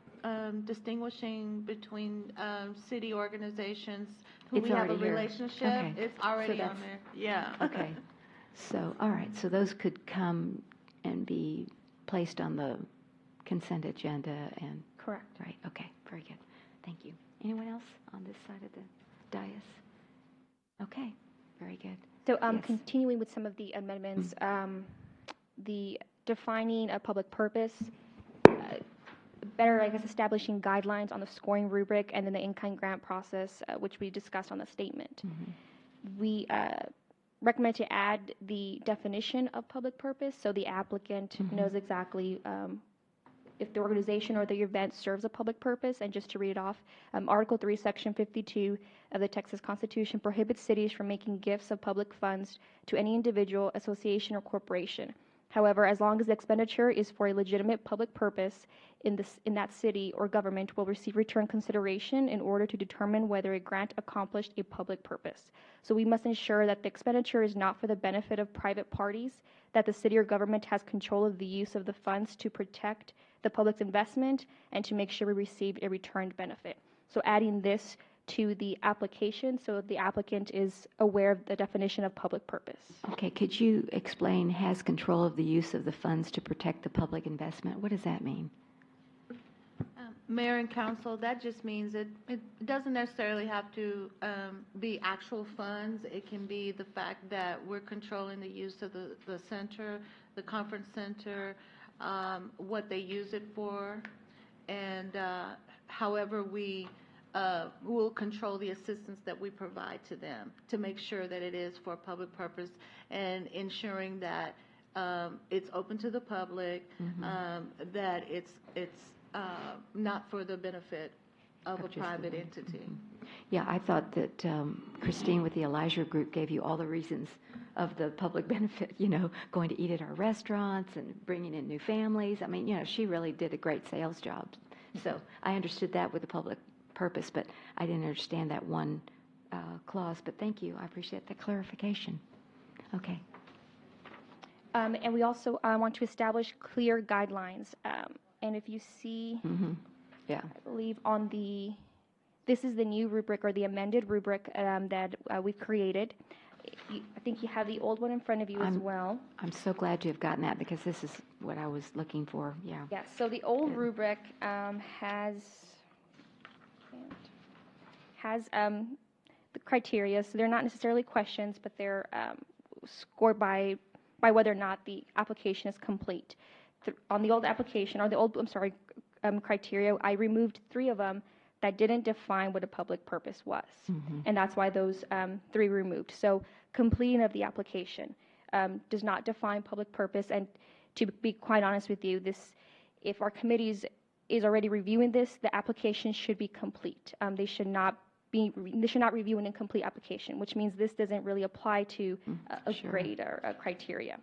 S18: distinguishing between city organizations who
S1: It's
S18: we have a
S1: already here.
S18: relationship,
S1: Okay.
S18: it's
S1: So
S18: already on
S1: that's-
S18: there. Yeah.
S1: Okay. So, all right, so those could come and be placed on the consent agenda and...
S15: Correct.
S1: Right, okay, very good. Thank you. Anyone else on this side of the dais? Okay, very good.
S15: So
S1: Yes.
S15: continuing with some of the amendments, the defining a public purpose, better, I guess, establishing guidelines on the scoring rubric, and then the in-kind grant process, which we discussed on the statement. We recommend to add the definition of public purpose, so the applicant knows exactly if the organization or the event serves a public purpose. And just to read it off, Article 3, Section 52 of the Texas Constitution prohibits cities from making gifts of public funds to any individual, association, or corporation. However, as long as the expenditure is for a legitimate public purpose, in that city or government will receive return consideration in order to determine whether a grant accomplished a public purpose. So we must ensure that the expenditure is not for the benefit of private parties, that the city or government has control of the use of the funds to protect the public's investment and to make sure we receive a returned benefit. So adding this to the application so the applicant is aware of the definition of public purpose.
S1: Okay, could you explain has control of the use of the funds to protect the public investment? What does that mean?
S18: Mayor and council, that just means it doesn't necessarily have to be actual funds. It can be the fact that we're controlling the use of the center, the conference center, what they use it for, and however we will control the assistance that we provide to them to make sure that it is for a public purpose and ensuring that it's open to the public, that it's not for the benefit of a private entity.
S1: Yeah, I thought that Christine with the Elijah Group gave you all the reasons of the public benefit, you know, going to eat at our restaurants and bringing in new families. I mean, you know, she really did a great sales job. So I understood that with the public purpose, but I didn't understand that one clause. But thank you. I appreciate the clarification. Okay.
S15: And we also want to establish clear guidelines. And if you see,
S1: Yeah.
S15: I believe on this is the new rubric or the amended rubric that we've created. I think you have the old one in front of you as well.
S1: I'm so glad you have gotten that because this is what I was looking for. Yeah.
S15: Yeah, so the old rubric has the criteria. So they're not necessarily questions, but they're scored by whether or not the application is complete. On the old application, or the old, criteria, I removed 3 of them that didn't define what a public purpose was. And that's why those 3 removed. So completing of the application does not define public purpose. And to be quite honest with you, if our committees is already reviewing this, the application should be complete. They should not review an incomplete application, which means this doesn't really apply to a grade or a criteria.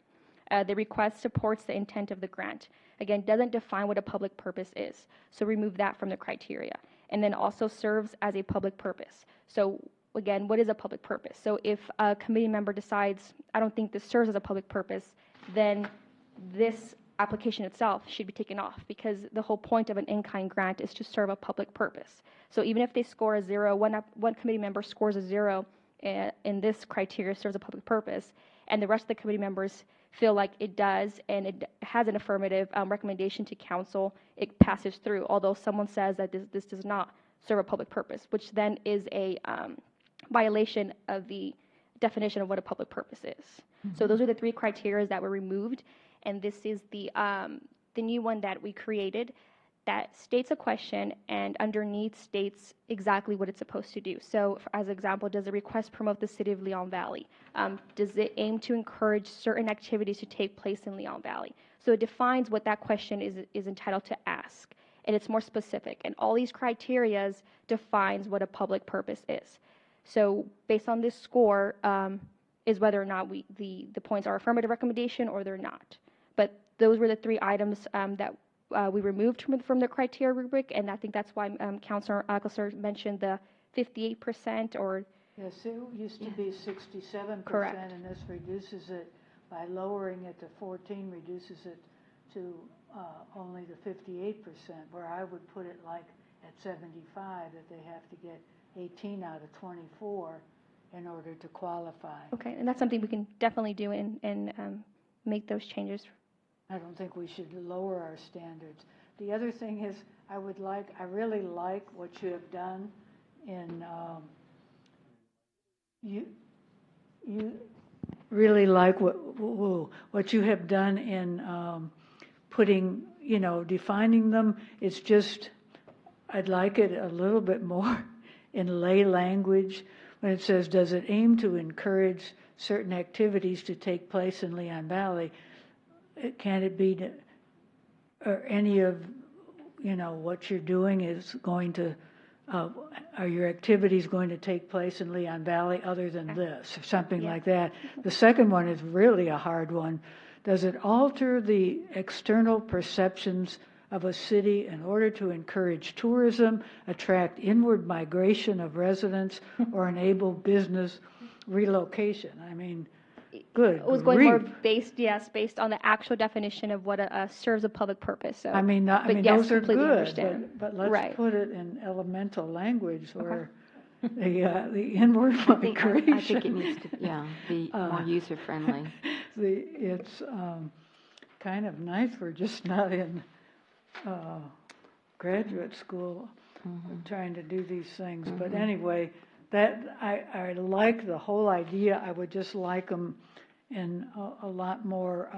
S15: The request supports the intent of the grant. Again, doesn't define what a public purpose is. So remove that from the criteria. And then also serves as a public purpose. So again, what is a public purpose? So if a committee member decides, I don't think this serves as a public purpose, then this application itself should be taken off because the whole point of an in-kind grant is to serve a public purpose. So even if they score a 0, one committee member scores a 0 in this criteria serves a public purpose, and the rest of the committee members feel like it does and it has an affirmative recommendation to council, it passes through, although someone says that this does not serve a public purpose, which then is a violation of the definition of what a public purpose is. So those are the 3 criteria that were removed, and this is the new one that we created that states a question and underneath states exactly what it's supposed to do. So as an example, does the request promote the city of Leon Valley? Does it aim to encourage certain activities to take place in Leon Valley? So it defines what that question is entitled to ask, and it's more specific. And all these criterias defines what a public purpose is. So based on this score is whether or not the points are affirmative recommendation or they're not. But those were the 3 items that we removed from the criteria rubric, and I think that's why Councilor Alcazar mentioned the 58% or...
S11: Yes, it used to be 67%.
S15: Correct.
S11: And this reduces it by lowering it to 14, reduces it to only the 58%, where I would put it like at 75, that they have to get 18 out of 24 in order to qualify.
S15: Okay, and that's something we can definitely do and make those changes.
S11: I don't think we should lower our standards. The other thing is, I really like what you have done in, you really like what you have done in putting, defining them. It's just, I'd like it a little bit more in lay language when it says, does it aim to encourage certain activities to take place in Leon Valley? Can it be or any of, what you're doing is going to, are your activities going to take place in Leon Valley other than this, or something like that? The second one is really a hard one. Does it alter the external perceptions of a city in order to encourage tourism, attract inward migration of residents, or enable business relocation? I mean, good
S15: It was going more
S11: grief.
S15: based on the actual definition of what serves a public purpose. So,
S11: I mean,
S15: but yes,
S11: those are
S15: completely
S11: good,
S15: understand.
S11: but let's
S15: Right.
S11: put it in elemental language where the inward migration.
S1: I think it needs to, be more user-friendly.
S11: It's kind of nice we're just not in graduate school trying to do these things. But anyway, that I like the whole idea. I would just like them in a lot more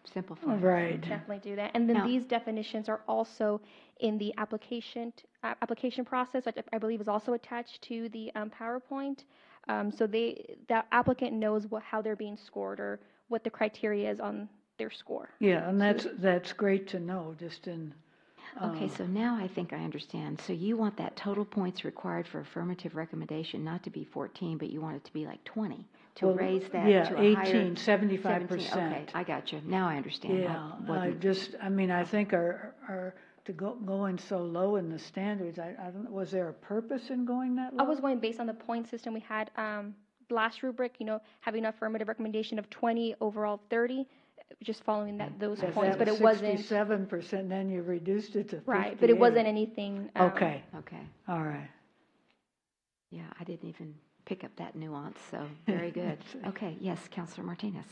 S1: simplified.
S11: Right.
S15: Definitely do that. And then
S1: Now-
S15: these definitions are also in the application process, which I believe is also attached to the PowerPoint. So the applicant knows how they're being scored or what the criteria is on their score.
S11: Yeah, and that's great to know, just in.
S1: Okay, so now I think I understand. So you want that total points required for affirmative recommendation not to be 14, but you want it to be like 20, to
S11: Well,
S1: raise that
S11: yeah,
S1: to a higher.
S11: 18, 75%.
S1: 17. Okay, I got you. Now I understand.
S11: Yeah, I think our to going so low in the standards, I don't know, was there a purpose in going that low?
S15: I was going based on the point system we had. Last rubric, having an affirmative recommendation of 20, overall 30, just following those points, but it wasn't.
S11: 67%, then you reduced it to 58.
S15: Right, but it wasn't anything.
S11: Okay.
S1: All
S11: right.
S1: Yeah, I didn't even pick up that nuance, so very good. Okay, yes, Councilor Martinez.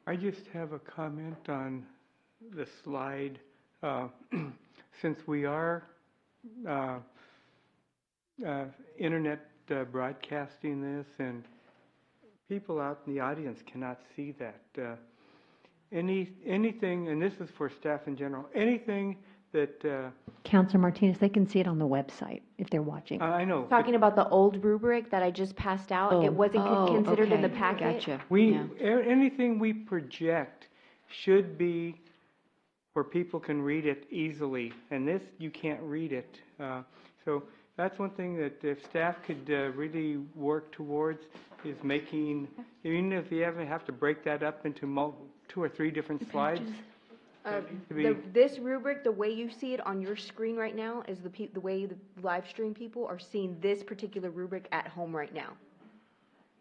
S6: I just have a comment on the slide. Since we are internet broadcasting this, and people out in the audience cannot see that, anything, and this is for staff in general, anything that...
S12: Councilor Martinez, they can see it on the website if they're watching.
S6: I know.
S13: Talking about the old rubric that I just passed out, it wasn't considered in the packet.
S1: Gotcha.
S6: Anything we project should be where people can read it easily, and this, you can't read it. So that's one thing that if staff could really work towards, is making, even if you have to break that up into 2 or 3 different slides.
S13: This rubric, the way you see it on your screen right now, is the way the live stream people are seeing this particular rubric at home right now.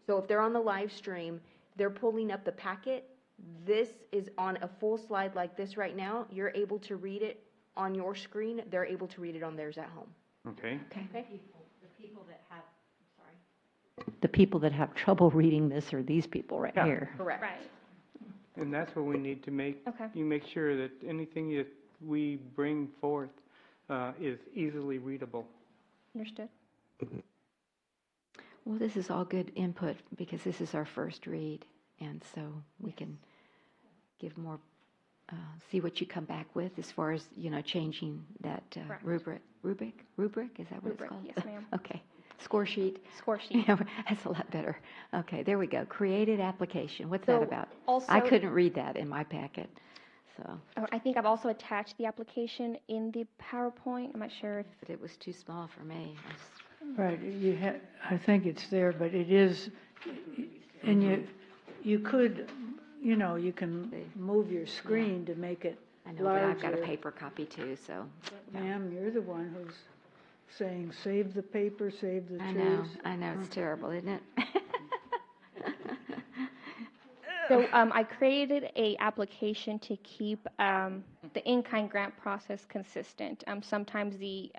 S13: So if they're on the live stream, they're pulling up the packet. This is on a full slide like this right now. You're able to read it on your screen. They're able to read it on theirs at home.
S6: Okay.
S12: The people that have trouble reading this are these people right here.
S13: Correct.
S15: Right.
S6: And that's what we need to make.
S15: Okay.
S6: You make sure that anything that we bring forth is easily readable.
S15: Understood.
S1: Well, this is all good input because this is our first read, and so we can give more, see what you come back with as far as, changing that rubric. Rubric? Is that what it's called?
S15: Yes, ma'am.
S1: Okay. Score sheet.
S15: Score sheet.
S1: That's a lot better. Okay, there we go. Created application. What's
S15: So
S1: that about?
S15: also-
S1: I couldn't read that in my packet. So.
S15: I think I've also attached the application in the PowerPoint. I'm not sure if.
S1: But it was too small for me.
S11: Right, I think it's there, but it is, and you could, you can move your screen to make it
S1: I know,
S11: larger.
S1: but I've got a paper copy too, so.
S11: Ma'am, you're the one who's saying, save the paper, save the trees.
S1: I know, it's terrible, isn't it?
S15: So I created a application to keep the in-kind grant process consistent. Sometimes the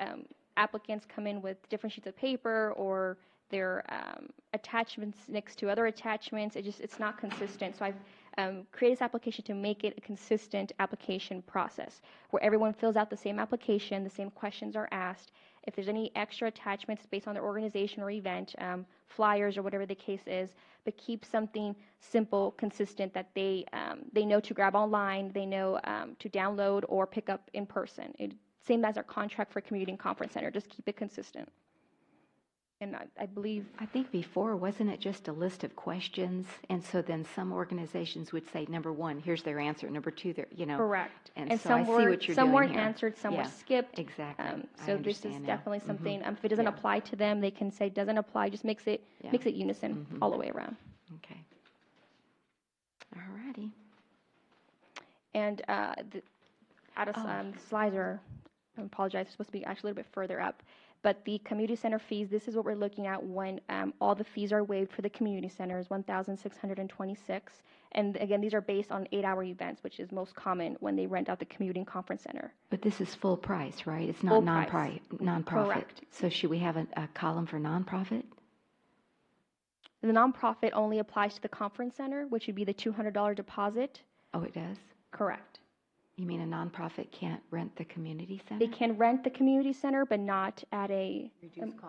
S15: applicants come in with different sheets of paper or their attachments next to other attachments. It's not consistent. So I've created this application to make it a consistent application process where everyone fills out the same application, the same questions are asked. If there's any extra attachments based on their organization or event, flyers or whatever the case is, but keep something simple, consistent that they know to grab online, they know to download or pick up in person. Same as our contract for community and conference center. Just keep it consistent. And I believe...
S1: I think before, wasn't it just a list of questions? And so then some organizations would say, number one, here's their answer. Number two,
S15: Correct.
S1: And so
S15: some
S1: I see
S15: were,
S1: what you're
S15: some
S1: doing
S15: weren't
S1: here.
S15: answered, some
S1: Yeah,
S15: were skipped.
S1: Exactly.
S15: So this is definitely something, if it doesn't
S1: Yeah.
S15: apply to them, they can say doesn't apply, just makes it unison all the way around.
S1: Okay. All righty.
S15: And the slides are, I apologize, it's supposed to be actually a little bit further up. But the community center fees, this is what we're looking at when all the fees are waived for the community centers, $1,626. And again, these are based on 8-hour events, which is most common when they rent out the community and conference center.
S1: But this is full price, right? It's
S15: Full
S1: not
S15: price.
S1: nonprofit.
S15: Correct.
S1: So should we have a column for nonprofit?
S15: The nonprofit only applies to the conference center, which would be the $200 deposit.
S1: Oh, it does?
S15: Correct.
S1: You mean a nonprofit can't rent the community center?
S15: They can rent the community center, but not at a reduced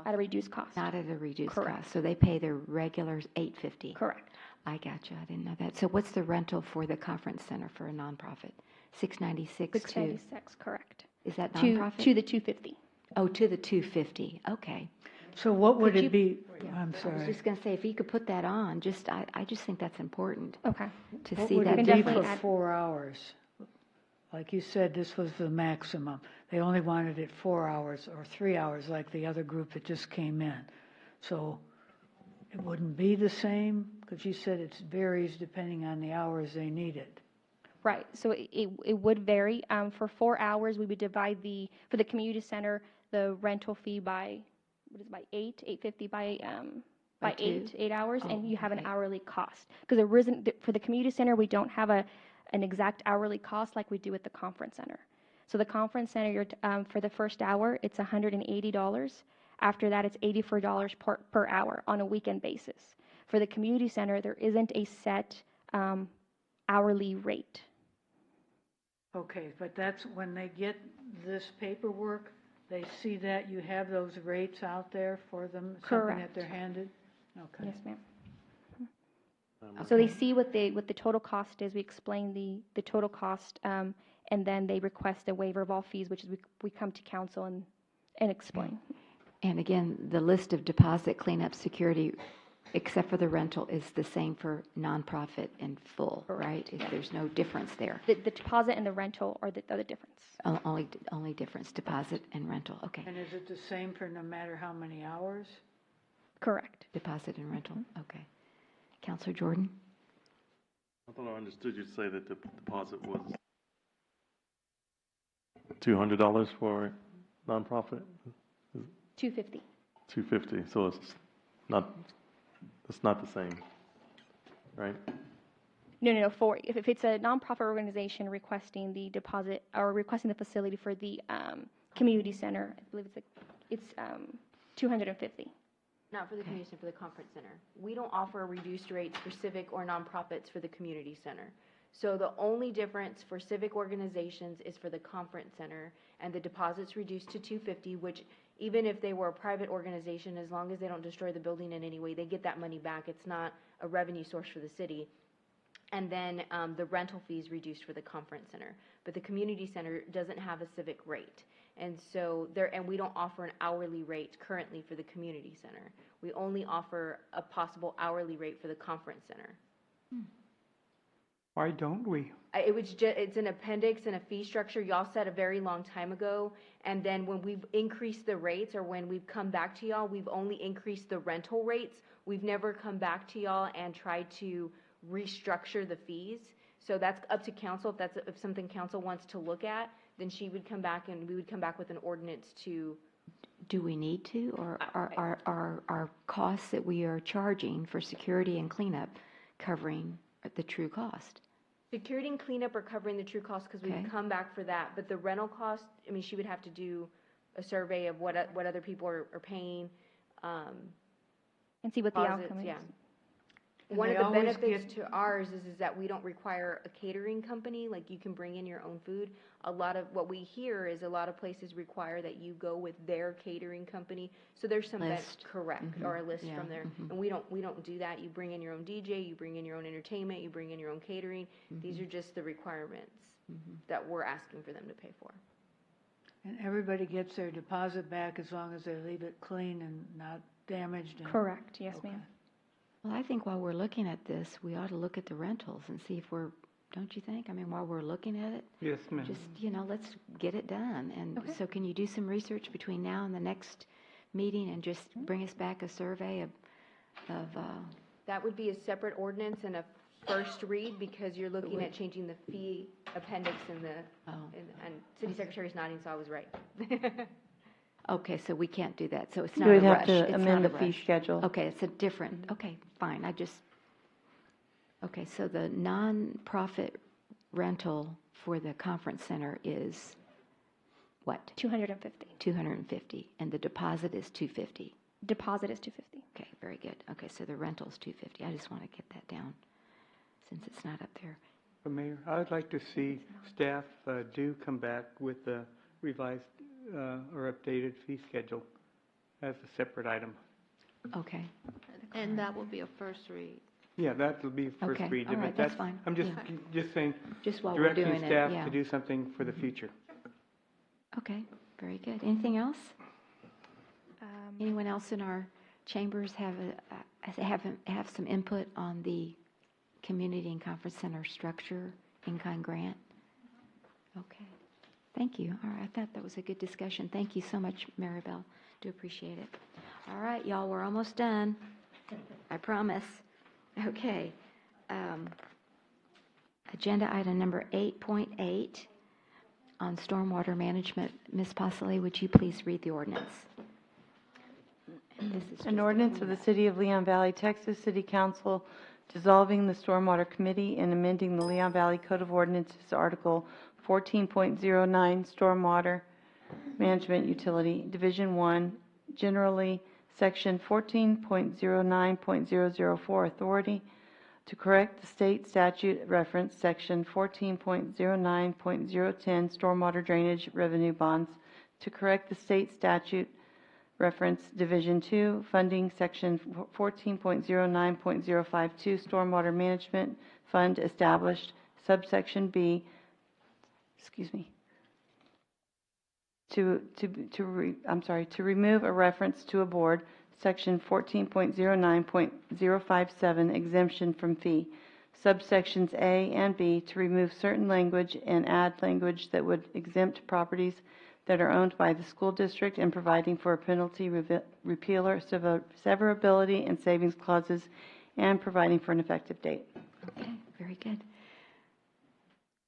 S15: cost.
S1: Not at a reduced
S15: Correct.
S1: cost. So they pay their regular $850.
S15: Correct.
S1: I got you. I didn't know that. So what's the rental for the conference center for a nonprofit? $696
S15: $696, correct.
S1: Is that
S15: To
S1: nonprofit?
S15: the $250.
S1: Oh, to the $250. Okay.
S11: So what would
S1: Could
S11: it be?
S1: Yeah.
S11: I'm
S1: I was
S11: sorry.
S1: just going to say, if you could put that on, I just think that's important.
S15: Okay.
S1: To
S11: What
S1: see
S11: would
S1: that
S11: it be for
S1: difference.
S11: 4 hours? Like you said, this was the maximum. They only wanted it 4 hours or 3 hours like the other group that just came in. So it wouldn't be the same because you said it varies depending on the hours they need it.
S15: Right. So it would vary. For 4 hours, we would divide for the community center, the rental fee by, $850 by
S1: two?
S15: 8 hours,
S1: Oh,
S15: and you have an
S1: okay.
S15: hourly cost. Because for the community center, we don't have an exact hourly cost like we do at the conference center. So the conference center, for the first hour, it's $180. After that, it's $84 per hour on a weekend basis. For the community center, there isn't a set hourly rate.
S11: Okay, but that's when they get this paperwork, they see that you have those rates out there for them, something that
S15: Correct.
S11: they're handed? Okay.
S15: Yes, ma'am. So they see what the total cost is. We explain the total cost, and then they request a waiver of all fees, which is we come to council and explain.
S1: And again, the list of deposit, cleanup, security, except for the rental, is the same for nonprofit and full, right? There's no difference there.
S15: The deposit and the rental are the difference.
S1: Only difference, deposit and rental. Okay.
S11: And is it the same for no matter how many hours?
S15: Correct.
S1: Deposit and rental. Okay. Counselor Jordan?
S2: I thought I understood you to say that the deposit was $200 for nonprofit?
S15: $250.
S2: $250, so it's not the same, right?
S15: No. If it's a nonprofit organization requesting the deposit or requesting the facility for the community center, I believe it's $250.
S13: Not for the community center, for the conference center. We don't offer reduced rates for civic or nonprofits for the community center. So the only difference for civic organizations is for the conference center, and the deposit's reduced to $250, which even if they were a private organization, as long as they don't destroy the building in any way, they get that money back. It's not a revenue source for the city. And then the rental fees reduced for the conference center. But the community center doesn't have a civic rate. And so we don't offer an hourly rate currently for the community center. We only offer a possible hourly rate for the conference center.
S6: Why don't we?
S13: It's an appendix and a fee structure y'all set a very long time ago. And then when we've increased the rates, or when we've come back to y'all, we've only increased the rental rates. We've never come back to y'all and tried to restructure the fees. So that's up to council. If something council wants to look at, then she would come back and we would come back with an ordinance to.
S1: Do we need to, or are costs that we are charging for security and cleanup covering the true cost.
S13: Security and cleanup are covering the true cost because
S1: Okay.
S13: we've come back for that, but the rental cost, I mean, she would have to do a survey of what other people are paying.
S15: And see what the
S13: deposits,
S15: outcome is.
S13: yeah.
S11: And
S13: One of
S11: they
S13: the
S11: always
S13: benefits to ours is that we don't require a catering company, like you can bring in your own food. A lot of, what we hear is a lot of places require that you go with their catering company. So there's some,
S1: List.
S13: correct,
S1: Mhm.
S13: or a list
S1: Yeah,
S13: from there.
S1: mhm.
S13: And we don't do that. You bring in your own DJ, you bring in your own entertainment, you bring in your own catering. These are just the requirements that we're asking for them to pay for.
S11: And everybody gets their deposit back as long as they leave it clean and not damaged. And
S15: Correct, yes, ma'am.
S1: Well, I think while we're looking at this, we ought to look at the rentals and see if we're, don't you think? I mean, while we're looking at it,
S6: Yes, ma'am.
S1: just, let's get it done. And so can you do some research between now and the next meeting and just bring us back a survey of
S13: That would be a separate ordinance and a first read because you're looking at changing the fee appendix in the, and City Secretary's nodding, so I was right.
S1: okay, so we can't do that. So it's
S8: You
S1: not a
S8: would have
S1: rush.
S8: to
S1: It's
S8: amend
S1: not
S8: the
S1: a
S8: fee
S1: rush.
S8: schedule.
S1: Okay, it's a different, okay, fine. Okay, so the nonprofit rental for the conference center is what?
S15: 250.
S1: 250, and the deposit is 250.
S15: Deposit is 250.
S1: Okay, very good. Okay, so the rental's 250. I just want to get that down since it's not up there.
S6: Mayor, I would like to see staff do come back with a revised or updated fee schedule as a separate item.
S1: Okay.
S18: And that will be a first read.
S6: Yeah, that will be first
S1: Okay,
S6: read.
S1: all
S6: but
S1: right, that's fine.
S6: I'm just saying,
S1: Just while we're doing
S6: directing
S1: it,
S6: staff
S1: yeah.
S6: to do something for the future.
S1: Okay, very good. Anything else? Anyone else in our chambers have some input on the community and conference center structure in-kind grant? Okay, thank you. All right, I thought that was a good discussion. Thank you so much, Maribel. Do appreciate it. All right, y'all, we're almost done. I promise. Okay. Agenda item number 8.8 on stormwater management. Ms. Pasolini, would you please read the ordinance?
S8: An ordinance of the City of Leon Valley, Texas City Council dissolving the Stormwater Committee and amending the Leon Valley Code of Ordinances, Article 14.09, Stormwater Management Utility, Division 1, generally Section 14.09.004, Authority to correct the state statute reference, Section 14.09.010, Stormwater Drainage Revenue Bonds, to correct the state statute reference, Division 2, Funding, Section 14.09.052, Stormwater Management Fund established, subsection B, to remove a reference to a board, Section 14.09.057, exemption from fee, subsections A and B, to remove certain language and add language that would exempt properties that are owned by the school district and providing for a penalty repealer, severability, and savings clauses, and providing for an effective date.
S1: Okay, very good.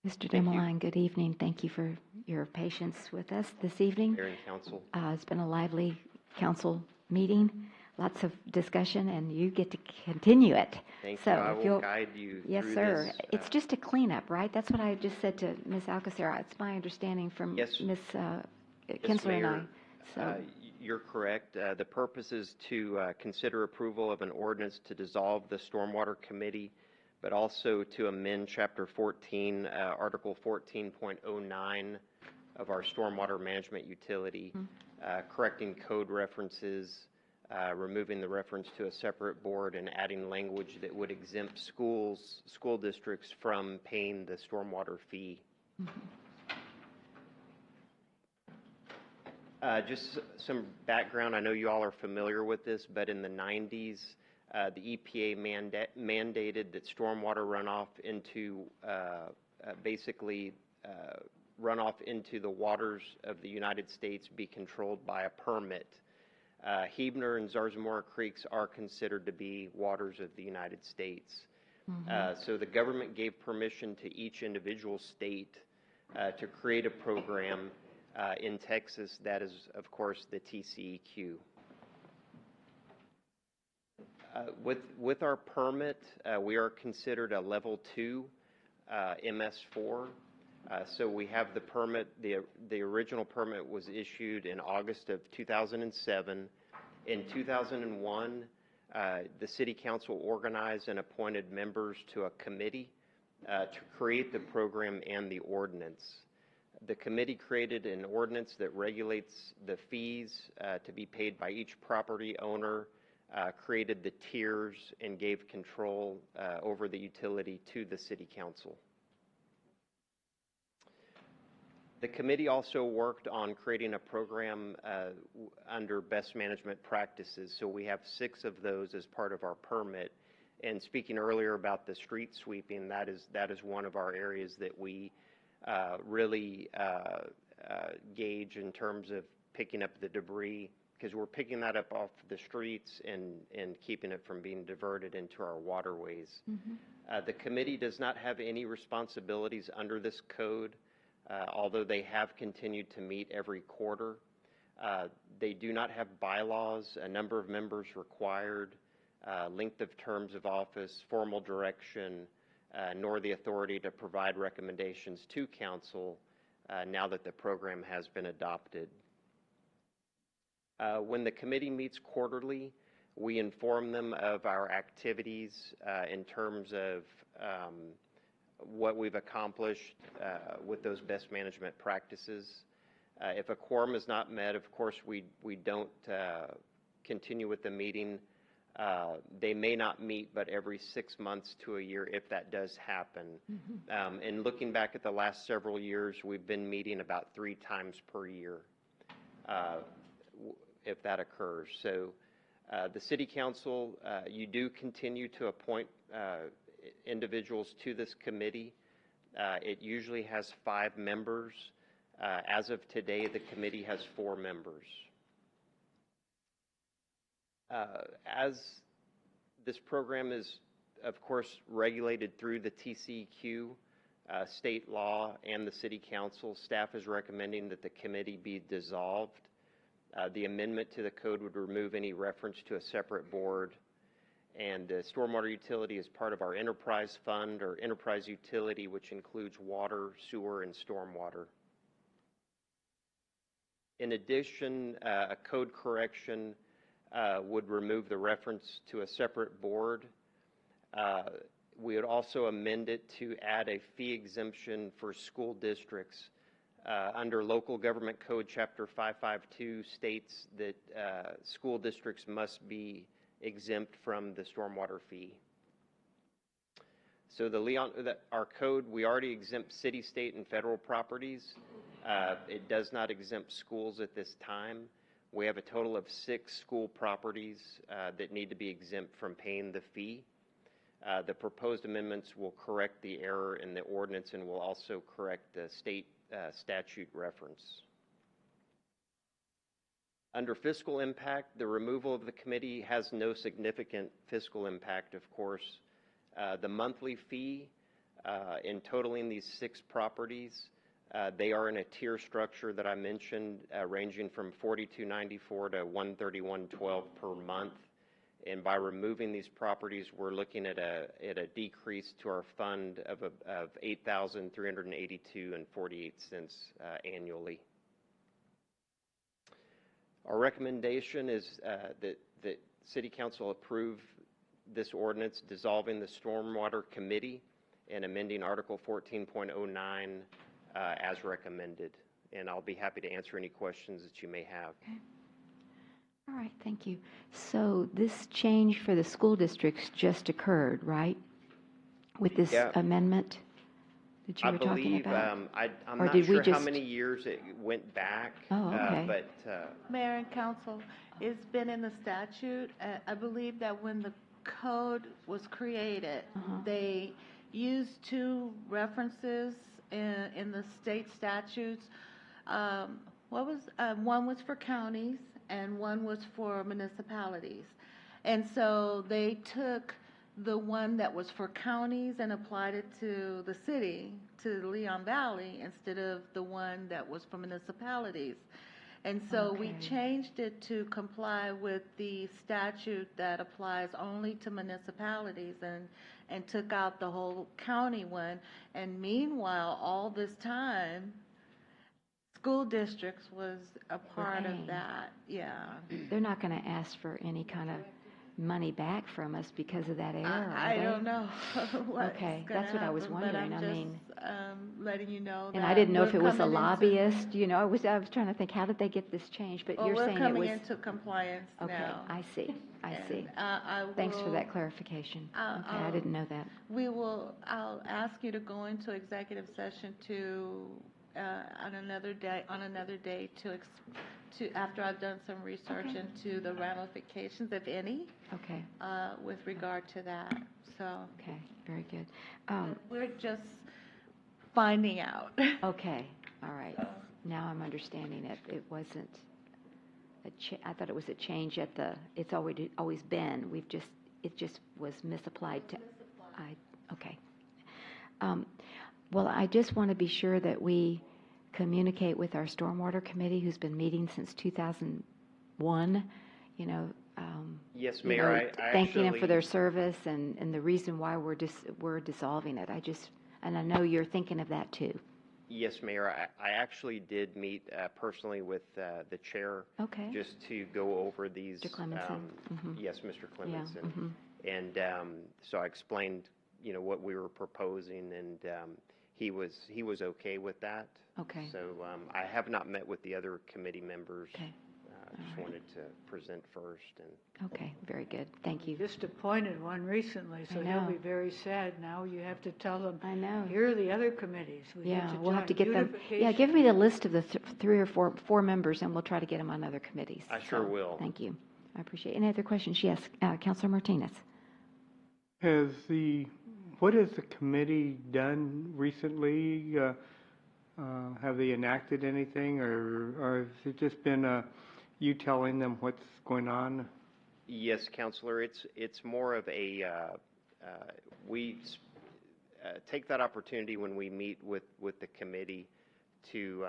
S1: Mr. Demeline, good evening. Thank you for your patience with us this evening.
S20: Mayor and council.
S1: It's been a lively council meeting, lots of discussion, and you get to continue it.
S20: Thank
S1: So
S20: you. I
S1: if
S20: will
S1: you'll-
S20: guide you
S1: Yes,
S20: through
S1: sir.
S20: this.
S1: It's just a cleanup, right? That's what I just said to Ms. Alcacer. It's my understanding from
S20: Yes.
S1: Ms.
S20: Yes,
S1: Kinsler and I.
S20: Mayor,
S1: So,
S20: you're correct. The purpose is to consider approval of an ordinance to dissolve the Stormwater Committee, but also to amend Chapter 14, Article 14.09 of our Stormwater Management Utility, correcting code references, removing the reference to a separate board, and adding language that would exempt school districts from paying the stormwater fee. Just some background. I know you all are familiar with this, but in the 90s, the EPA mandated that stormwater runoff into runoff into the waters of the United States be controlled by a permit. Hebner and Zarzamora Creeks are considered to be waters of the United States. So the government gave permission to each individual state to create a program in Texas that is, of course, the TCEQ. With our permit, we are considered a level 2 MS4. So we have the permit, the original permit was issued in August of 2007. In 2001, the City Council organized and appointed members to a committee to create the program and the ordinance. The committee created an ordinance that regulates the fees to be paid by each property owner, created the tiers, and gave control over the utility to the City Council. The committee also worked on creating a program under best management practices. So we have 6 of those as part of our permit. And speaking earlier about the street sweeping, that is one of our areas that we really gauge in terms of picking up the debris, because we're picking that up off the streets and keeping it from being diverted into our waterways. The committee does not have any responsibilities under this code. Although they have continued to meet every quarter. They do not have bylaws, a number of members required, length of terms of office, formal direction, nor the authority to provide recommendations to council now that the program has been adopted. When the committee meets quarterly, we inform them of our activities in terms of what we've accomplished with those best management practices. If a quorum is not met, of course, we don't continue with the meeting. They may not meet, but every 6 months to a year, if that does happen. And looking back at the last several years, we've been meeting about 3 times per year, if that occurs. So the City Council, you do continue to appoint individuals to this committee. It usually has 5 members. As of today, the committee has 4 members. As this program is, of course, regulated through the TCEQ, state law, and the City Council, staff is recommending that the committee be dissolved. The amendment to the code would remove any reference to a separate board. And the stormwater utility is part of our enterprise fund or enterprise utility, which includes water, sewer, and stormwater. In addition, a code correction would remove the reference to a separate board. We would also amend it to add a fee exemption for school districts. Under Local Government Code Chapter 552 states that school districts must be exempt from the stormwater fee. So our code, we already exempt city, state, and federal properties. It does not exempt schools at this time. We have a total of 6 school properties that need to be exempt from paying the fee. The proposed amendments will correct the error in the ordinance and will also correct the state statute reference. Under fiscal impact, the removal of the committee has no significant fiscal impact, of course. The monthly fee in totaling these 6 properties, they are in a tier structure that I mentioned, ranging from $42.94 to $131.12 per month. And by removing these properties, we're looking at a decrease to our fund of $8,382.48 annually. Our recommendation is that City Council approve this ordinance dissolving the Stormwater Committee and amending Article 14.09 as recommended. And I'll be happy to answer any questions that you may have.
S1: Okay. All right, thank you. So this change for the school districts just occurred, right? With this amendment that you were talking about?
S20: I'm not sure how many years it went back.
S1: Oh, okay.
S20: But
S18: Mayor and council, it's been in the statute. I believe that when the code was created, they used 2 references in the state statutes. One was for counties and one was for municipalities. And so they took the one that was for counties and applied it to the city, to Leon Valley, instead of the one that was for municipalities. And so we
S1: Okay.
S18: changed it to comply with the statute that applies only to municipalities and took out the whole county one. And meanwhile, all this time, school districts was a part
S1: paying.
S18: of that, yeah.
S1: They're not going to ask for any kind of money back from us because of that error, are
S18: I
S1: they?
S18: don't know what's
S1: Okay,
S18: gonna
S1: that's what I was
S18: happen,
S1: wondering.
S18: but
S1: I
S18: I'm
S1: mean,
S18: just letting you know
S1: and
S18: that
S1: I didn't know if
S18: we're
S1: it was a
S18: coming into-
S1: lobbyist, you know, I was trying to think, how did they get this changed? But
S18: Well,
S1: you're
S18: we're
S1: saying it
S18: coming
S1: was.
S18: into compliance
S1: Okay,
S18: now.
S1: I see, I
S18: And,
S1: see.
S18: I
S1: Thanks for
S18: will-
S1: that clarification. Okay, I didn't know that.
S18: I'll ask you to go into executive session on another day, after I've done some research
S1: Okay.
S18: into the ramifications, if any,
S1: Okay,
S18: with regard to that, so.
S1: okay, very good.
S18: We're just finding out.
S1: Okay, all right. Now I'm understanding it. It wasn't I thought it was a change it's always been. It just was misapplied to, okay. Well, I just want to be sure that we communicate with our Stormwater Committee, who's been meeting since 2001, you know.
S20: Yes,
S1: you
S20: Mayor,
S1: know,
S20: I
S1: thanking them for
S20: actually-
S1: their service and the reason why we're dissolving it. And I know you're thinking of that too.
S20: Yes, Mayor, I actually did meet personally with the chair.
S1: Okay.
S20: Just to go over these.
S1: Mr. Clemenson.
S20: Yes, Mr. Clemenson.
S1: mhm.
S20: And so I explained, you know, what we were proposing, and he was okay with that.
S1: Okay.
S20: So I have not met with the other committee members.
S1: Okay.
S20: Just wanted to present first. And
S1: Okay, very good. Thank you.
S11: Just appointed one recently, so
S1: I
S11: he'll
S1: know.
S11: be very sad. Now you have to tell him,
S1: I know.
S11: here are the other committees. We
S1: Yeah,
S11: need
S1: we'll have to
S11: join
S1: get them. Yeah,
S11: beautification.
S1: give me the list of the three or four members, and we'll try to get them on other committees.
S20: I sure will.
S1: Thank you. I appreciate it. Any other questions? Yes, Councilor Martinez.
S6: What has the committee done recently? Have they enacted anything, or has it just been you telling them what's going on?
S20: Yes, Counselor, it's more of a, we take that opportunity when we meet with the committee to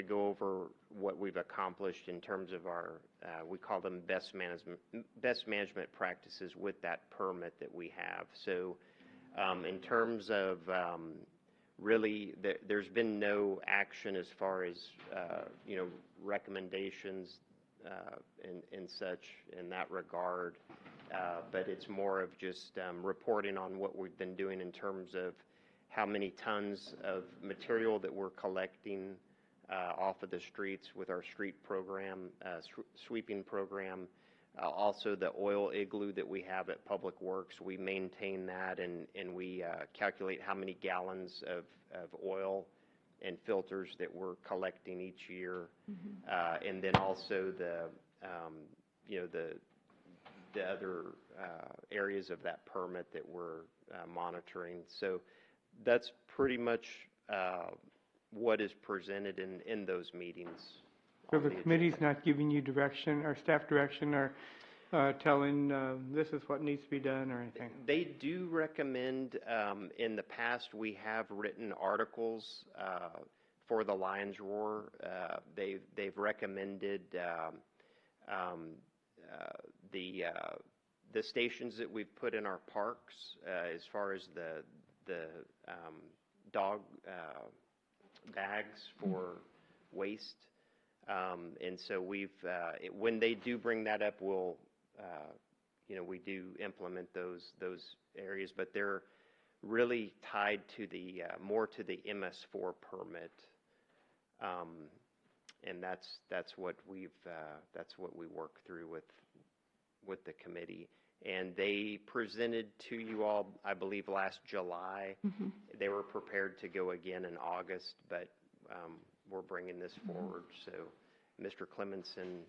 S20: go over what we've accomplished in terms of our, we call them best management practices with that permit that we have. So in terms of really, there's been no action as far as, you know, recommendations and such in that regard, but it's more of just reporting on what we've been doing in terms of how many tons of material that we're collecting off of the streets with our street program, sweeping program. Also the oil igloo that we have at Public Works, we maintain that, and we calculate how many gallons of oil and filters that we're collecting each year, and then also the you know, the other areas of that permit that we're monitoring. So that's pretty much what is presented in those meetings.
S6: So the committee's not giving you direction, or staff direction, or telling this is what needs to be done, or anything?
S20: They do recommend, in the past, we have written articles for the Lions Roar. They've recommended the stations that we've put in our parks, as far as the dog bags for waste. And so when they do bring that up, we'll, you know, we do implement those areas, but they're really tied to the more to the MS4 permit, and that's what we work through with the committee. And they presented to you all, I believe, last July. They were prepared to go again in August, but we're bringing this forward. So Mr. Clemenson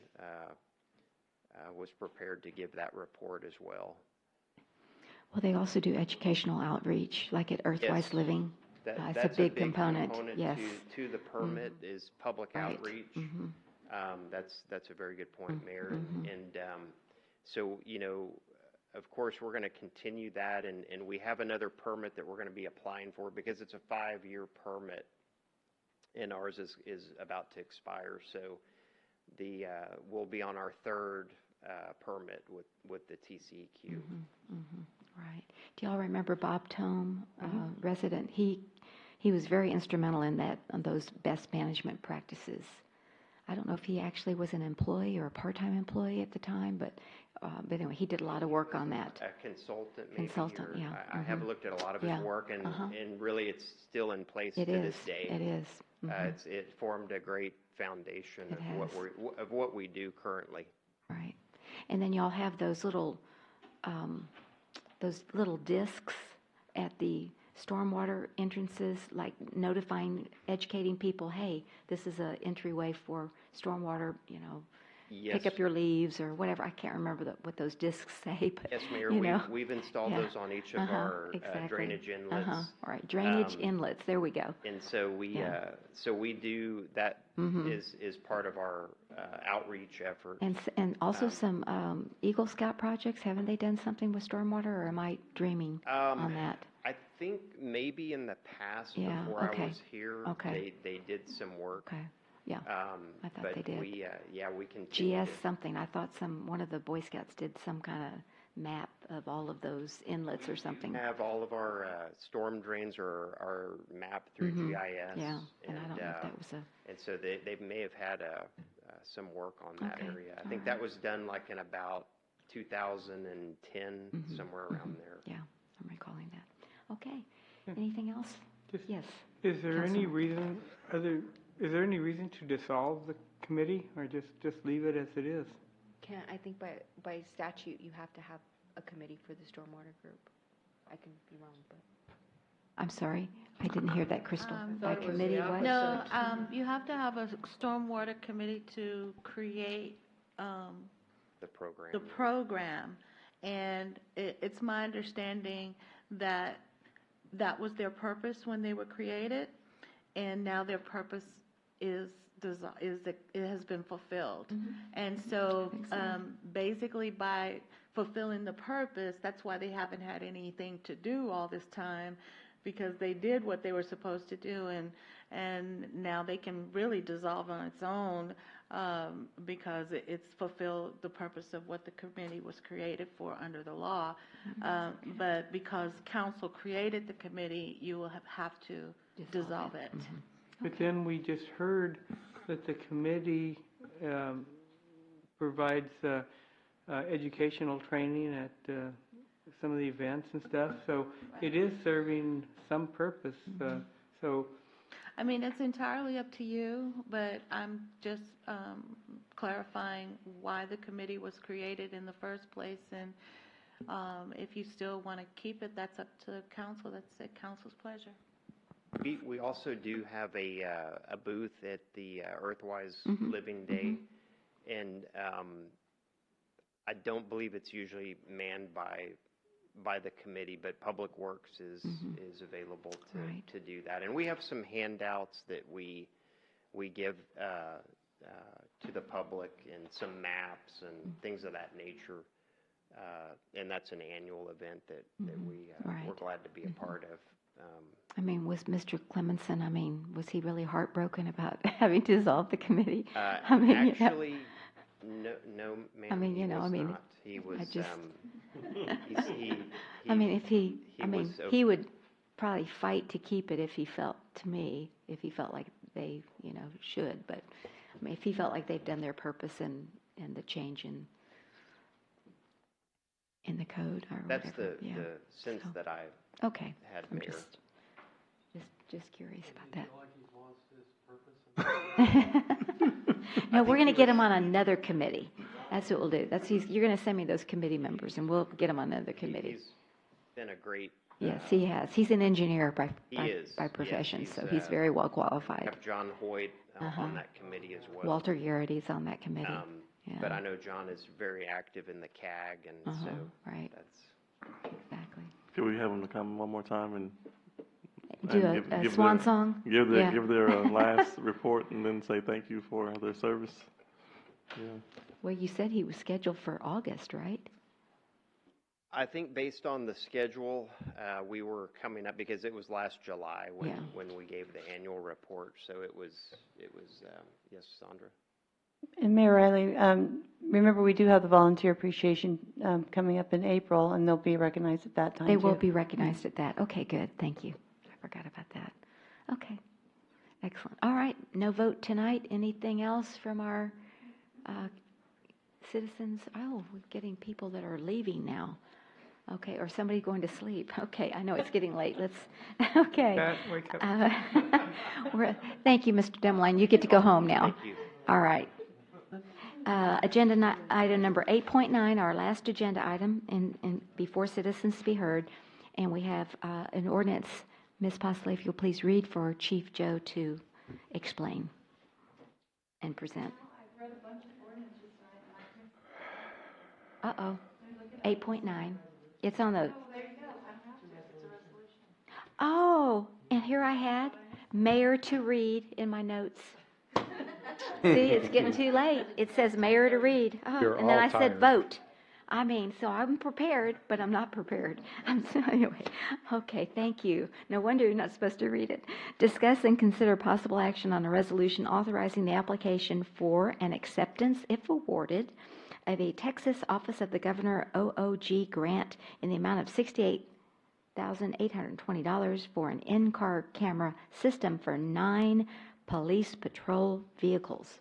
S20: was prepared to give that report as well.
S1: Well, they also do educational outreach, like at Earthwise
S20: Yes.
S1: Living. It's
S20: That's
S1: a big component. Yes.
S20: to the permit is public
S1: Right.
S20: outreach. That's a very good point, Mayor. And so, you know, of course, we're going to continue that, and we have another permit that we're going to be applying for because it's a 5-year permit, and ours is about to expire. So we'll be on our third permit with the TCEQ.
S1: Right. Do y'all remember Bob Tome, resident? He was very instrumental in that, on those best management practices. I don't know if he actually was an employee or a part-time employee at the time, but anyway, he did a lot of work on that.
S20: A consultant, maybe.
S1: Consultant,
S20: or,
S1: yeah.
S20: I have looked at a lot of his
S1: Yeah.
S20: work, and really it's still in place
S1: It
S20: to
S1: is.
S20: this day.
S1: It is.
S20: It formed a great foundation
S1: It
S20: of what we do currently.
S1: Right. And then y'all have those little discs at the stormwater entrances, like notifying, educating people, hey, this is an entryway for stormwater,
S20: Yes.
S1: pick up your leaves or whatever. I can't remember what those discs say, but
S20: Yes, Mayor, we've installed those on each of our drainage inlets.
S1: Right, drainage inlets, there we go.
S20: And so we do that is part of our outreach effort.
S1: And also some Eagle Scout projects, haven't they done something with stormwater, or am I dreaming on that?
S20: I think maybe in the past,
S1: Yeah,
S20: before
S1: okay.
S20: I was here, they did some work.
S1: Okay, yeah, I thought
S20: but
S1: they did.
S20: we continue
S1: GS something, I thought one of the Boy Scouts did some kind of map of all of those inlets or something.
S20: We have all of our storm drains are mapped through GIS.
S1: Yeah, and I don't know if that was
S20: And so they may have had some work on that area. I think that was done like in about 2010, somewhere around there.
S1: Yeah, I'm recalling that. Okay, anything else? Yes.
S6: Is there any
S1: Councilman.
S6: reason, is there any reason to dissolve the committee, or just leave it as it is?
S21: I think by statute, you have to have a committee for the stormwater group. I can be wrong, but.
S1: I'm sorry, I didn't hear that, Crystal. By committee, what?
S18: No, you have to have a stormwater committee to create
S20: the program.
S18: The program, and it's my understanding that that was their purpose when they were created, and now their purpose is that it has been fulfilled. And so basically by fulfilling the purpose, that's why they haven't had anything to do all this time, because they did what they were supposed to do, and now they can really dissolve on its own because it's fulfilled the purpose of what the committee was created for under the law. But because council created the committee, you will have to dissolve it.
S6: But then we just heard that the committee provides educational training at some of the events and stuff, so it is serving some purpose. So,
S18: I mean, it's entirely up to you, but I'm just clarifying why the committee was created in the first place, and if you still want to keep it, that's up to council. That's at council's pleasure.
S20: We also do have a booth at the Earthwise Living Day, and I don't believe it's usually manned by the committee, but Public Works is available to do that. And we have some handouts that we give to the public, and some maps and things of that nature. And that's an annual event that we're glad to be a part of.
S1: I mean, was Mr. Clemenson, was he really heartbroken about having to dissolve the committee?
S20: Actually, no, ma'am.
S1: I mean,
S20: not. He was.
S1: He would probably fight to keep it if he felt like they, should. But I mean, if he felt like they've done their purpose and the change in the code or
S20: That's
S1: whatever.
S20: the sense that I had,
S1: I'm
S20: Mayor.
S1: just curious about that.
S10: Feel like he's lost his purpose?
S1: No, we're going to get him on another committee. That's what we'll do. You're going to send me those committee members, and we'll get him on another committee.
S20: He's been a great.
S1: Yes, he has. He's an engineer by profession,
S20: yes,
S1: so he's very well
S20: We
S1: qualified.
S20: have John Hoyt on that committee as well.
S1: Walter Garrity's on that committee.
S20: But I know John is very active in the CAG, and so that's
S1: exactly.
S2: Could we have them to come one more time and
S1: do a swan song?
S2: Give their last report, and then say thank you for their service. Yeah.
S1: Well, you said he was scheduled for August, right?
S20: I think based on the schedule, we were coming up because it was last July when we gave the annual report. So it was yes, Sandra.
S8: And Mayor Riley, remember we do have the volunteer appreciation coming up in April, and they'll be recognized at that time,
S1: They will
S8: too.
S1: be recognized at that. Okay, good. Thank you. I forgot about that. Okay. Excellent. All right. No vote tonight. Anything else from our citizens? Oh, we're getting people that are leaving now. Okay, or somebody going to sleep. Okay, I know it's getting late. Let's, okay.
S6: Pat, wake up.
S1: Thank you, Mr. Demline. You get to go home now.
S20: Thank you.
S1: All right. Item number 8.9, our last agenda item in before citizens to be heard. And we have an ordinance. Ms. Posley, if you'll please read for Chief Joe to explain and present. Uh-oh. 8.9. It's on the... Oh, and here I had mayor to read in my notes. See, it's getting too late. It says mayor to read. Oh,
S5: You're
S1: and then
S5: all
S1: I said
S5: tired.
S1: vote. I mean, so I'm prepared, but I'm not prepared. Anyway, okay, thank you. No wonder you're not supposed to read it. Discuss and consider possible action on a resolution authorizing the application for an acceptance, if awarded, of a Texas Office of the Governor OOG grant in the amount of $68,820 for an in-car camera system for 9 police patrol vehicles.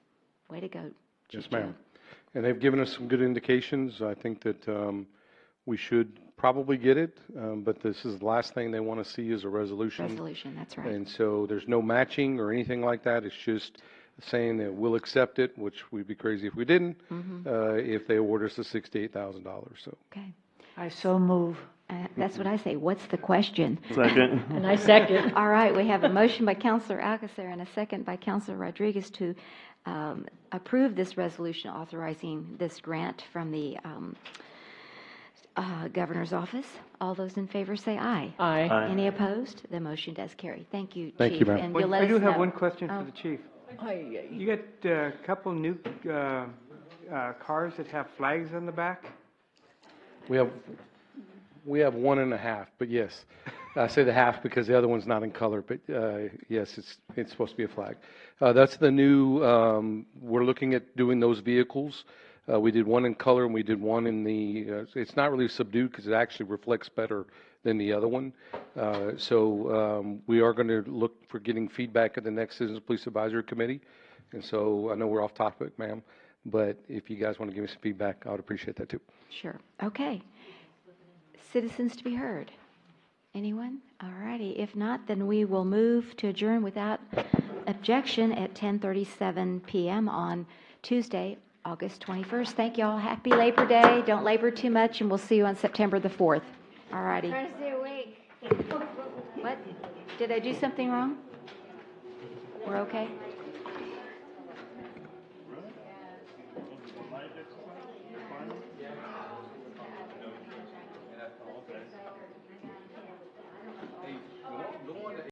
S1: Way to go, Chief
S5: Yes, ma'am.
S1: Joe.
S5: And they've given us some good indications. I think that we should probably get it, but this is the last thing they want to see is a resolution.
S1: Resolution, that's right.
S5: And so there's no matching or anything like that. It's just saying that we'll accept it, which we'd be crazy if we didn't, if they award us the $68,000. So.
S1: Okay.
S11: I so move.
S1: That's what I say. What's the question?
S2: Second.
S19: And I second.
S1: All right, we have a motion by Councilor Alcacer and a second by Councilor Rodriguez to approve this resolution authorizing this grant from the governor's office. All those in favor say aye.
S19: Aye.
S2: Aye.
S1: Any opposed? The motion does carry. Thank you,
S5: Thank you,
S1: Chief.
S5: ma'am.
S1: And you'll let
S6: I
S1: us
S6: do have
S1: know.
S6: one question
S1: Oh.
S6: for the chief.
S19: Aye.
S6: You got a couple new cars that have flags on the back?
S5: We have 1.5, but yes. I say the half because the other one's not in color, but yes, it's supposed to be a flag. That's the new, we're looking at doing those vehicles. We did one in color and we did one in the, it's not really subdued because it actually reflects better than the other one. So we are going to look for getting feedback at the next Citizens Police Advisory Committee. And so I know we're off topic, ma'am, but if you guys want to give me some feedback, I would appreciate that too.
S1: Sure. Okay. Citizens to be heard. Anyone? All righty. If not, then we will move to adjourn without objection at 10:37 p.m. on Tuesday, August 21st. Thank you all. Happy Labor Day. Don't labor too much, and we'll see you on September the 4th. All righty.
S3: Trying to stay awake.
S1: What? Did I do something wrong? We're okay?